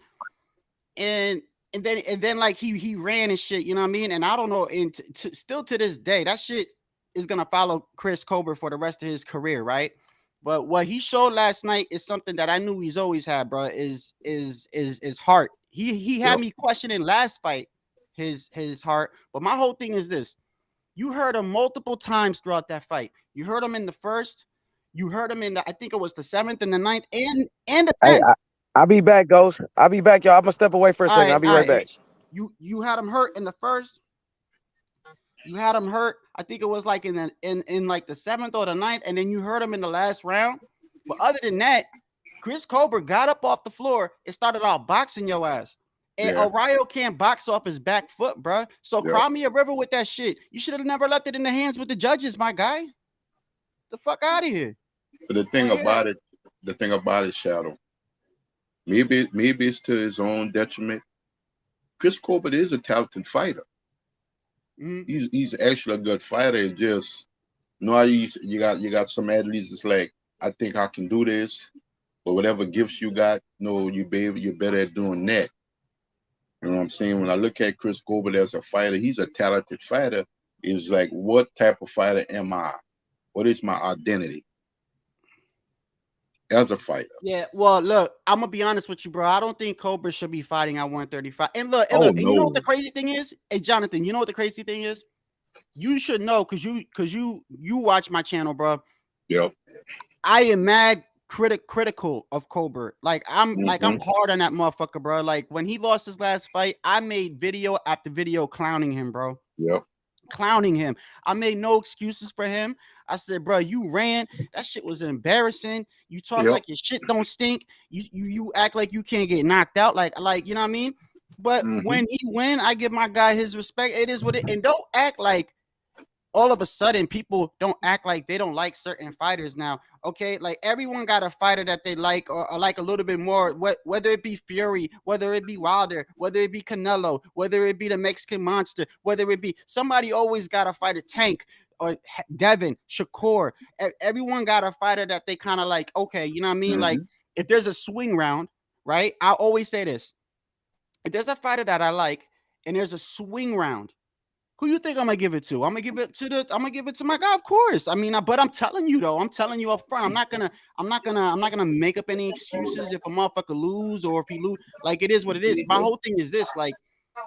and then like he ran and shit. You know what I mean? And I don't know. And still to this day, that shit is gonna follow Chris Colbert for the rest of his career, right? But what he showed last night is something that I knew he's always had, bro. Is heart. He had me questioning last fight his heart. But my whole thing is this: you heard him multiple times throughout that fight. You heard him in the first. You heard him in the, I think it was the 7th and the 9th and the 10th. Hey, I'll be back, Ghost. I'll be back, y'all. I'm gonna step away for a second. I'll be right back. You had him hurt in the first. You had him hurt. I think it was like in like the 7th or the 9th, and then you heard him in the last round. But other than that, Chris Colbert got up off the floor and started out boxing your ass. And O'Reilly can't box off his back foot, bro. So cry me a river with that shit. You should have never left it in the hands with the judges, my guy. The fuck out of here. But the thing about it, Shadow, maybe it's to his own detriment. Chris Colbert is a talented fighter. Mm-hmm. He's actually a good fighter. It just you got some athletes that's like, I think I can do this, but whatever gifts you got, you're better at doing that. You know what I'm saying? When I look at Chris Colbert as a fighter, he's a talented fighter. It's like, what type of fighter am I? What is my identity as a fighter? Yeah, well, look, I'm gonna be honest with you, bro. I don't think Colbert should be fighting at 135. And look, and you know what the crazy thing is? Hey, Jonathan, you know what the crazy thing is? You should know because you watch my channel, bro. Yep. I am mad critical of Colbert. Like I'm hard on that motherfucker, bro. Like when he lost his last fight, I made video after video clowning him, bro. Yep. Clowning him. I made no excuses for him. I said, bro, you ran. That shit was embarrassing. You talk like your shit don't stink. You act like you can't get knocked out. Like you know what I mean? But when he win, I give my guy his respect. It is what it. And don't act like all of a sudden people don't act like they don't like certain fighters now. Okay, like everyone got a fighter that they like or like a little bit more. Whether it be Fury, whether it be Wilder, whether it be Canelo, whether it be the Mexican Monster, whether it be somebody always got a fighter, Tank or Devin, Shakur. Everyone got a fighter that they kind of like. Okay, you know what I mean? Like if there's a swing round, right? I always say this: if there's a fighter that I like and there's a swing round, who you think I'm gonna give it to? I'm gonna give it to my guy, of course. I mean, but I'm telling you though, I'm telling you up front, I'm not gonna make up any excuses if a motherfucker lose or if he lose. Like it is what it is. My whole thing is this: like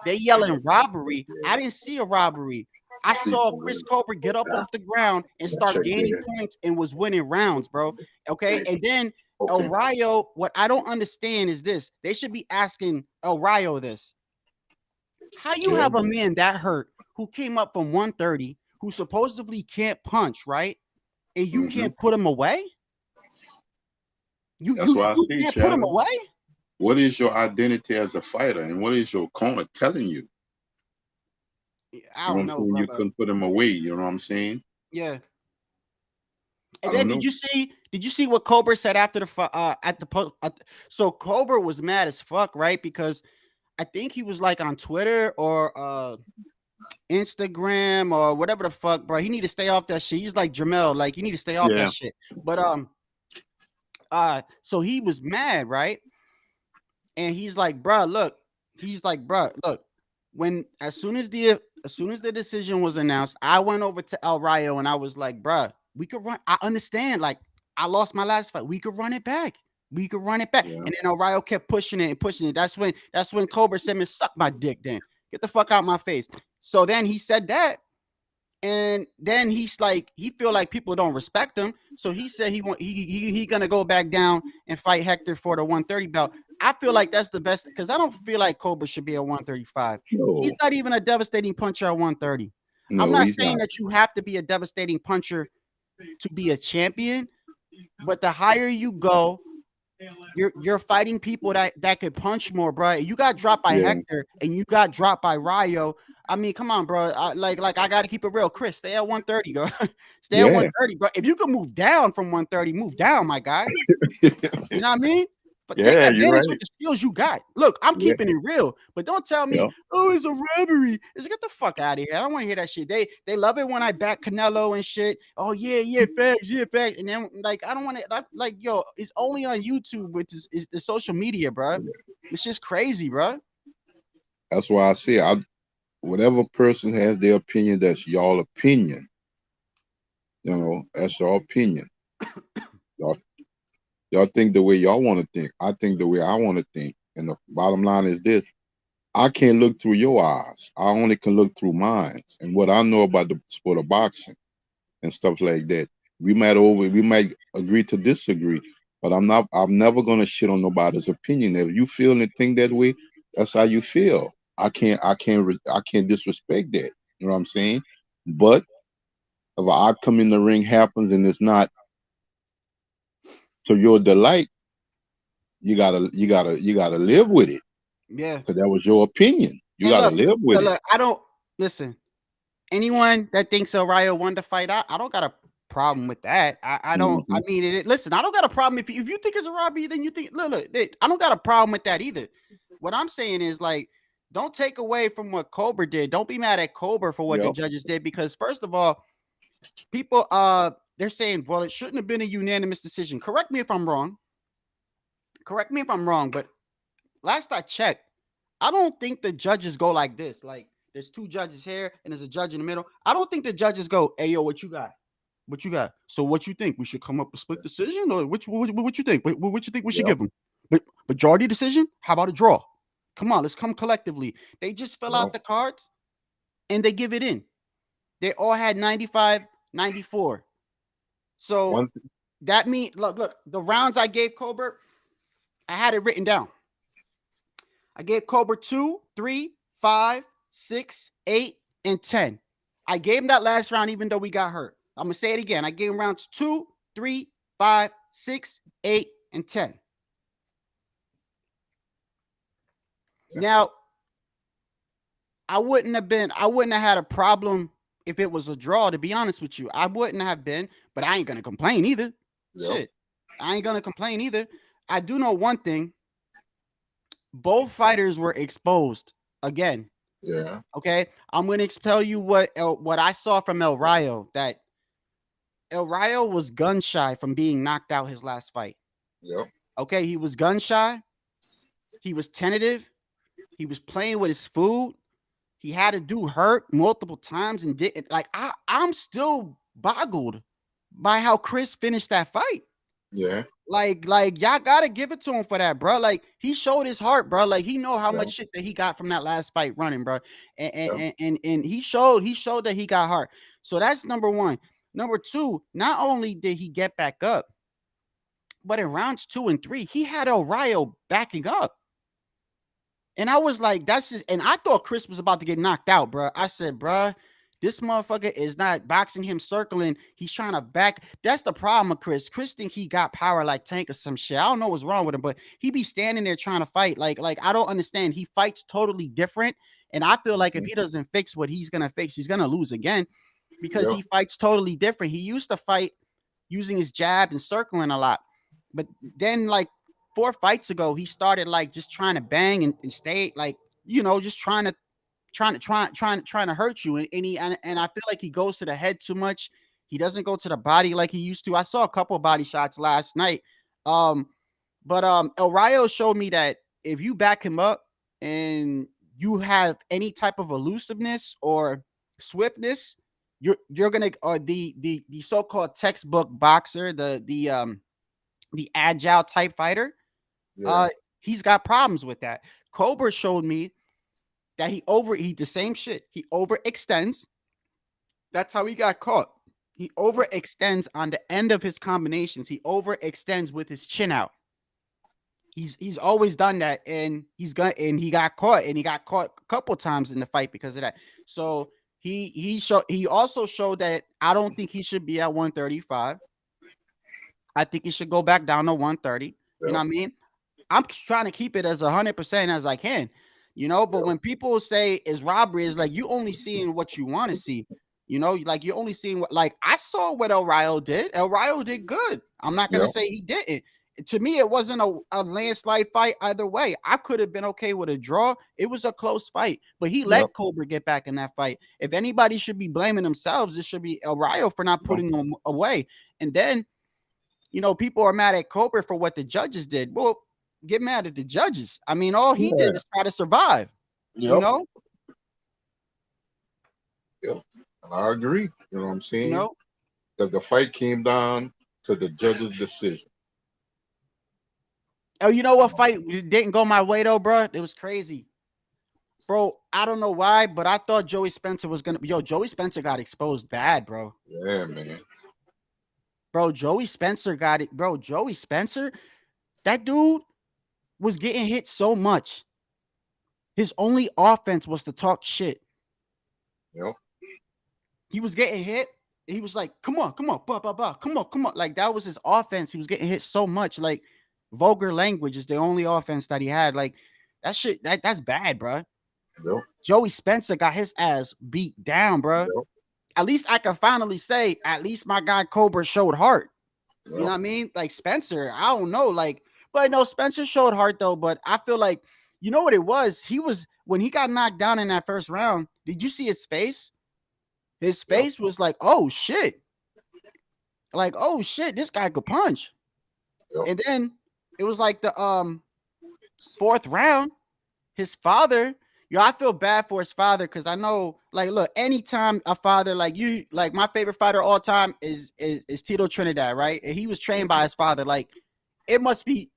they yelling robbery. I didn't see a robbery. I saw Chris Colbert get up off the ground and start gaining points and was winning rounds, bro. Okay, and then El Rayo. What I don't understand is this: they should be asking El Rayo this. How you have a man that hurt who came up from 130, who supposedly can't punch, right? And you can't put him away? You can't put him away? What is your identity as a fighter? And what is your corner telling you? I don't know. You couldn't put him away, you know what I'm saying? Yeah. And then did you see what Colbert said after the so Colbert was mad as fuck, right? Because I think he was like on Twitter or Instagram or whatever the fuck, bro. He need to stay off that shit. He's like Jamel, like you need to stay off that shit. But so he was mad, right? And he's like, bro, look. When as soon as the decision was announced, I went over to El Rayo and I was like, bro, we could run. I understand. Like I lost my last fight. We could run it back. We could run it back. And then El Rayo kept pushing it and pushing it. That's when Colbert said, man, suck my dick then. Get the fuck out my face. So then he said that. And then he's like, he feel like people don't respect him. So he said he gonna go back down and fight Hector for the 130 belt. I feel like that's the best because I don't feel like Colbert should be at 135. No. He's not even a devastating puncher at 130. No, I'm not saying that you have to be a devastating puncher to be a champion, but the higher you go, you're fighting people that could punch more, bro. You got dropped by Hector and you got dropped by Rayo. I mean, come on, bro. Like I got to keep it real. Chris, stay at 130, girl. Stay at Yeah. 130, bro. If you can move down from 130, move down, my guy. You know what I mean? But take Yeah, you're advantage right. with the skills you got. Look, I'm Yeah. keeping it real, but don't tell me, Yeah. oh, it's a robbery. It's get the fuck out of here. I don't want to hear that shit. They love it when I back Canelo and shit. Oh yeah, facts, and then like I don't want to like yo. It's only on YouTube, which is the social media, bro. It's just crazy, bro. That's why I say whatever person has their opinion, that's y'all opinion. That's your opinion. Y'all think the way y'all want to think. I think the way I want to think. And the bottom line is this: I can't look through your eyes. I only can look through mine. And what I know about the sport of boxing and stuff like that, we might agree to disagree. But I'm never gonna shit on nobody's opinion. If you feel and think that way, that's how you feel. I can't disrespect that. You know what I'm saying? But if an outcome in the ring happens and it's not to your delight, you gotta live with it. Yeah. Because that was your opinion. You gotta live with it. Look, I don't listen. Anyone that thinks O'Reilly won the fight, I don't got a problem with that. I don't. I mean, listen, I don't got a problem if you think it's a robbery, then you think look, I don't got a problem with that either. What I'm saying is like, don't take away from what Cobra did. Don't be mad at Cobra for what the judges did, because first of all, people they're saying, well, it shouldn't have been a unanimous decision. Correct me if I'm wrong. But last I checked, I don't think the judges go like this. Like there's two judges here and there's a judge in the middle. I don't think the judges go, hey, yo, what you got? What you got? So what you think? We should come up with a split decision, or what you think? What you think we should give them? But majority decision? How about a draw? Come on, let's come collectively. They just fill out the cards and they give it in. They all had 95, 94. So that means, look, the rounds I gave Cobra, I had it written down. I gave Cobra 2, 3, 5, 6, 8, and 10. I gave him that last round, even though we got hurt. I'm going to say it again. I gave him rounds 2, 3, 5, 6, 8, and 10. Now, I wouldn't have had a problem if it was a draw, to be honest with you. I wouldn't have been, but I ain't going to complain either. Shit. I ain't going to complain either. I do know one thing. Both fighters were exposed again. Yeah. Okay. I'm going to tell you what I saw from El Rayo, that El Rayo was gun shy from being knocked out his last fight. Yep. Okay. He was gun shy. He was tentative. He was playing with his food. He had a dude hurt multiple times and didn't like. I'm still boggled by how Chris finished that fight. Yeah. Like y'all gotta give it to him for that, bro. Like he showed his heart, bro. Like he know how much shit that he got from that last fight running, bro. And he showed that he got heart. So that's number one. Number two, not only did he get back up, but in rounds 2 and 3, he had El Rayo backing up. And I was like, that's just, and I thought Chris was about to get knocked out, bro. I said, bro, this motherfucker is not boxing him circling. He's trying to back. That's the problem with Chris. Chris think he got power like Tank or some shit. I don't know what's wrong with him, but he be standing there trying to fight. Like I don't understand. He fights totally different. And I feel like if he doesn't fix what he's going to fix, he's going to lose again, because he fights totally different. He used to fight using his jab and circling a lot. But then like 4 fights ago, he started like just trying to bang and stay like, just trying to hurt you. And I feel like he goes to the head too much. He doesn't go to the body like he used to. I saw a couple of body shots last night. But El Rayo showed me that if you back him up and you have any type of elusiveness or swiftness, you're gonna, or the so-called textbook boxer, the agile type fighter, he's got problems with that. Cobra showed me that he the same shit. He overextends. That's how he got caught. He overextends on the end of his combinations. He overextends with his chin out. He's always done that, and he got caught, and he got caught a couple times in the fight because of that. So he also showed that I don't think he should be at 135. I think he should go back down to 130. You know what I mean? I'm trying to keep it as 100% as I can. you know. But when people say is robbery, is like you only seeing what you want to see. You know, like you're only seeing what, like I saw what El Rayo did. El Rayo did good. I'm not gonna say he didn't. To me, it wasn't a landslide fight either way. I could have been okay with a draw. It was a close fight, but he let Cobra get back in that fight. If anybody should be blaming themselves, it should be El Rayo for not putting him away. And then, you know, people are mad at Cobra for what the judges did. Well, get mad at the judges. I mean, all he did is try to survive. You know? Yep. And I agree. You know what I'm saying? You know? Because the fight came down to the judge's decision. Oh, you know what fight didn't go my way though, bro? It was crazy. Bro, I don't know why, but I thought Joey Spencer was gonna. Yo, Joey Spencer got exposed bad, bro. Yeah, man. Bro, Joey Spencer got it. Bro, Joey Spencer, that dude was getting hit so much. His only offense was to talk shit. Yep. He was getting hit. He was like, come on, blah, blah, blah. Come on. Like, that was his offense. He was getting hit so much. Like, vulgar language is the only offense that he had. Like, that shit, that's bad, bro. Yep. Joey Spencer got his ass beat down, bro. Yep. At least I can finally say, at least my guy Cobra showed heart. Yep. You know what I mean? Like Spencer, I don't know. Like, but no, Spencer showed heart though. But I feel like, you know what it was? He was, when he got knocked down in that first round, did you see his face? His face was like, oh shit. Like, oh shit, this guy could punch. And then it was like the fourth round, his father. Yo, I feel bad for his father because I know, like, look, anytime a father like you, like my favorite fighter of all time is Tito Trinidad, right? And he was trained by his father. Like, it must be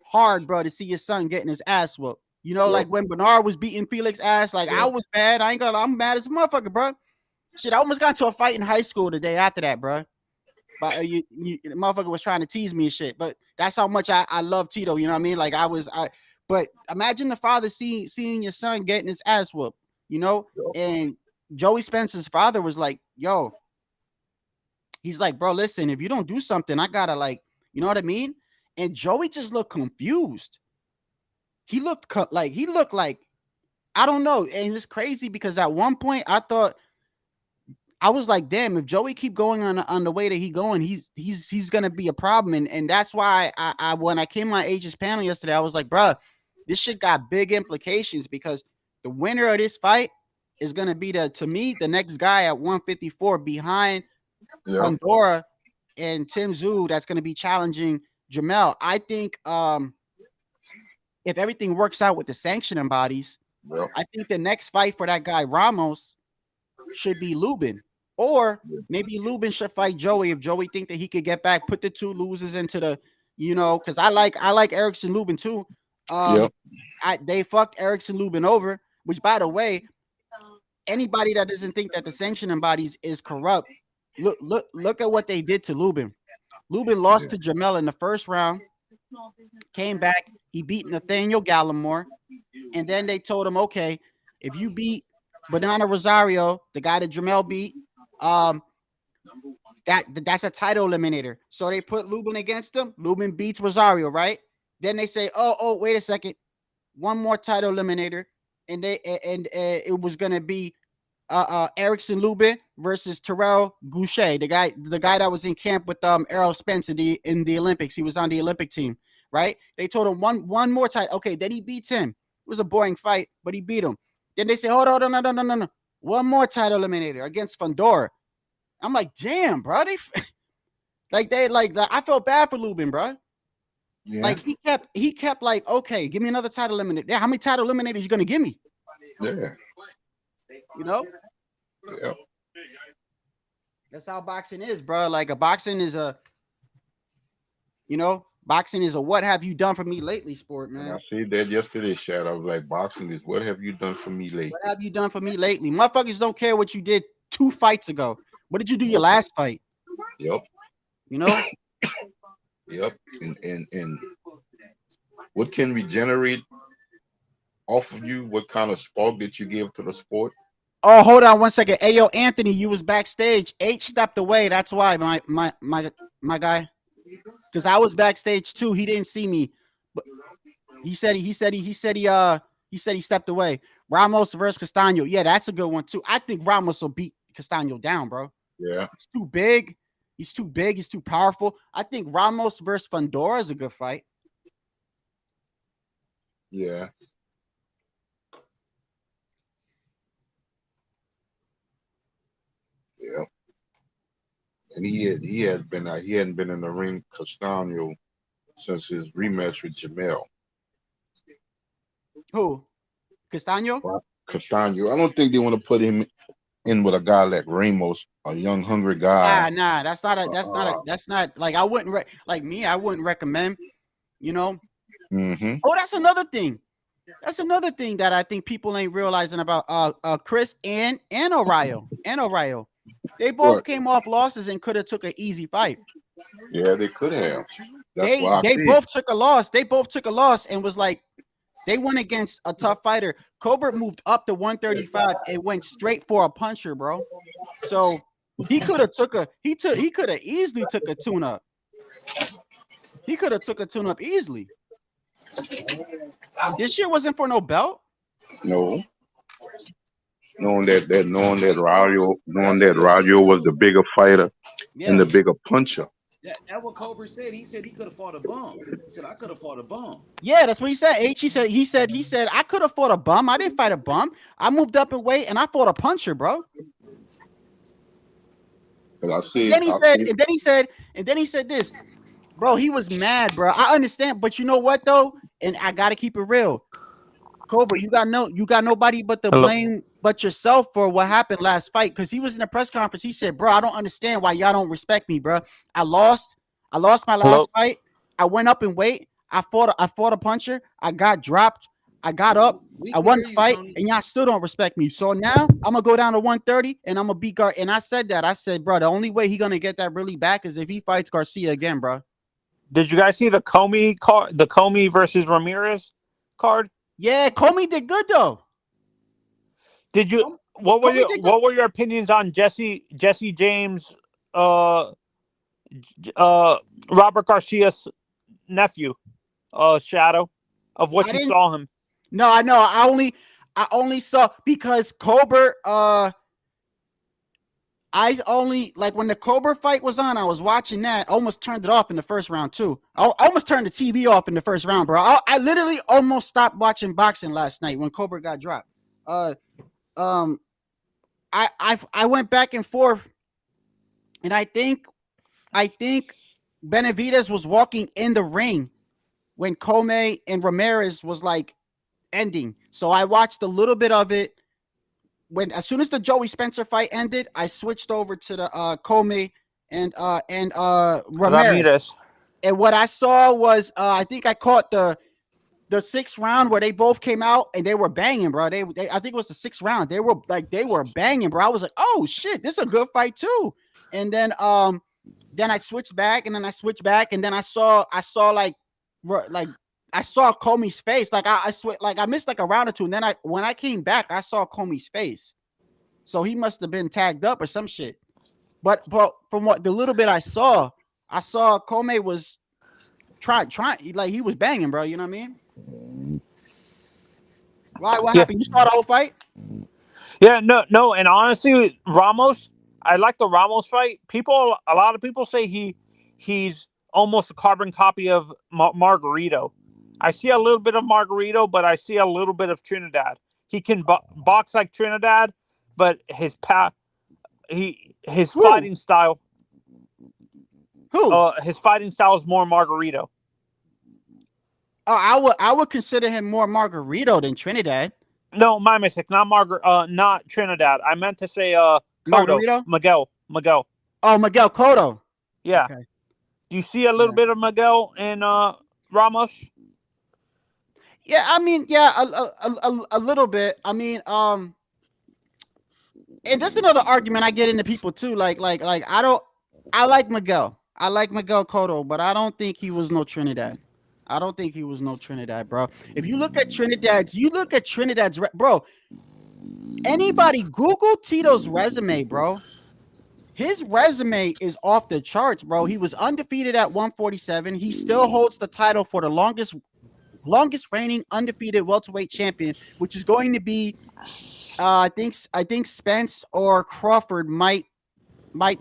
hard, bro, to see your son getting his ass whooped. You know, like when Bernard was beating Felix's ass, like I was bad. I'm mad as a motherfucker, bro. Shit, I almost got into a fight in high school the day after that, bro. But the motherfucker was trying to tease me and shit. But that's how much I love Tito. You know what I mean? Like but imagine the father seeing your son getting his ass whooped, you know? And Joey Spencer's father was like, yo, he's like, bro, listen, if you don't do something, I gotta, like, you know what I mean? And Joey just looked confused. He looked like, I don't know. And it's crazy because at one point I was like, damn, if Joey keep going on the way that he going, he's gonna be a problem. And that's why I when I came on Age's panel yesterday, I was like, bro, this shit got big implications because the winner of this fight is gonna be to me the next guy at 154 behind Pandora and Tim Tszyu that's gonna be challenging Jamel. I think if everything works out with the sanctioning bodies, I think the next fight for that guy Ramos should be Lubin. Or maybe Lubin should fight Joey if Joey think that he could get back, put the two losers into the, you know, because I like Erickson Lubin too. They fucked Erickson Lubin over, which by the way, anybody that doesn't think that the sanctioning bodies is corrupt, look at what they did to Lubin. Lubin lost to Jamel in the first round, came back, he beat Nathaniel Gallimore, and then they told him, okay, if you beat Banana Rosario, the guy that Jamel beat, that's a title eliminator. So they put Lubin against him. Lubin beats Rosario, right? Then they say, oh, wait a second, one more title eliminator, and it was gonna be Erickson Lubin versus Terrell Goucher, the guy that was in camp with Errol Spence in the Olympics. He was on the Olympic team, right? They told him one more title. Okay, then he beats him. It was a boring fight, but he beat him. Then they say, hold on, no. One more title eliminator against Fundora. I'm like, damn, bro. I felt bad for Lubin, bro. Yeah. Like he kept like, okay, give me another title eliminator. Yeah, how many title eliminators you gonna give me? Yeah. You know? Yeah. That's how boxing is, bro. Like boxing is a what have you done for me lately sport, man. And I said that yesterday, Shad. I was like, boxing is what have you done for me lately? What have you done for me lately? Motherfuckers don't care what you did 2 fights ago. What did you do your last fight? Yep. You know? Yep. And what can regenerate off of you? What kind of spark did you give to the sport? Oh, hold on 1 second. Hey, yo, Anthony, you was backstage. H stepped away. That's why my guy. Because I was backstage too. He didn't see me. But he said he He said he stepped away. Ramos versus Castano. Yeah, that's a good one too. I think Ramos will beat Castano down, bro. Yeah. He's too big. He's too big. He's too powerful. I think Ramos versus Fundora is a good fight. Yeah. Yeah. And he hadn't been in the ring Castano since his rematch with Jamel. Who? Castano? Castano. I don't think they want to put him in with a guy like Ramos, a young, hungry guy. Nah. That's not like I wouldn't I wouldn't recommend, you know. Mm-hmm. Oh, that's another thing. That's another thing that I think people ain't realizing about Chris and O'Reilly. They both came off losses and could have took an easy fight. Yeah, they could have. They both took a loss. They both took a loss and was like, they went against a tough fighter. Colbert moved up to 135 and went straight for a puncher, bro. So he could have easily took a tune-up. He could have took a tune-up easily. This shit wasn't for no belt. No. Knowing that Raul was the bigger fighter and the bigger puncher. That's what Colbert said. He said he could have fought a bum. He said I could have fought a bum. Yeah, that's what he said. He said I could have fought a bum. I didn't fight a bum. I moved up in weight and I fought a puncher, bro. And then he said this, bro. He was mad, bro. I understand, but you know what though? And I gotta keep it real. Cobra, you got nobody but to blame but yourself for what happened last fight. Because he was in a press conference. He said, bro, I don't understand why y'all don't respect me, bro. I lost my last fight. I went up in weight. I fought a puncher. I got dropped. I got up. I won the fight, and y'all still don't respect me. So now I'm gonna go down to 130 and I'm gonna beat Gar. And I said that. I said, bro, the only way he gonna get that really back is if he fights Garcia again, bro. Did you guys see the Comey card, the Comey versus Ramirez card? Yeah, Comey did good though. Did you? What were your opinions on Jesse James, Robert Garcia's nephew, Shadow, of what you saw him? No, I know. I only saw because Colbert. I only like when the Cobra fight was on. I was watching that. I almost turned it off in the first round too. I almost turned the TV off in the first round, bro. I literally almost stopped watching boxing last night when Cobra got dropped. I went back and forth, and I think Benavidez was walking in the ring when Comey and Ramirez was like ending. So I watched a little bit of it. As soon as the Joey Spencer fight ended, I switched over to the Comey and Ramirez. And what I saw was I think I caught the 6th round where they both came out and they were banging, bro. They I think it was the 6th round. They were banging, bro. I was like, oh shit, this is a good fight too. And then I switched back and then I switched back and then I saw like I saw Comey's face. Like I missed like a round or two. And then when I came back, I saw Comey's face. So he must have been tagged up or some shit. But from what the little bit I saw Comey was trying like he was banging, bro. You know what I mean? Why? What happened? You saw the whole fight? Yeah, no. And honestly, Ramos, I like the Ramos fight. A lot of people say he's almost a carbon copy of Margarito. I see a little bit of Margarito, but I see a little bit of Trinidad. He can box like Trinidad, but his fighting style. His fighting style is more Margarito. Oh, I would consider him more Margarito than Trinidad. No, my mistake. Not Trinidad. I meant to say Cotto. Margarito? Miguel. Oh, Miguel Cotto. Yeah. Okay. Do you see a little bit of Miguel in Ramos? Yeah, I mean, yeah, a little bit. I mean, and that's another argument I get into people too. Like I like Miguel. I like Miguel Cotto, but I don't think he was no Trinidad. Bro. If you look at Trinidad's, bro. Anybody Google Tito's resume, bro. His resume is off the charts, bro. He was undefeated at 147. He still holds the title for the longest longest reigning undefeated welterweight champion, which is going to be, I think Spence or Crawford might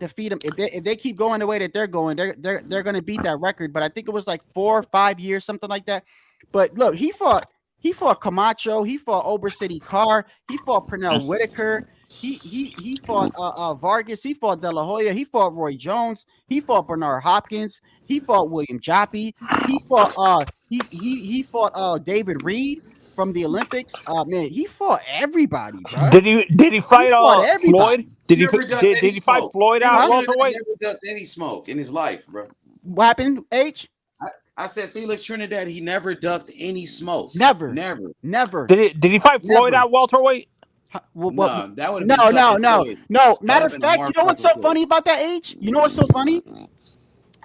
defeat him if they keep going the way that they're going. They're going to beat that record. But I think it was like 4 or 5 years, something like that. But look, he fought Camacho, he fought Ober City Carr, he fought Pernell Whitaker, he fought Vargas, he fought De La Hoya, he fought Roy Jones, he fought Bernard Hopkins, he fought William Joppy, he fought he fought David Reed from the Olympics. Man, he fought everybody, bro. Did he fight Floyd? Did he fight Floyd out welterweight? Never ducked any smoke in his life, bro. What happened, H? I said Felix Trinidad. He never ducked any smoke. Never. Did he fight Floyd out welterweight? No, that would no. Matter of fact, you know what's so funny about that, H? You know what's so funny?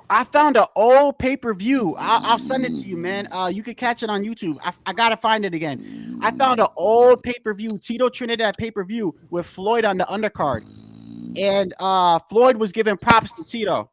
I found an old pay-per-view. I'll send it to you, man. You can catch it on YouTube. I gotta find it again. I found an old pay-per-view, Tito Trinidad pay-per-view with Floyd on the undercard, and Floyd was giving props to Tito.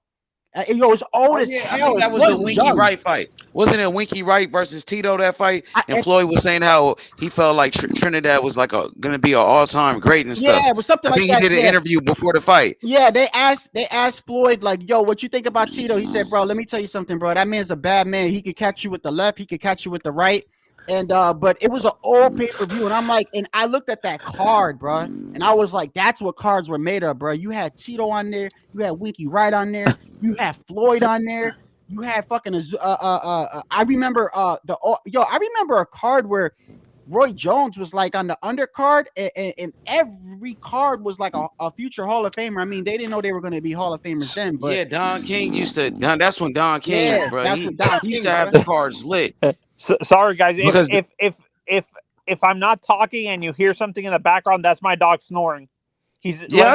It was old as hell. I think that was the Winky Wright fight. Wasn't it Winky Wright versus Tito that fight? And Floyd was saying how he felt like Trinidad was like gonna be an all-time great and stuff. Yeah, it was something like that. I think he did an interview before the fight. Yeah, they asked Floyd like, "Yo, what you think about Tito?" He said, "Bro, let me tell you something, bro. That man's a bad man. He could catch you with the left. He could catch you with the right." And but it was an old pay-per-view, and I'm like, and I looked at that card, bro, and I was like, that's what cards were made of, bro. You had Tito on there, you had Winky Wright on there, you had Floyd on there, you had fucking I remember I remember a card where Roy Jones was like on the undercard, and every card was like a future Hall of Famer. I mean, they didn't know they were going to be Hall of Famers then, but yeah, Don King used to. That's when Don King, yeah, bro. That's when Don He used King, to have bro. the cards lit. Sorry, guys. Because If I'm not talking and you hear something in the background, that's my dog snoring. I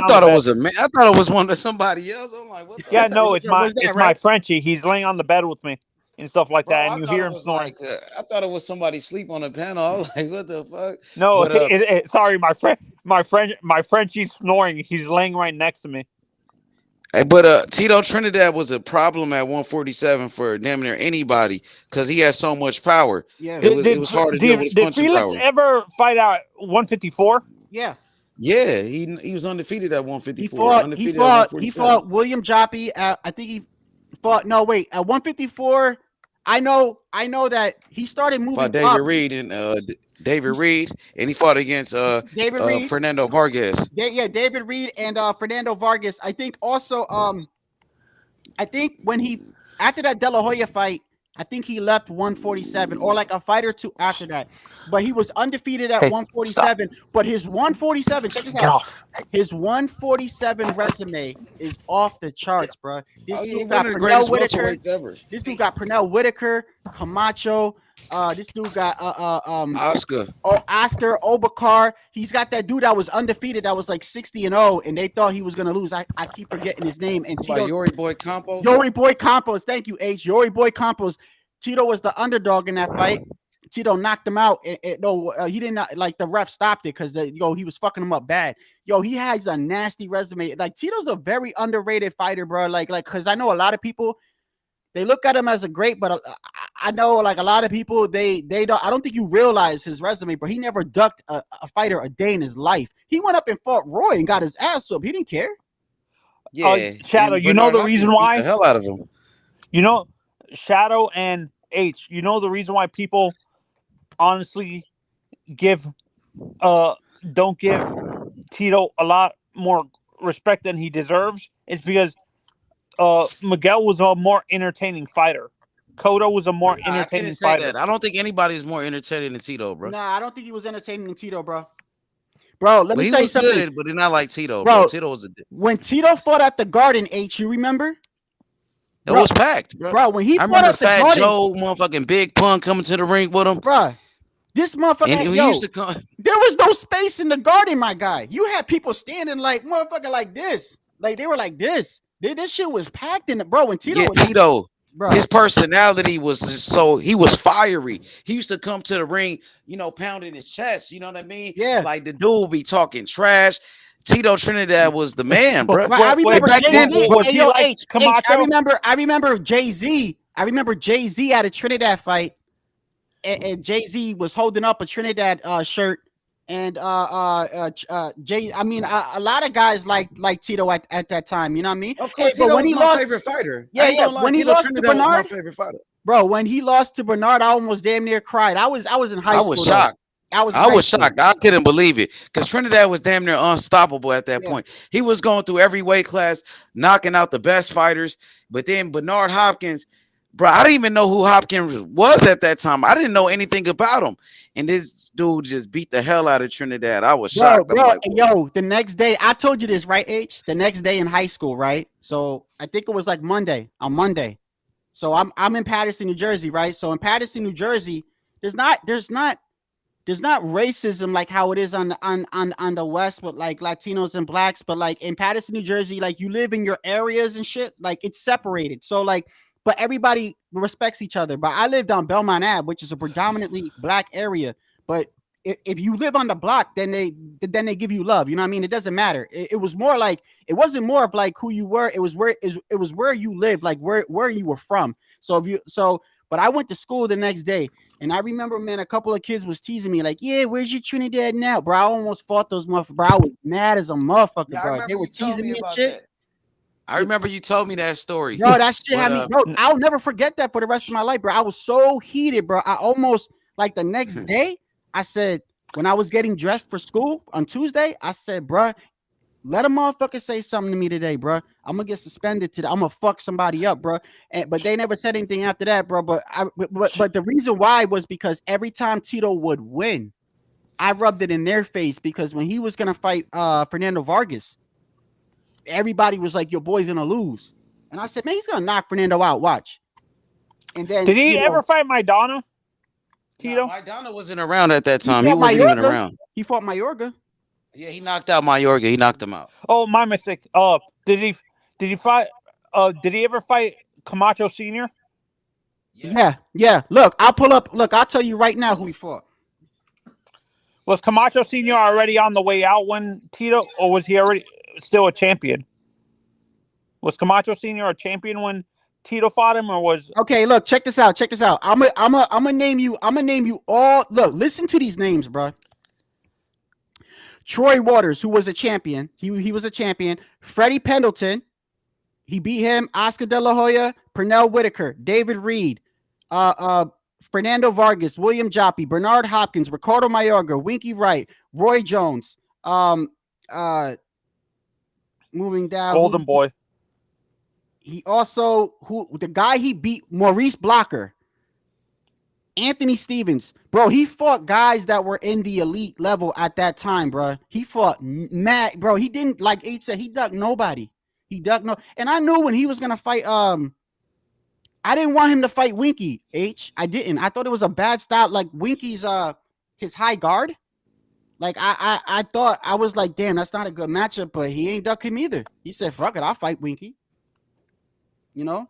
thought it was I thought it was somebody else. I'm like, what the no, it's my Frenchie. He's laying on the bed with me and stuff like that, and you hear him snoring. I thought it was somebody sleep on the panel. I was like, what the fuck? No, sorry, my Frenchie's snoring. He's laying right next to me. But Tito Trinidad was a problem at 147 for damn near anybody because he had so much power. Yeah, it was hard to deal with his punching Felix power. ever fight out 154? Yeah. Yeah, he was undefeated at 154. He fought William Joppy. I think he fought. No, wait. At 154, I know that he started moving fought David Reed and he fought against David Reed, Fernando Vargas. David Reed and Fernando Vargas. I think also I think after that De La Hoya fight, I think he left 147 or like a fight or two after that. But he was undefeated at 147. Stop. But his 147, check this out. His 147 resume is off the charts, bro. This dude got Pernell Whitaker. This dude got Pernell Whitaker, Camacho. This dude got Oscar. Oscar Obakar. He's got that dude that was undefeated that was like 60-0, and they thought he was gonna lose. I keep forgetting his name. And Tito, Yori Boy Campos. Yori Boy Campos. Thank you, H. Yori Boy Campos. Tito was the underdog in that fight. Tito knocked him out. He did not, like, the ref stopped it because he was fucking him up bad. He has a nasty resume. Like, Tito's a very underrated fighter, bro. Like because I know a lot of people, they look at him as a great, but I know like a lot of people they don't. I don't think you realize his resume, but he never ducked a fighter a day in his life. He went up and fought Roy and got his ass whooped. He didn't care. Yeah, Shadow. You know the reason why? The hell out of him. You know, Shadow and H. You know the reason why people honestly don't give Tito a lot more respect than he deserves is because Miguel was a more entertaining fighter. Cotto was a more entertaining fighter. I don't think anybody is more entertaining than Tito, bro. Nah, I don't think he was entertaining than Tito, bro. Bro, let me tell you something. Good, but he's not like Tito, bro. Tito was when Tito fought at the Garden, H, you remember? It was packed, bro. Bro, when he I fought remember at the Fat Garden, Joe, motherfucking Big Pun coming to the ring with him, bro. This motherfucker, and he used to come. There was no space in the Garden, my guy. You had people standing like motherfucker like this, like they were like this. This shit was packed in the bro. When Tito, bro, his personality was just he was fiery. He used to come to the ring, pounding his chest. You know what I mean? Yeah. Like the dude be talking trash. Tito Trinidad was the man, bro. I remember back then. I remember Jay-Z. I remember Jay-Z at a Trinidad fight. and Jay-Z was holding up a Trinidad shirt. And Jay, I mean, a lot of guys like Tito at that time. You know what I mean? Of course, But Tito when was he my lost, favorite fighter. I yeah, ain't gonna lie, when he Tito lost to Trinidad was my Bernard, favorite fighter. bro, when he lost to Bernard, I almost damn near cried. I was in high I school was though. shocked. I was in I high was school. shocked. I couldn't believe it because Trinidad was damn near unstoppable at that Yeah. point. He was going through every weight class, knocking out the best fighters. But then Bernard Hopkins, bro, I didn't even know who Hopkins was at that time. I didn't know anything about him. And this dude just beat the hell out of Trinidad. I was shocked. I'm like, And yo, the next day, I told you this, right, H? The next day in high school, right? So I think it was like Monday, on Monday. So I'm in Paterson, New Jersey, right? So in Paterson, New Jersey, there's not racism like how it is on the West with like Latinos and blacks, but like in Paterson, New Jersey, like you live in your areas and shit, like it's separated. So like, but everybody respects each other. But I lived on Belmont Ave, which is a predominantly black area. But if you live on the block, then they give you love. You know what I mean? It doesn't matter. It was more like, it wasn't more of like who you were. It was where you lived, like where you were from. But I went to school the next day. And I remember, man, a couple of kids was teasing me like, yeah, where's your Trinidad now? Bro, I almost fought those motherfuckers. Bro, I was mad as a motherfucker, yeah, I bro. remember They were you told teasing me me and about shit. that. I remember you told me that story. Bro, that shit had me, But bro. I'll never forget that for the rest of my life, bro. I was so heated, bro. I almost, like the next day, I said, when I was getting dressed for school on Tuesday, I said, bro, let a motherfucker say something to me today, bro. I'm gonna get suspended today. I'm gonna fuck somebody up, bro. But they never said anything after that, bro. But the reason why was because every time Tito would win, I rubbed it in their face, because when he was gonna fight Fernando Vargas, everybody was like, your boy's gonna lose. And I said, man, he's gonna knock Fernando out. Watch. And then did he ever fight Maidana? Tito? Maidana wasn't around at that He time. He fought wasn't even Mayorga. around. He fought Mayorga. Yeah, he knocked out Mayorga. He knocked him out. Oh, my mistake. Did he fight? Did he ever fight Camacho Senior? Yeah. Look, I'll pull up. Look, I'll tell you right now who he fought. Was Camacho Senior already on the way out when Tito, or was he already still a champion? Was Camacho Senior a champion when Tito fought him, or was? Okay, look, check this out. I'm gonna name you all. Look, listen to these names, bro. Troy Waters, who was a champion. He was a champion. Freddie Pendleton, he beat him. Oscar De La Hoya, Pernell Whitaker, David Reed, Fernando Vargas, William Joppy, Bernard Hopkins, Ricardo Mayorga, Winky Wright, Roy Jones. Moving down, Golden Boy. He also, the guy he beat, Maurice Blocker, Anthony Stevens, bro. He fought guys that were in the elite level at that time, bro. He fought mad, bro. He didn't, like H said, he ducked nobody. And I knew when he was gonna fight. I didn't want him to fight Winky. I didn't. I thought it was a bad style. Like Winky's his high guard. Like I thought, I was like, damn, that's not a good matchup. But he ain't duck him either. He said, fuck it, I'll fight Winky. You know.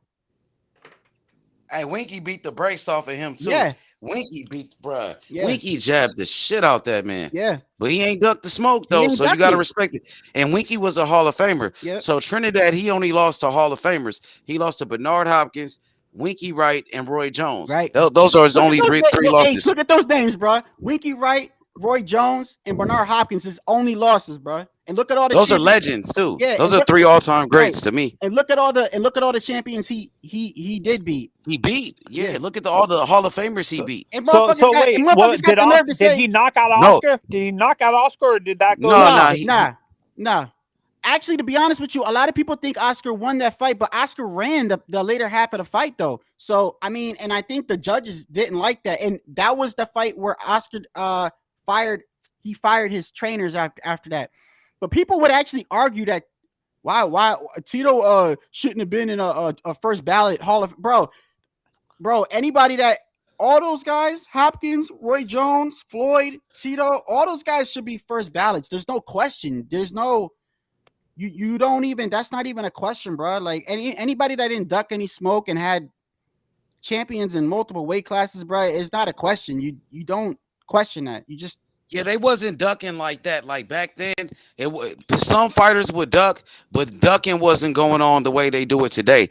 Hey, Winky beat the brakes off of him too. Yeah. Winky beat, bruh. Yeah. Winky jabbed the shit out that man. Yeah. But he ain't ducked the smoke though, so you gotta respect it. And Winky was a Hall of Famer. Yeah. So Trinidad, he only lost to Hall of Famers. He lost to Bernard Hopkins, Winky Wright, and Roy Jones. Right. Those are his only three losses. Hey, look at those names, bro. Winky Wright, Roy Jones, and Bernard Hopkins, his only losses, bro. And look at all the those are legends too. Yeah, those are three all-time greats to me. And look at all the champions he did beat. He beat. Yeah. Look at all the Hall of Famers he beat. And So wait, did he knock out Oscar? Did he knock out Oscar, or did that go? Nah. Actually, to be honest with you, a lot of people think Oscar won that fight, but Oscar ran the later half of the fight, though. So, I mean, and I think the judges didn't like that. And that was the fight where Oscar fired his trainers after that. But people would actually argue that why Tito shouldn't have been in a first ballot Hall of bro. Anybody that all those guys, Hopkins, Roy Jones, Floyd, Tito, all those guys should be first ballots. There's no question. There's no you don't even, that's not even a question, bro. Like anybody that didn't duck any smoke and had champions in multiple weight classes, bro, it's not a question. You don't question that. You just Yeah, they wasn't ducking like that. Like back then, some fighters would duck, but ducking wasn't going on the way they do it today.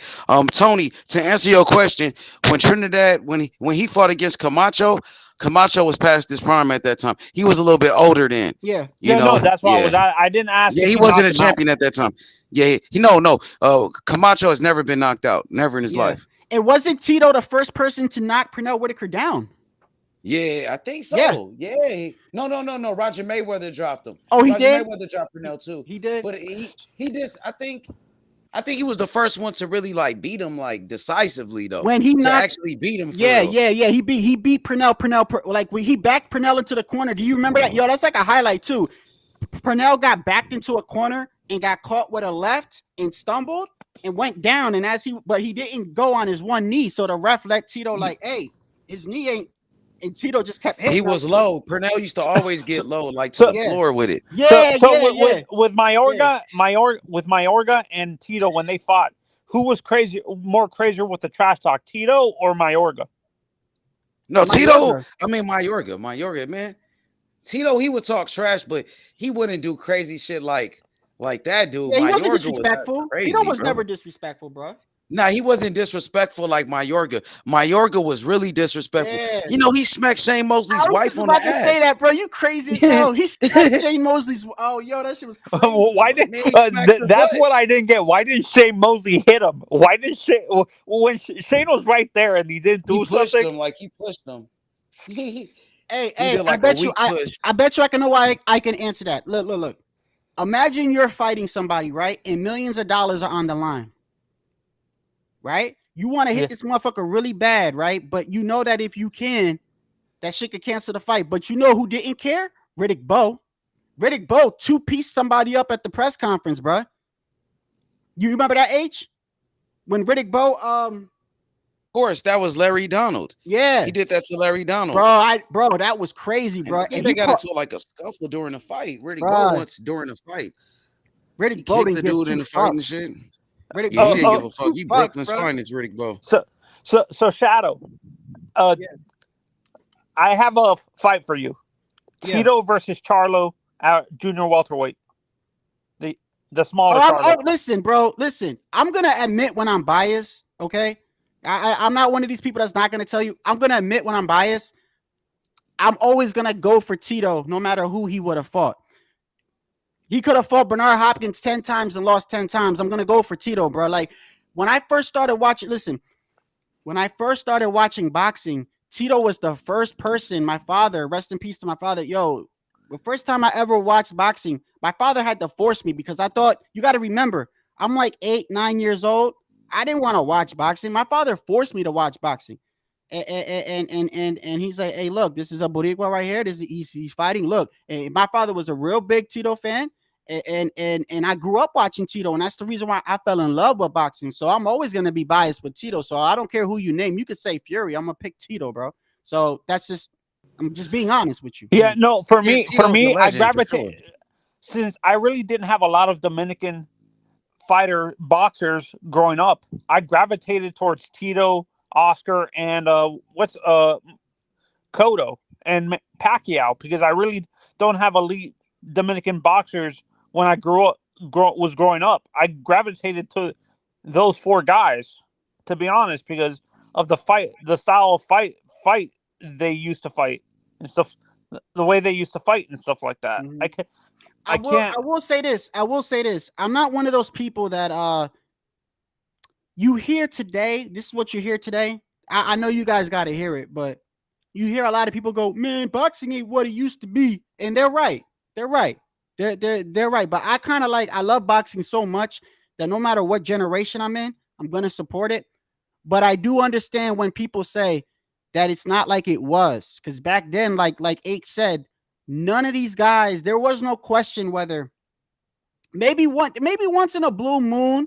Tony, to answer your question, when Trinidad, when he fought against Camacho, Camacho was past his prime at that time. He was a little bit older then. Yeah. You Yeah, no, know, that's why yeah, I didn't ask yeah, if he he wasn't knocked a him out. champion at that time. Yeah, no. Camacho has never been knocked out, never in his Yeah. life. And wasn't Tito the first person to knock Pernell Whitaker down? Yeah, I think Yeah. so. Yeah. No. Roger Mayweather dropped him. Oh, he Roger did? Mayweather dropped Pernell too. He did? But he just I think he was the first one to really like beat him like decisively though. When he To knocked, actually beat him for yeah, real. he beat Pernell, like when he backed Pernell into the corner. Do you remember that? Yo, that's like a highlight too. Pernell got backed into a corner and got caught with a left and stumbled and went down. And but he didn't go on his one knee. So the ref let Tito like, hey, his knee ain't, and Tito just kept hitting He him. was low. Pernell used to always get low, like to So the floor with it. Yeah, with Mayorga and Tito when they fought, who was more crazier with the trash talk, Tito or Mayorga? No, Tito. Mayorga. I mean Mayorga, man. Tito, he would talk trash, but he wouldn't do crazy shit like that, dude. Yeah, he wasn't Mayorga was disrespectful. crazy, Tito was bro. never disrespectful, bro. Nah, he wasn't disrespectful like Mayorga. Mayorga was really disrespectful. Yeah. You know, he smacked Shane Mosley's I was wife just on the about to say ass. that, bro. You crazy as hell. He smacked Shane Mosley's. Oh, yo, that shit was crazy. Why did Man, he smacked her that's butt. what I didn't get? Why didn't Shane Mosley hit him? Why did Shane when Shane was right there and he didn't do He pushed something? him like he pushed him. Hey, did I like a bet you, weak push. I bet you I can know why I can answer that. Look. Imagine you're fighting somebody, right? And millions of dollars are on the line, right? You want to hit this motherfucker really bad, right? But you know that if you can, that shit could cancel the fight. But you know who didn't care? Riddick Bowe. Riddick Bowe two-pieced somebody up at the press conference, bro. You remember that, H? When Riddick Bowe, Of course, that was Larry Donald. Yeah. He did that to Larry Donald. Bro, that was crazy, bro. I think they got into like a scuffle during the fight. Riddick Bowe once during the fight. Riddick Bowe kicked the dude in the fight and shit. Riddick Yeah, he Bowe didn't give a fuck. He fuck, Brooklyn's bro. finest, Riddick Bowe. So Shadow, I have a fight for you. Yeah. Tito versus Charlo at junior welterweight. The smaller Charlo. Listen, bro. Listen, I'm gonna admit when I'm biased. Okay, I'm not one of these people that's not gonna tell you. I'm gonna admit when I'm biased. I'm always gonna go for Tito, no matter who he would have fought. He could have fought Bernard Hopkins 10 times and lost 10 times. I'm gonna go for Tito, bro. Like when I first started watching, when I first started watching boxing, Tito was the first person. My father, rest in peace to my father. Yo, the first time I ever watched boxing, my father had to force me because I thought, you got to remember, I'm like 8, 9 years old. I didn't want to watch boxing. My father forced me to watch boxing. And he's like, hey, look, this is a Boricua right here. He's fighting. Look, and my father was a real big Tito fan. And I grew up watching Tito, and that's the reason why I fell in love with boxing. So I'm always going to be biased with Tito. So I don't care who you name. You could say Fury. I'm going to pick Tito, bro. So I'm just being honest with you. Yeah, no, for me, I gravitate sure. Since I really didn't have a lot of Dominican boxers growing up. I gravitated towards Tito, Oscar, and Cotto and Pacquiao because I really don't have elite Dominican boxers when I was growing up. I gravitated to those 4 guys, to be honest, because of the style of fight they used to fight and stuff, the way they used to fight and stuff like that. Mm-hmm. I will say this. I'm not one of those people that you hear today. This is what you hear today. I know you guys got to hear it, but you hear a lot of people go, man, boxing ain't what it used to be. And they're right. They're right. They're right. But I love boxing so much that no matter what generation I'm in, I'm going to support it. But I do understand when people say that it's not like it was. Because back then, like H said, none of these guys, there was no question whether maybe once in a blue moon,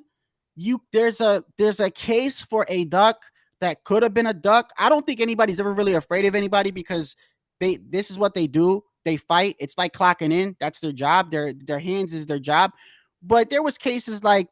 there's a case for a duck that could have been a duck. I don't think anybody's ever really afraid of anybody because this is what they do. They fight. It's like clocking in. That's their job. Their hands is their job. But there was cases like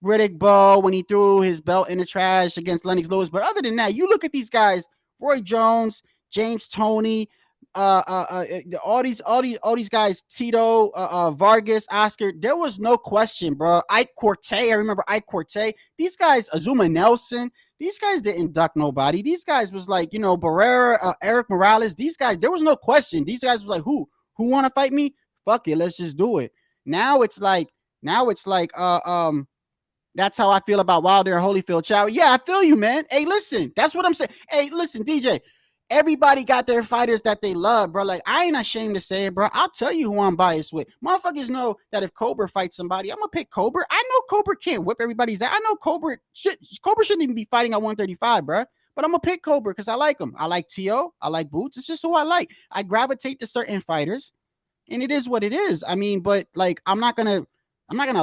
Riddick Bowe when he threw his belt in the trash against Lennox Lewis. But other than that, you look at these guys, Roy Jones, James Toney, all these guys, Tito, Vargas, Oscar, there was no question, bro. Ike Corte, I remember Ike Corte. These guys, Azuma Nelson, these guys didn't duck nobody. These guys was like, Barrera, Eric Morales. These guys, there was no question. These guys was like, who want to fight me? Fuck it, let's just do it. Now it's like, that's how I feel about Wilder and Holyfield. Chow. Yeah, I feel you, man. Hey, listen, that's what I'm saying. Hey, listen, DJ. Everybody got their fighters that they love, bro. Like, I ain't ashamed to say it, bro. I'll tell you who I'm biased with. Motherfuckers know that if Cobra fights somebody, I'm gonna pick Cobra. I know Cobra can't whip everybody's ass. I know Cobra shouldn't even be fighting at 135, bro. But I'm gonna pick Cobra because I like him. I like T.O. I like Boots. It's just who I like. I gravitate to certain fighters, and it is what it is. I mean, but like, I'm not gonna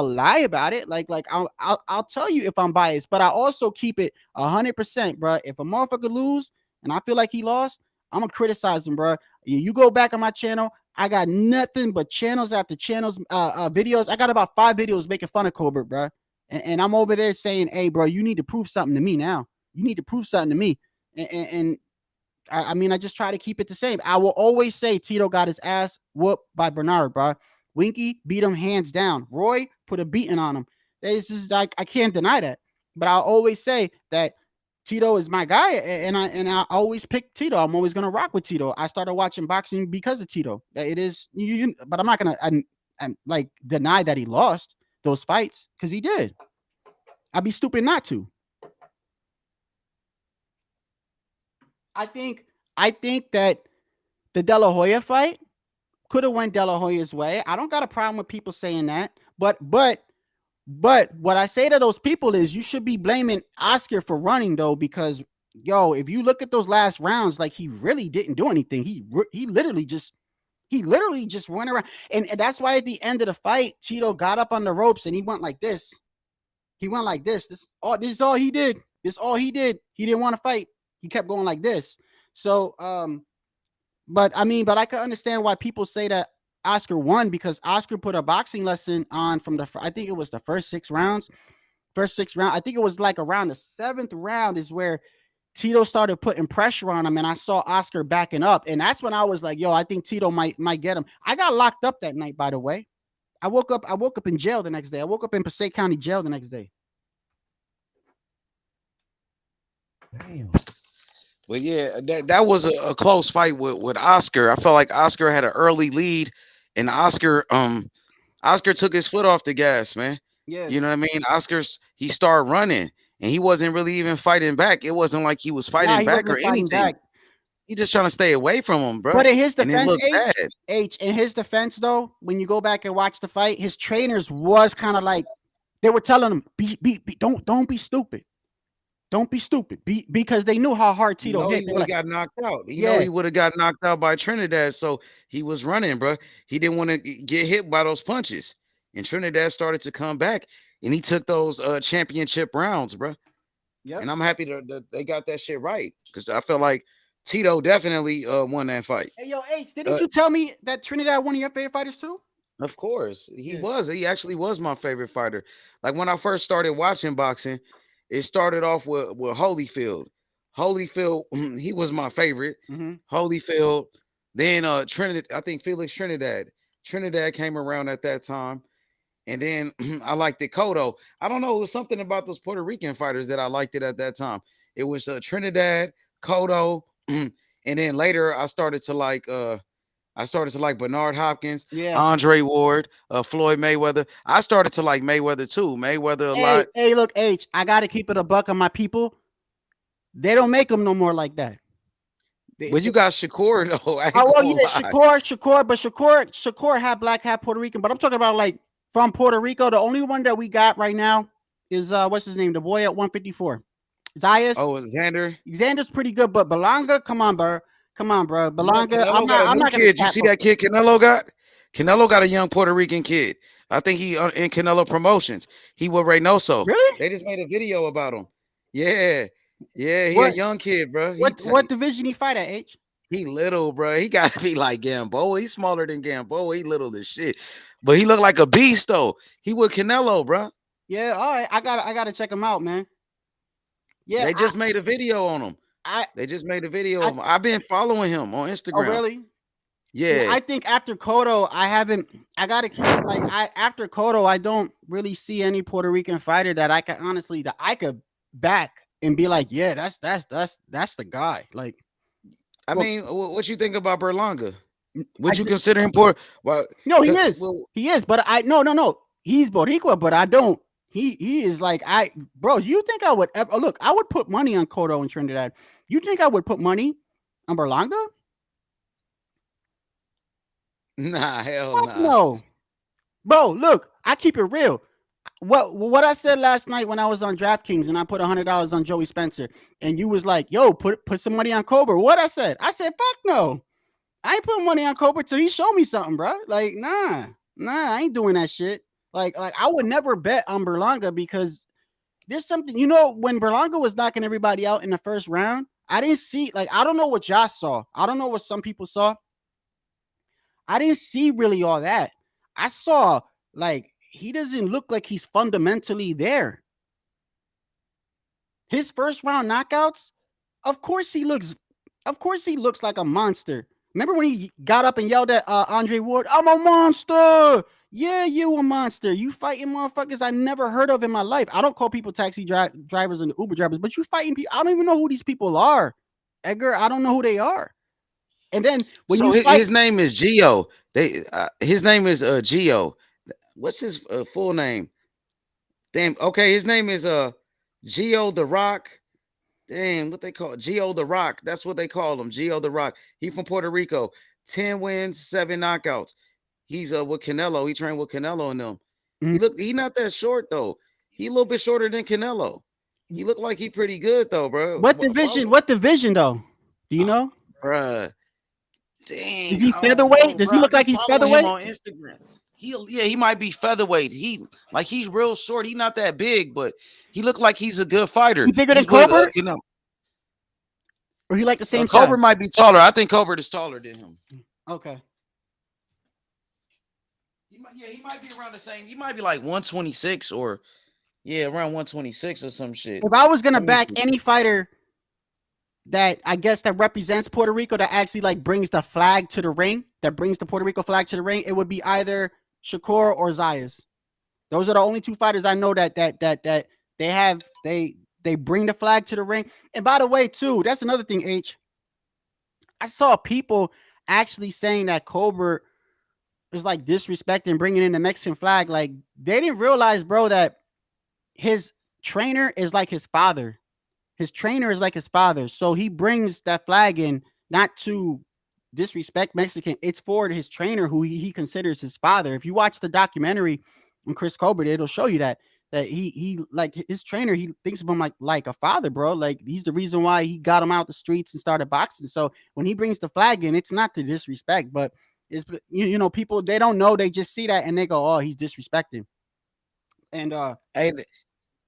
lie about it. Like I'll tell you if I'm biased, but I also keep it 100%, bro. If a motherfucker lose and I feel like he lost, I'm gonna criticize him, bro. You go back on my channel, I got nothing but channels after channels, videos. I got about 5 videos making fun of Cobra, bro. And I'm over there saying, hey, bro, you need to prove something to me now. You need to prove something to me. And I mean, I just try to keep it the same. I will always say Tito got his ass whooped by Bernard, bro. Winky beat him hands down. Roy put a beating on him. This is like, I can't deny that. But I'll always say that Tito is my guy, and I always pick Tito. I'm always gonna rock with Tito. I started watching boxing because of Tito. It is, but I'm not gonna I'm like deny that he lost those fights because he did. I'd be stupid not to. I think that the De La Hoya fight could have went De La Hoya's way. I don't got a problem with people saying that, but what I say to those people is you should be blaming Oscar for running though, because if you look at those last rounds, like he really didn't do anything. He literally just went around, and that's why at the end of the fight, Tito got up on the ropes and he went like this. He went like this. This is all he did. This is all he did. He didn't want to fight. He kept going like this. So, but I can understand why people say that Oscar won, because Oscar put a boxing lesson on from I think it was the first 6 rounds. I think it was like around the 7th round is where Tito started putting pressure on him, and I saw Oscar backing up, and that's when I was like, I think Tito might get him. I got locked up that night, by the way. I woke up in jail the next day. I woke up in Passaic County jail the next day. Damn. But yeah, that was a close fight with Oscar. I felt like Oscar had an early lead, and Oscar took his foot off the gas, man. Yeah. You know what I mean? He started running, and he wasn't really even fighting back. It wasn't like he was fighting back or anything. He just trying to stay away from him, bro. But in his defense, and it looked bad. In his defense, though, when you go back and watch the fight, his trainers was kind of like, they were telling him, don't be stupid. Don't be stupid. Because they knew how hard Tito hit. He would have got knocked out. He would have got knocked out by Trinidad. So he was running, bro. He didn't want to get hit by those punches. And Trinidad started to come back, and he took those championship rounds, bro. Yep. And I'm happy that they got that shit right, because I felt like Tito definitely won that fight. Hey, yo, H, didn't you tell me that Trinidad one of your favorite fighters too? Of course. He was. He actually was my favorite fighter. Like when I first started watching boxing, it started off with Holyfield. Holyfield, he was my favorite. Mm-hmm. Holyfield. Then Trinidad, I think Felix Trinidad. Trinidad came around at that time. And then I liked it Cotto. I don't know. It was something about those Puerto Rican fighters that I liked it at that time. It was Trinidad, Cotto, and then later I started to like Bernard Hopkins, Andre Ward, Floyd Mayweather. I started to like Mayweather too. Mayweather a lot. Hey, look, H, I got to keep it a buck on my people. They don't make them no more like that. But you got Shakur though. Shakur, but Shakur had black, hat Puerto Rican. But I'm talking about like from Puerto Rico. The only one that we got right now is what's his name? The boy at 154. Zayas. Oh, Xander. Xander's pretty good, but Belonga, come on, bro. Belonga. I'm not gonna. You see that kid Canelo got? Canelo got a young Puerto Rican kid. I think he in Canelo Promotions. He with Reynoso. Really? They just made a video about him. Yeah. He a young kid, bro. What division he fight at, H? He little, bro. He gotta be like Gamboa. He's smaller than Gamboa. He little as shit, but he look like a beast though. He with Canelo, bro. Yeah, all right. I gotta check him out, man. Yeah, they just made a video on him. They just made a video of him. I've been following him on Instagram. Oh, really? Yeah. I think after Cotto, I gotta keep it like after Cotto, I don't really see any Puerto Rican fighter that I could back and be like, yeah, that's the guy. Like, I mean, what you think about Berlanga? Would you just, consider him Puerto? Well, no, he is. He is, but no. He's Boricua, but I don't. He is like bro. You think I would ever look? I would put money on Cotto and Trinidad. You think I would put money on Berlanga? Nah, hell Fuck nah. no, bro. Look, I keep it real. What I said last night when I was on DraftKings and I put $100 on Joey Spencer, and you was like, "Yo, put some money on Cobra." What I said? "Fuck no, I ain't putting money on Cobra till he show me something, bro. Like, nah, I ain't doing that shit. Like I would never bet on Berlanga because there's something, when Berlanga was knocking everybody out in the first round, I didn't see, like, I don't know what y'all saw. I don't know what some people saw. I didn't see really all that. I saw, like, he doesn't look like he's fundamentally there. His first round knockouts, of course he looks like a monster. Remember when he got up and yelled at Andre Ward, "I'm a monster." Yeah, you a monster. You fighting motherfuckers I never heard of in my life. I don't call people taxi drivers and Uber drivers, but you fighting people. I don't even know who these people are. Edgar, I don't know who they are. And then when you fight, his name is Gio. His name is Gio. What's his full name? Damn. Okay, his name is Gio the Rock. Damn, what they call Gio the Rock. That's what they call him. Gio the Rock. He from Puerto Rico. 10 wins, 7 knockouts. He's with Canelo. He trained with Canelo and them. He not that short though. He a little bit shorter than Canelo. He looked like he pretty good though, bro. What division though? Do you know? Bruh. Dang. Is he featherweight? Does he look like he's featherweight? Him on Instagram. He might be featherweight. He's real short. He's not that big, but he looked like he's a good fighter. He bigger than Cobra? Or he like the same size? Cobra might be taller. I think Cobra is taller than him. Okay. He might be around the same. He might be like 126 or around 126 or some shit. If I was gonna back any fighter that I guess that represents Puerto Rico, that actually like brings the flag to the ring, that brings the Puerto Rico flag to the ring, it would be either Shakur or Zayas. Those are the only two fighters I know that they bring the flag to the ring. And by the way, too, that's another thing, H. I saw people actually saying that Cobra is like disrespecting bringing in the Mexican flag. Like, they didn't realize, bro, that his trainer is like his father. His trainer is like his father. So he brings that flag in not to disrespect Mexican. It's for his trainer who he considers his father. If you watch the documentary on Chris Colbert, it'll show you that he like his trainer, he thinks of him like a father, bro. Like, he's the reason why he got him out the streets and started boxing. So when he brings the flag in, it's not to disrespect, but it's, people, they don't know, they just see that and they go, "Oh, he's disrespecting." And hey,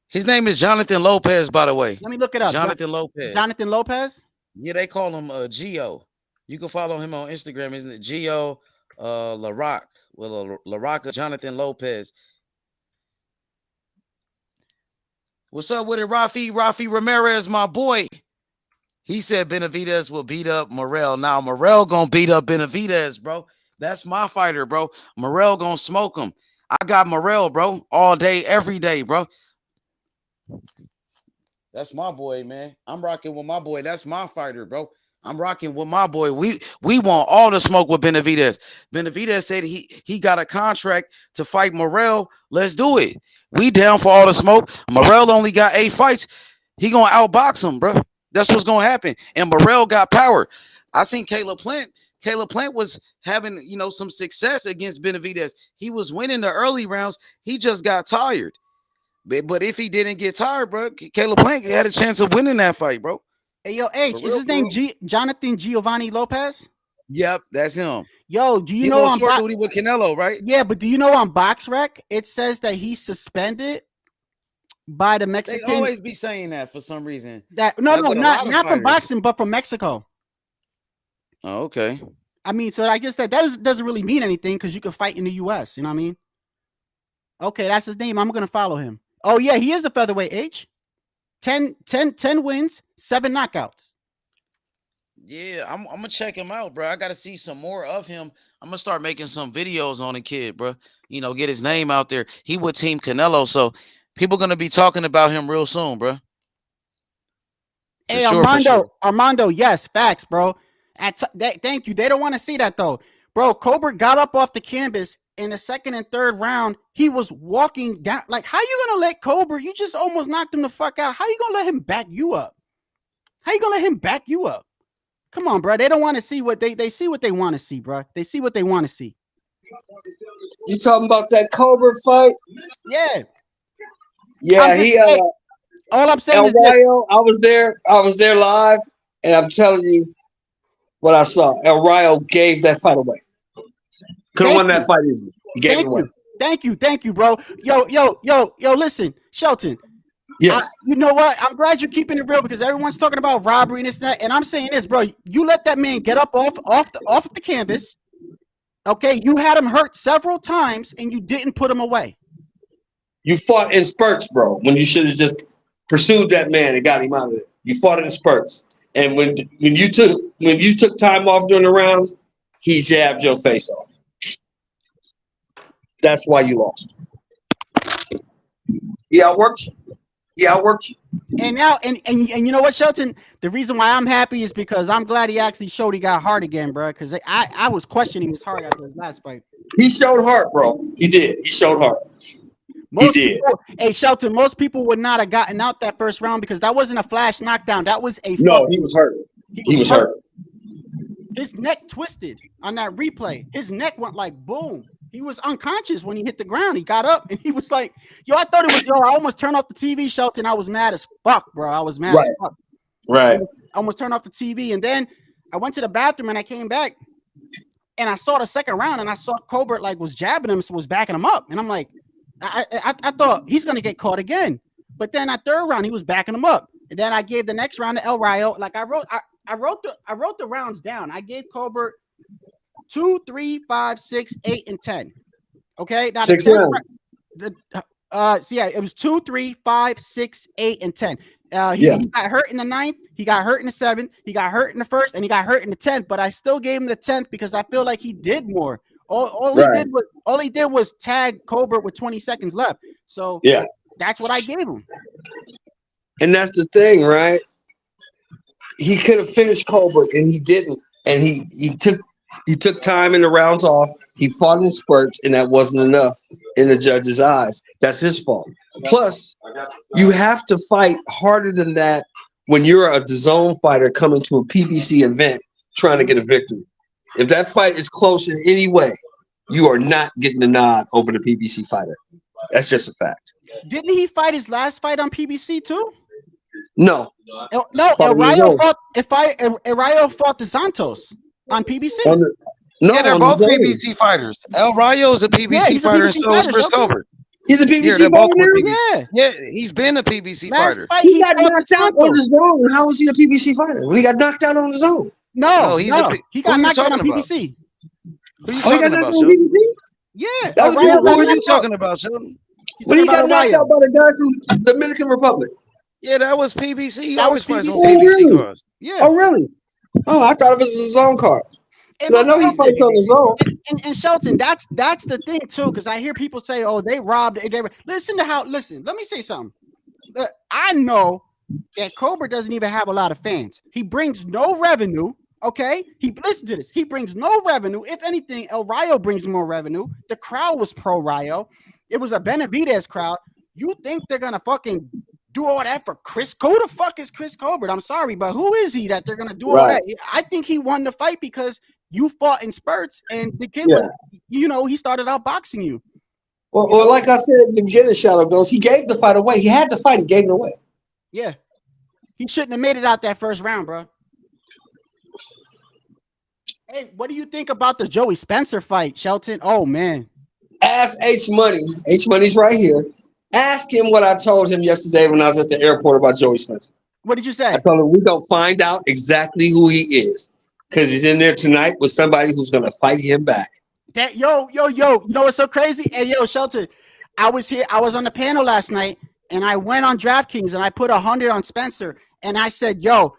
his name is Jonathan Lopez, by the way. Let me look it up. Jonathan Lopez. Jonathan Lopez? Yeah, they call him Gio. You can follow him on Instagram, isn't it? Gio LaRock. Well, LaRock, Jonathan Lopez. What's up with it, Rafi? Rafi Ramirez, my boy. He said Benavidez will beat up Morrell. Now, Morrell gonna beat up Benavidez, bro. That's my fighter, bro. Morrell gonna smoke him. I got Morrell, bro, all day, every day, bro. That's my boy, man. I'm rocking with my boy. That's my fighter, bro. I'm rocking with my boy. We want all the smoke with Benavidez. Benavidez said he got a contract to fight Morrell. Let's do it. We down for all the smoke. Morrell only got 8 fights. He gonna outbox him, bro. That's what's gonna happen. And Morrell got power. I seen Caleb Plant. Caleb Plant was having some success against Benavidez. He was winning the early rounds. He just got tired. But if he didn't get tired, bro, Caleb Plant had a chance of winning that fight, bro. Hey, yo, H, is his name Jonathan Giovanni Lopez? Yep, that's him. Yo, do you know on short duty with Canelo, right? Yeah, but do you know on BoxRec it says that he's suspended by the Mexican? They always be saying that for some reason. Not from boxing, but from Mexico. Oh, okay. I mean, so I guess that doesn't really mean anything because you can fight in the U.S. You know what I mean? Okay, that's his name. I'm gonna follow him. Oh yeah, he is a featherweight. H. 10 wins, 7 knockouts. Yeah, I'm gonna check him out, bro. I gotta see some more of him. I'm gonna start making some videos on the kid, bro. You know, get his name out there. He with Team Canelo, so people gonna be talking about him real soon, bro. For Hey, sure, for sure. Armando, yes, facts, bro. Thank you. They don't want to see that though, bro. Colbert got up off the canvas in the second and third round. He was walking down. Like, how you gonna let Colbert? You just almost knocked him the fuck out. How you gonna let him back you up? How you gonna let him back you up? Come on, bro. They don't want to see what they see what they want to see, bro. They see what they want to see. You talking about that Colbert fight? Yeah. Yeah, all I'm saying El is this. Rayo, I was there live, and I'm telling you what I saw. El Rayo gave that fight away. Could have won that fight easily. He gave it away. Thank you, bro. Yo, listen, Shelton. Yes. You know what? I'm glad you're keeping it real because everyone's talking about robbery and this and that. And I'm saying this, bro. You let that man get up off the canvas. Okay, you had him hurt several times and you didn't put him away. You fought in spurts, bro. When you should have just pursued that man and got him out of there. You fought in spurts. And when you took time off during the rounds, he jabbed your face off. That's why you lost. He outworked you. And now, and you know what, Shelton? The reason why I'm happy is because I'm glad he actually showed he got heart again, bro. Because I was questioning his heart after his last fight. He showed heart, bro. He did. He showed heart. Hey, Shelton, most people would not have gotten out that first round because that wasn't a flash knockdown. That was a he was hurt. He was hurt. His neck twisted on that replay. His neck went like boom. He was unconscious when he hit the ground. He got up and he was like, yo, I thought it was, I almost turned off the TV, Shelton. I was mad as fuck, bro. I was mad as fuck. Right. I almost turned off the TV. And then I went to the bathroom and I came back and I saw the second round and I saw Colbert like was jabbing him, so was backing him up. And I'm like, I thought he's going to get caught again. But then that third round, he was backing him up. And then I gave the next round to El Rayo. Like I wrote the rounds down. I gave Colbert 2, 3, 5, 6, 8, and 10. Okay. Now Six rounds. So yeah, it was 2, 3, 5, 6, 8, and 10. He got hurt in the 9th. He got hurt in the 7th. He got hurt in the 1st, and he got hurt in the 10th. But I still gave him the 10th because I feel like he did more. All he did was tag Colbert with 20 seconds left. So yeah, that's what I gave him. And that's the thing, right? He could have finished Colbert, and he didn't. And he took time in the rounds off. He fought in spurts, and that wasn't enough in the judge's eyes. That's his fault. Plus, you have to fight harder than that when you're a DAZN fighter coming to a PBC event trying to get a victory. If that fight is close in any way, you are not getting the nod over the PBC fighter. That's just a fact. Didn't he fight his last fight on PBC too? No. El Rayo fought the Santos on PBC. Yeah, they're both PBC fighters. El Rayo is a PBC fighter, and so is Chris Colbert. He's a PBC fighter. Yeah, he's been a PBC fighter. He got knocked out on his own. How was he a PBC fighter? When he got knocked out on his own. He got knocked out on PBC. Who you talking about, Sheldon? Yeah. Who are you talking about, Sheldon? When he got knocked out by the guy from the Dominican Republic. Yeah, that was PBC. He That always was fights on PBC. PBC cards. Yeah. Oh, really? Oh, I thought it was his own card. I know he fights on his own. And Shelton, that's the thing too, because I hear people say, "Oh, they robbed." Listen, let me say something. I know that Colbert doesn't even have a lot of fans. He brings no revenue. Okay, listen to this. He brings no revenue. If anything, El Rayo brings more revenue. The crowd was pro Rayo. It was a Benavidez crowd. You think they're gonna fucking do all that for Chris? Who the fuck is Chris Colbert? I'm sorry, but who is he that they're gonna do all that? I think he won the fight because you fought in spurts, and the kid, he started out boxing you. Well, like I said at the beginning, Shadow Ghost, he gave the fight away. He had to fight. He gave it away. Yeah, he shouldn't have made it out that first round, bro. Hey, what do you think about the Joey Spencer fight, Shelton? Oh man, ask H Money. H Money's right here. Ask him what I told him yesterday when I was at the airport about Joey Spencer. What did you say? I told him we're gonna find out exactly who he is because he's in there tonight with somebody who's gonna fight him back. That yo, you know what's so crazy? Hey, yo, Shelton, I was on the panel last night, and I went on DraftKings and I put 100 on Spencer, and I said, yo,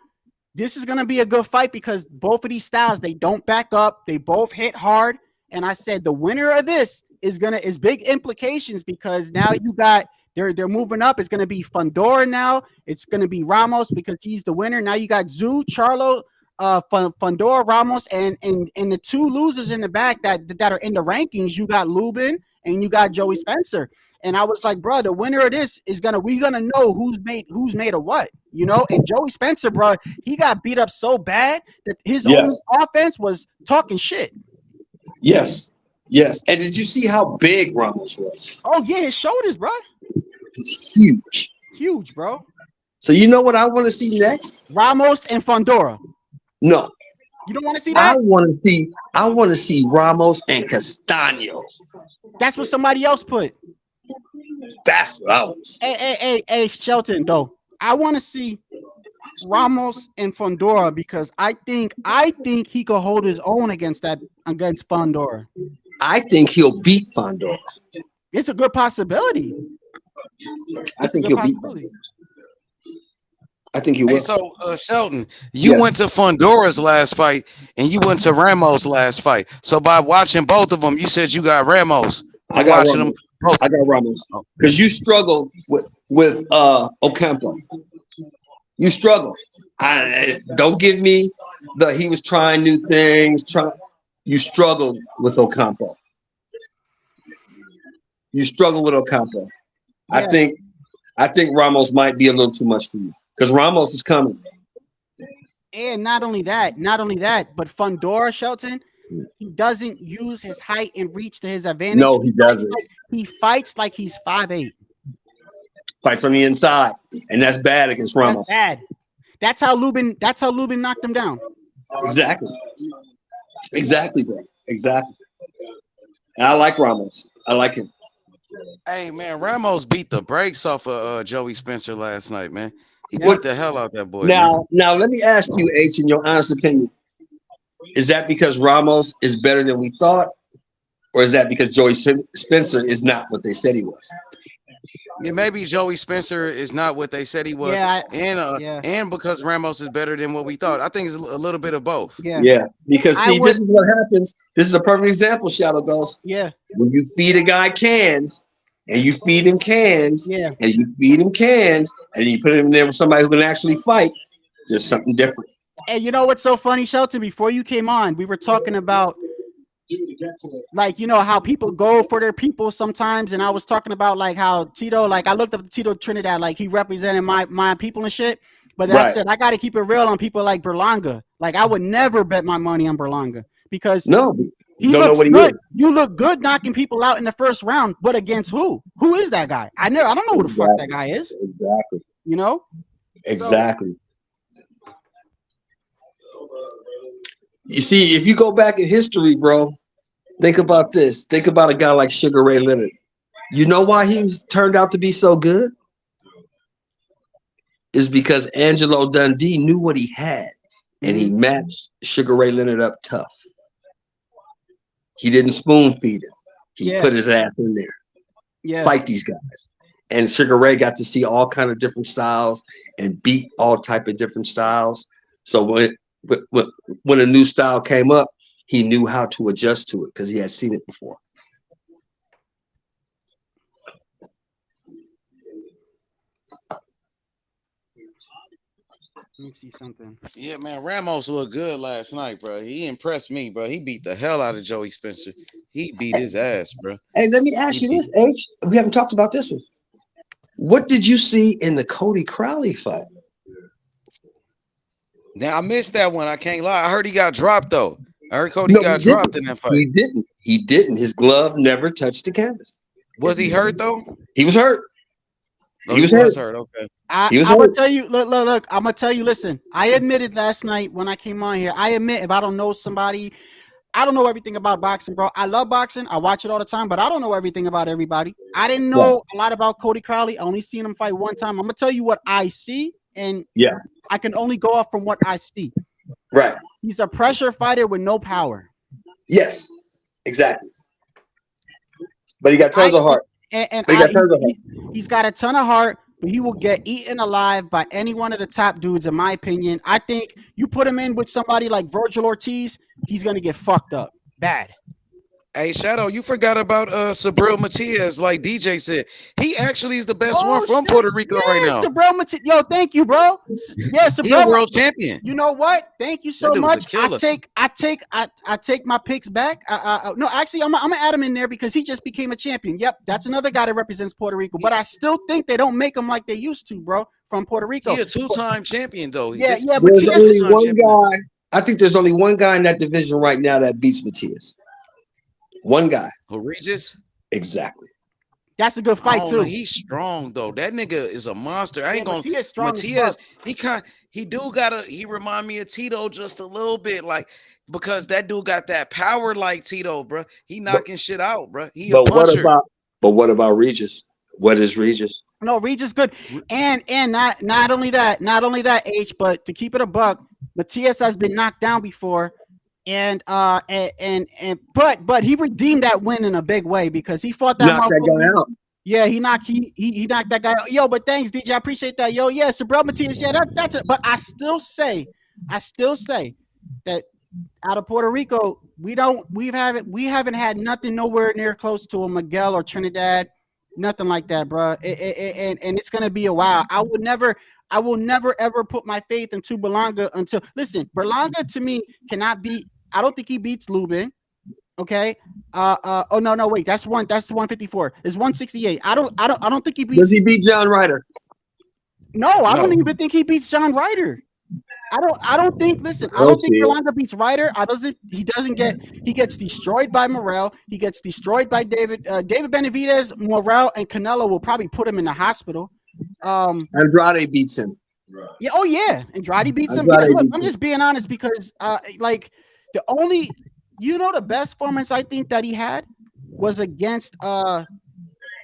this is gonna be a good fight because both of these styles, they don't back up, they both hit hard. And I said the winner of this is big implications because now you got they're moving up. It's gonna be Fundora now. It's gonna be Ramos because he's the winner. Now you got Zoo, Charlo, Fundora, Ramos, and the two losers in the back that are in the rankings. You got Lubin and you got Joey Spencer. And I was like, bro, the winner of this is we're gonna know who's made of what, you know. And Joey Spencer, bro, he got beat up so bad that his own offense was talking shit. Yes. And did you see how big Ramos was? Oh yeah, his shoulders, bro. It's huge, bro. So you know what I want to see next? Ramos and Fundora. No, you don't want to see that. I want to see Ramos and Castaño. That's what somebody else put. That's what I was. Hey, Shelton, though. I want to see Ramos and Fundora because I think he could hold his own against Fundora. I think he'll beat Fundora. It's a good possibility. I think he'll beat. I think he will. Hey, so Shelton, you went to Fundora's last fight and you went to Ramos' last fight. So by watching both of them, you said you got Ramos. I got Ramos. I got Ramos because you struggled with Ocampo. You struggled. Don't give me he was trying new things. You struggled with Ocampo. You struggled with Ocampo. Yeah. I think Ramos might be a little too much for you because Ramos is coming. And not only that, but Fundora, Shelton, he doesn't use his height and reach to his advantage. No, he doesn't. He fights like he's 5'8". Fights on the inside, and that's bad against Ramos. That's bad. That's how Lubin knocked him down. Exactly, bro. Exactly. And I like Ramos. I like him. Hey man, Ramos beat the brakes off of Joey Spencer last night, man. He beat the hell out that boy. Now let me ask you, H, in your honest opinion. Is that because Ramos is better than we thought? Or is that because Joey Spencer is not what they said he was? Yeah, maybe Joey Spencer is not what they said he was. And because Ramos is better than what we thought. I think it's a little bit of both. Yeah. Because this is what happens. This is a perfect example, Shadow Ghost. Yeah. When you feed a guy cans and you feed him cans and you feed him cans and you put him in there with somebody who can actually fight, there's something different. And you know what's so funny, Shelton? Before you came on, we were talking about like, you know, how people go for their people sometimes. And I was talking about like how Tito, like I looked up Tito Trinidad, like he represented my people and shit. But I said, I got to keep it real on people like Berlanga. Like I would never bet my money on Berlanga because he looks good. You look good knocking people out in the first round, but against who? Who is that guy? I don't know who the fuck that guy is. Exactly. You know? Exactly. You see, if you go back in history, bro, think about this. Think about a guy like Sugar Ray Leonard. You know why he's turned out to be so good? Is because Angelo Dundee knew what he had, and he matched Sugar Ray Leonard up tough. He didn't spoon feed him. He put his ass in there. Yeah. Fight these guys. And Sugar Ray got to see all kind of different styles and beat all type of different styles. So when a new style came up, he knew how to adjust to it because he had seen it before. Let me see something. Yeah, man, Ramos looked good last night, bro. He impressed me, bro. He beat the hell out of Joey Spencer. He beat his ass, bro. Hey, let me ask you this, H. We haven't talked about this one. What did you see in the Cody Crowley fight? Now, I missed that one. I can't lie. I heard he got dropped, though. I heard Cody got dropped in that fight. He didn't. His glove never touched the canvas. Was he hurt, though? He was hurt. Oh, he was hurt. Okay. I'm gonna tell you. Look. I'm gonna tell you. Listen, I admitted last night when I came on here. I admit if I don't know somebody, I don't know everything about boxing, bro. I love boxing. I watch it all the time, but I don't know everything about everybody. I didn't know a lot about Cody Crowley. I only seen him fight one time. I'm gonna tell you what I see, and I can only go off from what I see. Right. He's a pressure fighter with no power. Yes, exactly. But he got tons of heart. He's got a ton of heart, but he will get eaten alive by any one of the top dudes, in my opinion. I think you put him in with somebody like Virgil Ortiz, he's gonna get fucked up bad. Hey, Shadow, you forgot about Sabril Matias, like DJ said. He actually is the best one from Puerto Rico right now. Sabril Matias. Yo, thank you, bro. Yeah, He a Sabril. world champion. You know what? Thank you so That dude was a much. killer. I take my picks back. No, actually, I'm gonna add him in there because he just became a champion. Yep, that's another guy that represents Puerto Rico. But I still think they don't make him like they used to, bro, from Puerto Rico. He a two-time champion though. Yeah, there's only one guy. I think there's only one guy in that division right now that beats Matias. One guy. Who, Regis? Exactly. That's a good fight too. He's strong though. That nigga is a monster. I ain't gonna. Matias strong as Matias, fuck. he remind me of Tito just a little bit, like because that dude got that power like Tito, bro. He knocking shit out, bro. He a puncher. What about Regis? What is Regis? No, Regis good, and not only that, H, but to keep it a buck, Matias has been knocked down before. But he redeemed that win in a big way because he fought that guy out. Yeah, he knocked that guy out. Yo, but thanks, DJ. I appreciate that. Yo, yeah, Sabril Matias. Yeah, that's it. But I still say that out of Puerto Rico, we haven't had nothing nowhere near close to a Miguel or Trinidad, nothing like that, bro. And it's gonna be a while. I will never ever put my faith into Berlanga until Berlanga to me cannot beat. I don't think he beats Lubin. Okay. Oh no, wait. That's 154. It's 168. I don't think he beats. Does he beat John Ryder? No, I don't even think he beats John Ryder. I don't think. Listen, I don't think Berlanga beats Ryder. He gets destroyed by Morrell. He gets destroyed by David Benavidez. Morrell and Canelo will probably put him in the hospital. Andrade beats him. Yeah. Oh yeah. Andrade beats him. Yeah, look, I'm just being honest because the only the best performance I think that he had was against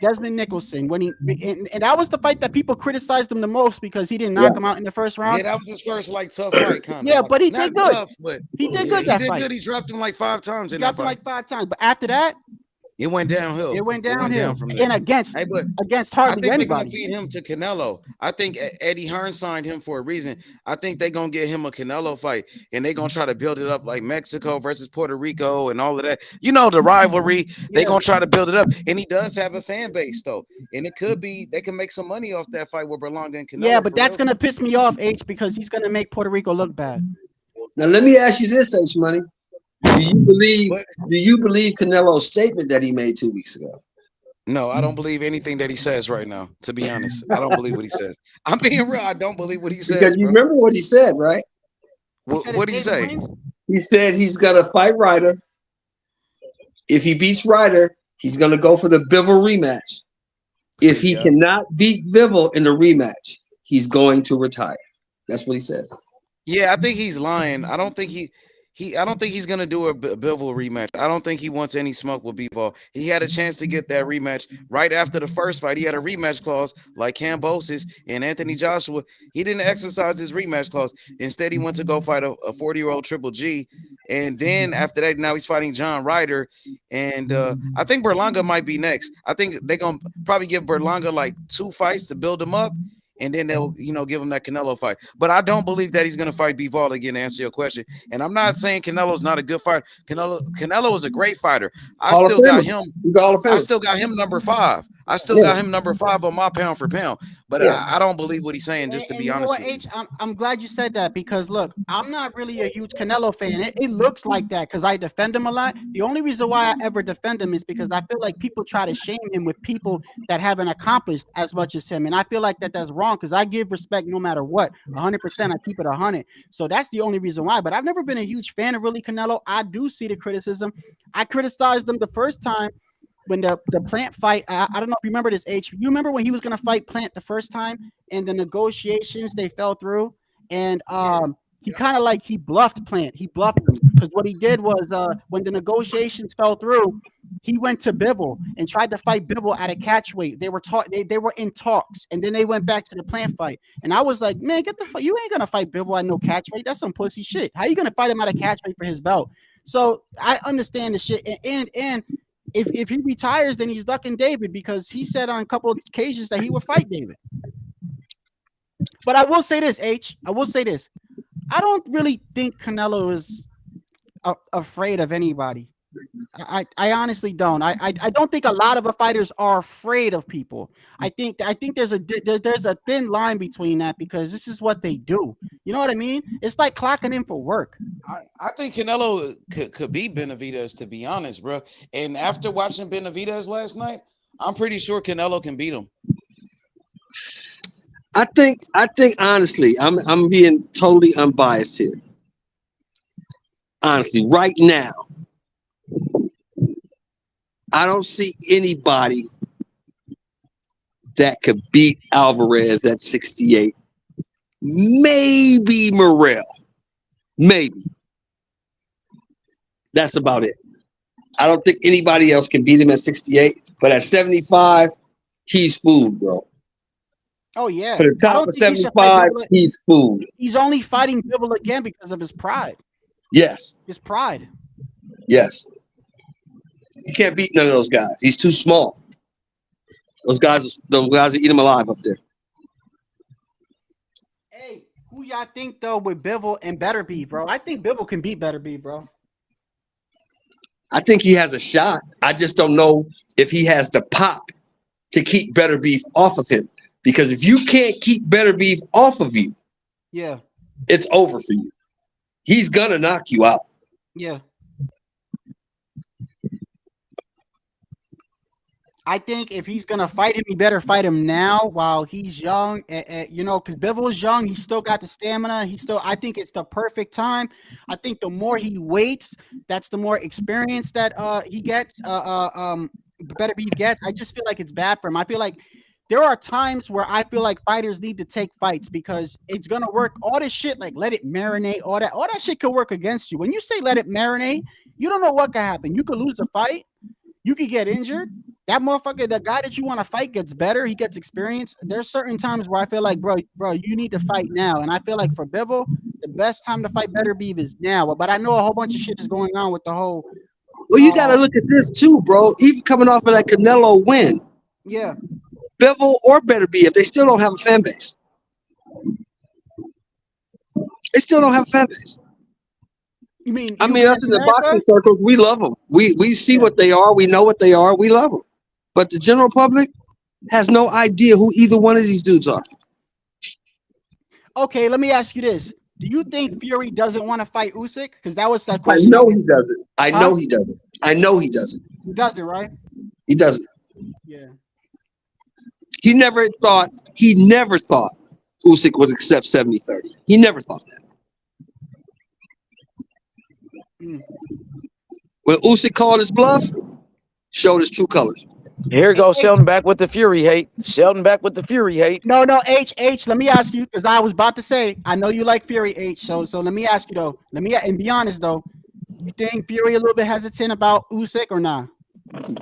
Desmond Nicholson when and that was the fight that people criticized him the most because he didn't knock him out in the first round. Yeah, that was his first tough fight, kind of. Yeah, but he did good. Tough, but he did good. That fight. Good. He dropped him like 5 times. He dropped him like 5 times, but after that. It went downhill. From there. And against hardly anybody. I think they're gonna feed him to Canelo. I think Eddie Hearn signed him for a reason. I think they're gonna get him a Canelo fight, and they're gonna try to build it up like Mexico versus Puerto Rico and all of that. The rivalry. They're gonna try to build it up, and he does have a fan base though, and it could be they can make some money off that fight with Berlanga and Canelo. Yeah, but that's gonna piss me off, H, because he's gonna make Puerto Rico look bad. Now let me ask you this, H Money. Do you believe Canelo's statement that he made 2 weeks ago? No, I don't believe anything that he says right now. To be honest, I don't believe what he says. I'm being real. I don't believe what he says. Because you remember what he said, right? What did he say? He said he's gonna fight Ryder. If he beats Ryder, he's gonna go for the Bivol rematch. If he cannot beat Bivol in the rematch, he's going to retire. That's what he said. Yeah, I think he's lying. I don't think he's gonna do a Bivol rematch. I don't think he wants any smoke with Bivol. He had a chance to get that rematch right after the first fight. He had a rematch clause like Kambosos and Anthony Joshua. He didn't exercise his rematch clause. Instead, he went to go fight a 40-year-old Triple G. And then after that, now he's fighting John Ryder. And I think Berlanga might be next. I think they're gonna probably give Berlanga like 2 fights to build him up. And then they'll, give him that Canelo fight. But I don't believe that he's going to fight Bivol again, to answer your question. And I'm not saying Canelo's not a good fighter. Canelo is a great fighter. I still got him. He's all of I still got him number 5. I still got him number 5 on my pound for pound. But I don't believe what he's saying, just to be honest with you. H, I'm glad you said that because, look, I'm not really a huge Canelo fan. It looks like that because I defend him a lot. The only reason why I ever defend him is because I feel like people try to shame him with people that haven't accomplished as much as him. And I feel like that's wrong because I give respect no matter what. 100%, I keep it 100. So that's the only reason why. But I've never been a huge fan of really Canelo. I do see the criticism. I criticized him the first time when the Plant fight. I don't know if you remember this, H. You remember when he was going to fight Plant the first time and the negotiations, they fell through? And he kind of he bluffed Plant. He bluffed him because what he did was when the negotiations fell through, he went to Bivol and tried to fight Bivol at a catch weight. They were they were in talks, and then they went back to the Plant fight. And I was like, man, get the fuck! You ain't gonna fight Bivol at no catch weight. That's some pussy shit. How you gonna fight him at a catch weight for his belt? So I understand the shit. And if he retires, then he's ducking David because he said on a couple of occasions that he would fight David. But I will say this, H. I will say this. I don't really think Canelo is afraid of anybody. I honestly don't. I don't think a lot of the fighters are afraid of people. I think there's a thin line between that because this is what they do. You know what I mean? It's like clocking in for work. I think Canelo could beat Benavidez, to be honest, bro. And after watching Benavidez last night, I'm pretty sure Canelo can beat him. I think honestly, I'm being totally unbiased here. Honestly, right now, I don't see anybody that could beat Alvarez at 68. Maybe Morrell. Maybe. That's about it. I don't think anybody else can beat him at 68. But at 75, he's food, bro. Oh yeah. For the top of 75, he's food. He's only fighting Bivol again because of his pride. Yes. His pride. Yes. You can't beat none of those guys. He's too small. Those guys will eat him alive up there. Hey, who y'all think though with Bivol and Beterbiev, bro? I think Bivol can beat Beterbiev, bro. I think he has a shot. I just don't know if he has the pop to keep Beterbiev off of him. Because if you can't keep Beterbiev off of you, yeah, it's over for you. He's gonna knock you out. Yeah. I think if he's gonna fight him, he better fight him now while he's young. You know, because Bivol's young, he's still got the stamina. I think it's the perfect time. I think the more he waits, that's the more experience that he gets. Beterbiev gets. I just feel like it's bad for him. I feel like there are times where I feel like fighters need to take fights because it's gonna work. All this shit, like let it marinate, all that shit could work against you. When you say let it marinate, you don't know what could happen. You could lose a fight, you could get injured. That motherfucker, the guy that you want to fight gets better. He gets experience. There's certain times where I feel like, bro, you need to fight now. And I feel like for Bivol, the best time to fight Beterbiev is now. But I know a whole bunch of shit is going on with the whole. Well, you got to look at this too, bro. Even coming off of that Canelo win. Yeah. Bivol or Beterbiev, they still don't have a fan base. They still don't have a fan base. You mean? I mean, us in the boxing circles, we love them. We see what they are. We know what they are. We love them. But the general public has no idea who either one of these dudes are. Okay, let me ask you this. Do you think Fury doesn't want to fight Usyk? Because that was that question. I know he doesn't. I know he doesn't. I know he doesn't. He doesn't, right? He doesn't. Yeah. He never thought Usyk would accept 70-30. He never thought that. When Usyk called his bluff, showed his true colors. Here goes Sheldon back with the Fury hate. Sheldon back with the Fury hate. No, H. Let me ask you, because I was about to say, I know you like Fury, H. So let me ask you though. And be honest though. You think Fury a little bit hesitant about Usyk or not?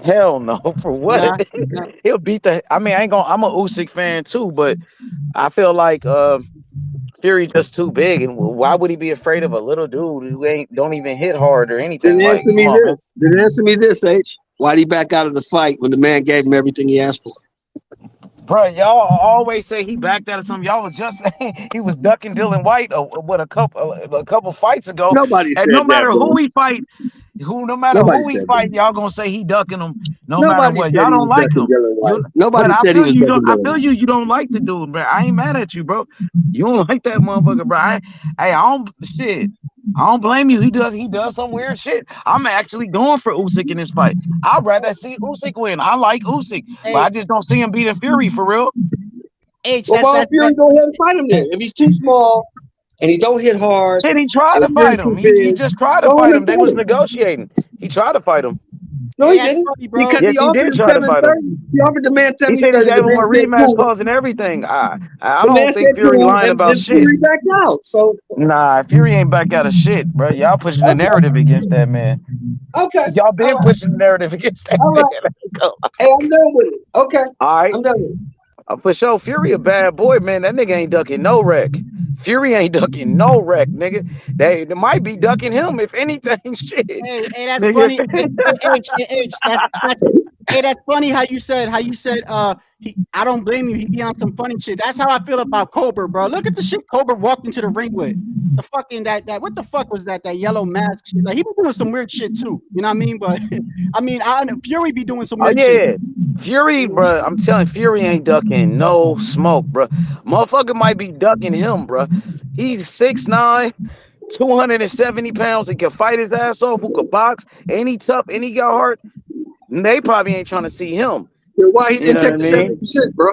Hell no. For what? Nah. He'll beat the. I mean, I'm a Usyk fan too, but I feel like Fury just too big, and why would he be afraid of a little dude who don't even hit hard or anything? Then answer me this, H. Why'd he back out of the fight when the man gave him everything he asked for? Bro, y'all always say he backed out of something. Y'all was just saying he was ducking Dylan White a couple fights ago. Nobody said no matter that, who we fight, y'all gonna say he ducking him. Matter what, y'all don't like him. Nobody said he was ducking Dylan White. I feel you don't like the dude, bro. I ain't mad at you, bro. You don't like that motherfucker, bro. I don't blame you. He does some weird shit. I'm actually going for Usyk in this fight. I'd rather see Usyk win. I like Usyk, but I just don't see him beating Fury for real. Why Fury go ahead and fight him then? If he's too small and he don't hit hard. Shit, he tried to fight him. He just tried to fight him. They was negotiating. He tried to fight him. No, he didn't. Because yes, he did try to fight him. He offered the man 70-30. He said he gave him a rematch clause and everything. I don't think Fury lying about shit. Fury backed out. So nah, Fury ain't back out of shit, bro. Y'all pushing the narrative against that man. Okay. Y'all been pushing the narrative against that man. Hey, I'm done with it. Okay. All right. I'm done with it. For sure, Fury a bad boy, man. That nigga ain't ducking no wreck. Fury ain't ducking no wreck, nigga. They might be ducking him, if anything. Shit. Hey, that's funny. H, that's funny how you said I don't blame you. He be on some funny shit. That's how I feel about Cobra, bro. Look at the shit Cobra walked into the ring with. The fucking that what the fuck was that? That yellow mask shit. Like he be doing some weird shit too. You know what I mean? But I mean, Fury be doing some Oh weird shit. yeah, Fury, bro. I'm telling Fury ain't ducking no smoke, bro. Motherfucker might be ducking him, bro. He's 6'9", 270 pounds. He can fight his ass off. Who could box? And he tough. And he got heart. They probably ain't trying to see him. Why he You didn't know what take I the mean? 70%, bro?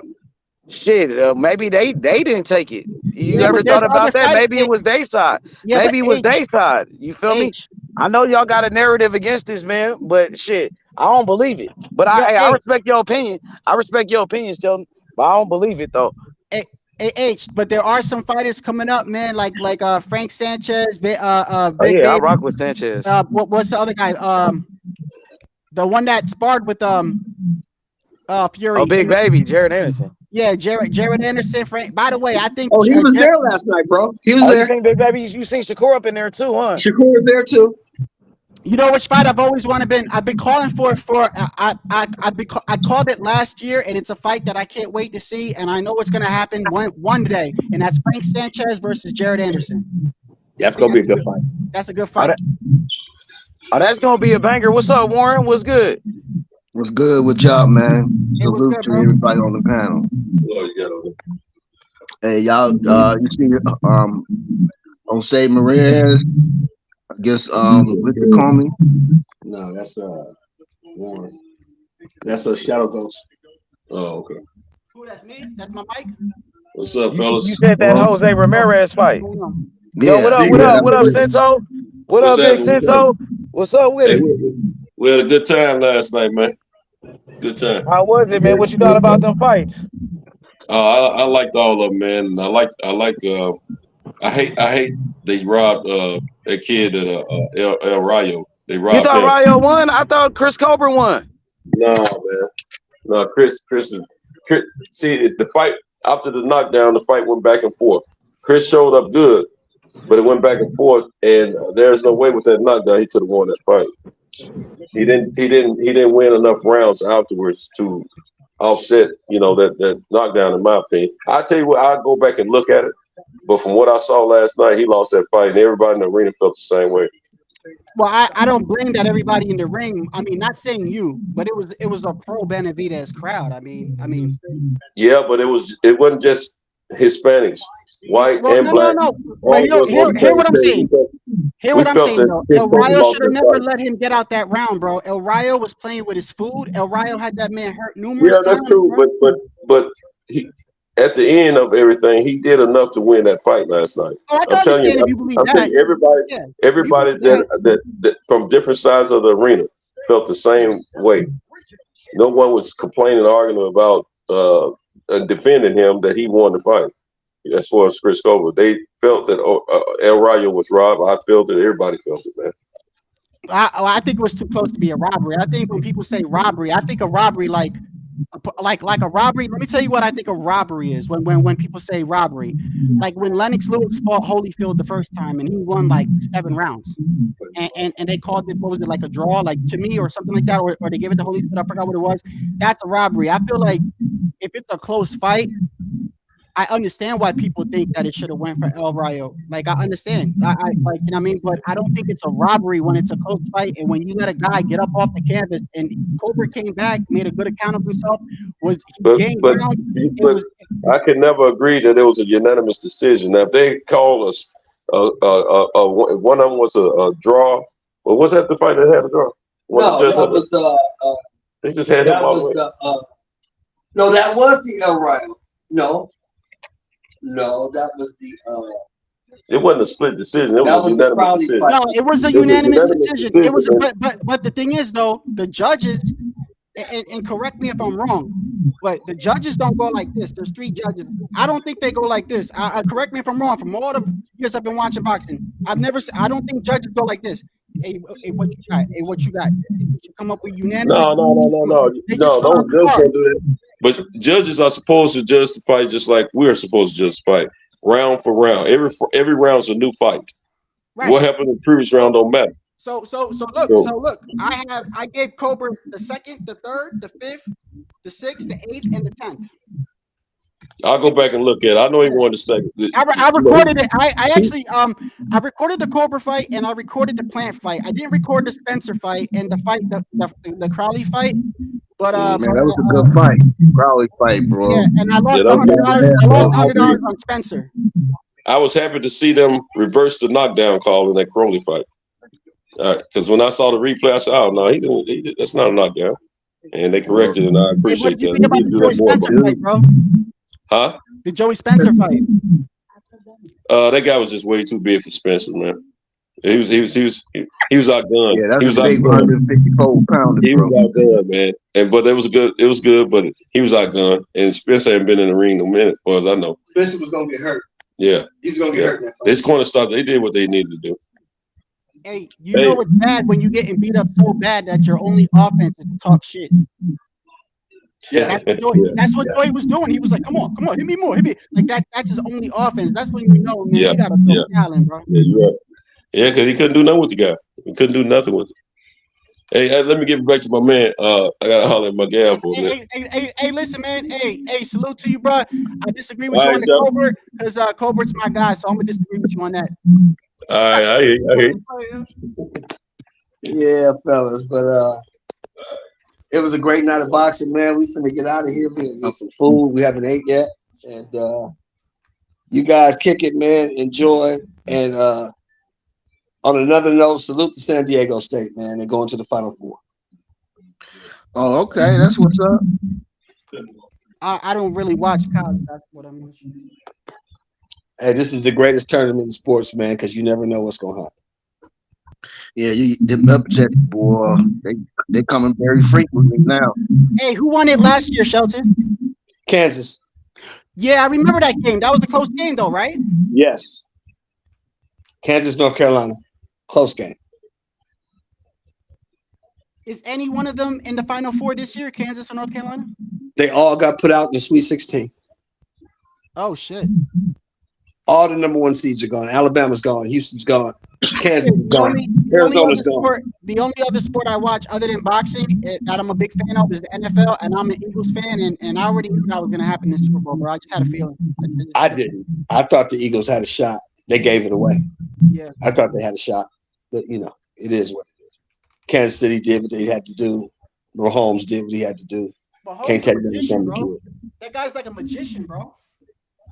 Shit, maybe they didn't take it. You Yeah, ever but there's thought other about that? fight. Maybe it was their side. Yeah, but Maybe it was their side. You feel me? H. I know y'all got a narrative against this man, but shit, I don't believe it. But Yo, I H. respect your opinion. I respect your opinion, Sheldon, but I don't believe it though. H, but there are some fighters coming up, man, like Frank Sanchez, Big Oh Baby. yeah, I rock with Sanchez. What's the other guy? The one that sparred with Fury. Oh, Big Baby, Jared Anderson. Yeah, Jared Anderson. Frank. By the way, I think. Oh, he was there last night, bro. He was Oh, there. you seen Big Baby? You seen Shakur up in there too, huh? Shakur was there too. You know which fight I've always wanted. I've been calling for. I called it last year, and it's a fight that I can't wait to see, and I know it's gonna happen one day, and that's Frank Sanchez versus Jared Anderson. That's gonna be a good fight. That's a good fight. Oh, that's gonna be a banger. What's up, Warren? What's good? What's good with y'all, man? Salute to everybody on the panel. Hey, y'all, you see, Jose Morrell, I guess, Victor Comey. No, that's Warren. That's a Shadow Ghost. Oh, okay. Who? That's me. That's my mic. What's up, fellas? You said that Jose Ramirez fight. Yeah. Yo, what up? What up, Cinto? What up, Big Cinto? What's up with it? We had a good time last night, man. Good time. How was it, man? What you thought about them fights? I liked all of them, man. I hate they robbed that kid at El Rayo. They robbed You thought him. Rayo won? I thought Chris Cobra won. No, man. No, Chris. See, it's the fight after the knockdown. The fight went back and forth. Chris showed up good, but it went back and forth, and there's no way with that knockdown he could have won that fight. He didn't win enough rounds afterwards to offset, that knockdown. In my opinion, I tell you what, I'll go back and look at it. But from what I saw last night, he lost that fight, and everybody in the arena felt the same way. Well, I don't blame that everybody in the ring. I mean, not saying you, but it was a pro Benavidez crowd. I mean. Yeah, but it wasn't just Hispanics, white and black. No. But hear what I'm saying. Hear what I'm saying, though. El Rayo should have never let him get out that round, bro. El Rayo was playing with his food. El Rayo had that man hurt numerous times. Yeah, that's true. Bro. But he, at the end of everything, he did enough to win that fight last night. Oh, I can understand if you believe that. Telling you, everybody that from different sides of the arena felt the same way. No one was complaining, arguing about defending him that he won the fight. As far as Chris Cobra, they felt that El Rayo was robbed. I felt it. Everybody felt it, man. I think it was too close to be a robbery. I think when people say robbery, I think a robbery like a robbery. Let me tell you what I think a robbery is. When people say robbery, like when Lennox Lewis fought Holyfield the first time and he won like 7 rounds, and they called it, what was it, like a draw, like to me or something like that, or they gave it to Holyfield. I forgot what it was. That's a robbery. I feel like if it's a close fight, I understand why people think that it should have went for El Rayo. Like, I understand. I like, you know what I mean? But I don't think it's a robbery when it's a close fight. And when you let a guy get up off the canvas and Cobra came back, made a good account of himself, gained ground. I can never agree that it was a unanimous decision. Now, if they call us, one of them was a draw. Well, was that the fight that had a draw? They just had him all the way. No, that was the El Rayo. No, that was the. It wasn't a split decision. It was a unanimous decision. No, it was a unanimous decision. It was, but the thing is, though, the judges, and correct me if I'm wrong, but the judges don't go like this. There's 3 judges. I don't think they go like this. Correct me if I'm wrong. From all the years I've been watching boxing, I don't think judges go like this. Hey, what you got? Hey, what you got? You should come up with unanimous. No. Those judges don't do that. But judges are supposed to judge the fight just like we're supposed to judge the fight, round for round. Every round is a new fight. Right. What happened in the previous round don't matter. So look. I gave Cobra the 2nd, the 3rd, the 5th, the 6th, the 8th, and the 10th. I'll go back and look at it. I know he wanted to say. I recorded it. I actually I recorded the Cobra fight and I recorded the Plant fight. I didn't record the Spencer fight and the Crowley fight. But man, that was a good fight, Crowley fight, bro. Yeah, and I lost $100. I lost $100 on Spencer. I was happy to see them reverse the knockdown call in that Crowley fight. Because when I saw the replay, I said, "Oh no, he didn't. That's not a knockdown." And they corrected it, and I appreciate that. What did you think about the Joey Spencer fight, bro? Huh? The Joey Spencer fight. That guy was just way too big for Spencer, man. He was outgunned. Yeah, that's he was a big 154-pounder. He was outgunned, man. But it was good, but he was outgunned. And Spencer hadn't been in the ring in a minute, as far as I know. Spencer was gonna get hurt. Yeah. He was gonna get hurt in that fight. His corner stopped. They did what they needed to do. Hey, you know it's bad when you getting beat up so bad that your only offense is to talk shit. Yeah, that's what Joey was doing. He was like, "Come on, hit me more, hit me." Like that's his only offense. That's when you know, man, you gotta throw talent, bro. Yeah, you're right. Yeah, because he couldn't do nothing with the guy. He couldn't do nothing with it. Hey, let me give it back to my man. I gotta holler at my gal for a minute. Hey, listen, man. Hey, salute to you, bro. I disagree with you on the Colbert because Colbert's my guy, so I'm gonna disagree with you on that. All right, I hear you. Yeah, fellas, but it was a great night of boxing, man. We finna get out of here. We get some food. We haven't ate yet, and you guys kick it, man. Enjoy. And on another note, salute to San Diego State, man. They're going to the Final Four. Oh, okay, that's what's up. I don't really watch college. That's what I'm mentioning. Hey, this is the greatest tournament in sports, man, because you never know what's gonna happen. Yeah, them upsets, boy. They coming very frequently now. Hey, who won it last year, Shelton? Kansas. Yeah, I remember that game. That was a close game, though, right? Yes. Kansas, North Carolina. Close game. Is any one of them in the Final Four this year, Kansas or North Carolina? They all got put out in the Sweet 16. Oh, shit. All the number 1 seeds are gone. Alabama's gone. Houston's gone. Kansas is gone. Arizona's gone. The only other sport I watch other than boxing that I'm a big fan of is the NFL, and I'm an Eagles fan, and I already knew that was going to happen in the Super Bowl, bro. I just had a feeling. I didn't. I thought the Eagles had a shot. They gave it away. Yeah. I thought they had a shot. But, you know, it is what it is. Kansas City did what they had to do. Mahomes did what he had to do. Mahomes Can't take magician, anything bro. to it. That guy's like a magician, bro.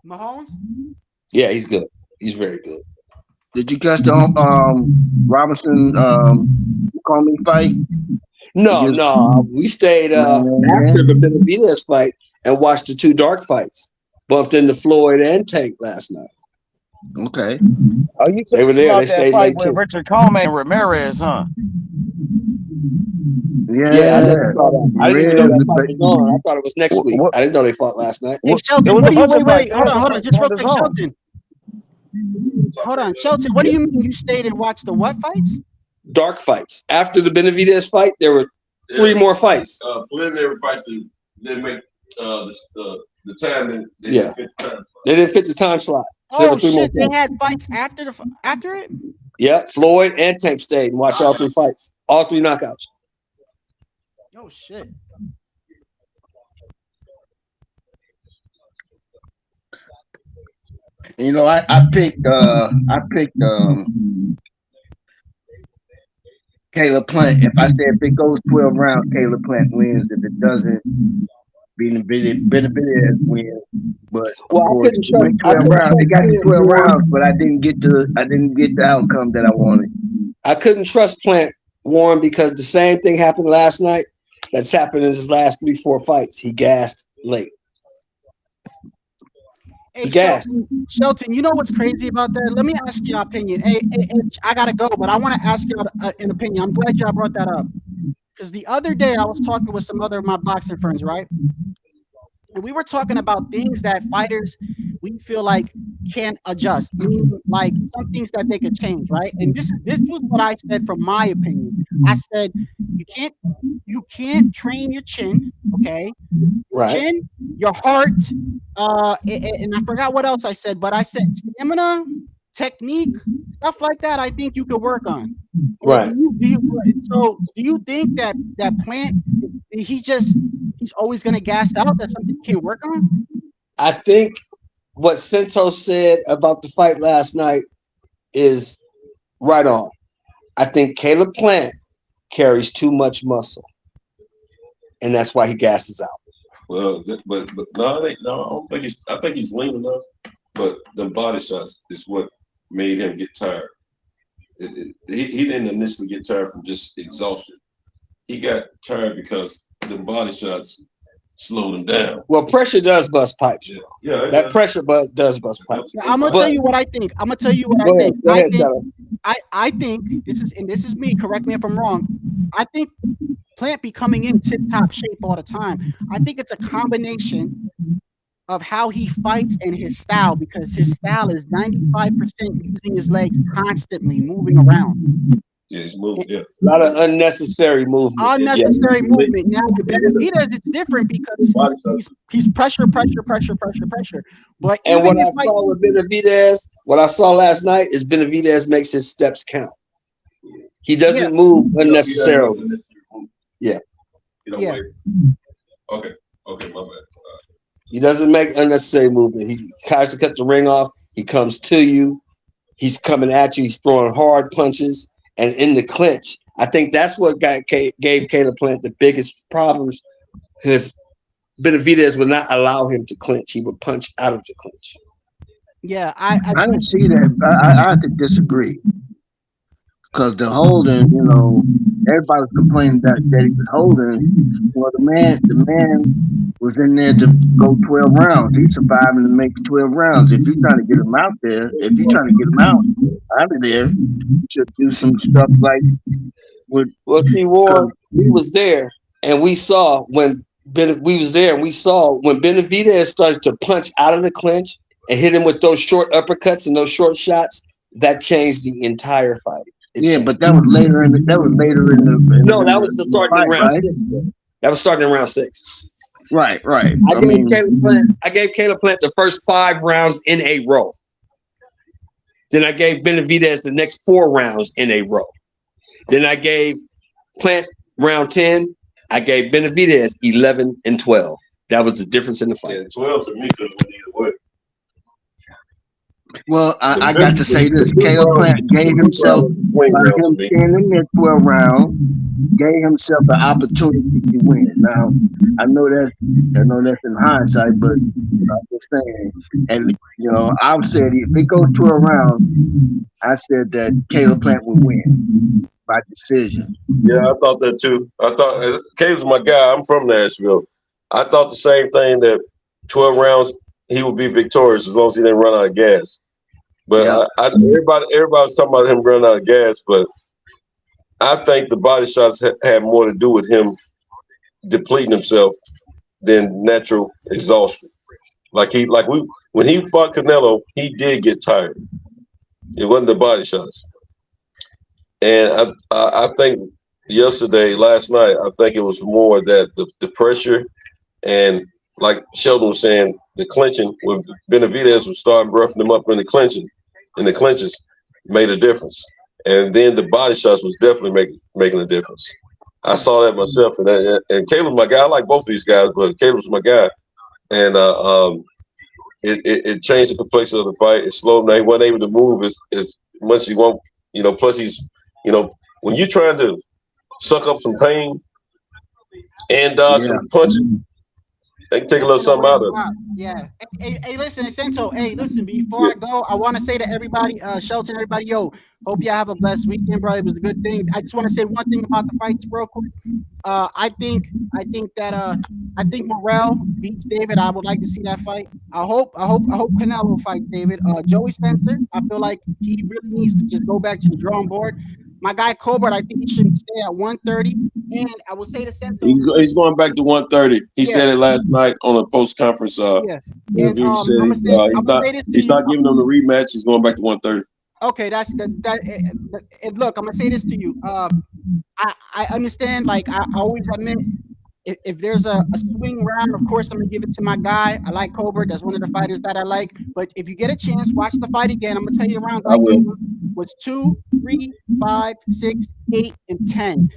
Mahomes? Yeah, he's good. He's very good. Did you catch the Robinson Comey fight? No. We stayed after the Benavidez fight and watched the 2 dark fights. Bumped into Floyd and Tank last night. Okay. Oh, you they were there. They stayed late with too. Richard Comey and Ramirez, huh? Yeah, I never saw that. I didn't even know that fight was on. I thought it was next week. I didn't know they fought last night. Hey, Shelton, what do you wait? Hold on. Just real quick, Shelton. Hold on, Shelton. What do you mean you stayed and watched the what fights? Dark fights. After the Benavidez fight, there were 3 more fights. Preliminary fights didn't make the time. They didn't fit the time slot. So shit! They had fights after it. Yep, Floyd and Tank stayed and watched all 3 fights, all 3 knockouts. Oh shit! You know, I picked Caleb Plant. If I say if it goes 12 rounds, Caleb Plant wins. If it doesn't, Benavidez wins. But I couldn't trust 12 rounds. They got the 12 rounds, but I didn't get the outcome that I wanted. I couldn't trust Plant, Warren, because the same thing happened last night. That's happened in his last 3-4 fights. He gassed late. Hey, Shelton, you know what's crazy about that? Let me ask you your opinion. Hey, I gotta go, but I want to ask you an opinion. I'm glad y'all brought that up because the other day I was talking with some other of my boxing friends, right? And we were talking about things that fighters we feel like can't adjust, meaning like some things that they could change, right? And this was what I said from my opinion. I said you can't train your chin, okay? Right. Chin, your heart, and I forgot what else I said, but I said stamina, technique, Stuff like that, I think you could work on. Right. So do you think that Plant, he's always going to gas out? That's something you can't work on? I think what Sento said about the fight last night is right on. I think Caleb Plant carries too much muscle, and that's why he gasses out. Well, but no, I don't think he's. I think he's lean enough, but the body shots is what made him get tired. He didn't initially get tired from just exhaustion. He got tired because the body shots slowed him down. Well, pressure does bust pipes. Yeah, that pressure does bust pipes. I'm gonna tell you what I think. I think this is me. Correct me if I'm wrong. I think Plant be coming in tip top shape all the time. I think it's a combination of how he fights and his style, because his style is 95% using his legs constantly, moving around. Yeah, he's moving. Yeah, a lot of unnecessary movement. Movement. Now with Benavidez, it's different because he's pressure. But and what I saw with Benavidez, what I saw last night is Benavidez makes his steps count. He doesn't move unnecessarily. Yeah. Okay, my bad. He doesn't make unnecessary movement. He tries to cut the ring off. He comes to you. He's coming at you. He's throwing hard punches. And in the clinch, I think that's what gave Caleb Plant the biggest problems, because Benavidez would not allow him to clinch. He would punch out of the clinch. Yeah, I didn't see that. I have to disagree. Because the holding, everybody was complaining that he was holding. Well, the man was in there to go 12 rounds. He's surviving to make 12 rounds. If you're trying to get him out there, out of there, you should do some stuff like with. Well, see, Ward, we was there, and we saw when Benavidez started to punch out of the clinch and hit him with those short uppercuts and those short shots. That changed the entire fight. But that was later in the. That was starting in round 6. That was starting in round 6. Right. I gave Caleb Plant the first 5 rounds in a row. Then I gave Benavidez the next 4 rounds in a row. Then I gave Plant round 10. I gave Benavidez 11 and 12. That was the difference in the fight. 12 to me could have went either way. Well, I got to say this. Caleb Plant gave himself, by him standing there 12 rounds, gave himself the opportunity to win. Now, I know that's in hindsight, but I'm just saying. And I've said if it goes 12 rounds, I said that Caleb Plant would win by decision. Yeah, I thought that too. I thought Caleb's my guy. I'm from Nashville. I thought the same thing, that 12 rounds he would be victorious as long as he didn't run out of gas. But everybody was talking about him running out of gas, but I think the body shots had more to do with him depleting himself than natural exhaustion. When he fought Canelo, he did get tired. It wasn't the body shots. And I think last night, I think it was more that the pressure and, like Sheldon was saying, the clinching, when Benavidez was starting roughing him up in the clinches made a difference. And then the body shots was definitely making a difference. I saw that myself. And Caleb's my guy. I like both of these guys, but Caleb's my guy. And it changed the complexion of the fight. It slowed him down. He wasn't able to move as much as he wanted. Plus he's, when you're trying to suck up some pain and dodge some punches, they can take a little something out of it. Yeah. Hey, listen, Sento. Hey, listen, before I go, I want to say to everybody, Shelton, everybody, hope y'all have a blessed weekend, bro. It was a good thing. I just want to say one thing about the fights real quick. I think Morrell beats David. I would like to see that fight. I hope Canelo fights David. Joey Spencer, I feel like he really needs to just go back to the drawing board. My guy Colbert, I think he should stay at 130. And I will say to Sento, he's going back to 130. He said it last night on a post conference. He said he's not giving them the rematch. He's going back to 130. Okay, look, I'm gonna say this to you. I understand. Like I always admit, if there's a swing round, of course I'm gonna give it to my guy. I like Colbert. That's one of the fighters that I like. But if you get a chance, watch the fight again. I'm gonna tell you the rounds I gave him. was 2, 3, 5, 6, 8, and 10.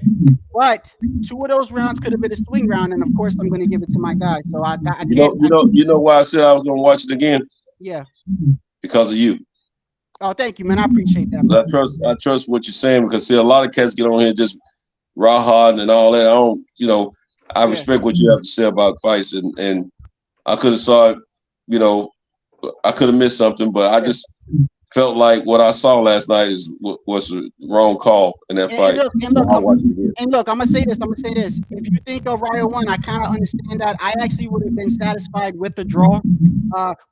But 2 of those rounds could have been a swing round, and of course, I'm going to give it to my guy. So I can't. You know why I said I was gonna watch it again? Yeah. Because of you. Oh, thank you, man. I appreciate that. Bro. I trust what you're saying because see, a lot of cats get on here just raw hard and all that. I don't, I respect what you have to say about fights, and I could have saw it, I could have missed something, but I just felt like what I saw last night was the wrong call in that fight. And look, I'm gonna say this. If you think of Ryo won, I kind of understand that. I actually would have been satisfied with the draw.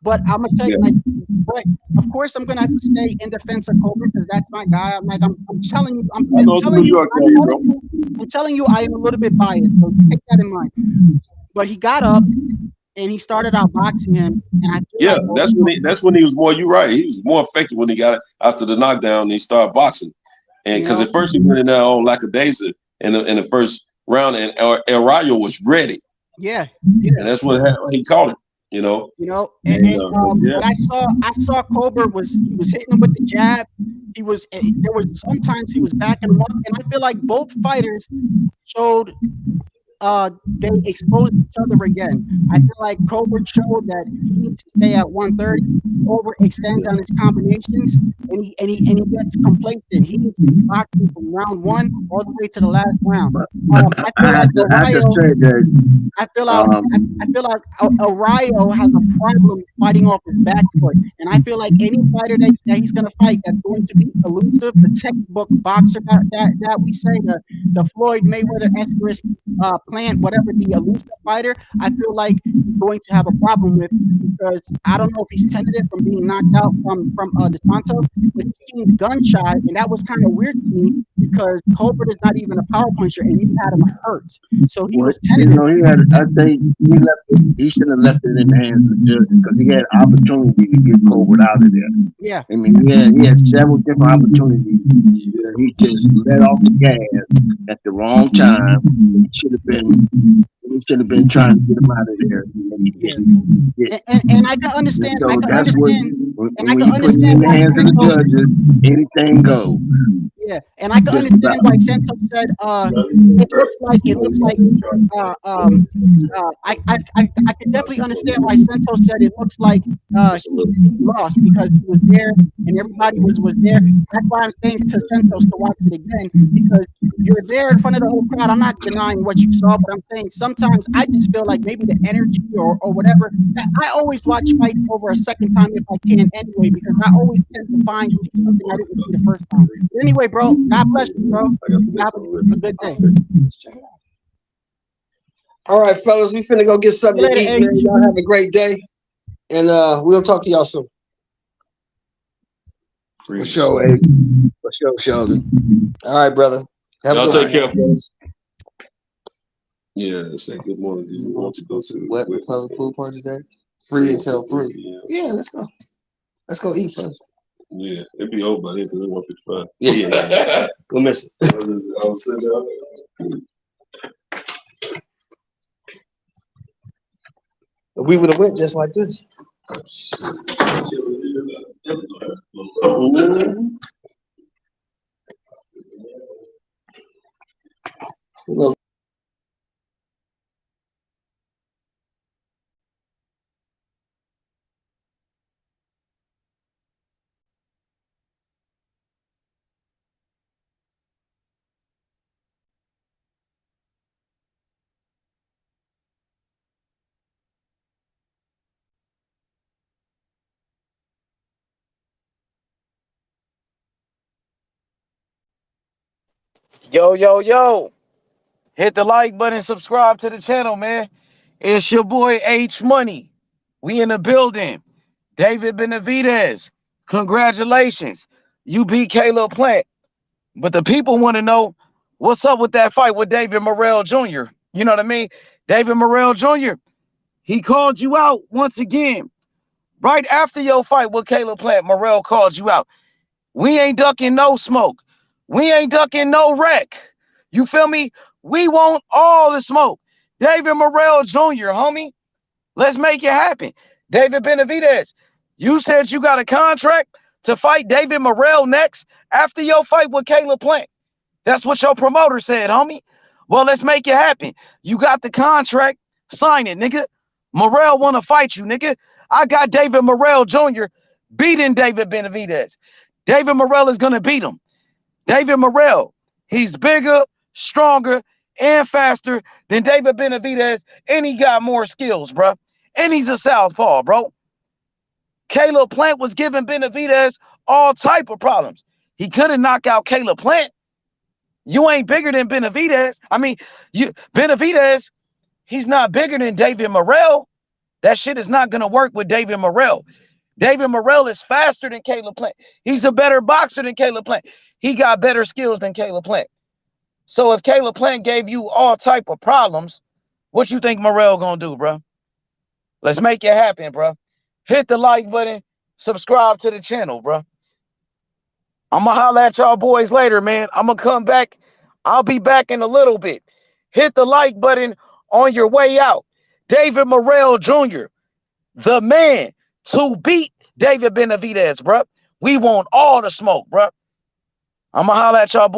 But I'm gonna tell you, but of course I'm gonna stay in defense of Cobra because that's my guy. I'm telling you, I'm telling you, I am a little bit biased, so take that in mind. But he got up and he started out boxing him. And I feel that's when he was more. You're right. He was more effective when he got it after the knockdown and he started boxing. And because at first he went in there on lackadaisical in the first round, and El Rayo was ready. Yeah. And that's what he caught him. But I saw Cobra was hitting him with the jab. Sometimes he was backing him up, and I feel like both fighters showed they exposed each other again. I feel like Cobra showed that he needs to stay at 130, overextends on his combinations, and he gets complacent. He needs to be boxing from round 1 all the way to the last round. I feel like Ryo has a problem fighting off his back foot, and I feel like any fighter that he's gonna fight that's going to be elusive, the textbook boxer that we say, the Floyd Mayweather Escaris Plant, whatever the elusive fighter, I feel like he's going to have a problem with, because I don't know if he's tentative from being knocked out from DeSanto, but he seemed gun shy, and that was kind of weird to me because Colbert is not even a power puncher, and you had him hurt, so he was tentative. I think he should have left it in the hands of the judge because he had opportunity to get Colbert out of there. Yeah, I mean, he had several different opportunities. He just let off the gas at the wrong time. He should have been trying to get him out of there. And I can understand. So that's what when you put it in the hands of the judges, anything goes. Yeah, and I can understand why Santos said it looks like I can definitely understand why Santos said it looks like he lost because he was there and everybody was there. That's why I'm saying to Santos to watch it again, because you're there in front of the whole crowd. I'm not denying what you saw, but I'm saying sometimes I just feel like maybe the energy or whatever. I always watch fights over a second time if I can anyway, because I always tend to see something I didn't see the first time. But anyway, bro, God bless you, bro. You have a good day. All right, fellas, we finna go get something to eat, man. Y'all have a great day, and we'll talk to y'all soon. For sure, Abe. For sure, Sheldon. All right, brother. Y'all take care, fellas. Yeah, say good morning. Do you want to go to what public pool party today? Free until 3. Yeah, let's go. Let's go eat first. Yeah, it'd be over by then because it's 1:55. Yeah. We'll miss it. I was sitting there. We would have went just like this. Yo. Hit the like button, subscribe to the channel, man. It's your boy H Money. We in the building. David Benavidez. Congratulations. You beat Caleb Plant. But the people want to know what's up with that fight with David Morrell Jr. You know what I mean? David Morrell Jr., he called you out once again. Right after your fight with Caleb Plant, Morrell called you out. We ain't ducking no smoke. We ain't ducking no wreck. You feel me? We want all the smoke. David Morrell Jr., homie. Let's make it happen. David Benavidez, you said you got a contract. to fight David Morrell next after your fight with Caleb Plant. That's what your promoter said, homie. Well, let's make it happen. You got the contract. Sign it, nigga. Morrell want to fight you, nigga. I got David Morrell Jr. beating David Benavidez. David Morrell is going to beat him. David Morrell, he's bigger, stronger, and faster than David Benavidez, and he got more skills, bro. And he's a southpaw, bro. Caleb Plant was giving Benavidez all type of problems. He couldn't knock out Caleb Plant. You ain't bigger than Benavidez. I mean, Benavidez, he's not bigger than David Morrell. That shit is not going to work with David Morrell. David Morrell is faster than Caleb Plant. He's a better boxer than Caleb Plant. He got better skills than Caleb Plant. So if Caleb Plant gave you all type of problems, what you think Morrell going to do, bro? Let's make it happen, bro. Hit the like button. Subscribe to the channel, bro. I'm going to holler at y'all boys later, man. I'm going to come back. I'll be back in a little bit. Hit the like button on your way out. David Morrell Jr., the man to beat David Benavidez, bro. We want all the smoke, bro. I'm going to holler at y'all boys.